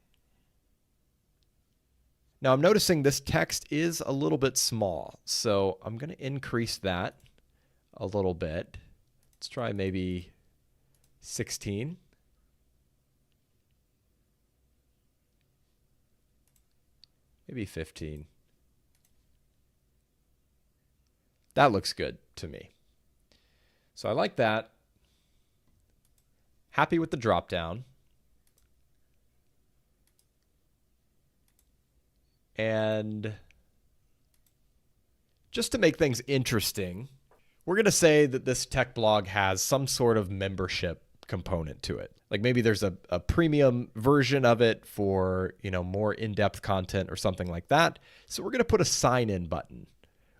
Now I'm noticing this text is a little bit small, so I'm going to increase that a little bit. Let's try maybe 16. Maybe 15. That looks good to me. So I like that. Happy with the drop down. And just to make things interesting, we're going to say that this tech blog has some sort of membership component to it. Like maybe there's a premium version of it for, more in-depth content or something like that. So we're going to put a sign-in button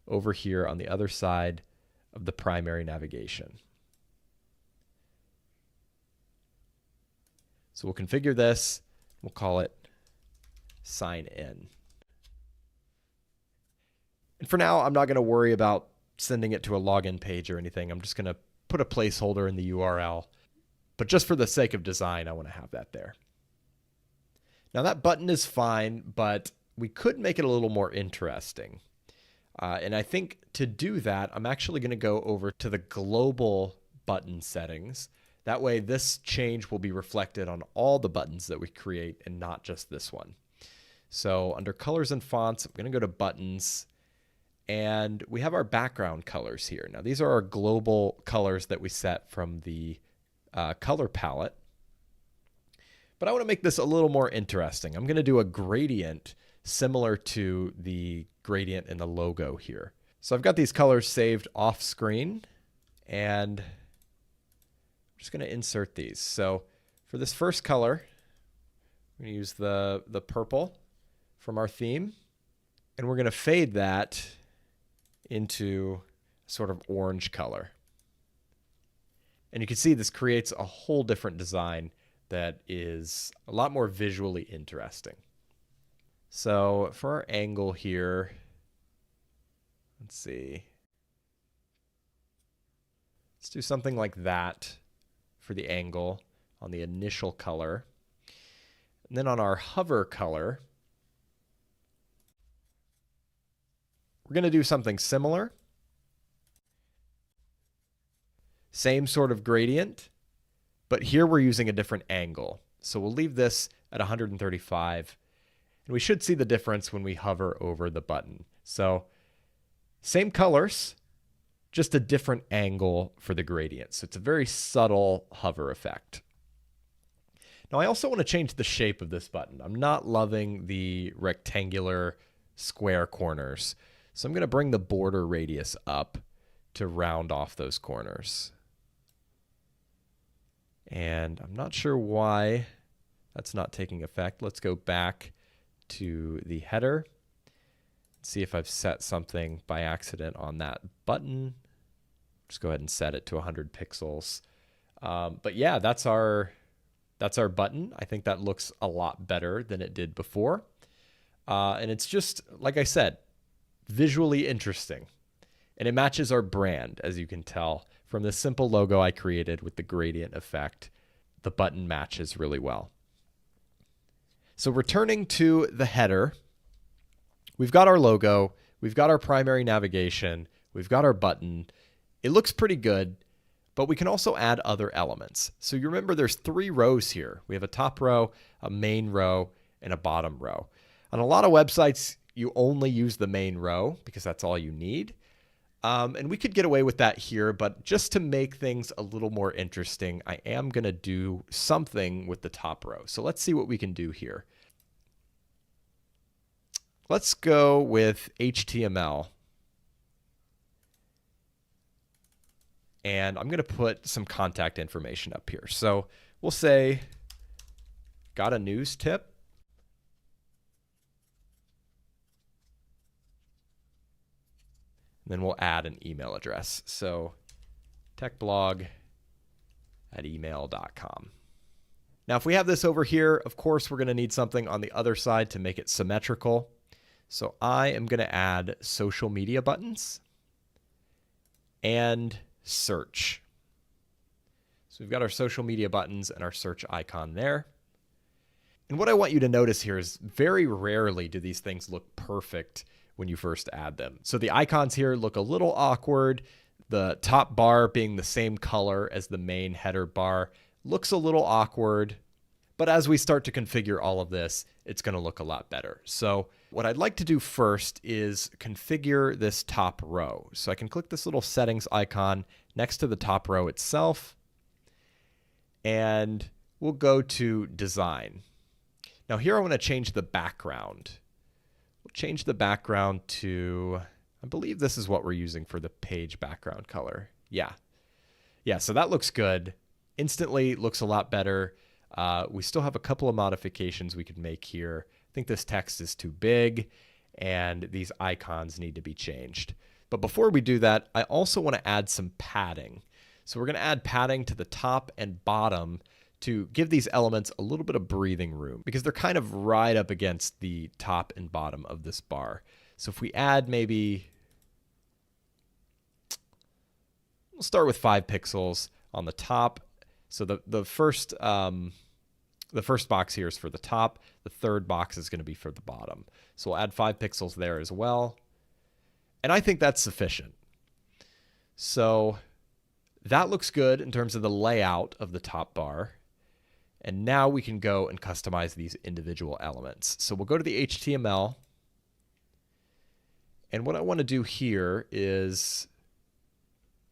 over here on the other side of the primary navigation. So we'll configure this. We'll call it sign in. And for now, I'm not going to worry about sending it to a login page or anything. I'm just going to put a placeholder in the URL. But just for the sake of design, I want to have that there. Now that button is fine, but we could make it a little more interesting. And I think to do that, I'm actually going to go over to the global button settings. That way this change will be reflected on all the buttons that we create and not just this one. So under colors and fonts, I'm going to go to buttons. And we have our background colors here. Now these are our global colors that we set from the color palette. But I want to make this a little more interesting. I'm going to do a gradient similar to the gradient in the logo here. So I've got these colors saved off screen, and I'm just going to insert these. So for this first color, I'm going to use the purple from our theme, and we're going to fade that into a sort of orange color. And you can see this creates a whole different design that is a lot more visually interesting. So for our angle here, let's see. Let's do something like that for the angle on the initial color. And then on our hover color, we're going to do something similar. Same sort of gradient, but here we're using a different angle. So we'll leave this at 135, and we should see the difference when we hover over the button. So same colors, just a different angle for the gradient. So it's a very subtle hover effect. Now I also want to change the shape of this button. I'm not loving the rectangular square corners. So I'm going to bring the border radius up to round off those corners. And I'm not sure why that's not taking effect. Let's go back to the header. See if I've set something by accident on that button. Just go ahead and set it to 100 pixels. But yeah, that's our button. I think that looks a lot better than it did before. And it's just, like I said, visually interesting. And it matches our brand, as you can tell from the simple logo I created with the gradient effect. The button matches really well. So returning to the header, we've got our logo, we've got our primary navigation, we've got our button. It looks pretty good, but we can also add other elements. So you remember there's 3 rows here. We have a top row, a main row, and a bottom row. On a lot of websites, you only use the main row because that's all you need. And we could get away with that here, but just to make things a little more interesting, I am going to do something with the top row. So let's see what we can do here. Let's go with HTML. And I'm going to put some contact information up here. So we'll say, got a news tip. And then we'll add an email address. So techblog@email.com. Now, if we have this over here, of course, we're going to need something on the other side to make it symmetrical. So I am going to add social media buttons and search. So we've got our social media buttons and our search icon there. And what I want you to notice here is very rarely do these things look perfect when you first add them. So the icons here look a little awkward. The top bar being the same color as the main header bar looks a little awkward. But as we start to configure all of this, it's going to look a lot better. So what I'd like to do first is configure this top row. So I can click this little settings icon next to the top row itself, and we'll go to design. Now here I want to change the background. We'll change the background to, I believe this is what we're using for the page background color. Yeah, so that looks good. Instantly looks a lot better. We still have a couple of modifications we could make here. I think this text is too big and these icons need to be changed. But before we do that, I also want to add some padding. So we're going to add padding to the top and bottom to give these elements a little bit of breathing room because they're kind of right up against the top and bottom of this bar. So if we add maybe, we'll start with 5 pixels on the top. So the first box here is for the top. The third box is going to be for the bottom. So we'll add 5 pixels there as well. And I think that's sufficient. So that looks good in terms of the layout of the top bar. And now we can go and customize these individual elements. So we'll go to the HTML. And what I want to do here is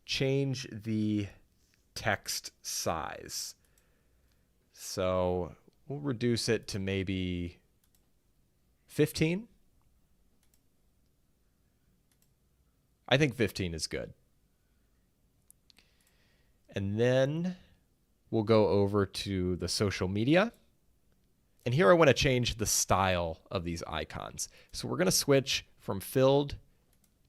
change the text size. So we'll reduce it to maybe 15. I think 15 is good. And then we'll go over to the social media. And here I want to change the style of these icons. So we're going to switch from filled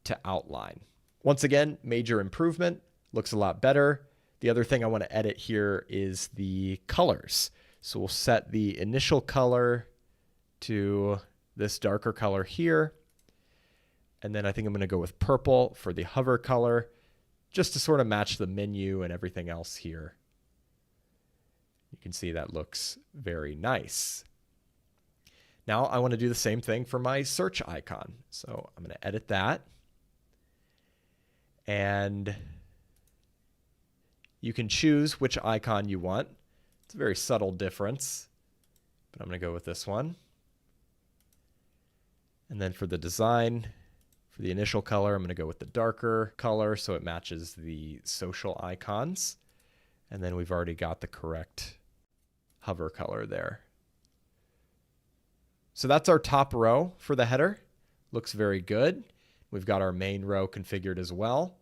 to outline. Once again, major improvement. Looks a lot better. The other thing I want to edit here is the colors. So we'll set the initial color to this darker color here. And then I think I'm going to go with purple for the hover color, just to sort of match the menu and everything else here. You can see that looks very nice. Now I want to do the same thing for my search icon. So I'm going to edit that. And you can choose which icon you want. It's a very subtle difference, but I'm going to go with this one. And then for the design, for the initial color, I'm going to go with the darker color so it matches the social icons. And then we've already got the correct hover color there. So that's our top row for the header. Looks very good. We've got our main row configured as well.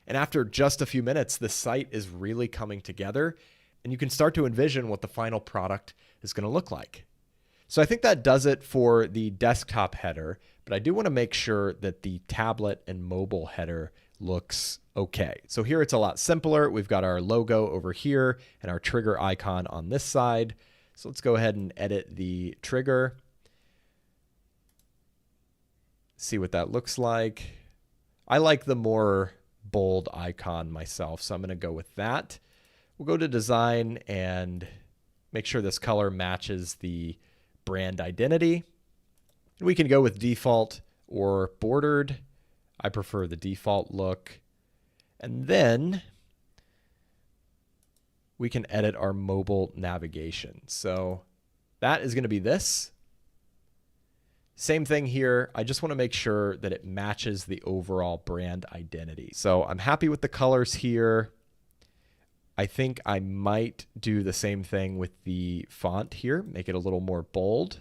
And after just a few minutes, the site is really coming together, and you can start to envision what the final product is going to look like. So I think that does it for the desktop header, but I do want to make sure that the tablet and mobile header looks okay. So here it's a lot simpler. We've got our logo over here and our trigger icon on this side. So let's go ahead and edit the trigger. See what that looks like. I like the more bold icon myself, so I'm going to go with that. We'll go to design and make sure this color matches the brand identity. We can go with default or bordered. I prefer the default look. And then we can edit our mobile navigation. So that is going to be this. Same thing here. I just want to make sure that it matches the overall brand identity. So I'm happy with the colors here. I think I might do the same thing with the font here, make it a little more bold,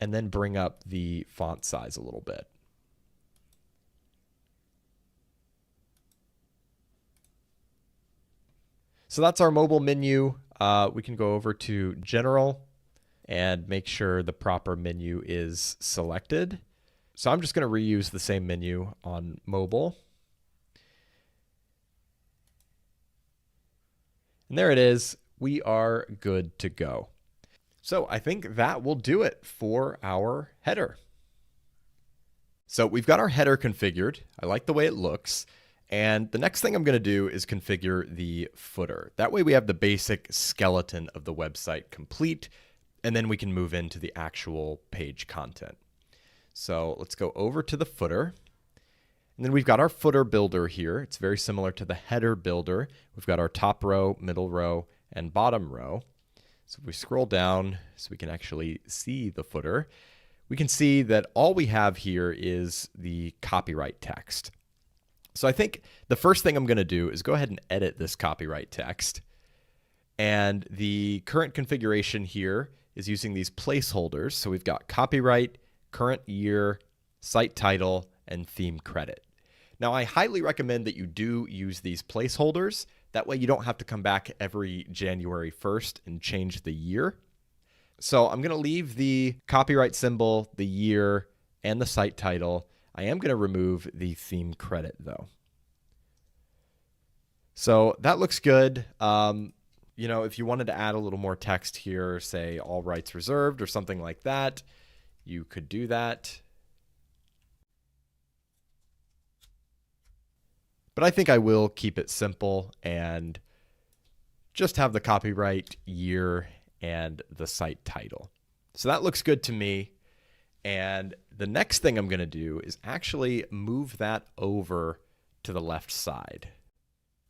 and then bring up the font size a little bit. So that's our mobile menu. We can go over to General and make sure the proper menu is selected. So I'm just going to reuse the same menu on mobile. And there it is. we are good to go. So I think that will do it for our header. So we've got our header configured. I like the way it looks. And the next thing I'm going to do is configure the footer. That way we have the basic skeleton of the website complete, and then we can move into the actual page content. So let's go over to the footer. And then we've got our footer builder here. It's very similar to the header builder. We've got our top row, middle row, and bottom row. So if we scroll down so we can actually see the footer, we can see that all we have here is the copyright text. So I think the first thing I'm going to do is go ahead and edit this copyright text. And the current configuration here is using these placeholders. So we've got copyright, current year, site title, and theme credit. Now, I highly recommend that you do use these placeholders. That way you don't have to come back every January 1st and change the year. So I'm going to leave the copyright symbol, the year, and the site title. I am going to remove the theme credit though. So that looks good. You know, if you wanted to add a little more text here, say all rights reserved or something like that, you could do that. But I think I will keep it simple and just have the copyright year and the site title. So that looks good to me. And the next thing I'm going to do is actually move that over to the left side.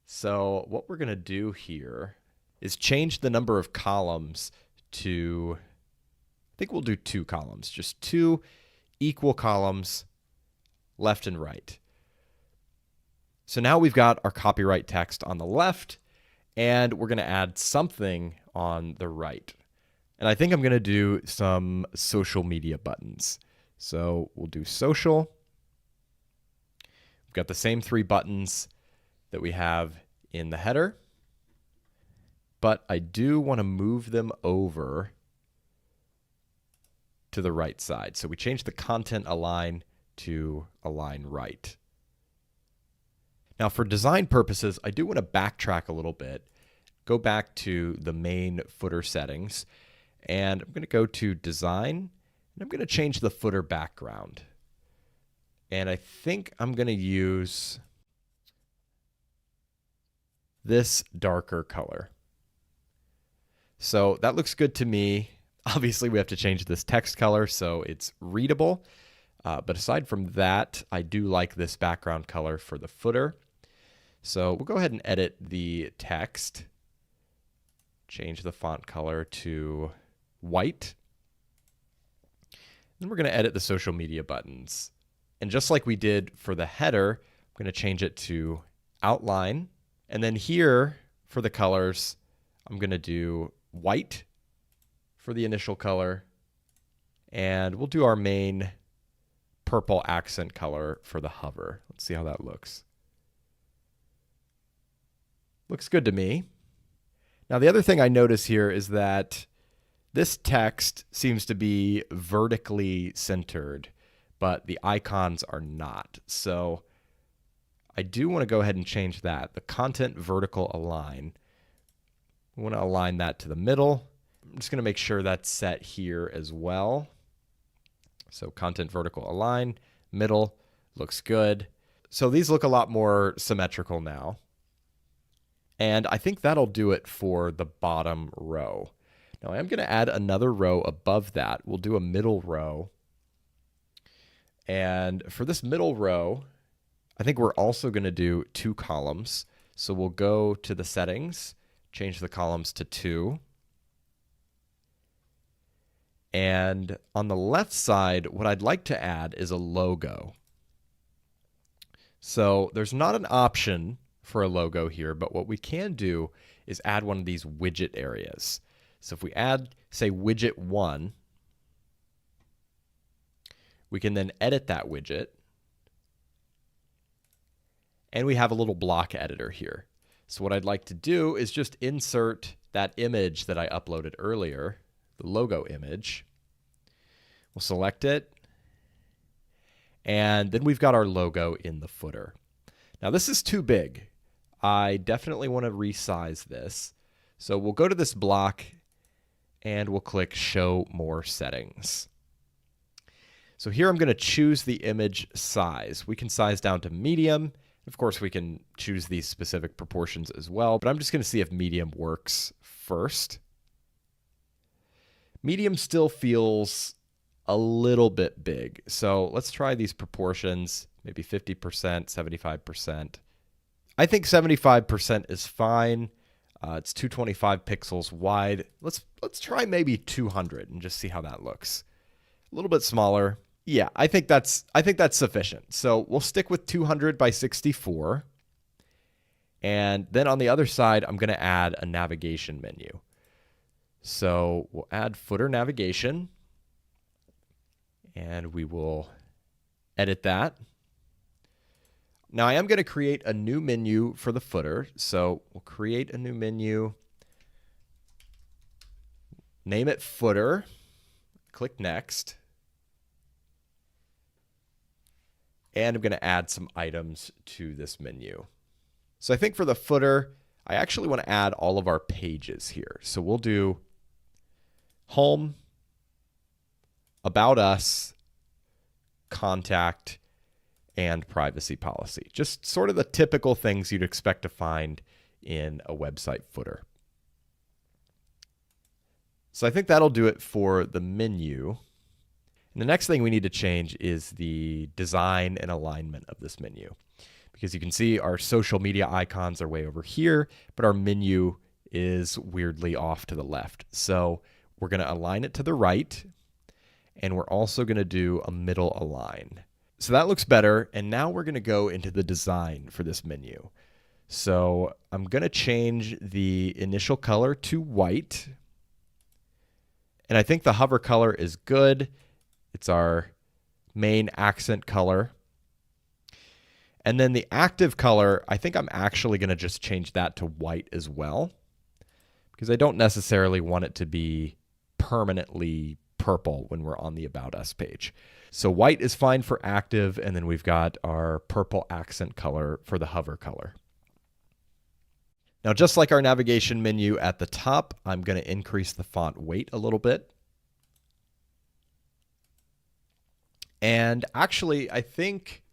So what we're going to do here is change the number of columns to, I think we'll do 2 columns, just 2 equal columns, left and right. So now we've got our copyright text on the left, and we're going to add something on the right. And I think I'm going to do some social media buttons. So we'll do social. We've got the same 3 buttons that we have in the header, but I do want to move them over to the right side. So we change the content align to align right. Now for design purposes, I do want to backtrack a little bit, go back to the main footer settings, and I'm going to go to design, and I'm going to change the footer background. And I think I'm going to use this darker color. So that looks good to me. Obviously, we have to change this text color so it's readable. But aside from that, I do like this background color for the footer. So we'll go ahead and edit the text. Change the font color to white. Then we're going to edit the social media buttons. And just like we did for the header, I'm going to change it to outline. And then here for the colors, I'm going to do white for the initial color. And we'll do our main purple accent color for the hover. Let's see how that looks. Looks good to me. Now the other thing I notice here is that this text seems to be vertically centered, but the icons are not. So I do want to go ahead and change that. The content vertical align. We want to align that to the middle. I'm just going to make sure that's set here as well. So content vertical align, middle, looks good. So these look a lot more symmetrical now. And I think that'll do it for the bottom row. Now I'm going to add another row above that. We'll do a middle row. And for this middle row, I think we're also going to do 2 columns. So we'll go to the settings, change the columns to 2. And on the left side, what I'd like to add is a logo. So there's not an option for a logo here, but what we can do is add one of these widget areas. So if we add, say, widget 1, we can then edit that widget. And we have a little block editor here. So what I'd like to do is just insert that image that I uploaded earlier, the logo image. We'll select it. And then we've got our logo in the footer. Now this is too big. I definitely want to resize this. So we'll go to this block and we'll click Show More Settings. So here I'm going to choose the image size. We can size down to medium. Of course, we can choose these specific proportions as well, but I'm just going to see if medium works first. Medium still feels a little bit big. So let's try these proportions, maybe 50%, 75%. I think 75% is fine. It's 225 pixels wide. Let's try maybe 200 and just see how that looks. A little bit smaller. Yeah, I think that's sufficient. So we'll stick with 200 by 64. And then on the other side, I'm going to add a navigation menu. So we'll add footer navigation. And we will edit that. Now I am going to create a new menu for the footer. So we'll create a new menu. Name it footer. Click next. And I'm going to add some items to this menu. So I think for the footer, I actually want to add all of our pages here. So we'll do home, about us, contact, and privacy policy. Just sort of the typical things you'd expect to find in a website footer. So I think that'll do it for the menu. And the next thing we need to change is the design and alignment of this menu. Because you can see our social media icons are way over here, but our menu is weirdly off to the left. So we're going to align it to the right, and we're also going to do a middle align. So that looks better, and now we're going to go into the design for this menu. So I'm going to change the initial color to white, and I think the hover color is good. It's our main accent color. And then the active color, I think I'm actually going to just change that to white as well, because I don't necessarily want it to be permanently purple when we're on the About Us page. So white is fine for active, and then we've got our purple accent color for the hover color. Now, just like our navigation menu at the top, I'm going to increase the font weight a little bit. And actually, I think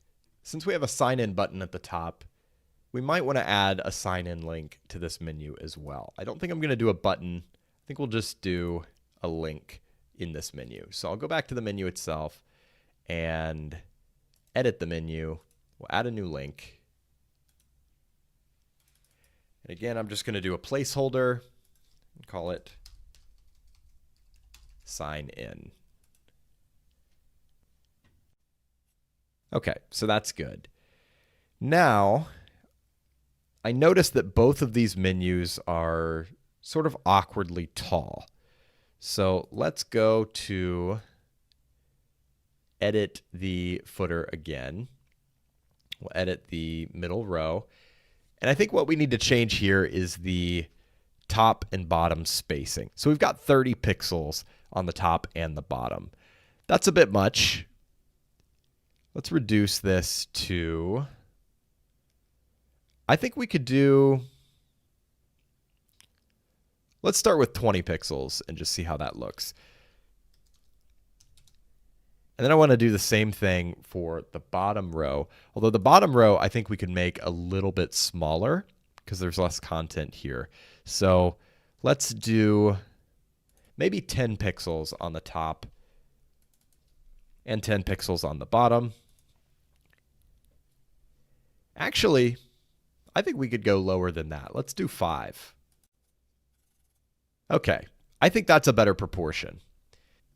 since we have a sign-in button at the top, we might want to add a sign-in link to this menu as well. I don't think I'm going to do a button. I think we'll just do a link in this menu. So I'll go back to the menu itself and edit the menu. We'll add a new link. And again, I'm just going to do a placeholder and call it sign in. Okay, so that's good. Now, I noticed that both of these menus are sort of awkwardly tall. So let's go to edit the footer again. We'll edit the middle row. And I think what we need to change here is the top and bottom spacing. So we've got 30 pixels on the top and the bottom. That's a bit much. Let's reduce this to, I think we could do, let's start with 20 pixels and just see how that looks. And then I want to do the same thing for the bottom row. Although the bottom row, I think we could make a little bit smaller because there's less content here. So let's do maybe 10 pixels on the top and 10 pixels on the bottom. Actually, I think we could go lower than that. Let's do 5. Okay, I think that's a better proportion.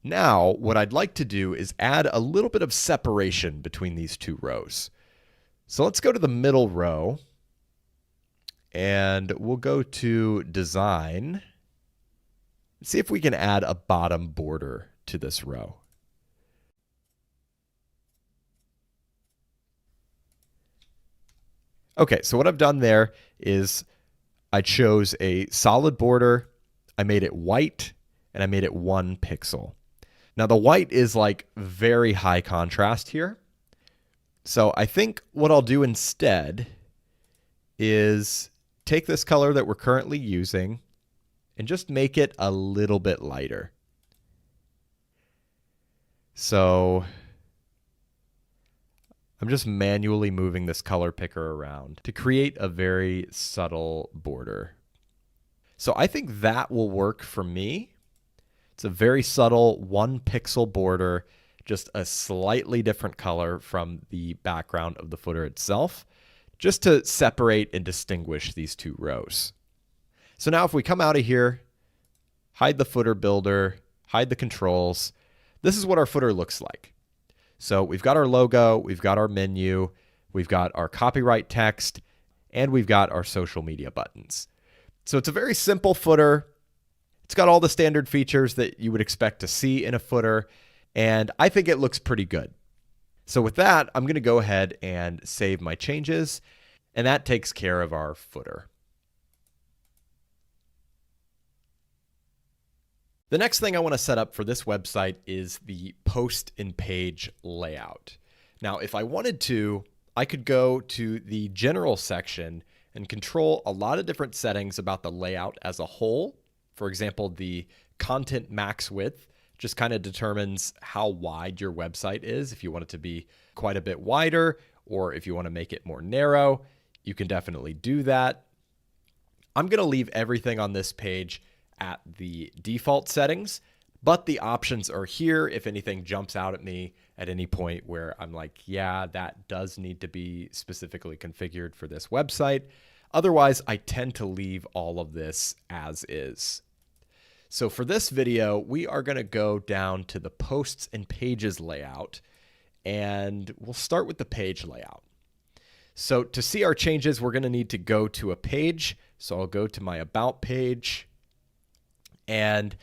Now, what I'd like to do is add a little bit of separation between these two rows. So let's go to the middle row, and we'll go to Design. See if we can add a bottom border to this row. Okay, so what I've done there is I chose a solid border, I made it white, and I made it 1 pixel. Now the white is like very high contrast here. So I think what I'll do instead is take this color that we're currently using and just make it a little bit lighter. So I'm just manually moving this color picker around to create a very subtle border. So I think that will work for me. It's a very subtle 1 pixel border, just a slightly different color from the background of the footer itself, just to separate and distinguish these 2 rows. So now if we come out of here, hide the footer builder, hide the controls, this is what our footer looks like. So we've got our logo, we've got our menu, we've got our copyright text, and we've got our social media buttons. So it's a very simple footer. It's got all the standard features that you would expect to see in a footer, and I think it looks pretty good. So with that, I'm going to go ahead and save my changes, and that takes care of our footer. The next thing I want to set up for this website is the post and page layout. Now, if I wanted to, I could go to the general section and control a lot of different settings about the layout as a whole. For example, the content max width just kind of determines how wide your website is. If you want it to be quite a bit wider, or if you want to make it more narrow, you can definitely do that. I'm going to leave everything on this page at the default settings, but the options are here if anything jumps out at me at any point where I'm like, yeah, that does need to be specifically configured for this website. Otherwise, I tend to leave all of this as is. So for this video, we are going to go down to the posts and pages layout, and we'll start with the page layout. So to see our changes, we're going to need to go to a page. So I'll go to my About page. And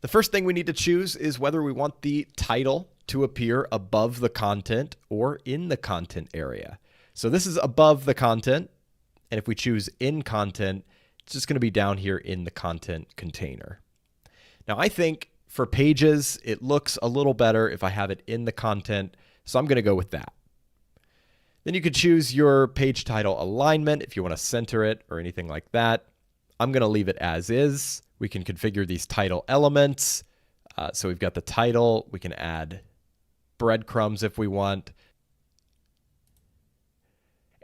the first thing we need to choose is whether we want the title to appear above the content or in the content area. So this is above the content. And if we choose in content, it's just going to be down here in the content container. Now, I think for pages, it looks a little better if I have it in the content. So I'm going to go with that. Then you could choose your page title alignment if you want to center it or anything like that. I'm going to leave it as is. We can configure these title elements. So we've got the title. We can add breadcrumbs if we want.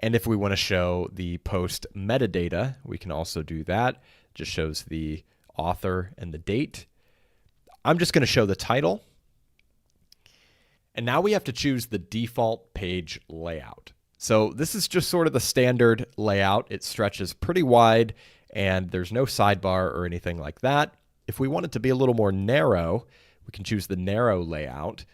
And if we want to show the post metadata, we can also do that. It just shows the author and the date. I'm just going to show the title. And now we have to choose the default page layout. So this is just sort of the standard layout. It stretches pretty wide, and there's no sidebar or anything like that. If we want it to be a little more narrow, we can choose the narrow layout.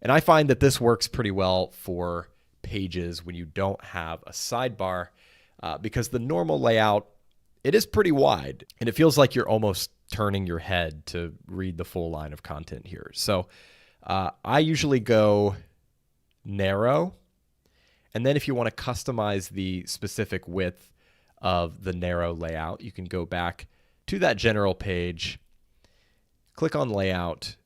And I find that this works pretty well for pages when you don't have a sidebar, because the normal layout, it is pretty wide, and it feels like you're almost turning your head to read the full line of content here. So I usually go narrow, and then if you want to customize the specific width of the narrow layout, you can go back to that general page, click on layout,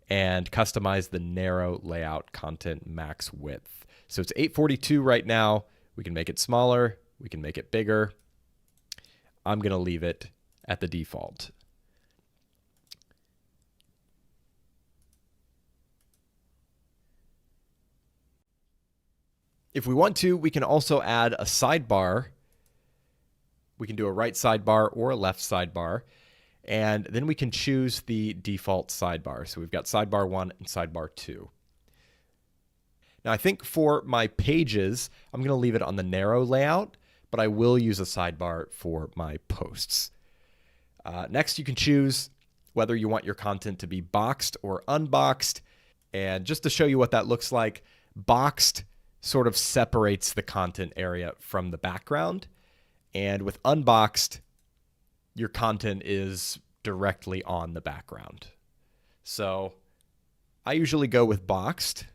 and customize the narrow layout content max width. So it's 842 right now. We can make it smaller. We can make it bigger. I'm going to leave it at the default. If we want to, we can also add a sidebar. We can do a right sidebar or a left sidebar. And then we can choose the default sidebar. So we've got sidebar 1 and sidebar 2. Now, I think for my pages, I'm going to leave it on the narrow layout, but I will use a sidebar for my posts. Next, you can choose whether you want your content to be boxed or unboxed. And just to show you what that looks like, boxed sort of separates the content area from the background. And with unboxed, your content is directly on the background. So I usually go with boxed.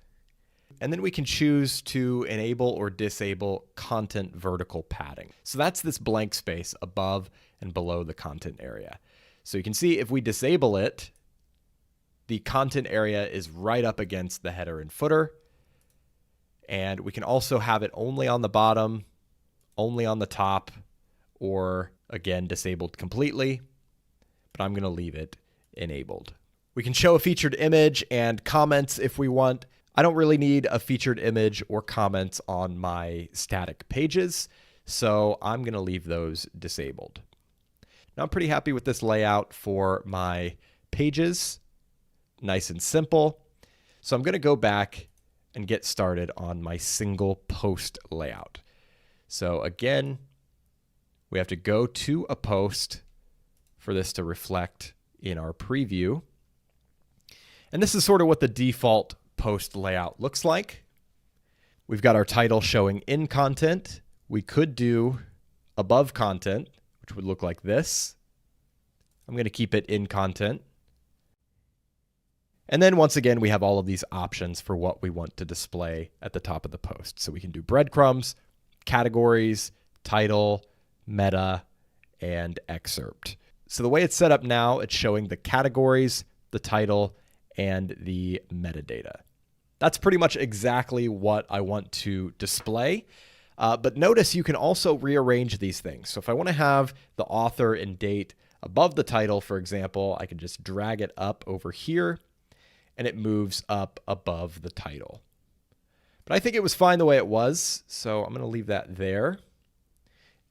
And then we can choose to enable or disable content vertical padding. So that's this blank space above and below the content area. So you can see if we disable it, the content area is right up against the header and footer. And we can also have it only on the bottom, only on the top, or again, disabled completely. but I'm going to leave it enabled. We can show a featured image and comments if we want. I don't really need a featured image or comments on my static pages, so I'm going to leave those disabled. Now I'm pretty happy with this layout for my pages. Nice and simple. So I'm going to go back and get started on my single post layout. So again, we have to go to a post for this to reflect in our preview. And this is sort of what the default post layout looks like. We've got our title showing in content. We could do above content, which would look like this. I'm going to keep it in content. And then once again, we have all of these options for what we want to display at the top of the post. So we can do breadcrumbs, categories, title, meta, and excerpt. So the way it's set up now, it's showing the categories, the title, and the metadata. That's pretty much exactly what I want to display. But notice you can also rearrange these things. So if I want to have the author and date above the title, for example, I can just drag it up over here and it moves up above the title. But I think it was fine the way it was, so I'm going to leave that there.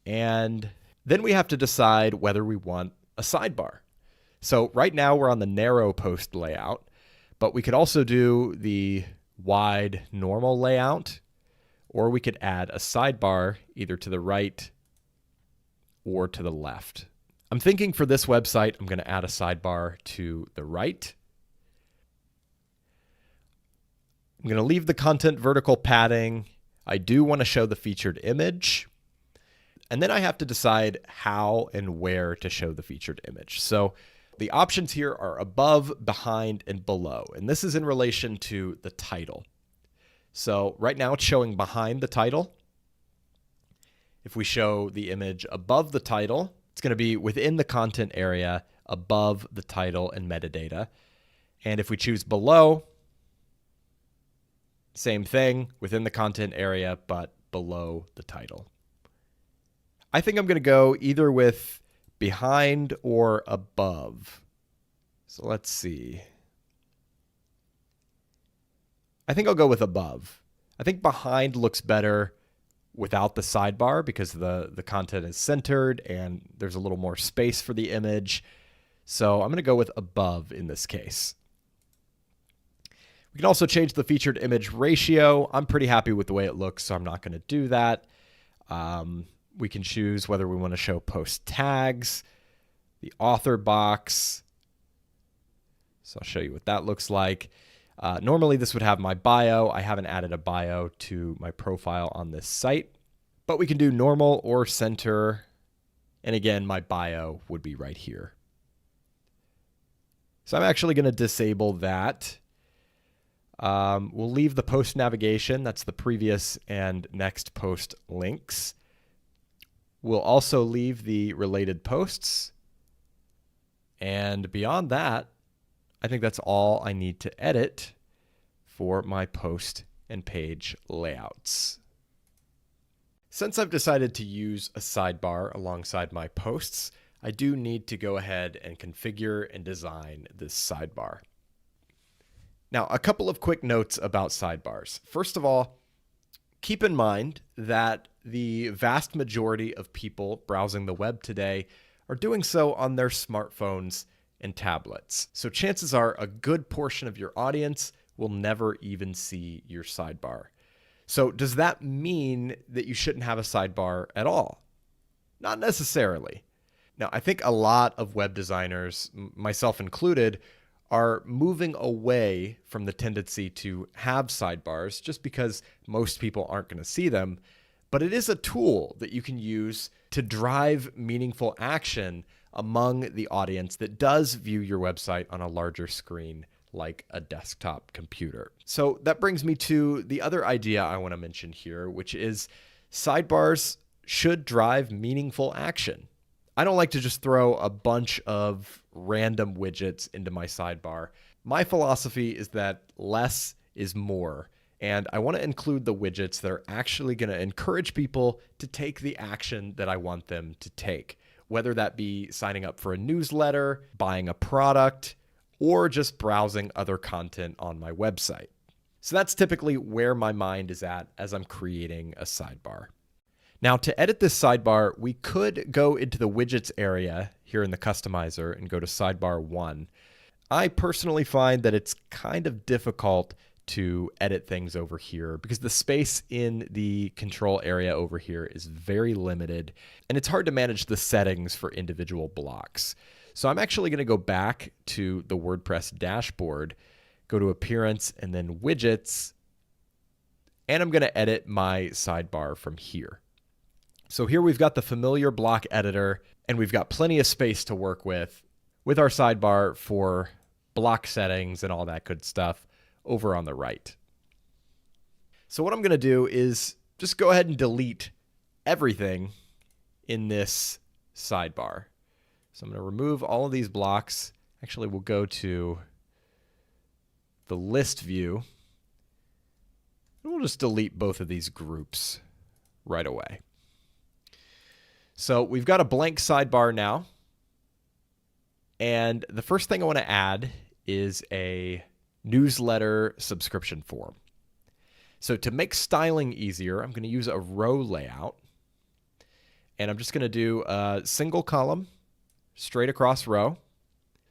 And then we have to decide whether we want a sidebar. So right now we're on the narrow post layout, but we could also do the wide normal layout, or we could add a sidebar either to the right or to the left. I'm thinking for this website, I'm going to add a sidebar to the right. I'm going to leave the content vertical padding. I do want to show the featured image. And then I have to decide how and where to show the featured image. So the options here are above, behind, and below. And this is in relation to the title. So right now it's showing behind the title. If we show the image above the title, it's going to be within the content area above the title and metadata. And if we choose below, same thing, within the content area, but below the title. I think I'm going to go either with behind or above. So let's see. I think I'll go with above. I think behind looks better without the sidebar because the content is centered and there's a little more space for the image. So I'm going to go with above in this case. We can also change the featured image ratio. I'm pretty happy with the way it looks, so I'm not going to do that. We can choose whether we want to show post tags, the author box. So I'll show you what that looks like. Normally this would have my bio. I haven't added a bio to my profile on this site, but we can do normal or center. And again, my bio would be right here. So I'm actually going to disable that. We'll leave the post navigation. That's the previous and next post links. We'll also leave the related posts. And beyond that, I think that's all I need to edit for my post and page layouts. Since I've decided to use a sidebar alongside my posts, I do need to go ahead and configure and design this sidebar. Now, a couple of quick notes about sidebars. First of all, keep in mind that the vast majority of people browsing the web today are doing so on their smartphones and tablets. So chances are a good portion of your audience will never even see your sidebar. So does that mean that you shouldn't have a sidebar at all? Not necessarily. Now, I think a lot of web designers, myself included, are moving away from the tendency to have sidebars just because most people aren't going to see them. But it is a tool that you can use to drive meaningful action among the audience that does view your website on a larger screen like a desktop computer. So that brings me to the other idea I want to mention here, which is sidebars should drive meaningful action. I don't like to just throw a bunch of random widgets into my sidebar. My philosophy is that less is more, and I want to include the widgets that are actually going to encourage people to take the action that I want them to take. whether that be signing up for a newsletter, buying a product, or just browsing other content on my website. So that's typically where my mind is at as I'm creating a sidebar. Now, to edit this sidebar, we could go into the widgets area here in the customizer and go to sidebar 1. I personally find that it's kind of difficult to edit things over here because the space in the control area over here is very limited, and it's hard to manage the settings for individual blocks. So I'm actually going to go back to the WordPress dashboard, go to Appearance and then Widgets, and I'm going to edit my sidebar from here. So here we've got the familiar block editor, and we've got plenty of space to work with our sidebar for block settings and all that good stuff over on the right. So what I'm going to do is just go ahead and delete everything in this sidebar. So I'm going to remove all of these blocks. Actually, we'll go to the list view, and we'll just delete both of these groups right away. So we've got a blank sidebar now. And the first thing I want to add is a newsletter subscription form. So to make styling easier, I'm going to use a row layout. And I'm just going to do a single column, straight across row.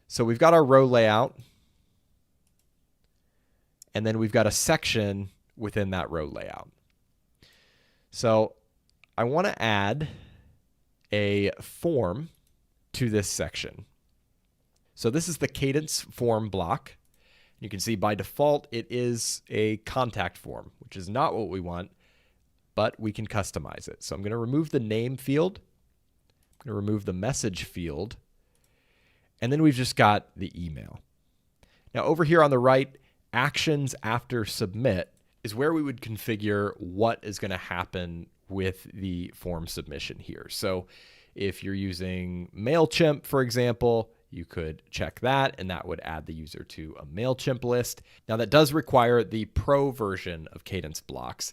So we've got our row layout. And then we've got a section within that row layout. So I want to add a form to this section. So this is the cadence form block. You can see by default it is a contact form, which is not what we want, but we can customize it. So I'm going to remove the name field. I'm going to remove the message field. And then we've just got the email. Now over here on the right, actions after submit is where we would configure what is going to happen with the form submission here. So if you're using MailChimp, for example, you could check that, and that would add the user to a MailChimp list. Now that does require the pro version of cadence blocks.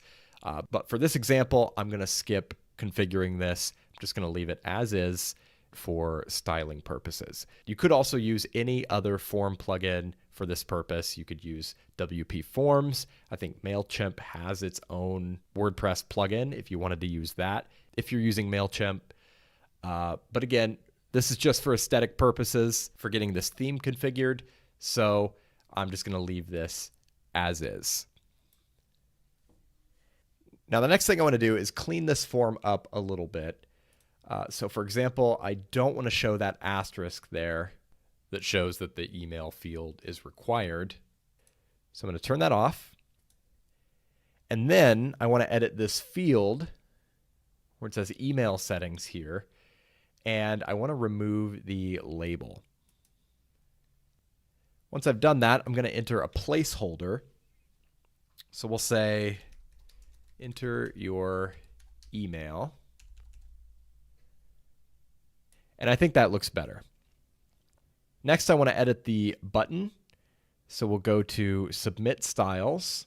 But for this example, I'm going to skip configuring this. I'm just going to leave it as is for styling purposes. You could also use any other form plugin for this purpose. You could use WP Forms. I think MailChimp has its own WordPress plugin if you wanted to use that, if you're using MailChimp. But again, this is just for aesthetic purposes for getting this theme configured. So I'm just going to leave this as is. Now, the next thing I want to do is clean this form up a little bit. So for example, I don't want to show that asterisk there that shows that the email field is required. So I'm going to turn that off. And then I want to edit this field where it says email settings here. And I want to remove the label. Once I've done that, I'm going to enter a placeholder. So we'll say, enter your email. And I think that looks better. Next, I want to edit the button. So we'll go to Submit Styles.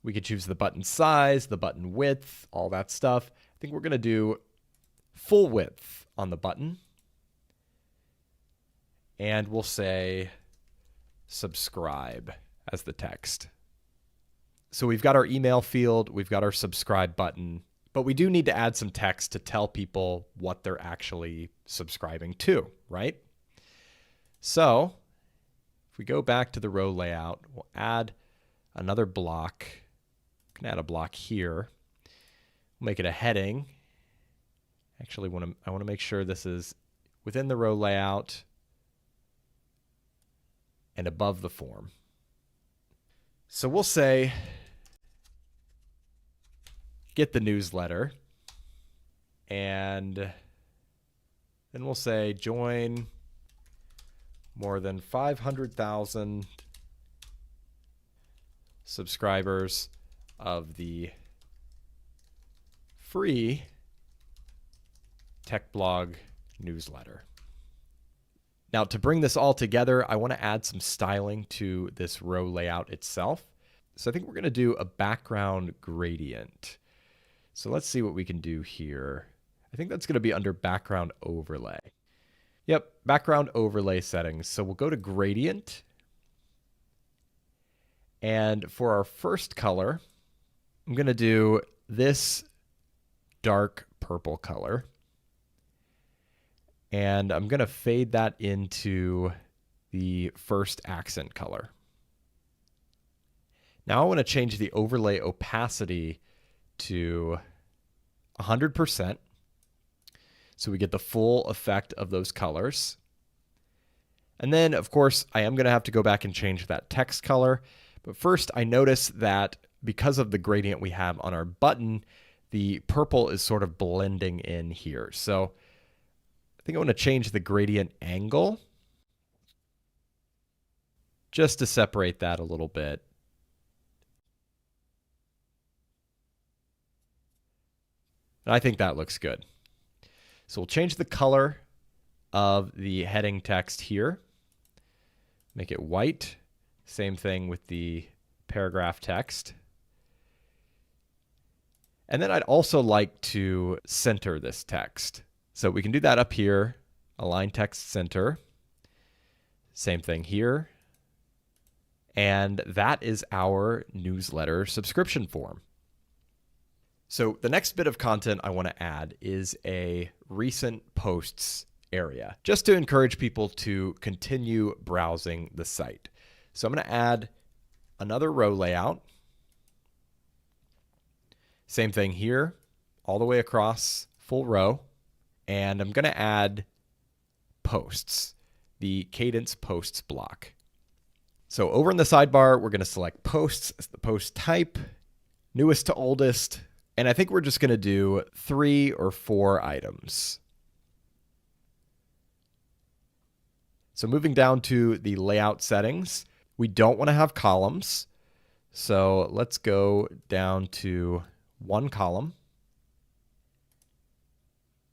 We could choose the button size, the button width, all that stuff. I think we're going to do full width on the button. And we'll say subscribe as the text. So we've got our email field, we've got our subscribe button, but we do need to add some text to tell people what they're actually subscribing to, right? So if we go back to the row layout, we'll add another block. We can add a block here. We'll make it a heading. Actually, I want to make sure this is within the row layout and above the form. So we'll say, get the newsletter, and then we'll say join more than 500,000 subscribers of the free tech blog newsletter. Now, to bring this all together, I want to add some styling to this row layout itself. So I think we're going to do a background gradient. So let's see what we can do here. I think that's going to be under background overlay. Yep, background overlay settings. So we'll go to gradient. And for our first color, I'm going to do this dark purple color. And I'm going to fade that into the first accent color. Now I want to change the overlay opacity to 100%. So we get the full effect of those colors. And then, of course, I am going to have to go back and change that text color. But first, I notice that because of the gradient we have on our button, the purple is sort of blending in here. So I think I want to change the gradient angle just to separate that a little bit. And I think that looks good. So we'll change the color of the heading text here. Make it white. Same thing with the paragraph text. And then I'd also like to center this text. So we can do that up here, align text center. Same thing here. And that is our newsletter subscription form. So the next bit of content I want to add is a recent posts area, just to encourage people to continue browsing the site. So I'm going to add another row layout. Same thing here, all the way across, full row. And I'm going to add posts, the cadence posts block. So over in the sidebar, we're going to select posts as the post type, newest to oldest. And I think we're just going to do 3 or 4 items. So moving down to the layout settings, we don't want to have columns. So let's go down to 1 column.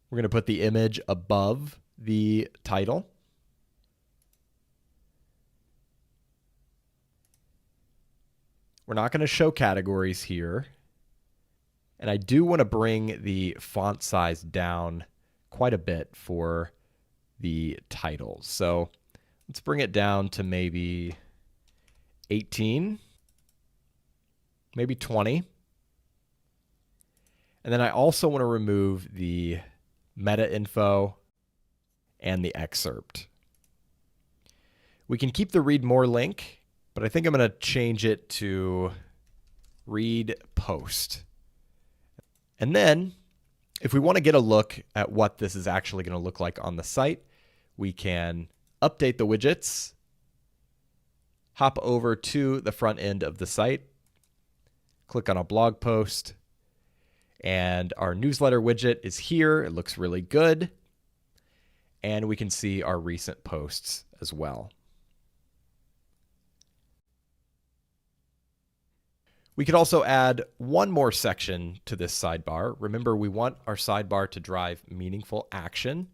We're going to put the image above the title. We're not going to show categories here. And I do want to bring the font size down quite a bit for the title. So let's bring it down to maybe 18, maybe 20. And then I also want to remove the meta info and the excerpt. We can keep the read more link, but I think I'm going to change it to read post. And then if we want to get a look at what this is actually going to look like on the site, we can update the widgets, hop over to the front end of the site, click on a blog post, and our newsletter widget is here. It looks really good. And we can see our recent posts as well. We could also add one more section to this sidebar. Remember, we want our sidebar to drive meaningful action.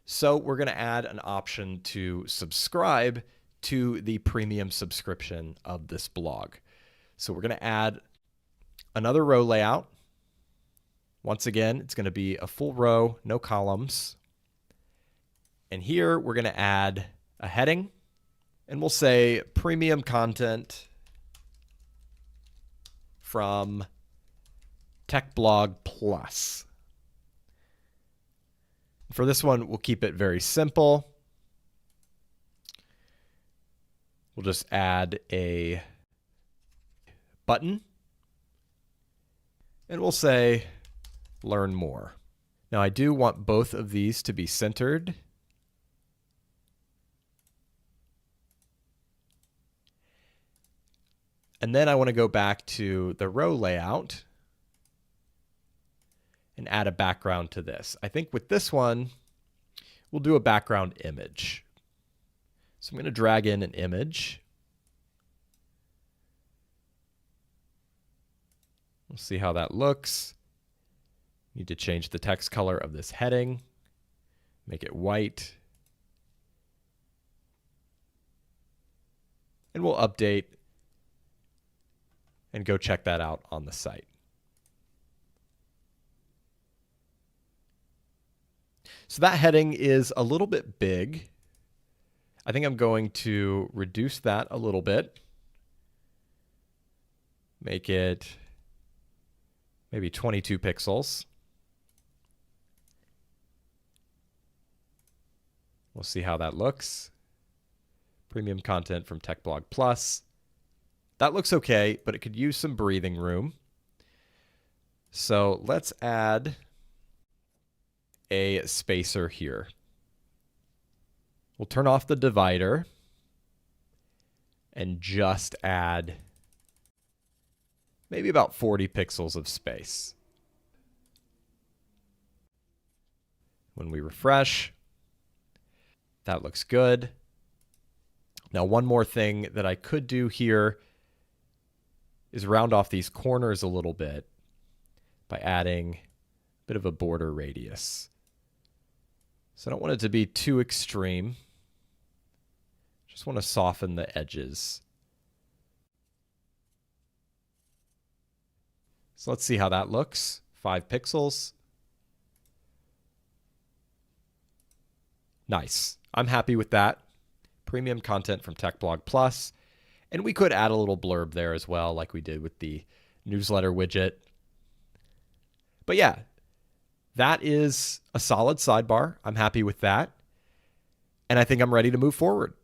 So we're going to add an option to subscribe to the premium subscription of this blog. So we're going to add another row layout. Once again, it's going to be a full row, no columns. And here we're going to add a heading, and we'll say premium content from Tech Blog Plus. For this one, we'll keep it very simple. We'll just add a button, and we'll say learn more. Now I do want both of these to be centered. And then I want to go back to the row layout and add a background to this. I think with this one, we'll do a background image. So I'm going to drag in an image. We'll see how that looks. Need to change the text color of this heading, make it white. And we'll update and go check that out on the site. So that heading is a little bit big. I think I'm going to reduce that a little bit. Make it maybe 22 pixels. We'll see how that looks. Premium content from Tech Blog Plus. That looks okay, but it could use some breathing room. So let's add a spacer here. We'll turn off the divider and just add maybe about 40 pixels of space. When we refresh, that looks good. Now, one more thing that I could do here is round off these corners a little bit by adding a bit of a border radius. So I don't want it to be too extreme. Just want to soften the edges. So let's see how that looks. 5 pixels. Nice. I'm happy with that. Premium content from Tech Blog Plus. And we could add a little blurb there as well, like we did with the newsletter widget. But yeah, that is a solid sidebar. I'm happy with that. And I think I'm ready to move forward.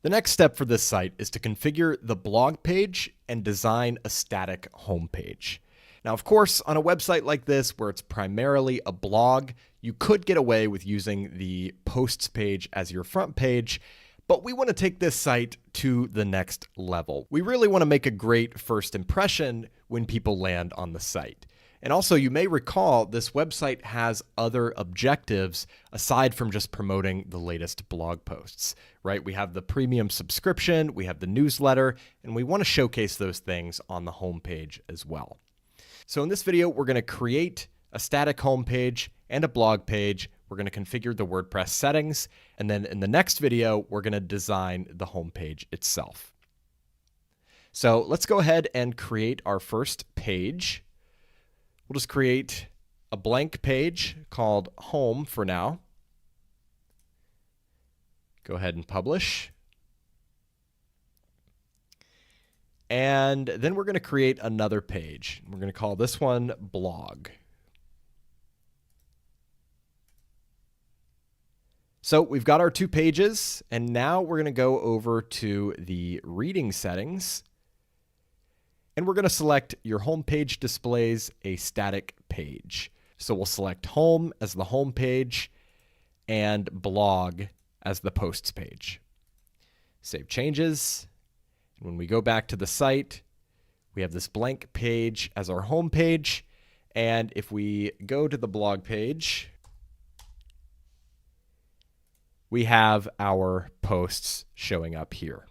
The next step for this site is to configure the blog page and design a static home page. Now, of course, on a website like this, where it's primarily a blog, you could get away with using the posts page as your front page, but we want to take this site to the next level. We really want to make a great first impression when people land on the site. And also, you may recall this website has other objectives aside from just promoting the latest blog posts, right? We have the premium subscription, we have the newsletter, and we want to showcase those things on the homepage as well. So in this video, we're going to create a static homepage and a blog page. We're going to configure the WordPress settings. And then in the next video, we're going to design the homepage itself. So let's go ahead and create our first page. We'll just create a blank page called Home for now. Go ahead and publish. And then we're going to create another page. We're going to call this one Blog. So we've got our 2 pages, and now we're going to go over to the reading settings. And we're going to select your home page displays a static page. So we'll select home as the home page and blog as the posts page. Save changes. And when we go back to the site, we have this blank page as our home page. And if we go to the blog page, we have our posts showing up here.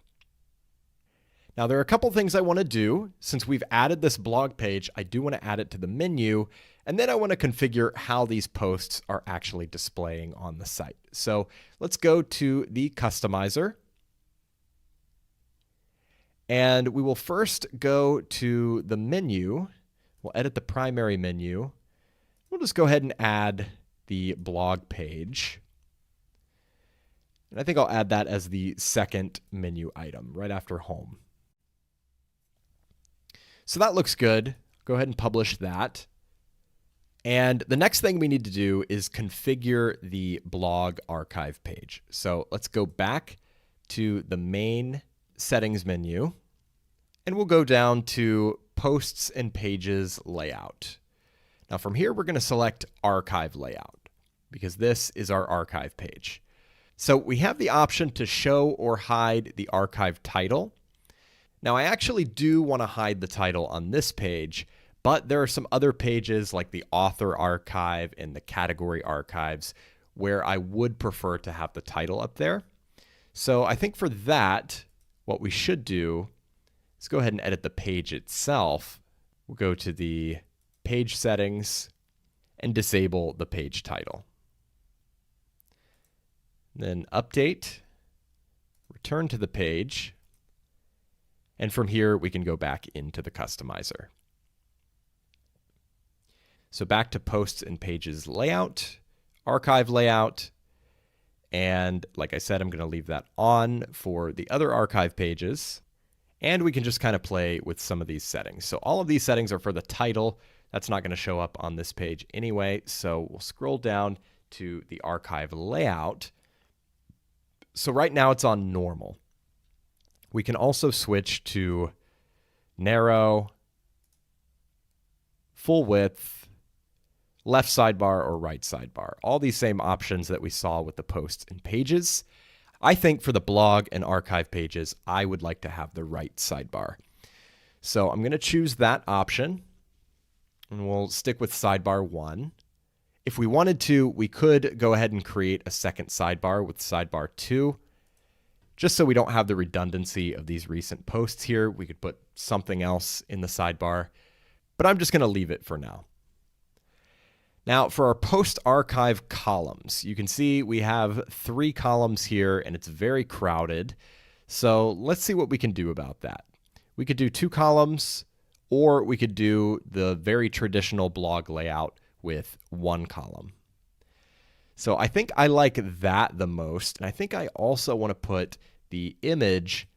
Now, there are a couple things I want to do. Since we've added this blog page, I do want to add it to the menu, and then I want to configure how these posts are actually displaying on the site. So let's go to the customizer, and we will first go to the menu. We'll edit the primary menu. We'll just go ahead and add the blog page. And I think I'll add that as the second menu item right after home. So that looks good. Go ahead and publish that. And the next thing we need to do is configure the blog archive page. So let's go back to the main settings menu, and we'll go down to Posts and Pages Layout. Now from here, we're going to select Archive Layout because this is our archive page. So we have the option to show or hide the archive title. Now, I actually do want to hide the title on this page, but there are some other pages like the author archive and the category archives where I would prefer to have the title up there. So I think for that, what we should do is go ahead and edit the page itself. We'll go to the page settings and disable the page title. Then update, return to the page. And from here, we can go back into the customizer. So back to posts and pages layout, archive layout. And like I said, I'm going to leave that on for the other archive pages. And we can just kind of play with some of these settings. So all of these settings are for the title. That's not going to show up on this page anyway. So we'll scroll down to the archive layout. So right now it's on normal. We can also switch to narrow, full width, left sidebar, or right sidebar. All these same options that we saw with the posts and pages. I think for the blog and archive pages, I would like to have the right sidebar. So I'm going to choose that option, and we'll stick with sidebar 1. If we wanted to, we could go ahead and create a second sidebar with sidebar 2. Just so we don't have the redundancy of these recent posts here, we could put something else in the sidebar, but I'm just going to leave it for now. Now for our post archive columns, you can see we have 3 columns here and it's very crowded. So let's see what we can do about that. We could do 2 columns, or we could do the very traditional blog layout with 1 column. So I think I like that the most. And I think I also want to put the image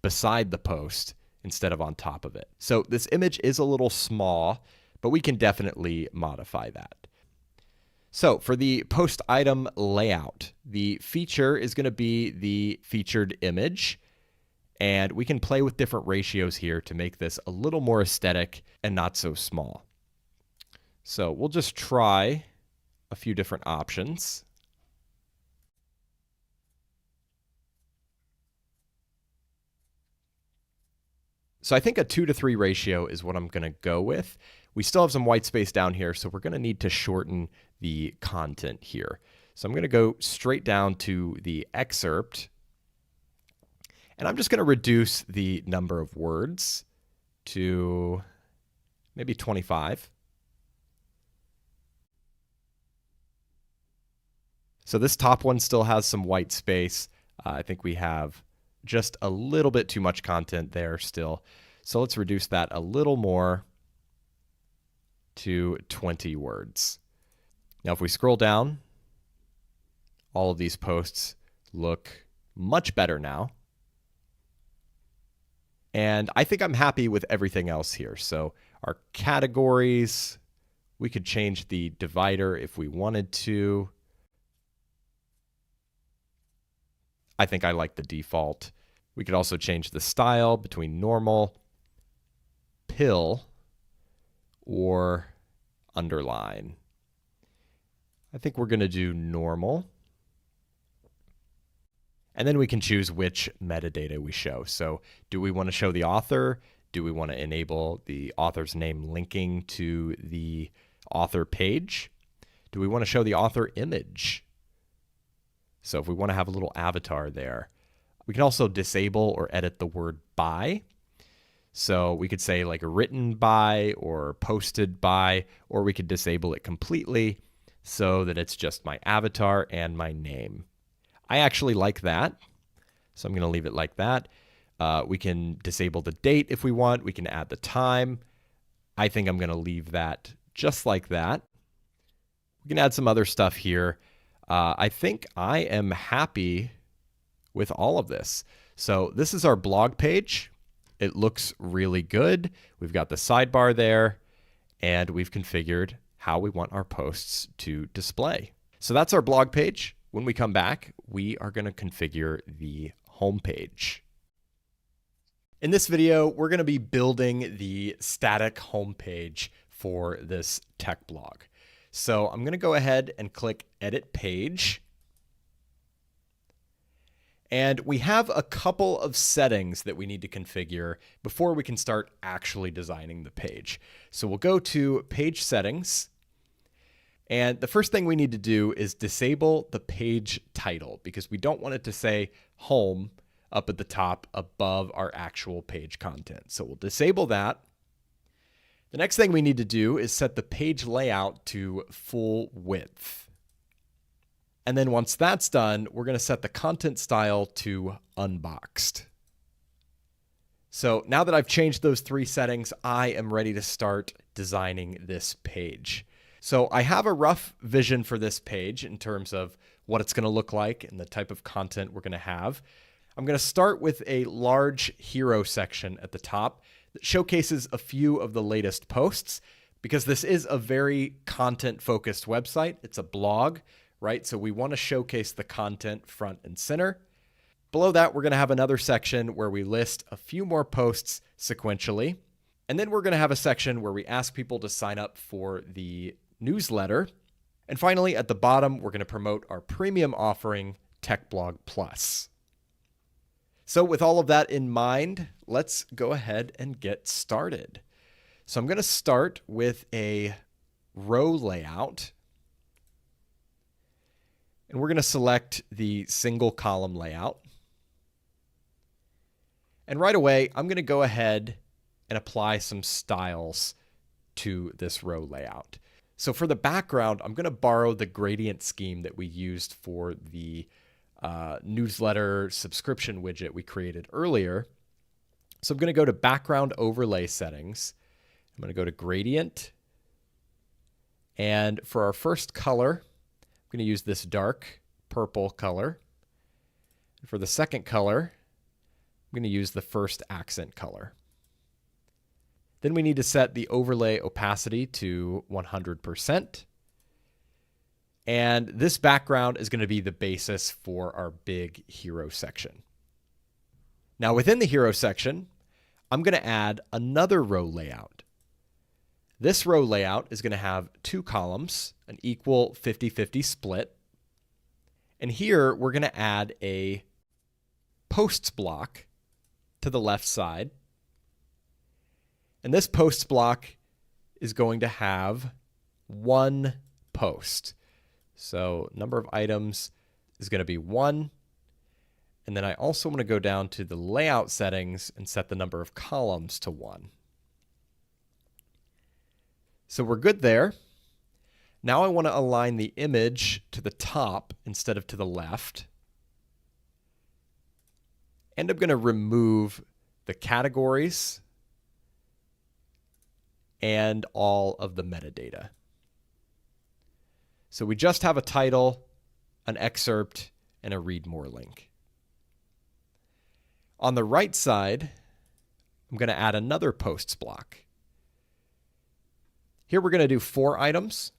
beside the post instead of on top of it. So this image is a little small, but we can definitely modify that. So for the post item layout, the feature is going to be the featured image. And we can play with different ratios here to make this a little more aesthetic and not so small. So we'll just try a few different options. So I think a 2:3 ratio is what I'm going to go with. We still have some white space down here, so we're going to need to shorten the content here. So I'm going to go straight down to the excerpt, and I'm just going to reduce the number of words to maybe 25. So this top one still has some white space. I think we have just a little bit too much content there still. So let's reduce that a little more to 20 words. Now, if we scroll down, all of these posts look much better now. And I think I'm happy with everything else here. So our categories, we could change the divider if we wanted to. I think I like the default. We could also change the style between normal, pill, or underline. I think we're going to do normal. And then we can choose which metadata we show. So do we want to show the author? Do we want to enable the author's name linking to the author page? Do we want to show the author image? So if we want to have a little avatar there, we can also disable or edit the word by. So we could say like written by or posted by, or we could disable it completely so that it's just my avatar and my name. I actually like that, so I'm going to leave it like that. We can disable the date if we want. We can add the time. I think I'm going to leave that just like that. We can add some other stuff here. I think I am happy with all of this. So this is our blog page. It looks really good. We've got the sidebar there, and we've configured how we want our posts to display. So that's our blog page. When we come back, we are going to configure the home page. In this video, we're going to be building the static home page for this tech blog. So I'm going to go ahead and click Edit Page. And we have a couple of settings that we need to configure before we can start actually designing the page. So we'll go to Page Settings. And the first thing we need to do is disable the page title because we don't want it to say home up at the top above our actual page content. So we'll disable that. The next thing we need to do is set the page layout to full width. And then once that's done, we're going to set the content style to unboxed. So now that I've changed those 3 settings, I am ready to start designing this page. So I have a rough vision for this page in terms of what it's going to look like and the type of content we're going to have. I'm going to start with a large hero section at the top that showcases a few of the latest posts, because this is a very content-focused website. It's a blog, right? So we want to showcase the content front and center. Below that, we're going to have another section where we list a few more posts sequentially. And then we're going to have a section where we ask people to sign up for the newsletter. And finally, at the bottom, we're going to promote our premium offering, Tech Blog Plus. So with all of that in mind, let's go ahead and get started. So I'm going to start with a row layout. And we're going to select the single column layout. And right away, I'm going to go ahead and apply some styles to this row layout. So for the background, I'm going to borrow the gradient scheme that we used for the newsletter subscription widget we created earlier. So I'm going to go to Background Overlay Settings. I'm going to go to Gradient. And for our first color, I'm going to use this dark purple color. And for the second color, I'm going to use the first accent color. Then we need to set the overlay opacity to 100%. And this background is going to be the basis for our big hero section. Now within the hero section, I'm going to add another row layout. This row layout is going to have two columns, an equal 50-50 split. And here we're going to add a posts block to the left side. And this posts block is going to have one post. So number of items is going to be 1. And then I also want to go down to the layout settings and set the number of columns to 1. So we're good there. Now I want to align the image to the top instead of to the left. And I'm going to remove the categories and all of the metadata. So we just have a title, an excerpt, and a read more link. On the right side, I'm going to add another posts block. Here we're going to do 4 items.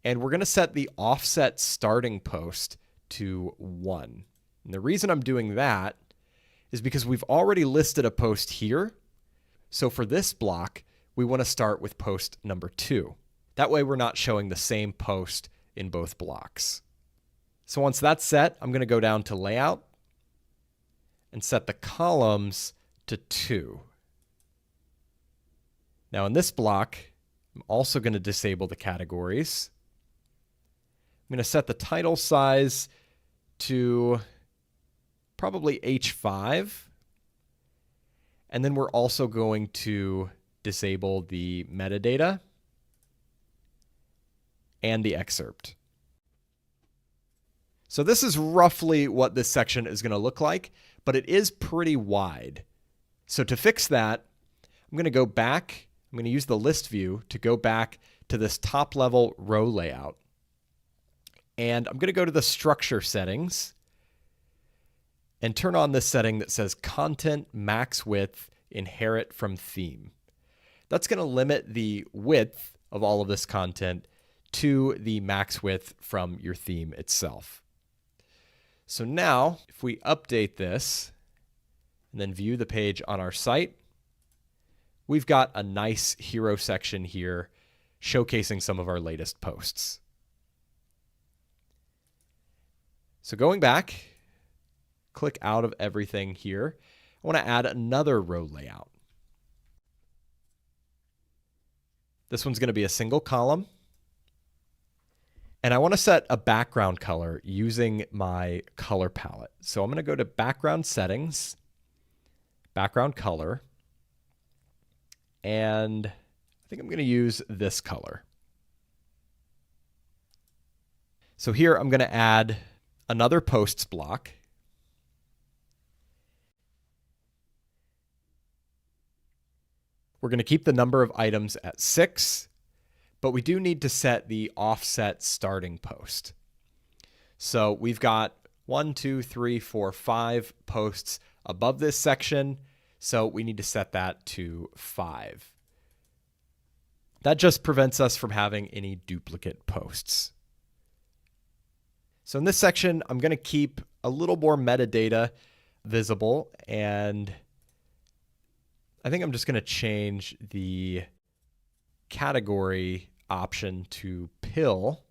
And we're going to set the offset starting post to 1. And the reason I'm doing that is because we've already listed a post here. So for this block, we want to start with post number 2. That way we're not showing the same post in both blocks. So once that's set, I'm going to go down to Layout and set the columns to 2. Now in this block, I'm also going to disable the categories. I'm going to set the title size to probably H5. And then we're also going to disable the metadata and the excerpt. So this is roughly what this section is going to look like, but it is pretty wide. So to fix that, I'm going to go back. I'm going to use the list view to go back to this top level row layout. And I'm going to go to the structure settings and turn on this setting that says Content Max Width Inherit from Theme. That's going to limit the width of all of this content to the max width from your theme itself. So now, if we update this and then view the page on our site, we've got a nice hero section here showcasing some of our latest posts. So going back, click out of everything here. I want to add another row layout. This one's going to be a single column. And I want to set a background color using my color palette. So I'm going to go to Background Settings, Background Color, and I think I'm going to use this color. So here I'm going to add another posts block. We're going to keep the number of items at 6, but we do need to set the offset starting post. So we've got 1, 2, 3, 4, 5 posts above this section. So we need to set that to 5. That just prevents us from having any duplicate posts. So in this section, I'm going to keep a little more metadata visible, and I think I'm just going to change the category option to pill.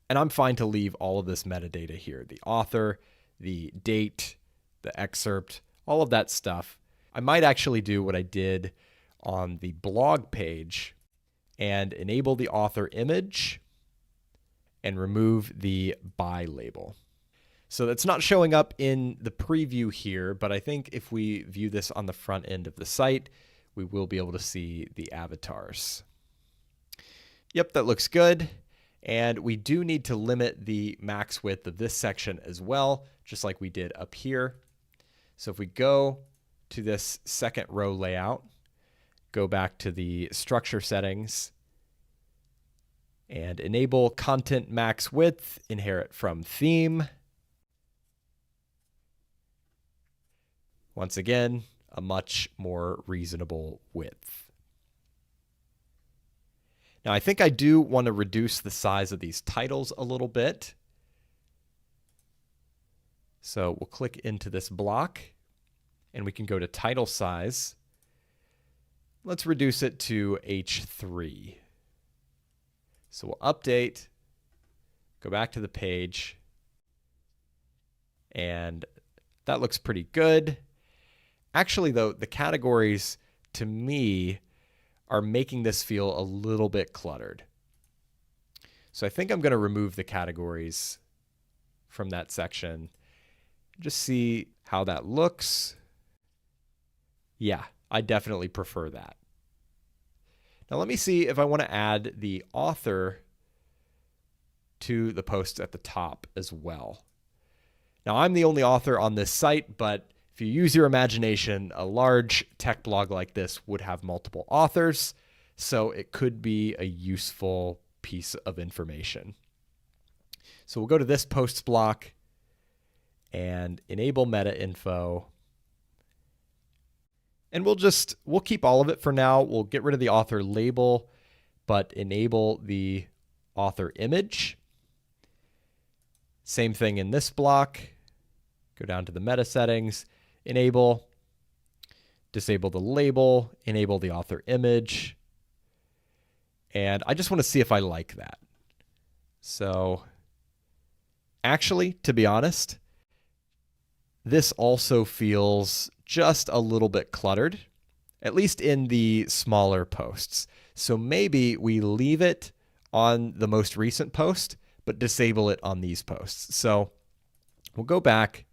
And I'm fine to leave all of this metadata here, the author, the date, the excerpt, all of that stuff. I might actually do what I did on the blog page and enable the author image and remove the by label. So that's not showing up in the preview here, but I think if we view this on the front end of the site, we will be able to see the avatars. Yep, that looks good. And we do need to limit the max width of this section as well, just like we did up here. So if we go to this second row layout, go back to the structure settings, and enable content max width, inherit from theme. Once again, a much more reasonable width. Now, I think I do want to reduce the size of these titles a little bit. So we'll click into this block, and we can go to title size. Let's reduce it to H3. So we'll update, go back to the page, and that looks pretty good. Actually, though, the categories, to me, are making this feel a little bit cluttered. So I think I'm going to remove the categories from that section. Just see how that looks. Yeah, I definitely prefer that. Now let me see if I want to add the author to the posts at the top as well. Now I'm the only author on this site, but if you use your imagination, a large tech blog like this would have multiple authors, so it could be a useful piece of information. So we'll go to this posts block and enable meta info. And we'll keep all of it for now. We'll get rid of the author label, but enable the author image. Same thing in this block. Go down to the meta settings, enable, disable the label, enable the author image. And I just want to see if I like that. So actually, to be honest, this also feels just a little bit cluttered, at least in the smaller posts. So maybe we leave it on the most recent post, but disable it on these posts. So we'll go back,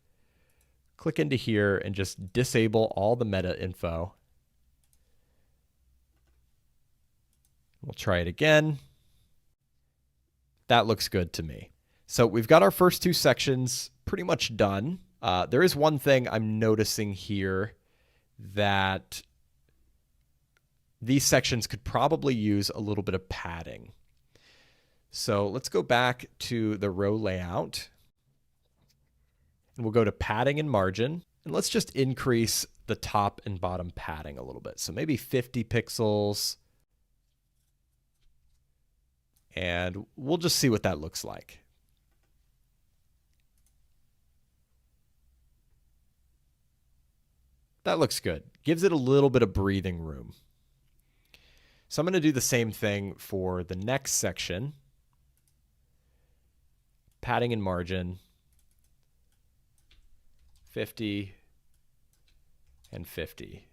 click into here, and just disable all the meta info. We'll try it again. That looks good to me. So we've got our first two sections pretty much done. There is one thing I'm noticing here that these sections could probably use a little bit of padding. So let's go back to the row layout. And we'll go to padding and margin. And let's just increase the top and bottom padding a little bit. So maybe 50 pixels. And we'll just see what that looks like. That looks good. Gives it a little bit of breathing room. So I'm going to do the same thing for the next section. Padding and margin, 50 and 50.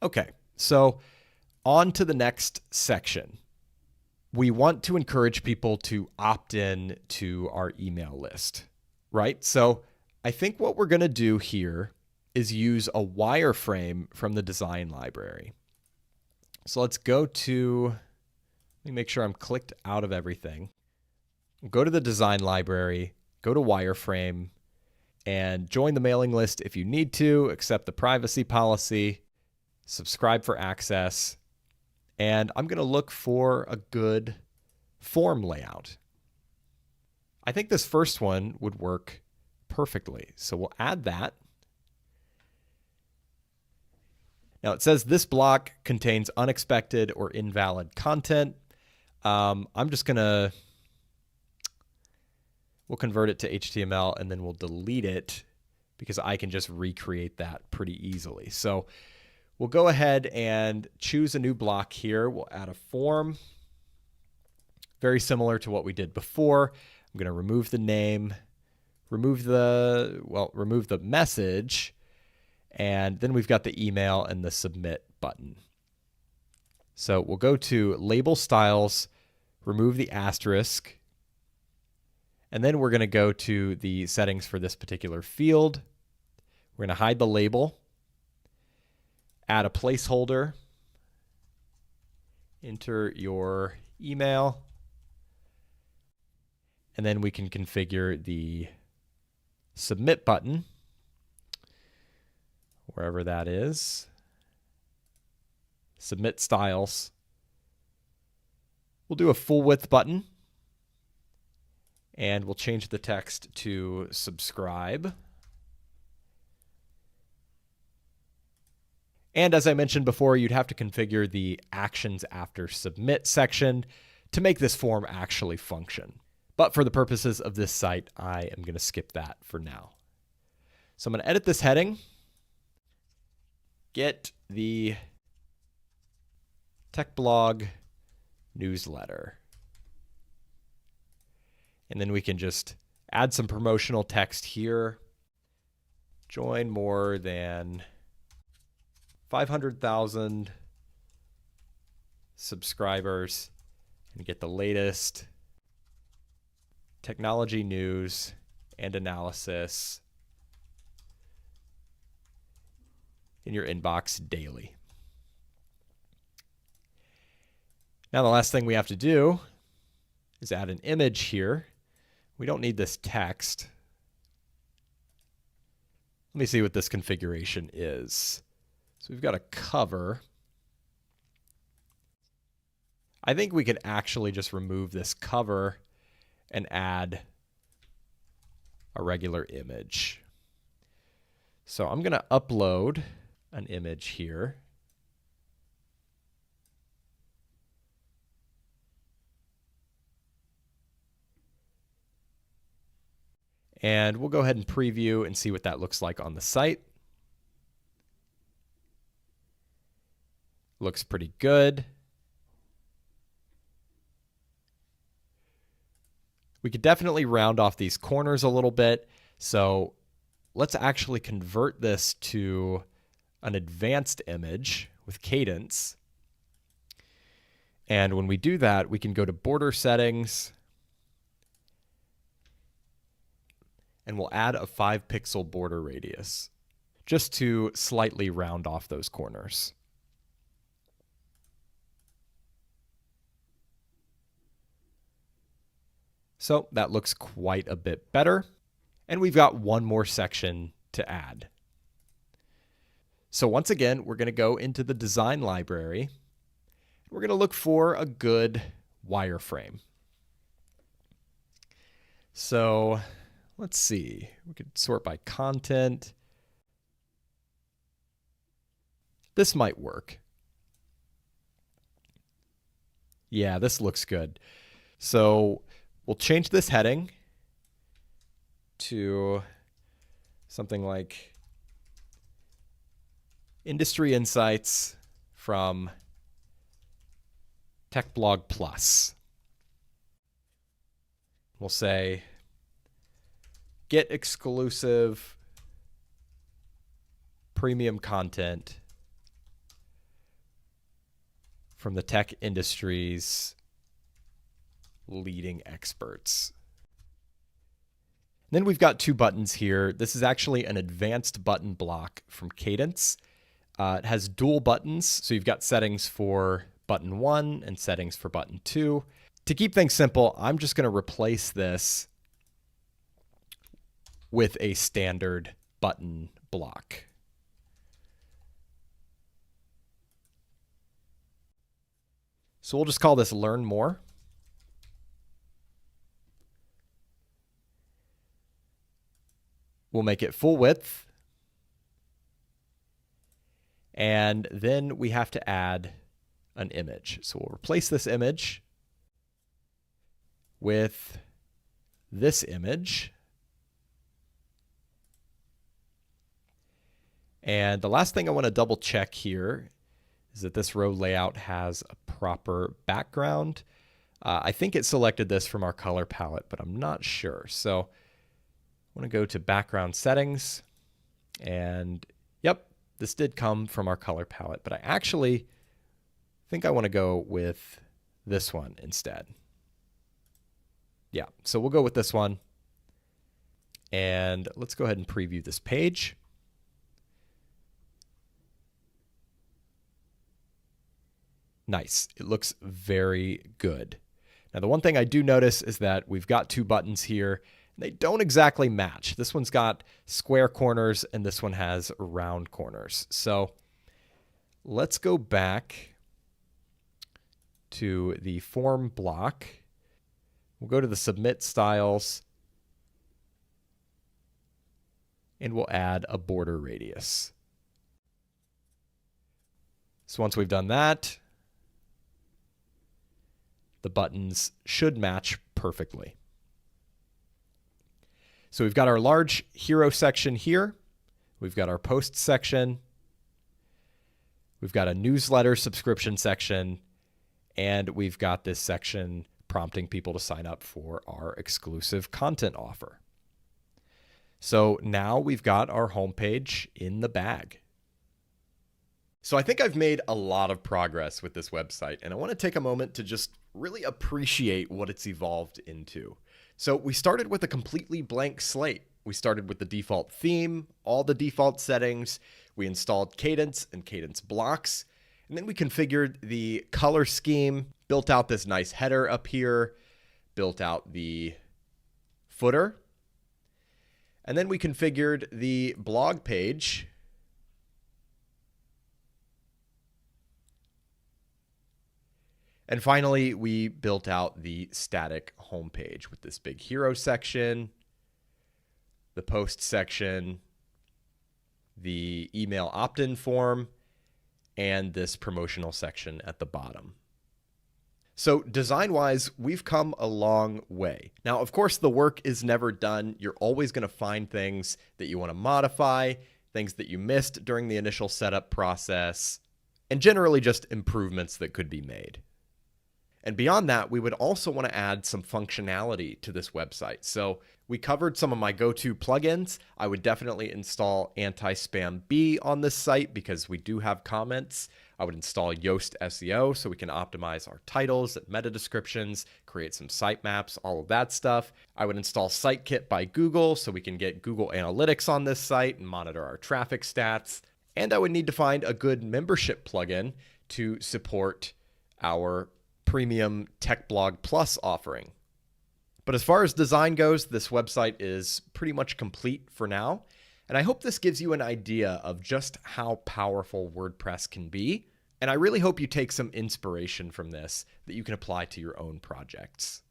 Okay, so on to the next section. We want to encourage people to opt in to our email list, right? So I think what we're going to do here is use a wireframe from the design library. So let's go to, let me make sure I'm clicked out of everything. Go to the design library, go to wireframe, and join the mailing list if you need to, accept the privacy policy, subscribe for access, and I'm going to look for a good form layout. I think this first one would work perfectly, so we'll add that. Now it says this block contains unexpected or invalid content. I'm just we'll convert it to HTML and then we'll delete it because I can just recreate that pretty easily. So we'll go ahead and choose a new block here. We'll add a form, very similar to what we did before. I'm going to remove the name, remove the message, and then we've got the email and the submit button. So we'll go to label styles, remove the asterisk, and then we're going to go to the settings for this particular field. We're going to hide the label, add a placeholder, enter your email, and then we can configure the submit button, wherever that is. Submit styles. We'll do a full width button, and we'll change the text to subscribe. And as I mentioned before, you'd have to configure the actions after submit section to make this form actually function. But for the purposes of this site, I am going to skip that for now. So I'm going to edit this heading, get the tech blog newsletter. And then we can just add some promotional text here. Join more than 500,000 subscribers and get the latest technology news and analysis in your inbox daily. Now the last thing we have to do is add an image here. We don't need this text. Let me see what this configuration is. So we've got a cover. I think we could actually just remove this cover and add a regular image. So I'm going to upload an image here. And we'll go ahead and preview and see what that looks like on the site. Looks pretty good. We could definitely round off these corners a little bit. So let's actually convert this to an advanced image with cadence. And when we do that, we can go to border settings, and we'll add a 5-pixel border radius just to slightly round off those corners. So that looks quite a bit better. And we've got one more section to add. So once again, we're going to go into the design library. We're going to look for a good wireframe. So let's see. We could sort by content. This might work. Yeah, this looks good. So we'll change this heading to something like Industry Insights from Tech Blog Plus. We'll say, get exclusive premium content from the tech industry's leading experts. Then we've got two buttons here. This is actually an advanced button block from Cadence. It has dual buttons, so you've got settings for button 1 and settings for button 2. To keep things simple, I'm just going to replace this with a standard button block. So we'll just call this Learn More. We'll make it full width. And then we have to add an image. So we'll replace this image with this image. And the last thing I want to double check here is that this row layout has a proper background. I think it selected this from our color palette, but I'm not sure. So I want to go to background settings, and yep, this did come from our color palette, but I actually think I want to go with this one instead. Yeah, so we'll go with this one. And let's go ahead and preview this page. Nice. It looks very good. Now, the one thing I do notice is that we've got two buttons here. They don't exactly match. This one's got square corners and this one has round corners. So let's go back to the form block. We'll go to the submit styles and we'll add a border radius. So once we've done that, the buttons should match perfectly. So we've got our large hero section here. We've got our post section. We've got a newsletter subscription section. And we've got this section prompting people to sign up for our exclusive content offer. So now we've got our homepage in the bag. So I think I've made a lot of progress with this website, and I want to take a moment to just really appreciate what it's evolved into. So we started with a completely blank slate. We started with the default theme, all the default settings. We installed Cadence and Cadence blocks, and then we configured the color scheme, built out this nice header up here, built out the footer, and then we configured the blog page. And finally, we built out the static homepage with this big hero section, the post section, the email opt-in form, and this promotional section at the bottom. So design-wise, we've come a long way. Now, of course, the work is never done. You're always going to find things that you want to modify, things that you missed during the initial setup process, and generally just improvements that could be made. And beyond that, we would also want to add some functionality to this website. So we covered some of my go-to plugins. I would definitely install Anti-Spam B on this site because we do have comments. I would install Yoast SEO so we can optimize our titles, meta descriptions, create some sitemaps, all of that stuff. I would install SiteKit by Google so we can get Google Analytics on this site and monitor our traffic stats. And I would need to find a good membership plugin to support our premium TechBlog Plus offering. But as far as design goes, this website is pretty much complete for now. And I hope this gives you an idea of just how powerful WordPress can be. And I really hope you take some inspiration from this that you can apply to your own projects.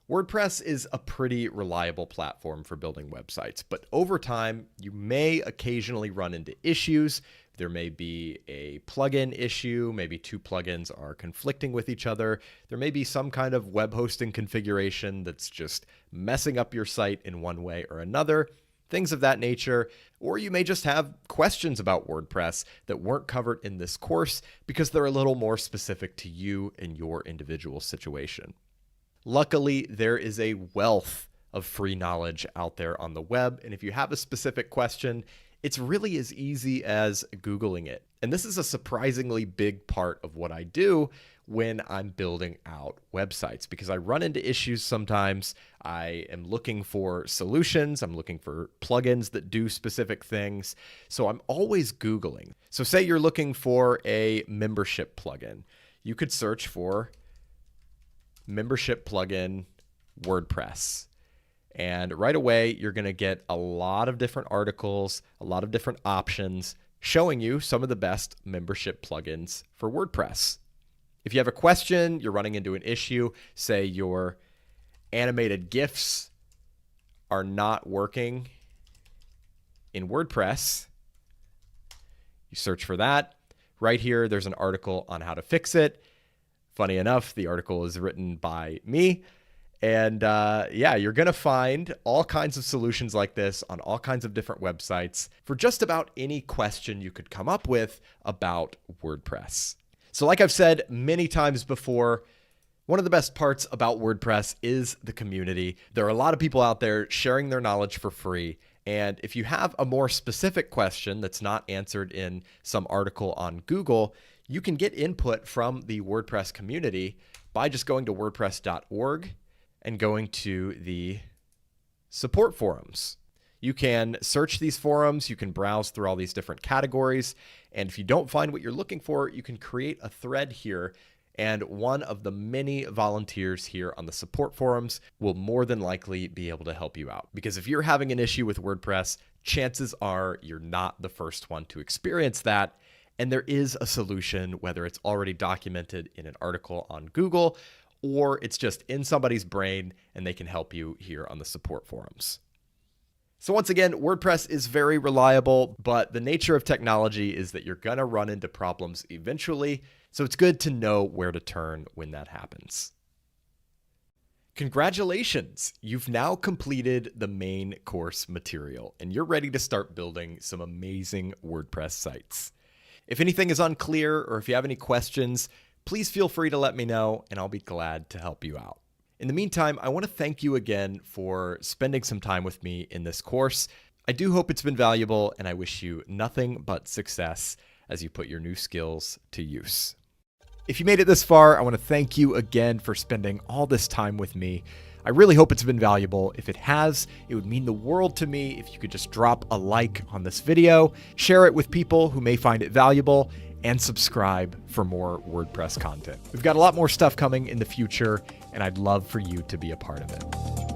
WordPress is a pretty reliable platform for building websites, but over time, you may occasionally run into issues. There may be a plugin issue, maybe two plugins are conflicting with each other. There may be some kind of web hosting configuration that's just messing up your site in one way or another, things of that nature. Or you may just have questions about WordPress that weren't covered in this course because they're a little more specific to you and your individual situation. Luckily, there is a wealth of free knowledge out there on the web, and if you have a specific question, it's really as easy as Googling it. And this is a surprisingly big part of what I do when I'm building out websites, because I run into issues sometimes. I am looking for solutions. I'm looking for plugins that do specific things. So I'm always Googling. So say you're looking for a membership plugin. You could search for membership plugin WordPress. And right away, you're going to get a lot of different articles, a lot of different options showing you some of the best membership plugins for WordPress. If you have a question, you're running into an issue, say your animated GIFs are not working in WordPress, you search for that. Right here, there's an article on how to fix it. Funny enough, the article is written by me. And yeah, you're going to find all kinds of solutions like this on all kinds of different websites for just about any question you could come up with about WordPress. So like I've said many times before, one of the best parts about WordPress is the community. There are a lot of people out there sharing their knowledge for free. And if you have a more specific question that's not answered in some article on Google, you can get input from the WordPress community by just going to wordpress.org and going to the support forums. You can search these forums, you can browse through all these different categories, and if you don't find what you're looking for, you can create a thread here, and one of the many volunteers here on the support forums will more than likely be able to help you out. Because if you're having an issue with WordPress, chances are you're not the first one to experience that, and there is a solution, whether it's already documented in an article on Google, or it's just in somebody's brain and they can help you here on the support forums. So once again, WordPress is very reliable, but the nature of technology is that you're going to run into problems eventually. So it's good to know where to turn when that happens. Congratulations! You've now completed the main course material and you're ready to start building some amazing WordPress sites. If anything is unclear or if you have any questions, please feel free to let me know and I'll be glad to help you out. In the meantime, I want to thank you again for spending some time with me in this course. I do hope it's been valuable and I wish you nothing but success as you put your new skills to use. If you made it this far, I want to thank you again for spending all this time with me. I really hope it's been valuable. If it has, it would mean the world to me if you could just drop a like on this video, share it with people who may find it valuable, and subscribe for more WordPress content. We've got a lot more stuff coming in the future, and I'd love for you to be a part of it.